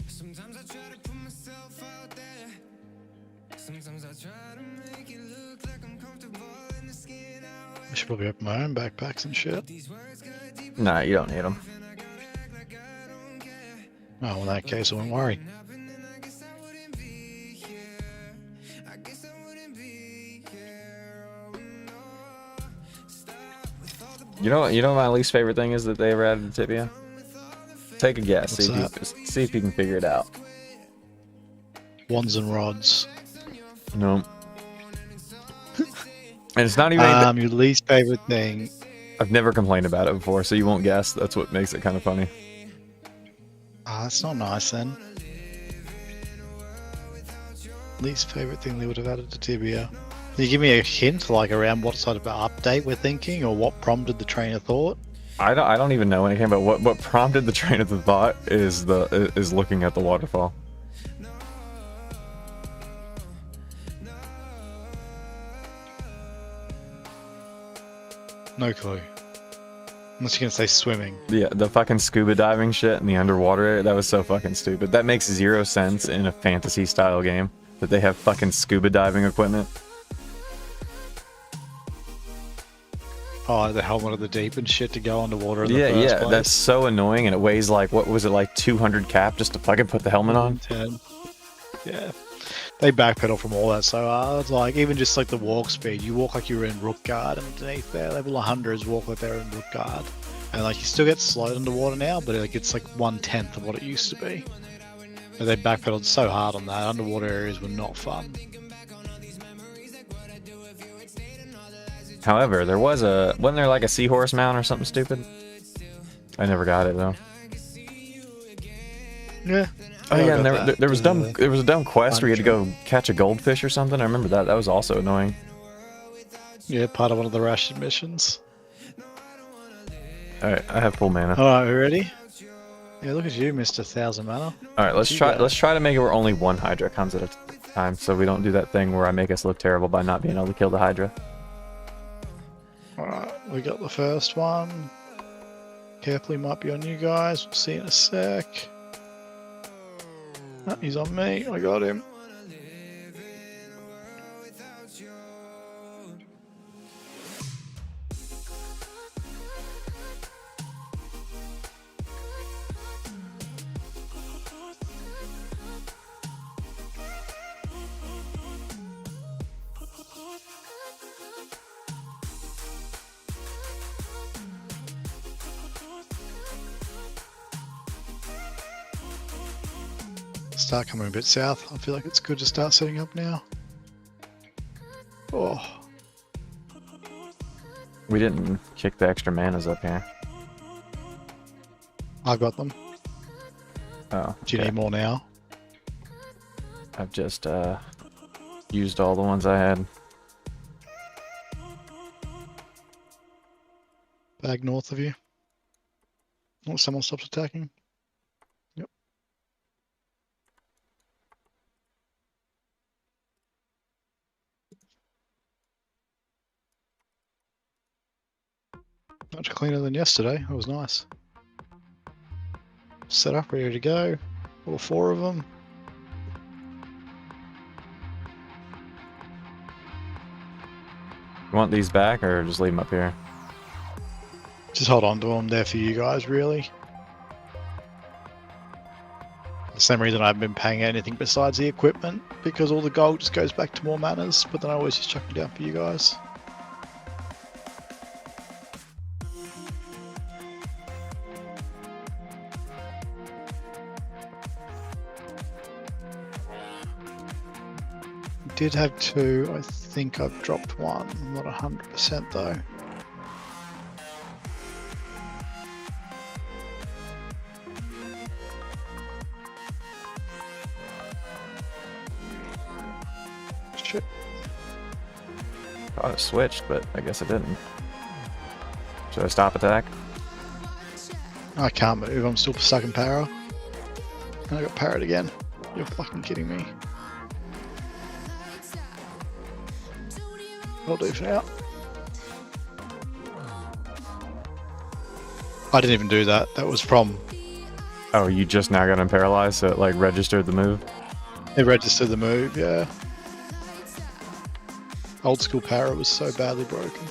Sometimes I try to put myself out there. Sometimes I try to make it look like I'm comfortable in the skin I I should probably open my own backpacks and shit. These words cut deep Nah, you don't need them. and I gotta act like I don't care. Oh, well, in that case, I won't worry. Happened and I guess I wouldn't be here. I guess I wouldn't be here. Oh no. Stop with all the You know what my least favorite thing is that they ever added to Tibia? Take a guess. What's See if you can figure it out. Wands and rods. No. And it's not even anything. Your least favorite thing. I've never complained about it before, so you won't guess. That's what makes it kind of funny. Ah, that's not nice then. Least favorite thing they would have added to Tibia. Can you give me a hint, like around what sort of update we're thinking, or what prompted the train of thought? I don't even know anything about what prompted the train of the thought is looking at the waterfall. No clue. Unless you're gonna say swimming. Yeah, the fucking scuba diving shit in the underwater area, that was so fucking stupid. That makes zero sense in a fantasy style game that they have fucking scuba diving equipment. Oh, the helmet of the deep and shit to go underwater in the Yeah, first yeah, place. that's so annoying, and it weighs like, what was it, like 200 cap just to fucking put the helmet on? 10. Yeah. They backpedal from all that so hard. It's like, even just like the walk speed, you walk like you were in Rookguard, and underneath there, level 100s walk like they're in Rookguard. And like, you still get slowed underwater now, but like, it's like 1/10 of what it used to be. But they backpedaled so hard on that. Underwater areas were not fun. However, wasn't there like a seahorse mount or something stupid? I never got it though. Yeah. Oh I yeah, and got that. there was a dumb quest where you had to go catch a goldfish or something. I remember that. That was also annoying. Yeah, part of one of the ration missions. All right, I have full mana. Alright, we ready? Yeah, look at you, Mr. 1000 mana. All right, let's You try. got it. Let's try to make it where only one Hydra comes at a time, so we don't do that thing where I make us look terrible by not being able to kill the Hydra. Alright, we got the first one. Carefully might be on you guys. We'll see in a sec. Oh, he's on me. I got him. Start coming a bit south. I feel like it's good to start setting up now. Oh, We didn't kick the extra manas up here. I've got them. Oh, Do you okay. need more now? I've just used all the ones I had. Bag north of you. Oh, someone stops attacking. Yep. Much cleaner than yesterday. That was nice. Set up, ready to go. All 4 of them. You want these back or just leave them up here? Just hold on to them there for you guys, really. The same reason I haven't been paying anything besides the equipment, because all the gold just goes back to more manas, but then I always just chuck it down for you guys. did have 2. I think I've dropped 1. I'm not 100% though. Shit. Thought it switched, but I guess it didn't. Should I stop attack? I can't move. I'm still stuck in para. And I got parried again. You're fucking kidding me. I'll do for now. I didn't even do that. That was from. Oh, you just now got him paralyzed, so it like registered the move? It registered the move, yeah. Old school para was so badly broken.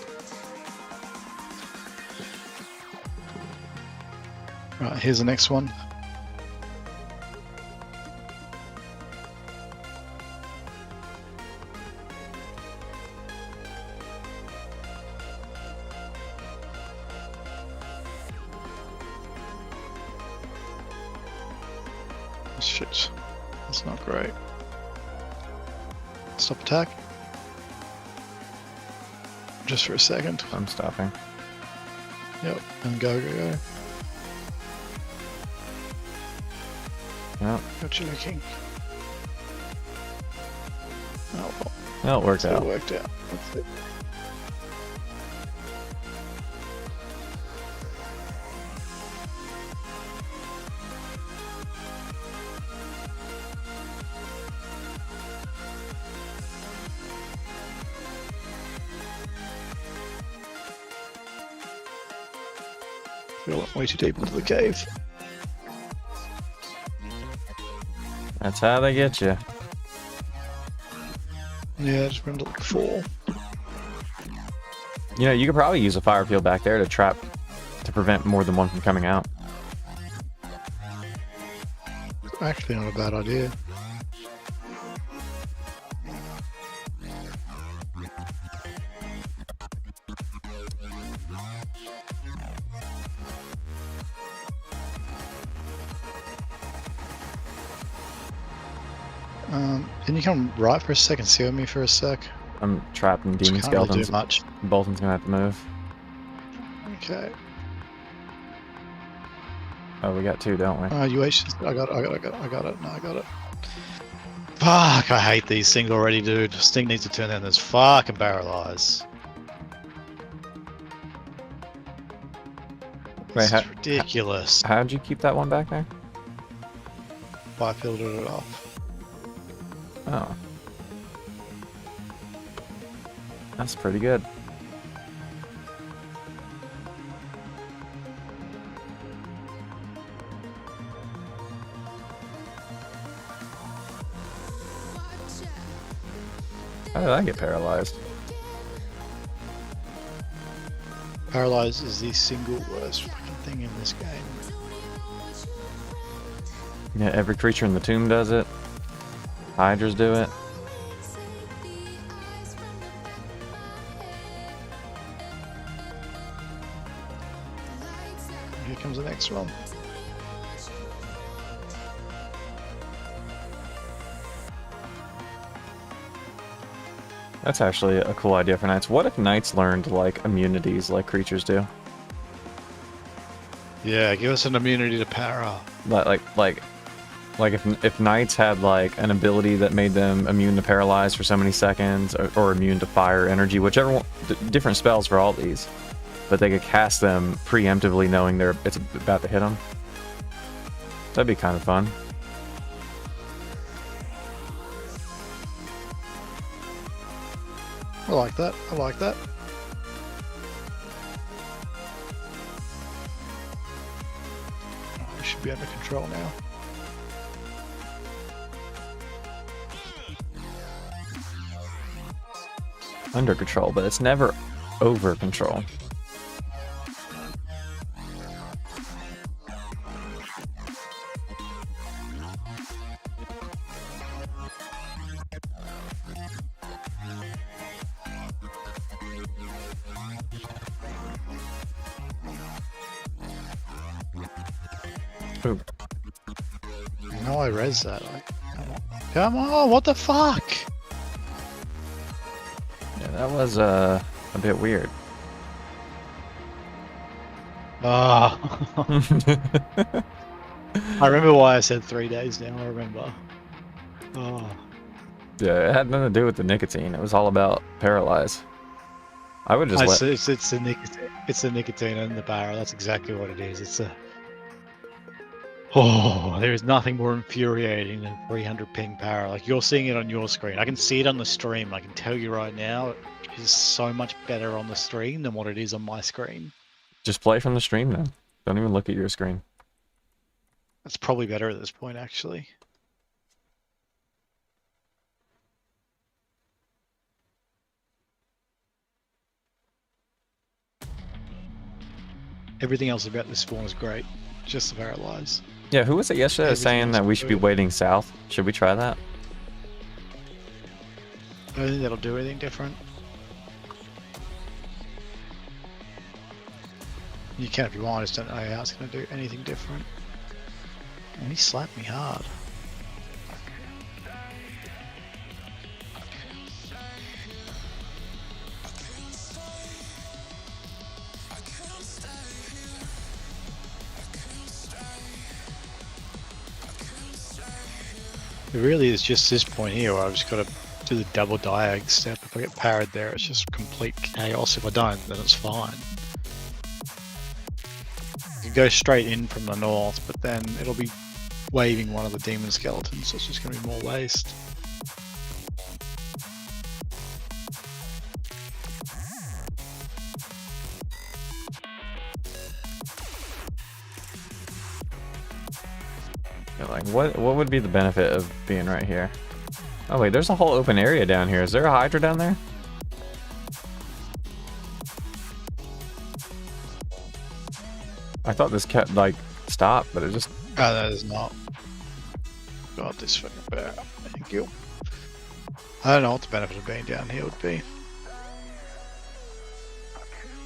Right, here's the next one. Shit, that's not great. Stop attack. Just for a second. I'm stopping. Yep, and go. Yep. Got you looking. Oh well. No, it worked It out. worked out. That's it. We went way too deep into the cave. That's how they get you. Yeah, just went to like 4. You know, you could probably use a fire field back there to prevent more than one from coming out. Actually, not a bad idea. Can you come right for a second? See with me for a sec. I'm trapped in demon Can't really skeletons. do much. Bolton's gonna have to move. Okay. Oh, we got 2, don't we? You wait. I got it. No, I got it. Fuck! I hate these things already, dude. This thing needs to turn in this fucking paralyze. Wait, This is ridiculous. How'd you keep that one back there? I filtered it off. Oh. That's pretty good. How did I get paralyzed? Paralyze is the single worst fucking thing in this game. Yeah, every creature in the tomb does it. Hydras do it. Here comes the next one. That's actually a cool idea for knights. What if knights learned like immunities like creatures do? Yeah, give us an immunity to para. Like if knights had like an ability that made them immune to paralyze for so many seconds, or immune to fire energy, whichever one, different spells for all these, but they could cast them preemptively knowing it's about to hit them. That'd be kind of fun. I like that. I like that. We should be under control now. Under control, but it's never over control. Ooh. No, I res that. Come on, what the fuck? That was a bit weird. Ah, I remember why I said 3 days now. I remember. Oh, Yeah, it had nothing to do with the nicotine. It was all about paralyze. I would just let. it's the nicotine. It's the nicotine in the barrel. That's exactly what it is. It's a. Oh, there is nothing more infuriating than 300 ping power. Like you're seeing it on your screen. I can see it on the stream. I can tell you right now, it is so much better on the stream than what it is on my screen. Just play from the stream then. Don't even look at your screen. That's probably better at this point, actually. Everything else about this spawn is great. Just the paralyze. Yeah, who was it yesterday Everything saying else that we is should be good. waiting south? Should we try that? I don't think that'll do anything different. You can if you want, I just don't know how it's going to do anything different. And he slapped me hard. It really is just this point here where I've just got to do the double diag step. If I get parried there, it's just complete chaos. If I don't, then it's fine. You can go straight in from the north, but then it'll be waving one of the demon skeletons, so it's just going to be more waste. Yeah, like, what would be the benefit of being right here? Oh wait, there's a whole open area down here. Is there a Hydra down there? I thought this kept, like, stopped, but it just... Oh, that is not. God, this fucking bear. Thank you. I don't know what the benefit of being down here would be.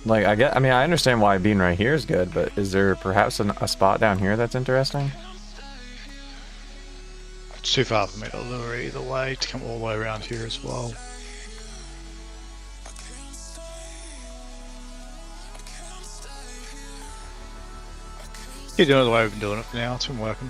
Like, I mean, I understand why being right here is good, but is there perhaps a spot down here that's interesting? It's too far for me to lure either way to come all the way around here as well. Keep doing it the way we've been doing it for now. It's been working.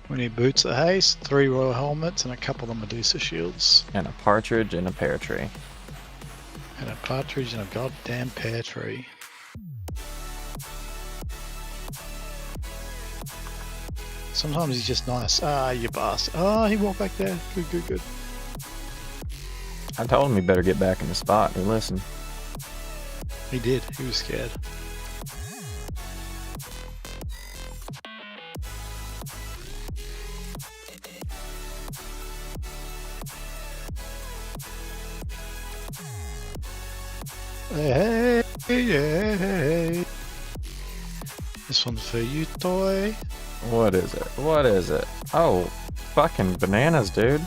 We need boots of haste, 3 royal helmets, and a couple of Medusa shields. And a partridge and a pear tree. And a partridge and a goddamn pear tree. Sometimes he's just nice. Ah, you bastard. Ah, he walked back there. Good, good, good. I told him he better get back in the spot. He listened. He did. He was scared. Hey, hey, hey. This one's for you, toy. What is it? What is it? Oh, fucking bananas, dude.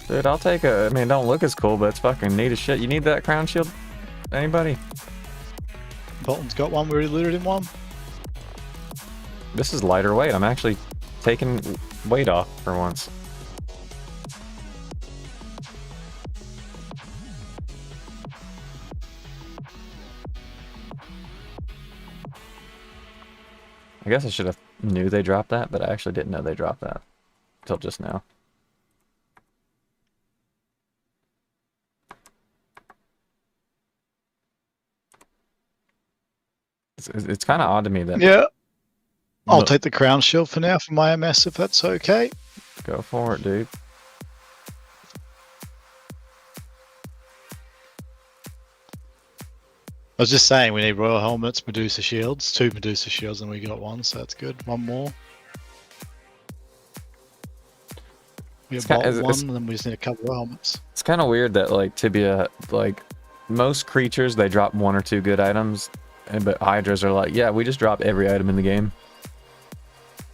Dude, I'll take a... I mean, it don't look as cool, but it's fucking neat as shit. You need that crown shield? Anybody? Bolton's got one. We already looted him one. This is lighter weight. I'm actually taking weight off for once. I guess I should have knew they dropped that, but I actually didn't know they dropped that until just now. It's kind of odd to me that... Yeah. I'll Look. take the crown shield for now for my MS if that's okay. Go for it, dude. I was just saying we need royal helmets, Medusa shields, 2 Medusa shields, and we got 1, so that's good. 1 more. We It's bought ki- it's- one, and then we just need a couple of helmets. It's kind of weird that like Tibia, like most creatures, they drop 1 or 2 good items, but Hydras are like, yeah, we just drop every item in the game.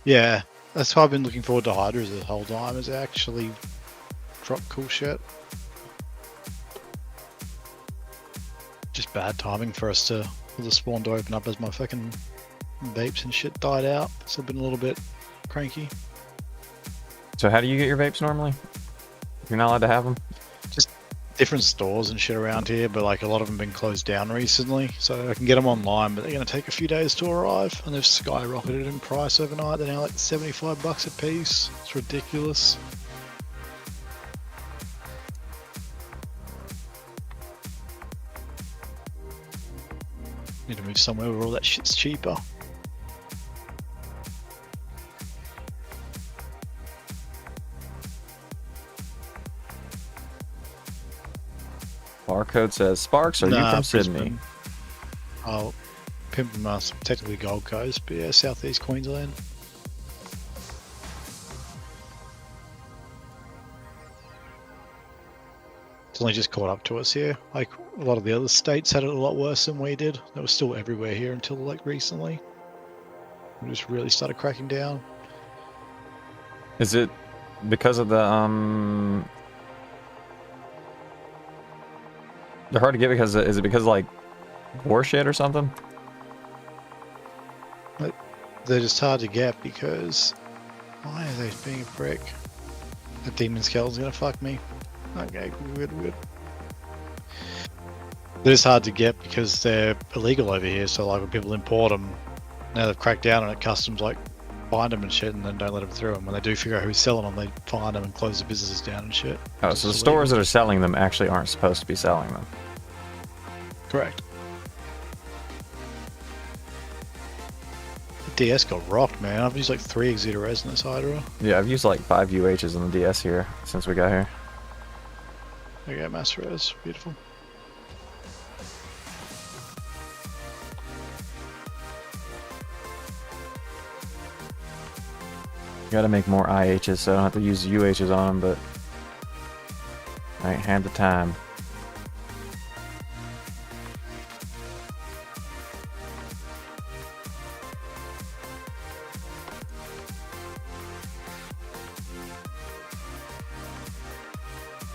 Yeah, that's why I've been looking forward to Hydras this whole time, is actually drop cool shit. Just bad timing for the spawn to open up as my fucking vapes and shit died out. So I've been a little bit cranky. So how do you get your vapes normally? You're not allowed to have them? Different stores and shit around here, but like a lot of them have been closed down recently, so I can get them online, but they're going to take a few days to arrive, and they've skyrocketed in price overnight. They're now like $75 a piece. It's ridiculous. Need to move somewhere where all that shit's cheaper. Barcode says, Sparks, are you from Sydney? Brisbane. Oh, Pimpin must technically Gold Coast, but yeah, southeast Queensland. It's only just caught up to us here. Like a lot of the other states had it a lot worse than we did. That was still everywhere here until like recently. We just really started cracking down. Is it because of the they're hard to get because is it because of, like war shit or something? They're just hard to get because why are they being a prick? The demon skeleton's gonna fuck me. Okay, good. They're just hard to get because they're illegal over here. So like when people import them, now they've cracked down on it. Customs like find them and shit, and then don't let them through. And when they do figure out who's selling them, they find them and close the businesses down and shit. Oh, so the stores that are selling them actually aren't supposed to be selling them. Correct. The DS got rocked, man. I've used like 3 Exeter Res in this Hydra. Yeah, I've used like 5 UHs on the DS here since we got here. There you go, Master Res. Beautiful. Gotta make more IHs so I don't have to use UHs on them, but I ain't had the time.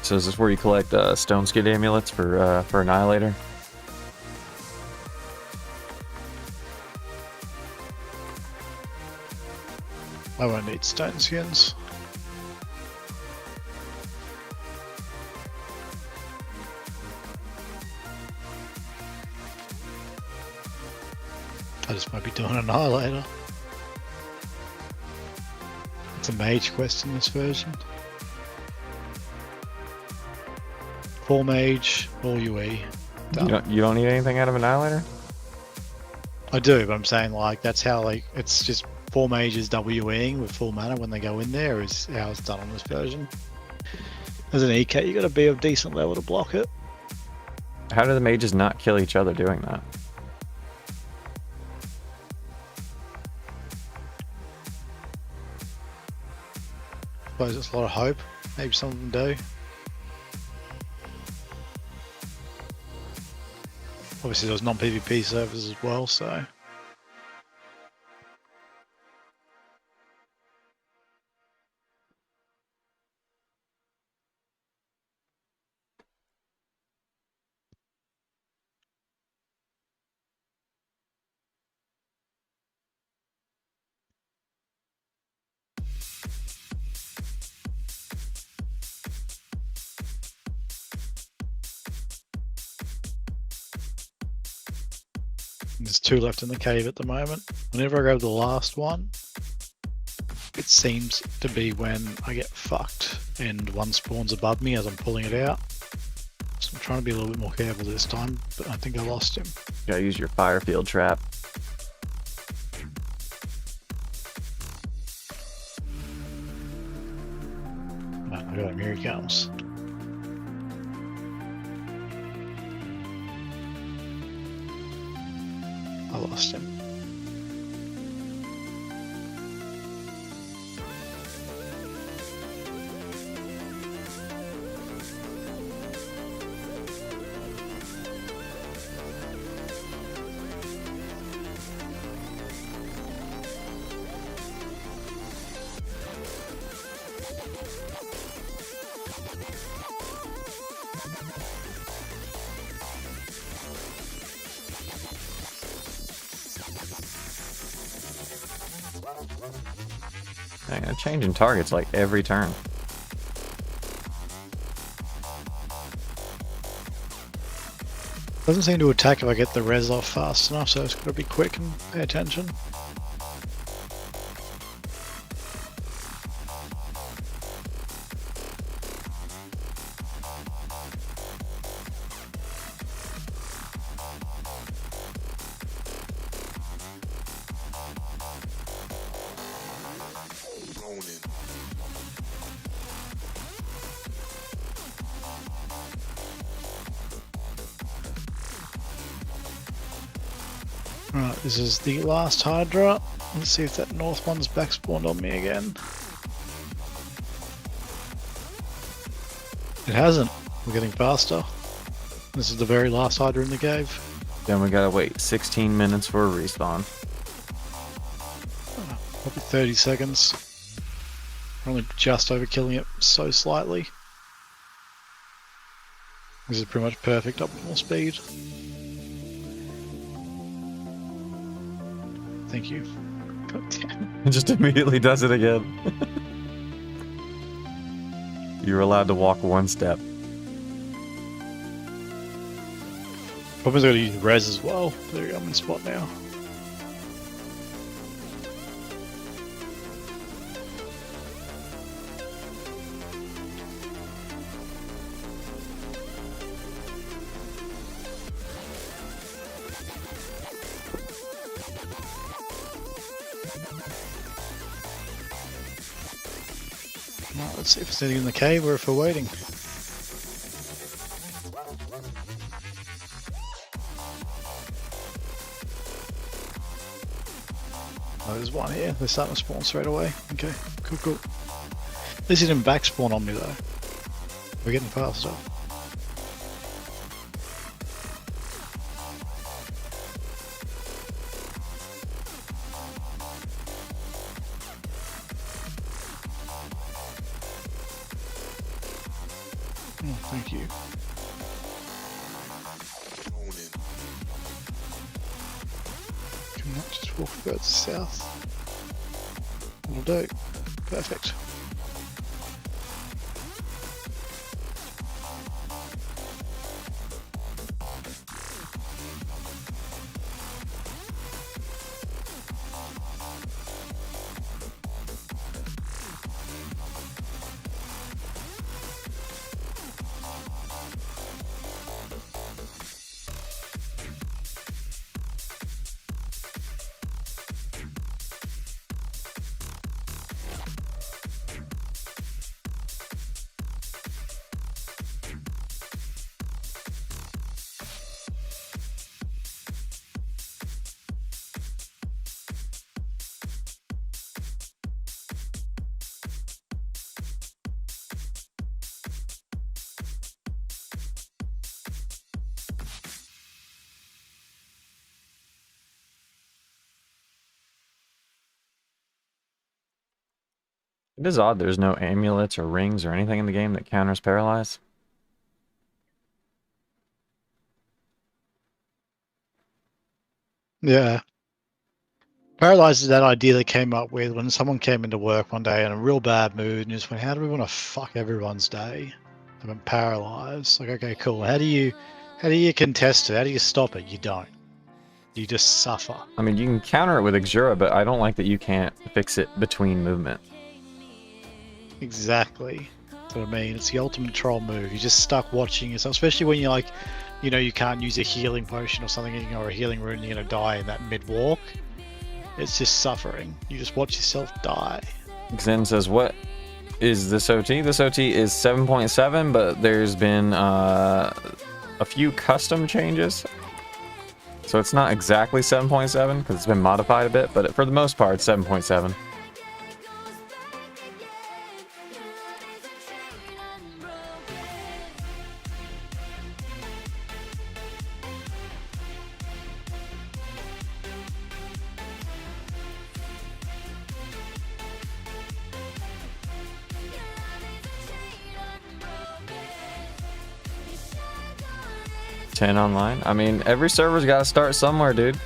So is this where you collect stone skid amulets for Annihilator? I won't need stone skins. I just might be doing an Annihilator. It's a mage quest in this version. Full mage, all UE. Done. You don't need anything out of Annihilator? I do, but I'm saying like that's how like it's just 4 mages WEing with full mana when they go in there is how it's done on this version. As an EK, you got to be of decent level to block it. How do the mages not kill each other doing that? I suppose it's a lot of hope. Maybe some of them do. Obviously, there's non-PvP servers as well, so. There's 2 left in the cave at the moment. Whenever I grab the last one, it seems to be when I get fucked and one spawns above me as I'm pulling it out. So I'm trying to be a little bit more careful this time, but I think I lost him. You gotta use your fire field trap. Oh, look at him, here he comes. I lost him. Dang, I'm changing targets like every turn. Doesn't seem to attack if I get the res off fast enough, so it's got to be quick and pay attention. Right, this is the last Hydra. Let's see if that north one's back spawned on me again. It hasn't. We're getting faster. This is the very last Hydra in the cave. Then we gotta wait 16 minutes for a respawn. Probably 30 seconds. We're only just over killing it so slightly. This is pretty much perfect optimal speed. Thank you. God damn. It just immediately does it again. You're allowed to walk one step. Probably got to use res as well. There we go, I'm in spot now. Right, let's see if it's anything in the cave or if we're waiting. Oh, there's one here. They're starting to spawn straight away. Okay, cool, cool. At least he didn't back spawn on me though. We're getting faster. Oh, thank you. Can we not just walk further south? Will do. Perfect. It is odd there's no amulets or rings or anything in the game that counters paralyze. Yeah. Paralyzed is that idea they came up with when someone came into work one day in a real bad mood and just went, how do we want to fuck everyone's day? They went paralyzed. Like, okay, cool. How do you contest it? How do you stop it? You don't. You just suffer. I mean, you can counter it with Exura, but I don't like that you can't fix it between movement. Exactly. That's what I mean. It's the ultimate troll move. You're just stuck watching yourself, especially when you're like, you know, you can't use a healing potion or something or a healing rune, you're going to die in that mid-walk. It's just suffering. You just watch yourself die. Xen says, what is this OT? This OT is 7.7, but there's been a few custom changes. So it's not exactly 7.7 because it's been modified a bit, but for the most part, it's 7.7. $10 online. I mean, every server's got to start somewhere, dude.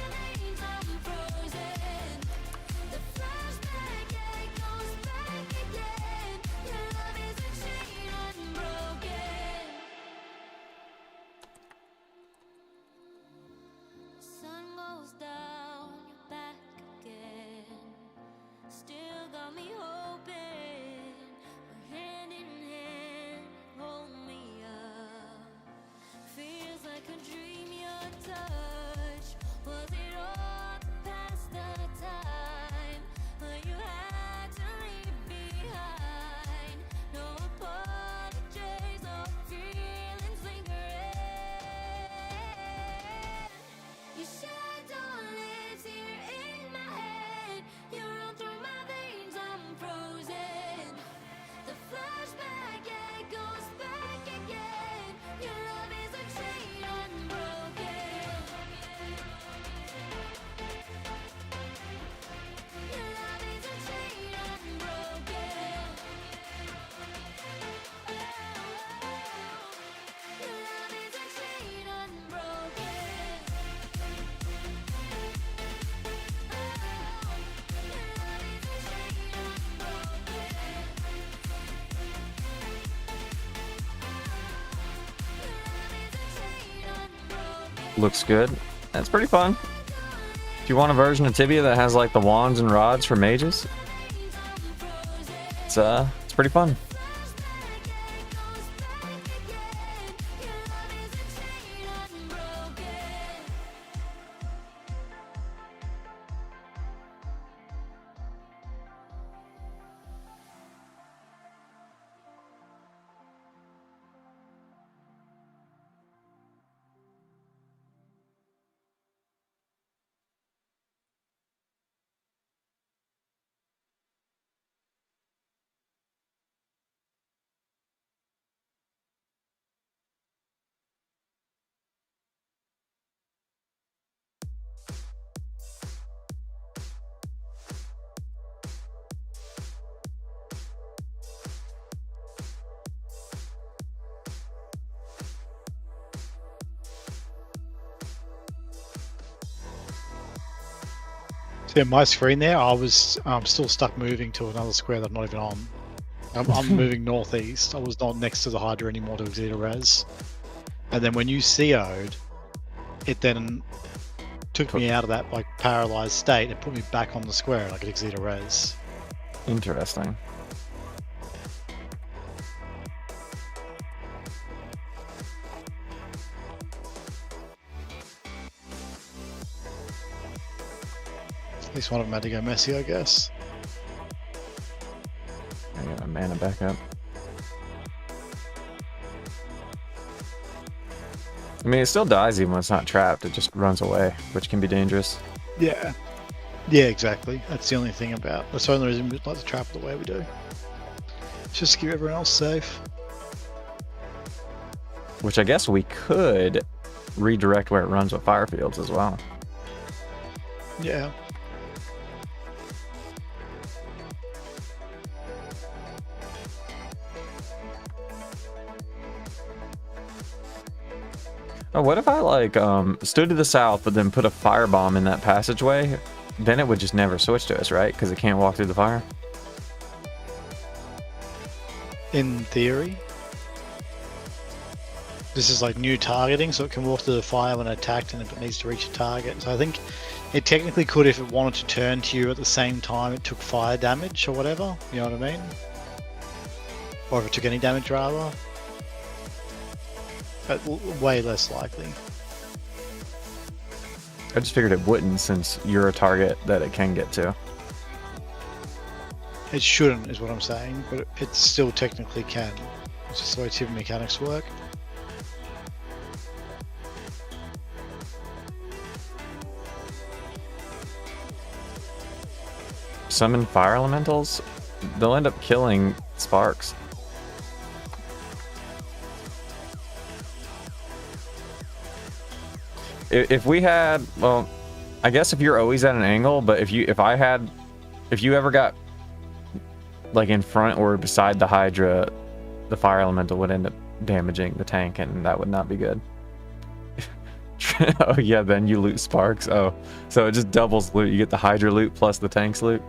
looks good. That's pretty fun. If you want a version of Tibia that has like the wands and rods for mages, it's pretty fun. So my screen there, I was still stuck moving to another square that I'm not even on. I'm moving northeast. I was not next to the Hydra anymore to exit a res. And then when you CO'd, it then took me out of that like paralyzed state and put me back on the square and I could exit a res. Interesting. At least one of them had to go messy, I guess. I got my mana back up. I mean, it still dies even when it's not trapped. It just runs away, which can be dangerous. Yeah. Yeah, exactly. That's the only thing about. That's the only reason we like to trap the way we do. Just to keep everyone else safe. Which I guess we could redirect where it runs with fire fields as well. Yeah. Oh, what if I like stood to the south but then put a firebomb in that passageway? Then it would just never switch to us, right? Because it can't walk through the fire. In theory. This is like new targeting, so it can walk through the fire when attacked and if it needs to reach a target. So I think it technically could if it wanted to turn to you at the same time it took fire damage or whatever. You know what I mean? Or if it took any damage rather. But way less likely. I just figured it wouldn't since you're a target that it can get to. It shouldn't, is what I'm saying, but it still technically can. It's just the way Tibia mechanics work. Summon fire elementals? They'll end up killing sparks. If we had, well, I guess if you're always at an angle, but if you ever got like in front or beside the Hydra, the fire elemental would end up damaging the tank, and that would not be good. Oh yeah, then you loot sparks. Oh, so it just doubles loot. You get the Hydra loot plus the tank's loot.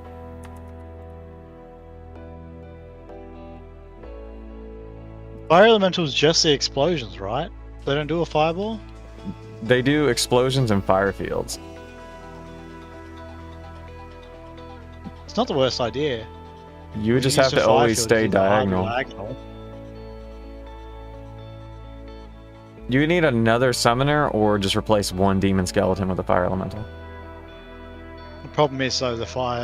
Fire elementals just the explosions, right? They don't do a fireball? They do explosions and fire fields. It's not the worst idea. You would just have to always stay diagonal. You need another summoner or just replace one demon skeleton with a fire elemental. The problem is though the fire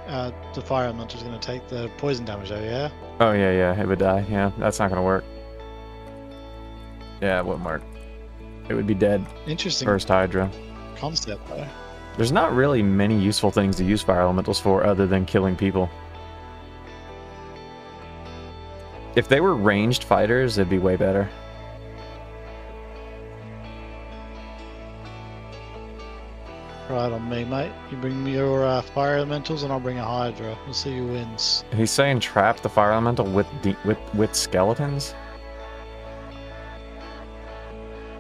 elemental is going to take the poison damage though, yeah? Oh yeah, it would die. Yeah, that's not going to work. Yeah, it wouldn't work. It would be dead. Interesting First Hydra. concept though. There's not really many useful things to use fire elementals for other than killing people. If they were ranged fighters, it'd be way better. Right on me, mate. You bring me your fire elementals and I'll bring a Hydra. We'll see who wins. He's saying trap the fire elemental with skeletons?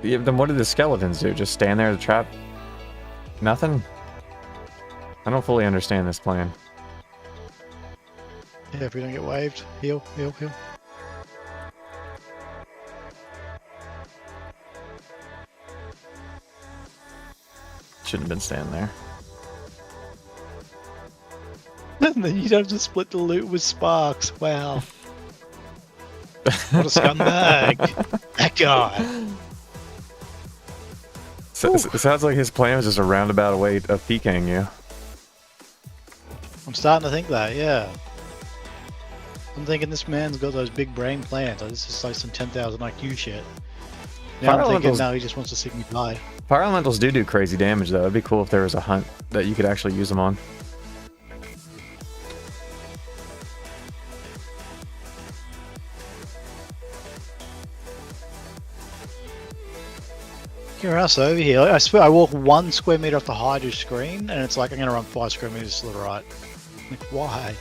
Yeah, then what do the skeletons do? Just stand there to trap? Nothing? I don't fully understand this plan. Yeah, if we don't get waved. Heal. shouldn't have been standing there. And then you'd have to split the loot with Sparks. Wow. What a scumbag. That guy. So, it sounds like his plan was just a roundabout way of PKing you. I'm starting to think that, yeah. I'm thinking this man's got those big brain plans. Like, this is like some 10,000 IQ shit. Now I'm thinking, no, he just wants to see me die. Fire elementals do crazy damage, though. It'd be cool if there was a hunt that you could actually use them on. You're else over here. I swear, I walk 1 square meter off the Hydra screen, and it's like I'm gonna run 5 square meters to the right. Like, why?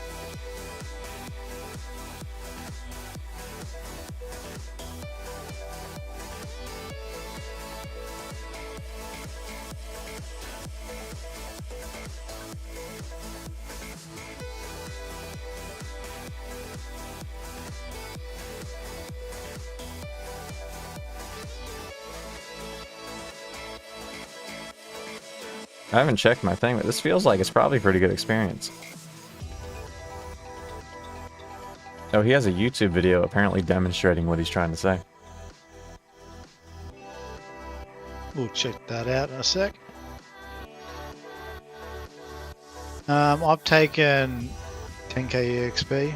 I haven't checked my thing, but this feels like it's probably a pretty good experience. Oh, he has a YouTube video apparently demonstrating what he's trying to say. We'll check that out in a sec. I've taken 10k EXP.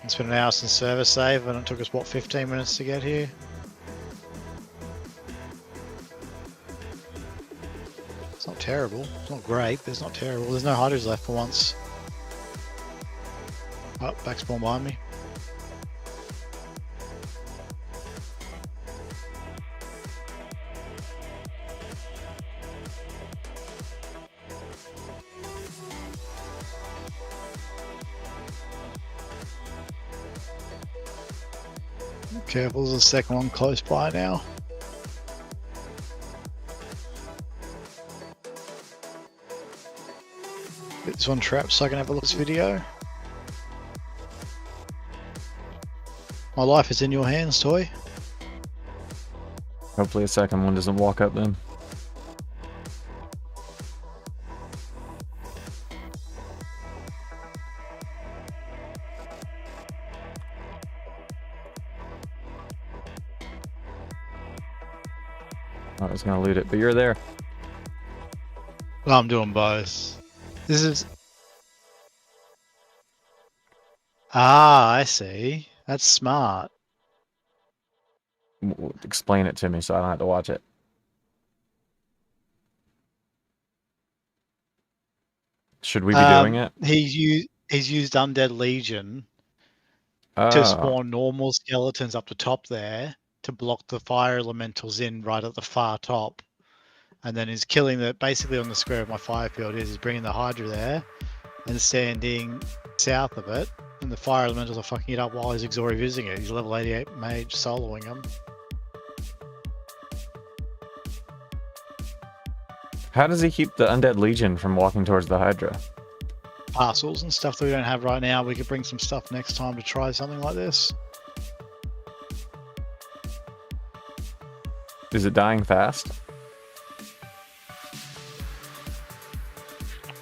It's been an hour since service save, and it took us, what, 15 minutes to get here? It's not terrible. It's not great, but it's not terrible. There's no hydras left for once. Oh, back spawn behind me. Careful, there's a second one close by now. Get this one trapped so I can have a look at this video. My life is in your hands, Toy. Hopefully a second one doesn't walk up then. I was gonna loot it, but you're there. Well, I'm doing both. This is... Ah, I see. That's smart. Explain it to me so I don't have to watch it. Should we be doing it? He's used Undead Legion Oh. to spawn normal skeletons up the top there to block the fire elementals in right at the far top, and then he's killing the basically on the square of my fire field. He's bringing the Hydra there and standing south of it, and the fire elementals are fucking it up while he's Exori visiting it. He's level 88 mage soloing him. How does he keep the Undead Legion from walking towards the Hydra? Parcels and stuff that we don't have right now. We could bring some stuff next time to try something like this. Is it dying fast?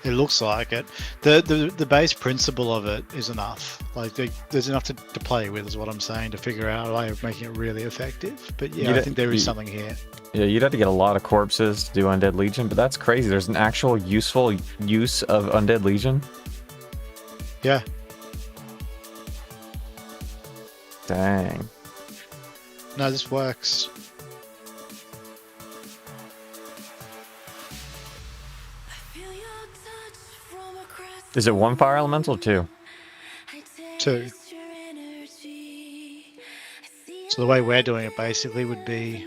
It looks like it. The base principle of it is enough. Like there's enough to play with, is what I'm saying, to figure out a way of making it really effective. But yeah, I think there is something here. Yeah, you'd have to get a lot of corpses to do Undead Legion, but that's crazy. There's an actual useful use of Undead Legion. Yeah. Dang. No, this works. Is it one fire elemental or two? 2. So the way we're doing it basically would be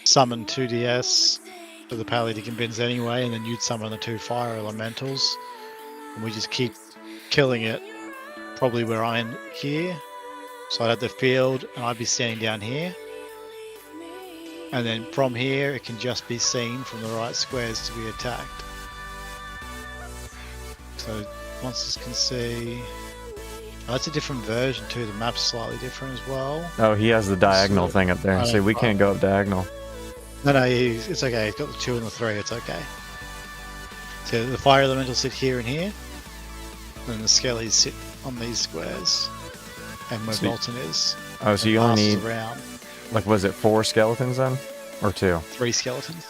summon 2DS for the Paleolithic bins anyway, and then you'd summon the 2 fire elementals, and we just keep killing it probably where I'm here. So I'd have the field and I'd be standing down here, and then from here it can just be seen from the right squares to be attacked. So monsters can see... Oh, that's a different version too. The map's slightly different as well. Oh, he has the diagonal So, thing up there. See, we can't go up diagonal. No, it's okay. He's got the 2 and the 3. It's okay. So the fire elementals sit here and here, and the skellies sit on these squares, and where So- Bolton is. Oh, so you only Passes need, around like, was it 4 skeletons then? Or 2? 3 skeletons.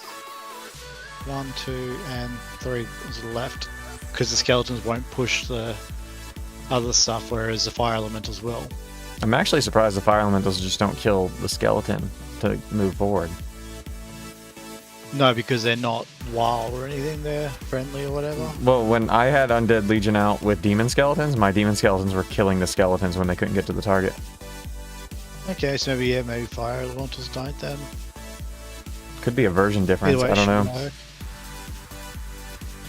1, 2, and 3 is left, because the skeletons won't push the other stuff, whereas the fire elementals will. I'm actually surprised the fire elementals just don't kill the skeleton to move forward. No, because they're not wild or anything. They're friendly or whatever. Well, when I had Undead Legion out with demon skeletons, my demon skeletons were killing the skeletons when they couldn't get to the target. Okay, so maybe fire elementals don't then. Could be a version difference, Either way, I don't know. no.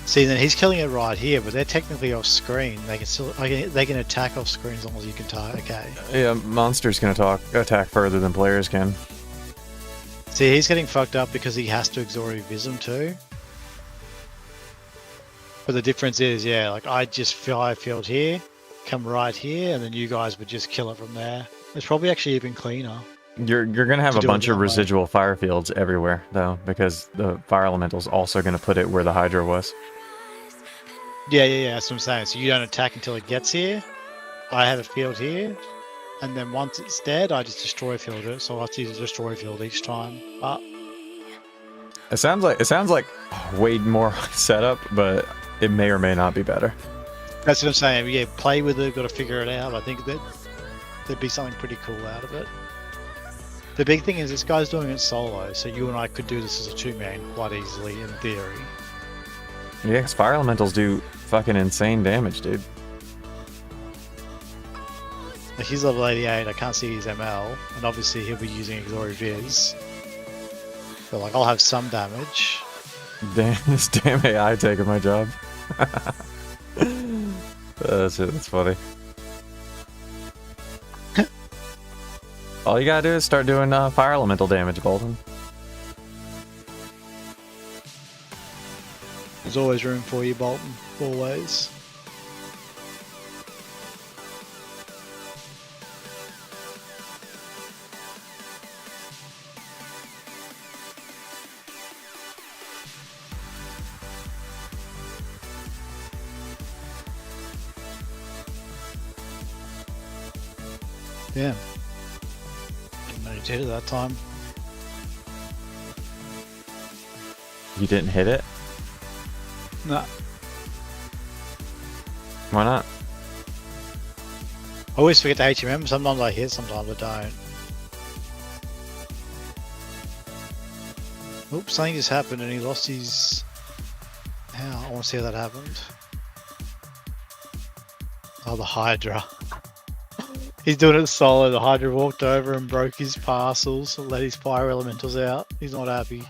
See, then he's killing it right here, but they're technically off screen. They can still, they can attack off screen as long as you can target. Okay. Yeah, monsters can attack further than players can. See, he's getting fucked up because he has to Exorcism too. But the difference is, yeah, like I just fire field here, come right here, and then you guys would just kill it from there. It's probably actually even cleaner. You're gonna have To a do it bunch of that way. residual fire fields everywhere, though, because the fire elemental's also gonna put it where the Hydra was. Yeah, that's what I'm saying. So you don't attack until it gets here. I have a field here, and then once it's dead, I just destroy field it. So I have to use a destroy field each time. But It sounds like way more setup, but it may or may not be better. that's what I'm saying. Yeah, play with it. Got to figure it out. I think that there'd be something pretty cool out of it. The big thing is this guy's doing it solo, so you and I could do this as a 2-man quite easily in theory. Yeah, 'cause fire elementals do fucking insane damage, dude. Like he's level 88. I can't see his ML, and obviously he'll be using Exori Viz. But like I'll have some damage. Damn, this damn AI taking my job. That's funny. All you gotta do is start doing fire elemental damage, Bolton. There's always room for you, Bolton. Always. Damn. Didn't know you did it that time. You didn't hit it? Nah. Why not? I always forget the HMM. Sometimes I hit, sometimes I don't. Oops, something just happened and he lost his... How? I want to see how that happened. Oh, the Hydra. He's doing it solo. The Hydra walked over and broke his parcels and let his fire elementals out. He's not happy.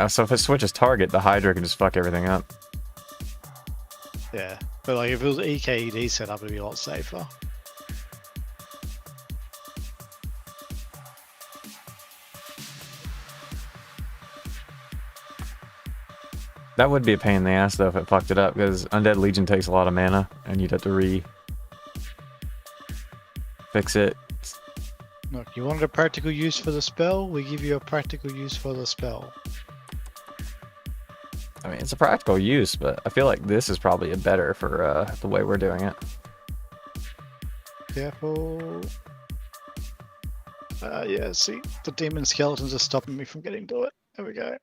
So if it switches target, the Hydra can just fuck everything up. Yeah. But like if it was EKED setup, it'd be a lot safer. That would be a pain in the ass though if it fucked it up, because Undead Legion takes a lot of mana, and you'd have to fix it. Look, you wanted a practical use for the spell? We give you a practical use for the spell. I mean, it's a practical use, but I feel like this is probably a better for the way we're doing it. Careful. Yeah, see, the demon skeletons are stopping me from getting to it. There we go.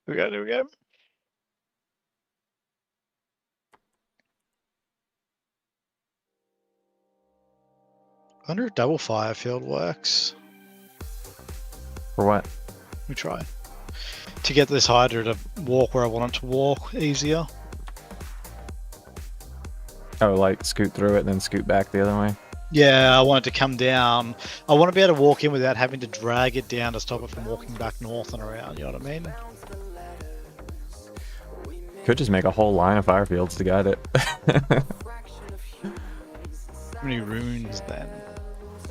There we go. I wonder if double fire field works. For what? Let me try. To get this Hydra to walk where I want it to walk easier. Oh, like scoot through it, then scoot back the other way? Yeah, I want it to come down. I want to be able to walk in without having to drag it down to stop it from walking back north and around, you know what I mean? Could just make a whole line of fire fields to guide it. How many runes then?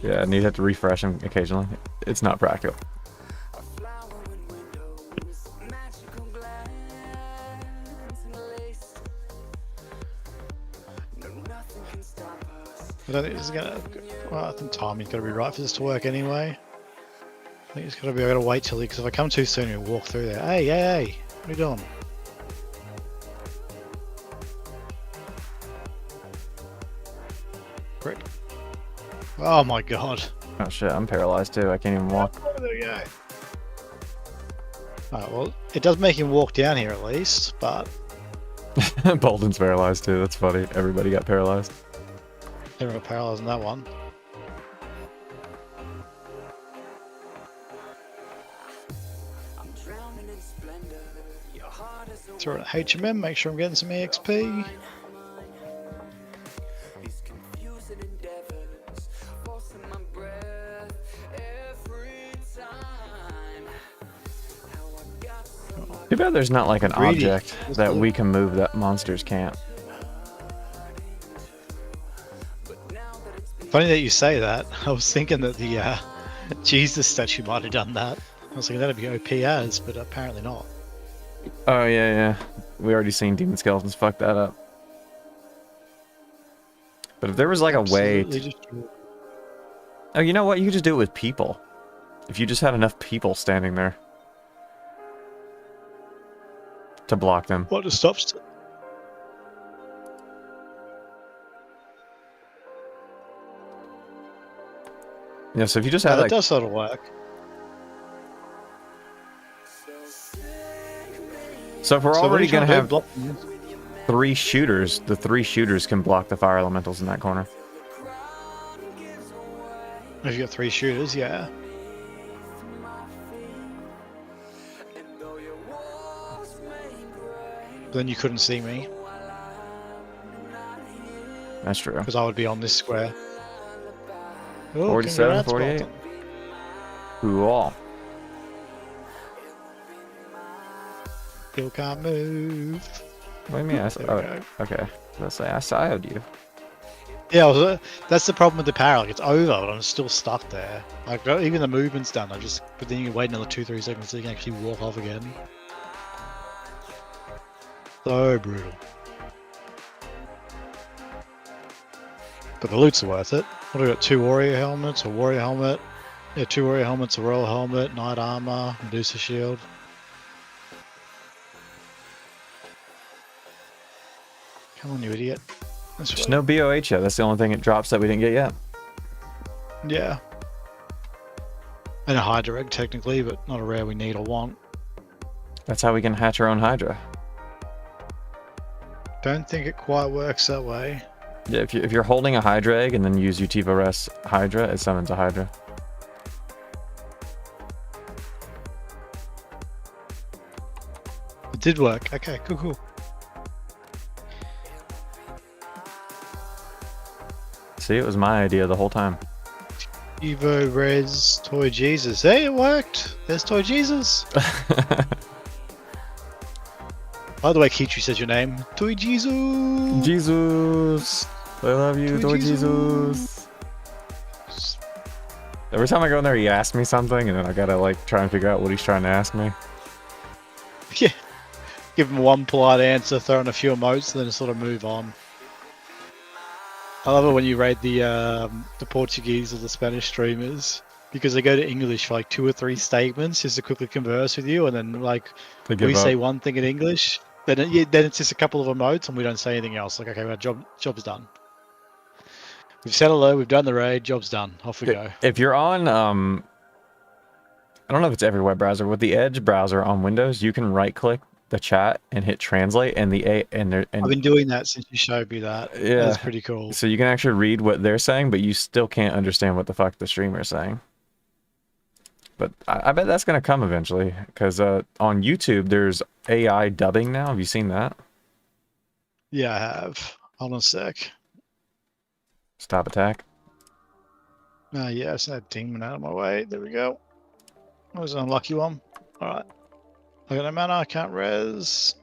Yeah, and you'd have to refresh them occasionally. It's not practical. I don't think this is gonna. Well, I think timing's gotta be right for this to work anyway. I think it's gotta be able to wait till because if I come too soon, he'll walk through there. Hey, hey, hey! What are you doing? Prick. Oh my god. Oh shit, I'm paralyzed too. I can't even walk. Oh, there we go. Alright, well, it does make him walk down here at least, but Bolden's paralyzed too. That's funny. Everybody got paralyzed. there are parallels in that one. Throw it at HMM, make sure I'm getting some EXP. Too bad there's not like an Greedy. object that we can move that monsters can't. Funny that you say that. I was thinking that the Jesus statue might have done that. I was thinking that'd be OP as, but apparently not. Oh yeah, yeah. We already seen demon skeletons fuck that up. But if there was like a way, Absolutely oh, you know what? You could just do it with people. If you just had enough people standing there to block them. What just stops? Yeah. So if you just had That like, does sort of work. so if we're So what are already you trying gonna to do? have Block them? 3 shooters, the 3 shooters can block the fire elementals in that corner. If you got 3 shooters, yeah. Then you couldn't see me That's true. because I would be on this square. Oh, 47, congrats, 48. Bolton. Cool. Still can't move. What do you mean? There we go. Okay. Let's say I sired you. Yeah, that's the problem with the power. Like, it's over, but I'm still stuck there. Like even the movement's done. But then you wait another 2-3 seconds so you can actually walk off again. So brutal. But the loots are worth it. What do we got? 2 warrior helmets, a warrior helmet. Yeah, 2 warrior helmets, a royal helmet, knight armor, Medusa shield. Come on, you idiot. This There's way. no BOH yet. That's the only thing it drops that we didn't get yet. Yeah. And a Hydra egg, technically, but not a rare we need or want. That's how we can hatch our own Hydra. Don't think it quite works that way. Yeah, if you're holding a Hydra egg and then use Utiva Res Hydra, it summons a Hydra. It did work. Okay, cool. See, it was my idea the whole time. Evo Res Toy Jesus. Hey, it worked! There's Toy Jesus! By the way, Kichi says your name. Toy Jesus! Jesus! I love you, Toy Toy Jesus! Every time I go in there, he asks me something, and then I gotta like try and figure out what he's trying to ask me. Yeah. Give him one polite answer, throw in a few emotes, and then sort of move on. I love it when you rate the Portuguese or the Spanish streamers because they go to English for like 2 or 3 statements just to quickly converse with you, and then like They give we up. say one thing in English, then it's just a couple of emotes and we don't say anything else. Like, okay, well, job's done. We've said hello, we've done the raid, job's done. Off we go. If you're on, I don't know if it's every web browser. With the Edge browser on Windows, you can right-click the chat and hit translate, and I've been doing that since you showed me that. Yeah. That's pretty cool. so you can actually read what they're saying, but you still can't understand what the fuck the streamer is saying. But I bet that's gonna come eventually, because on YouTube there's AI dubbing now. Have you seen that? Yeah, I have. Hold on a sec. Stop attack. Yeah, it's that demon out of my way. There we go. That was an unlucky one. Alright. I got no mana, I can't res.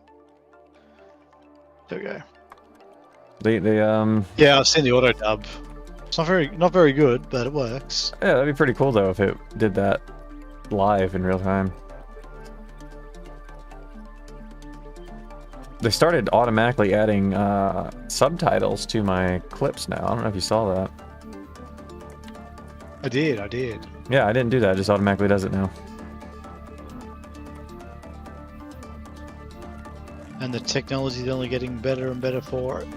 There we go. They Yeah, I've seen the auto dub. It's not very good, but it works. yeah, that'd be pretty cool though if it did that live in real time. They started automatically adding subtitles to my clips now. I don't know if you saw that. I did. Yeah, I didn't do that. It just automatically does it now. And the technology's only getting better and better for it.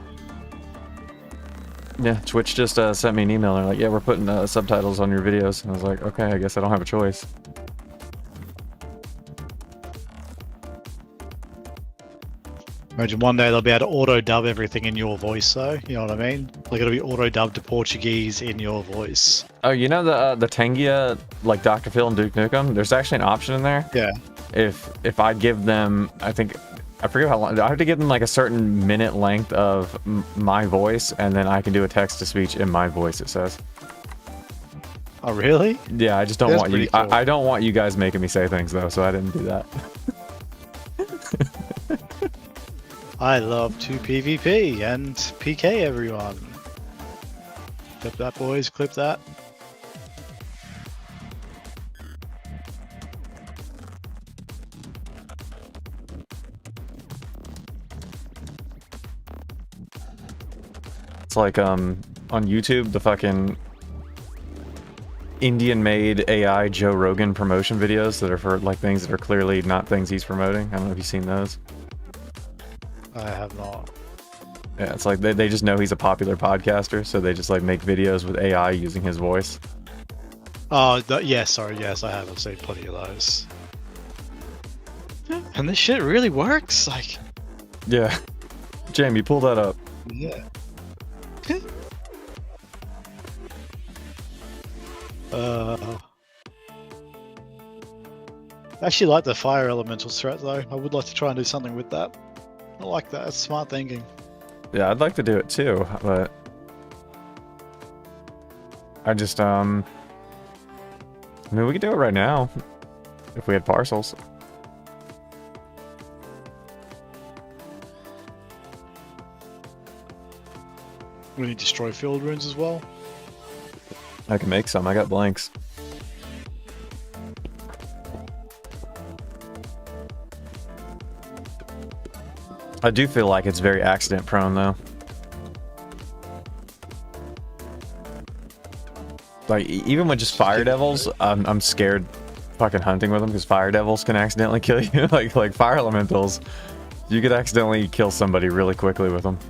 Yeah, Twitch just sent me an email. They're like, yeah, we're putting subtitles on your videos. And I was like, okay, I guess I don't have a choice. Imagine one day they'll be able to auto-dub everything in your voice, though. You know what I mean? Like, it'll be auto-dubbed to Portuguese in your voice. Oh, you know the Tengia, like Dr. Phil and Duke Nukem? There's actually an option in there. Yeah. If I give them, I forget how long, I have to give them like a certain minute length of my voice, and then I can do a text-to-speech in my voice, it says. Oh, really? Yeah, I just don't That's want you, pretty cool. I don't want you guys making me say things, though, so I didn't do that. I love to PvP and PK everyone. Clip that, boys. Clip that. It's like, on YouTube, the fucking Indian-made AI Joe Rogan promotion videos that are for, like, things that are clearly not things he's promoting. I don't know if you've seen those. I have not. Yeah, it's like they just know he's a popular podcaster, so they just, like, make videos with AI using his voice. Oh, yes, I have. I've seen plenty of those. And this shit really works. Like, Yeah. Jamie, pull that up. yeah. I actually like the fire elementals threat, though. I would like to try and do something with that. I like that. That's smart thinking. Yeah, I'd like to do it too, but I just, I mean, we could do it right now if we had parcels. We need destroy field runes as well. I can make some. I got blanks. I do feel like it's very accident prone, though. Like, even with just fire devils, I'm scared fucking hunting with them because fire devils can accidentally kill you. like fire elementals, you could accidentally kill somebody really quickly with them.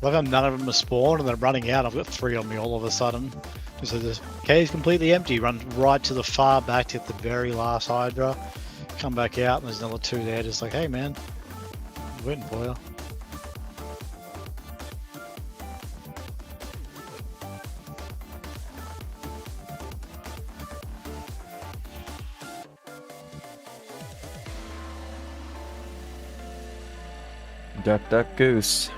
Like, none of them are spawned and they're running out. I've got 3 on me all of a sudden. So the cave is completely empty. Run right to the far back to the very last Hydra. Come back out and there's another 2 there. Just like, hey man, I'm waiting for you. Duck, duck, goose.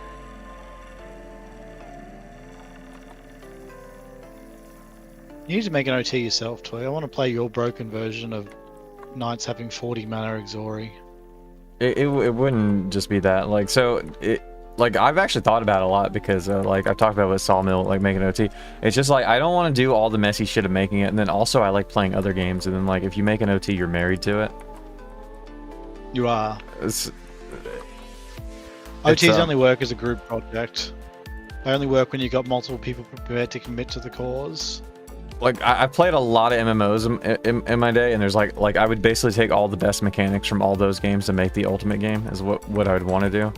You need to make an OT yourself, Toy. I want to play your broken version of Knights having 40 mana Exori. It wouldn't just be that. Like, so, like, I've actually thought about it a lot because, like, I've talked about with Sawmill, like, making OT. It's just, like, I don't want to do all the messy shit of making it, and then also I like playing other games, and then, like, if you make an OT, you're married to it. You are. It's, OTs only work as a group project. They only work when you've got multiple people prepared to commit to the cause. like, I played a lot of MMOs in my day, and there's, like, I would basically take all the best mechanics from all those games to make the ultimate game, is what I would want to do.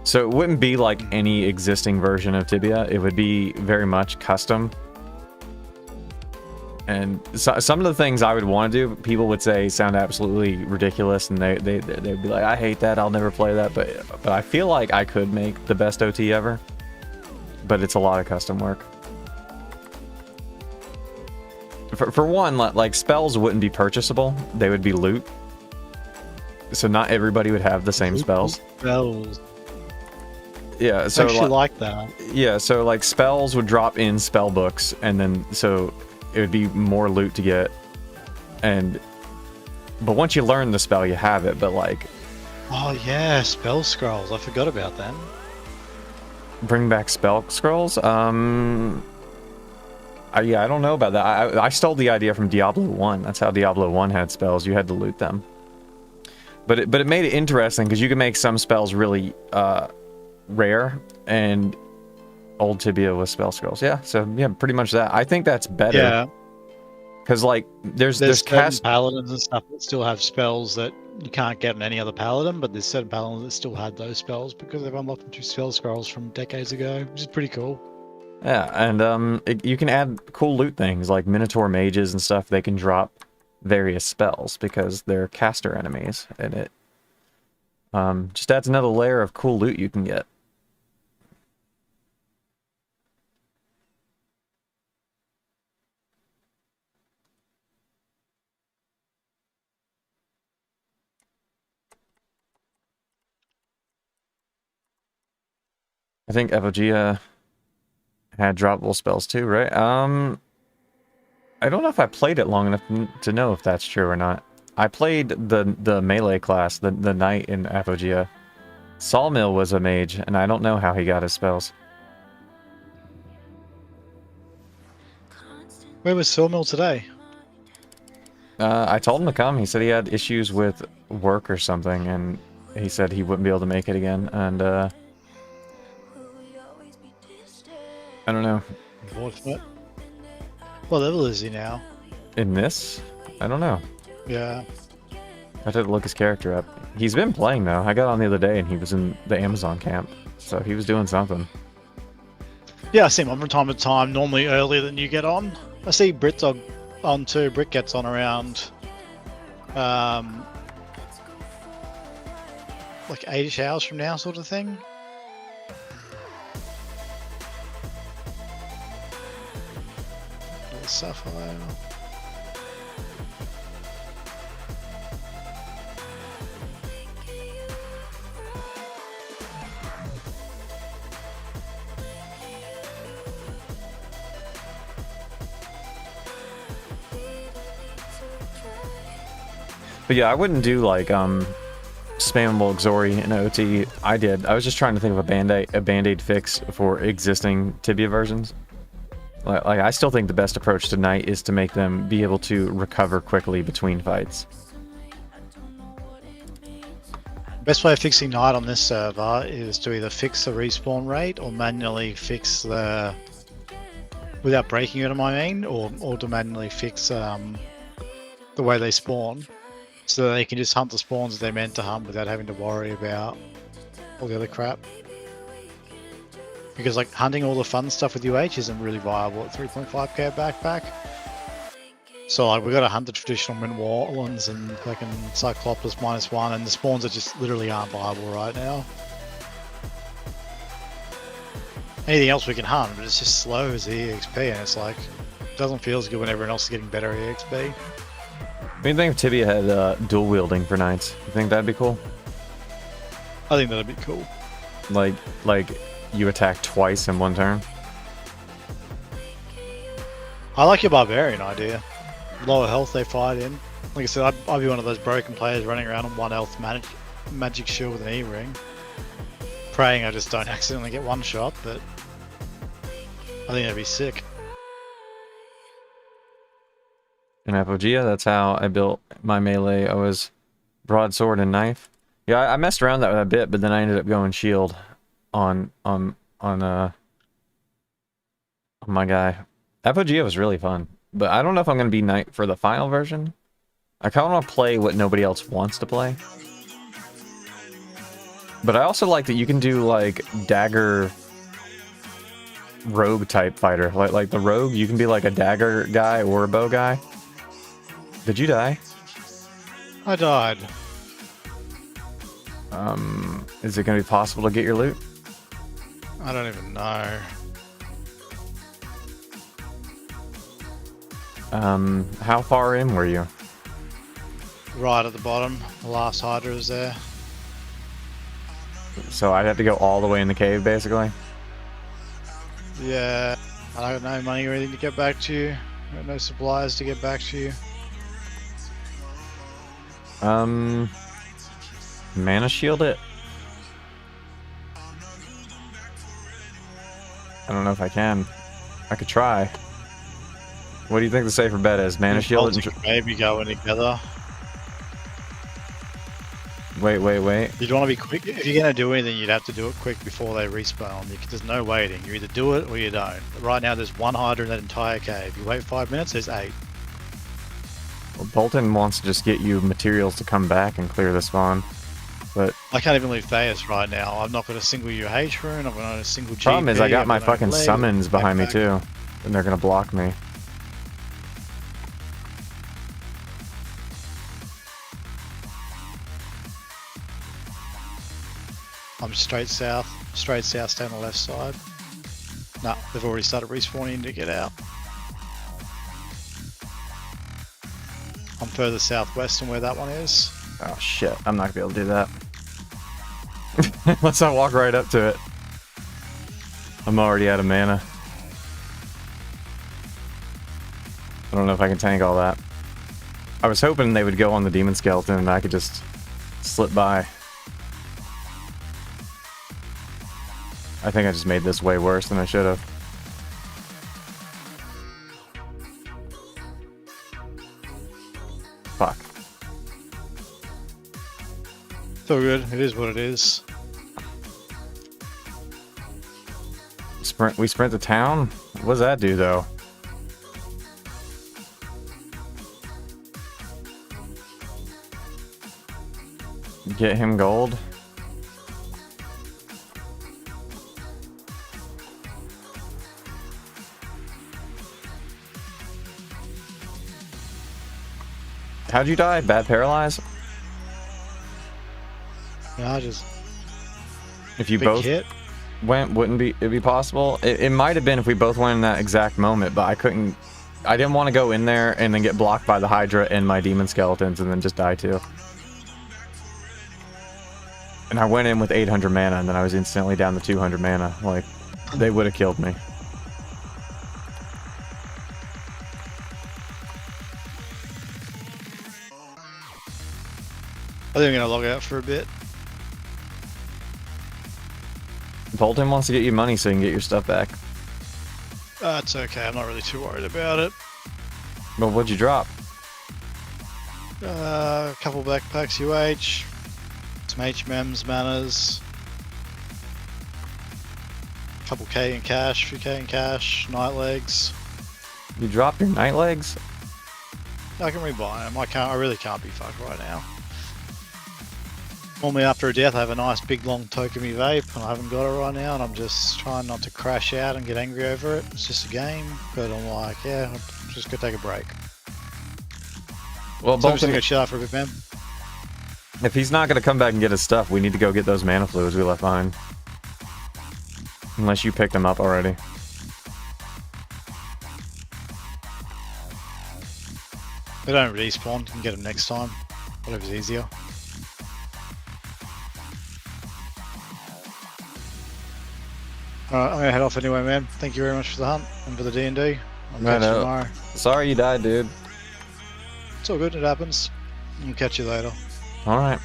So it wouldn't be like any existing version of Tibia. It would be very much custom. And so, some of the things I would want to do, people would say sound absolutely ridiculous, and they'd be like, I hate that, I'll never play that. But I feel like I could make the best OT ever. But it's a lot of custom work. For one, like, spells wouldn't be purchasable. They would be loot. So not everybody would have the same spells. Spells. Yeah, so I actually like that. Yeah, so like spells would drop in spell books, and then so it would be more loot to get. But once you learn the spell, you have it. But like, Oh yeah, spell scrolls. I forgot about them. bring back spell scrolls. I Yeah, I don't know about that. I stole the idea from Diablo 1. That's how Diablo 1 had spells. You had to loot them. But it made it interesting because you could make some spells really rare, and old Tibia with spell scrolls. Yeah, so yeah, pretty much that. I think that's better. Yeah. Because like there's certain cast paladins and stuff that still have spells that you can't get on any other paladin, but there's certain paladins that still had those spells because they've unlocked them through spell scrolls from decades ago, which is pretty cool. Yeah, and you can add cool loot things like Minotaur mages and stuff. They can drop various spells because they're caster enemies, and it just adds another layer of cool loot you can get. I think Evogia had droppable spells too, right? I don't know if I played it long enough to know if that's true or not. I played the melee class, the knight in Evogia. Sawmill was a mage, and I don't know how he got his spells. Where was Sawmill today? I told him to come. He said he had issues with work or something, and he said he wouldn't be able to make it again. And I don't know. Unfortunate. What level is he now? In this? I don't know. Yeah. I had to look his character up. He's been playing though. I got on the other day and he was in the Amazon camp, so he was doing something. Yeah, I see him on from time to time, normally earlier than you get on. I see Britdog on too. Brit gets on around like 8-ish hours from now, sort of thing. Little Sapphire. But yeah, I wouldn't do like spammable Xori in OT. I did. I was just trying to think of a band-aid fix for existing Tibia versions. Like I still think the best approach to Knight is to make them be able to recover quickly between fights. Best way of fixing Knight on this server is to either fix the respawn rate or manually fix the... without breaking it, I mean, or to manually fix the way they spawn, so that they can just hunt the spawns that they're meant to hunt without having to worry about all the other crap. Because like hunting all the fun stuff with UH isn't really viable at 3.5k backpack. So like we got to hunt the traditional Mint Warlands and fucking Cyclops -1, and the spawns that just literally aren't viable right now. Anything else we can hunt, but it's just slow as the EXP, and it's like it doesn't feel as good when everyone else is getting better EXP. What do you think if Tibia had dual wielding for Knights? You think that'd be cool? I think that'd be cool. Like you attack twice in one turn? I like your barbarian idea. Lower health they fight in. Like I said, I'd be one of those broken players running around on 1 health magic shield with an E-ring. Praying I just don't accidentally get one shot, but I think that'd be sick. In Apogea, that's how I built my melee. I was broadsword and knife. Yeah, I messed around that a bit, but then I ended up going shield on my guy. Apogea was really fun, but I don't know if I'm gonna be knight for the final version. I kind of want to play what nobody else wants to play. But I also like that you can do like dagger rogue type fighter. Like the rogue, you can be like a dagger guy or a bow guy. Did you die? I died. Is it gonna be possible to get your loot? I don't even know. How far in were you? Right at the bottom. The last Hydra is there. So I'd have to go all the way in the cave, basically? Yeah. I got no money or anything to get back to you. I got no supplies to get back to you. Mana shield it? I don't know if I can. I could try. What do you think the safer bet is? Mana shield and Maybe going together. wait. You'd want to be quick. If you're going to do anything, you'd have to do it quick before they respawn. There's no waiting. You either do it or you don't. Right now, there's 1 Hydra in that entire cave. You wait 5 minutes, there's 8. Well, Bolton wants to just get you materials to come back and clear the spawn, but I can't even leave Theus right now. I've not got a single UH rune. I've got a single GP. problem is I got my I've fucking leg, summons behind me backpack. too, and they're gonna block me. I'm straight south, stay on the left side. Nah, they've already started respawning to get out. I'm further southwest than where that one is. Oh shit, I'm not gonna be able to do that. Unless I walk right up to it. I'm already out of mana. I don't know if I can tank all that. I was hoping they would go on the demon skeleton and I could just slip by. I think I just made this way worse than I should have. Fuck. It's all good. It is what it is. We sprint to town? What does that do though? Get him gold? How'd you die? Bad paralyze? Yeah, just If you big both hit. went, wouldn't it be possible? It might have been if we both went in that exact moment, but I didn't want to go in there and then get blocked by the Hydra and my demon skeletons and then just die too. And I went in with 800 mana and then I was instantly down to 200 mana. Like, they would have killed me. I think I'm gonna log out for a bit. Bolton wants to get you money so you can get your stuff back. It's okay. I'm not really too worried about it. But what'd you drop? A couple backpacks UH, some HMMs, manas, couple K in cash, few K in cash, night legs. You dropped your night legs? I can rebuy them. I really can't be fucked right now. Normally after a death I have a nice big long Tokumi vape and I haven't got it right now and I'm just trying not to crash out and get angry over it. It's just a game, but I'm like, yeah, I'm just gonna take a break. Well, So I'm just Bolton, gonna chill out for a bit, man. if he's not going to come back and get his stuff, we need to go get those mana fluids we left behind. Unless you picked them up already. They don't respawn, you can get them next time. Whatever's easier. Alright, I'm gonna head off anyway, man. Thank you very much for the hunt and for the D&D. I'll catch you tomorrow. Sorry you died, dude. It's all good, it happens. I'll catch you later. Alright.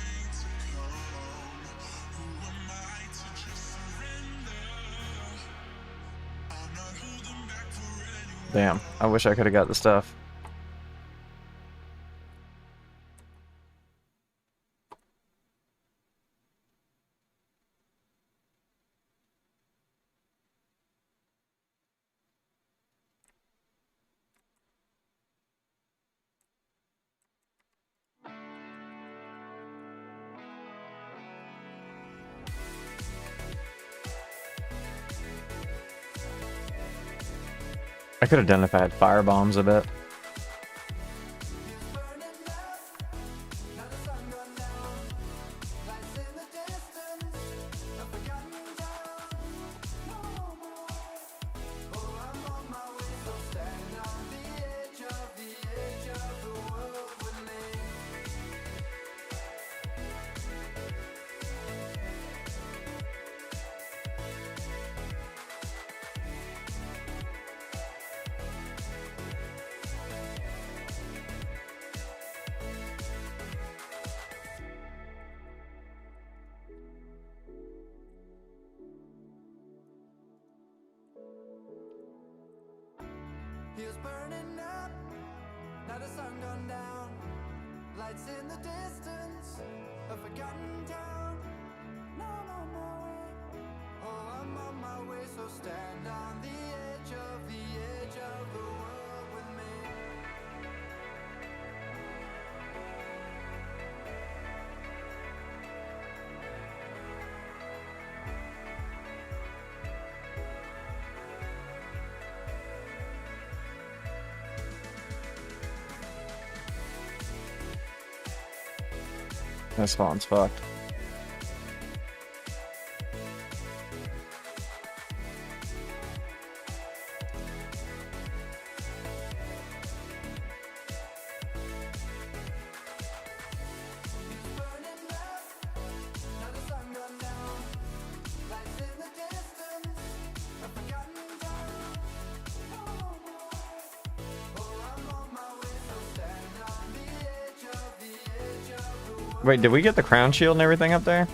Damn, I wish I could have got the stuff. I could have done if I had fire bombs a bit. He was burning up. the sun gone down. Lights in the distance, a forgotten town. Now I'm on my way. Oh, I'm on my way. So stand on the edge of the world with me. That spawn's fucked. Burning left, now the sun gone down. Lights in the distance, a forgotten town. Oh, I'm on my way. So stand on the edge of the world. Wait, did we get the crown shield and everything up there?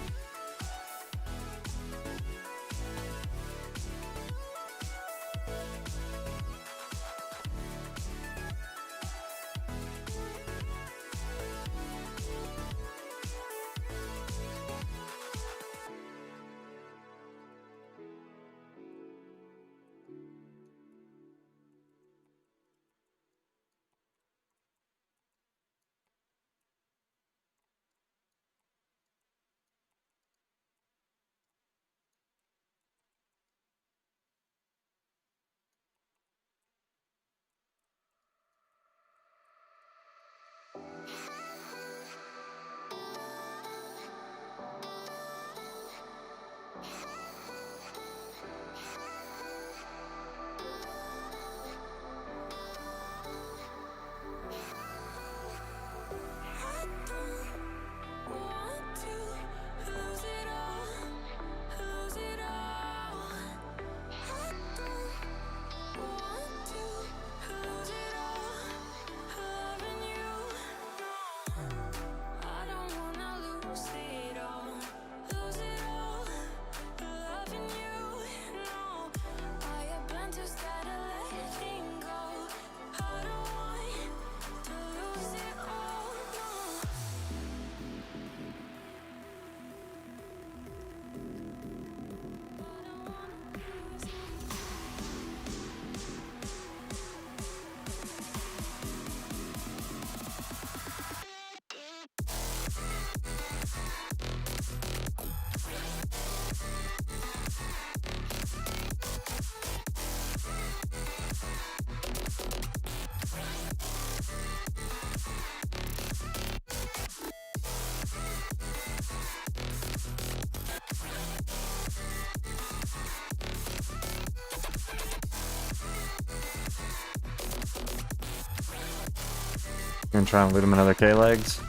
Gonna try and loot him another K-legs.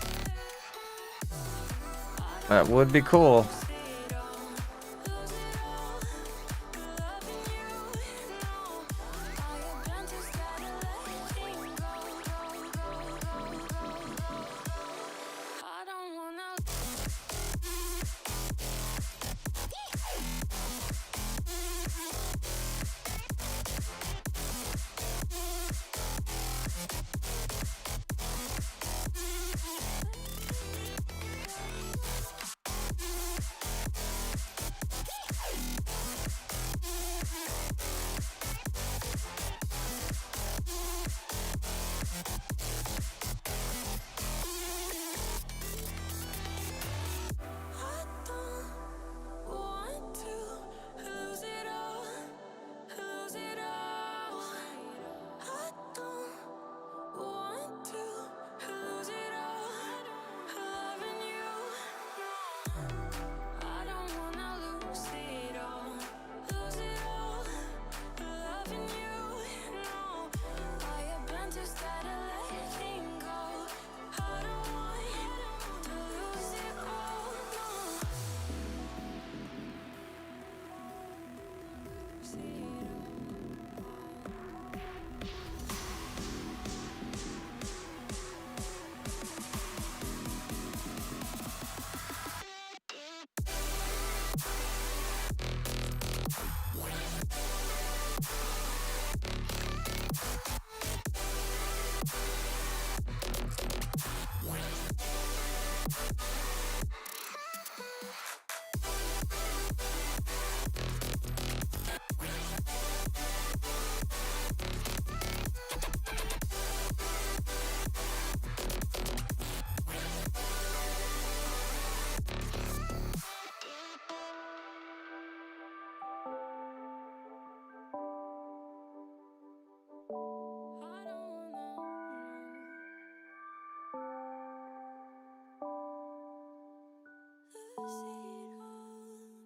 That would be cool.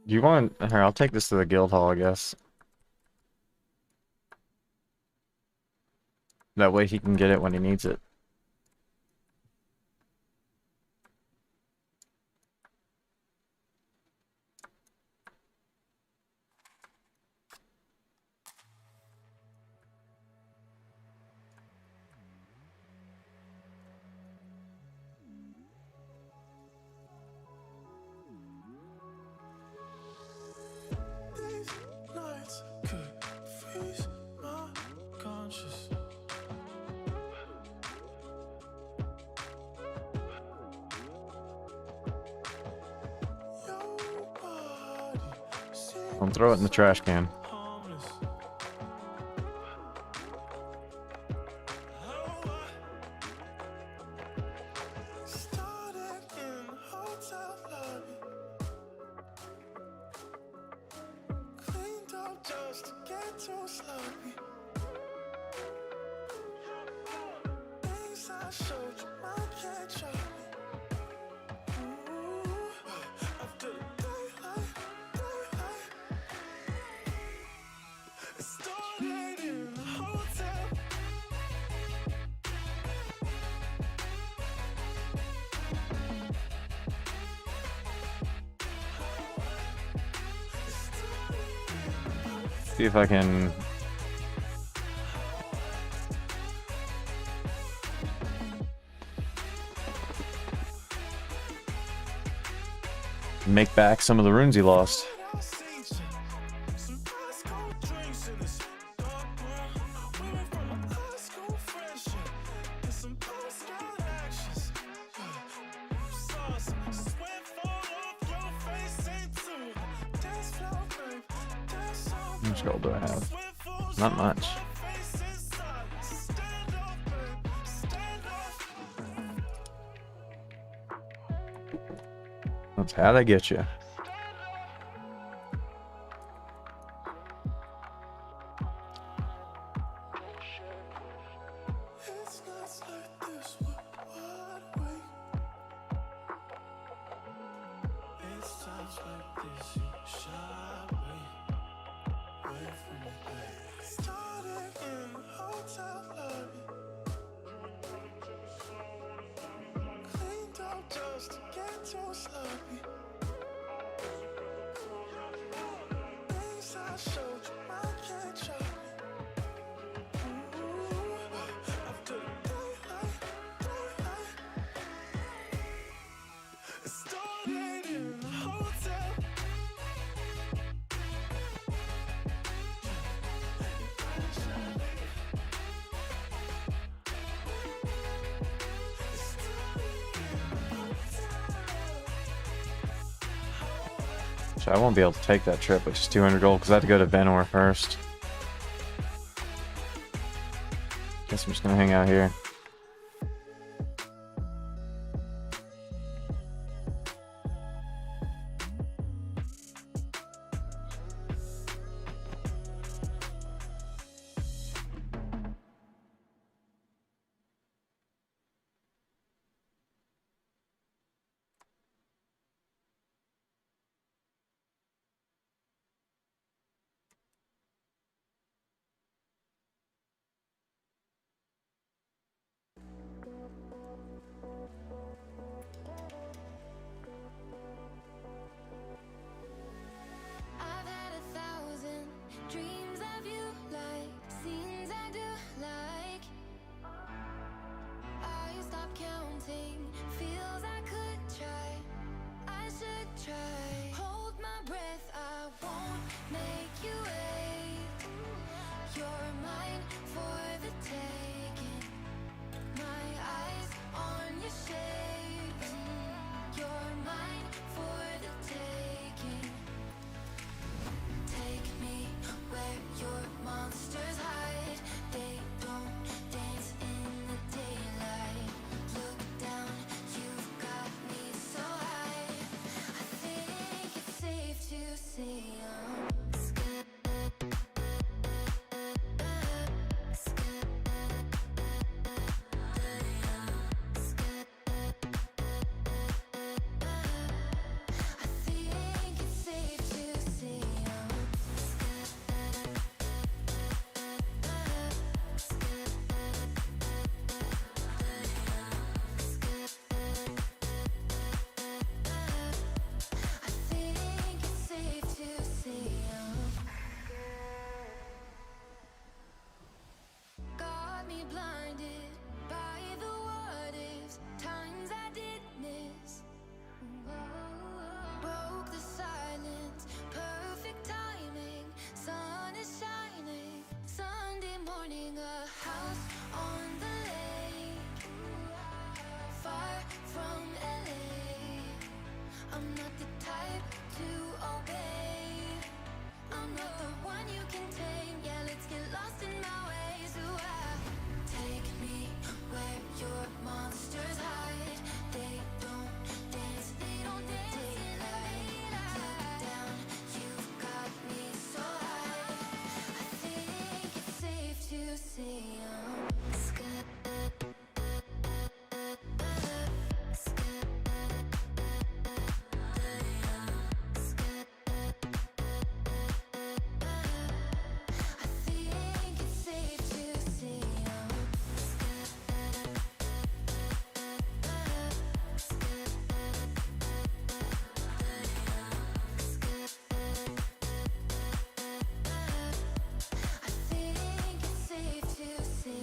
Do you want... Here, I'll take this to the guild hall, I guess. That way he can get it when he needs it. These nights could freeze my conscience. Your body Don't throw it in the trash can. harmless. Started in hotel lobby, cleaned up just to get too sloppy. Things I showed you, I can't try me. Ooh, after the daylight, it started in the hotel. See if I can... make back some of the runes he lost. Some ice cold drinks in this dark room. We went from a high school friendship to some postcard actions. Sauce, sweat fall off your face into the dance floor, babe. Dance How on, much gold do I have? sweat falls Not off much. your face inside. Stand up, babe. Stand up. That's how they get you. It's nights like this we're wide awake. It's times like this you shy away from me, babe. Started in the hotel lobby, cleaned up just to get too sloppy. Things I showed you, I can't try me. Ooh, after the daylight, it started in the hotel. So I won't be able to take that trip, which is 200 gold, because I have to go to Venor first. Guess I'm just gonna hang out here. I'm not the type to obey. I'm not the one you can tame. Yeah, let's get lost in my ways. Ooh, take me where your monsters hide. They don't dance daylight. Look down, you've got me so high. I think it's safe to say I'm scared. I think it's safe to say I think it's safe to say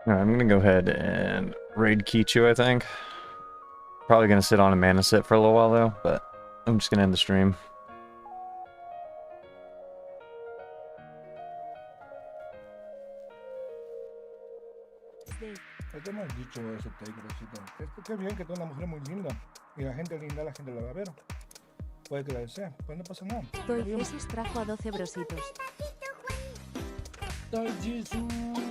Alright, I'm gonna go ahead and raid Kichu, I think. Probably gonna sit on a mana sit for a little while though, but I'm just gonna end the stream. ¿Por qué no has dicho eso, Take, Rosita? Qué bien que tú eres una mujer muy linda. Y la gente linda, la gente la va a ver. Puede que la desee, pues no pasa nada. Toy Jesús trajo a 12 brositos. Toy Jesús.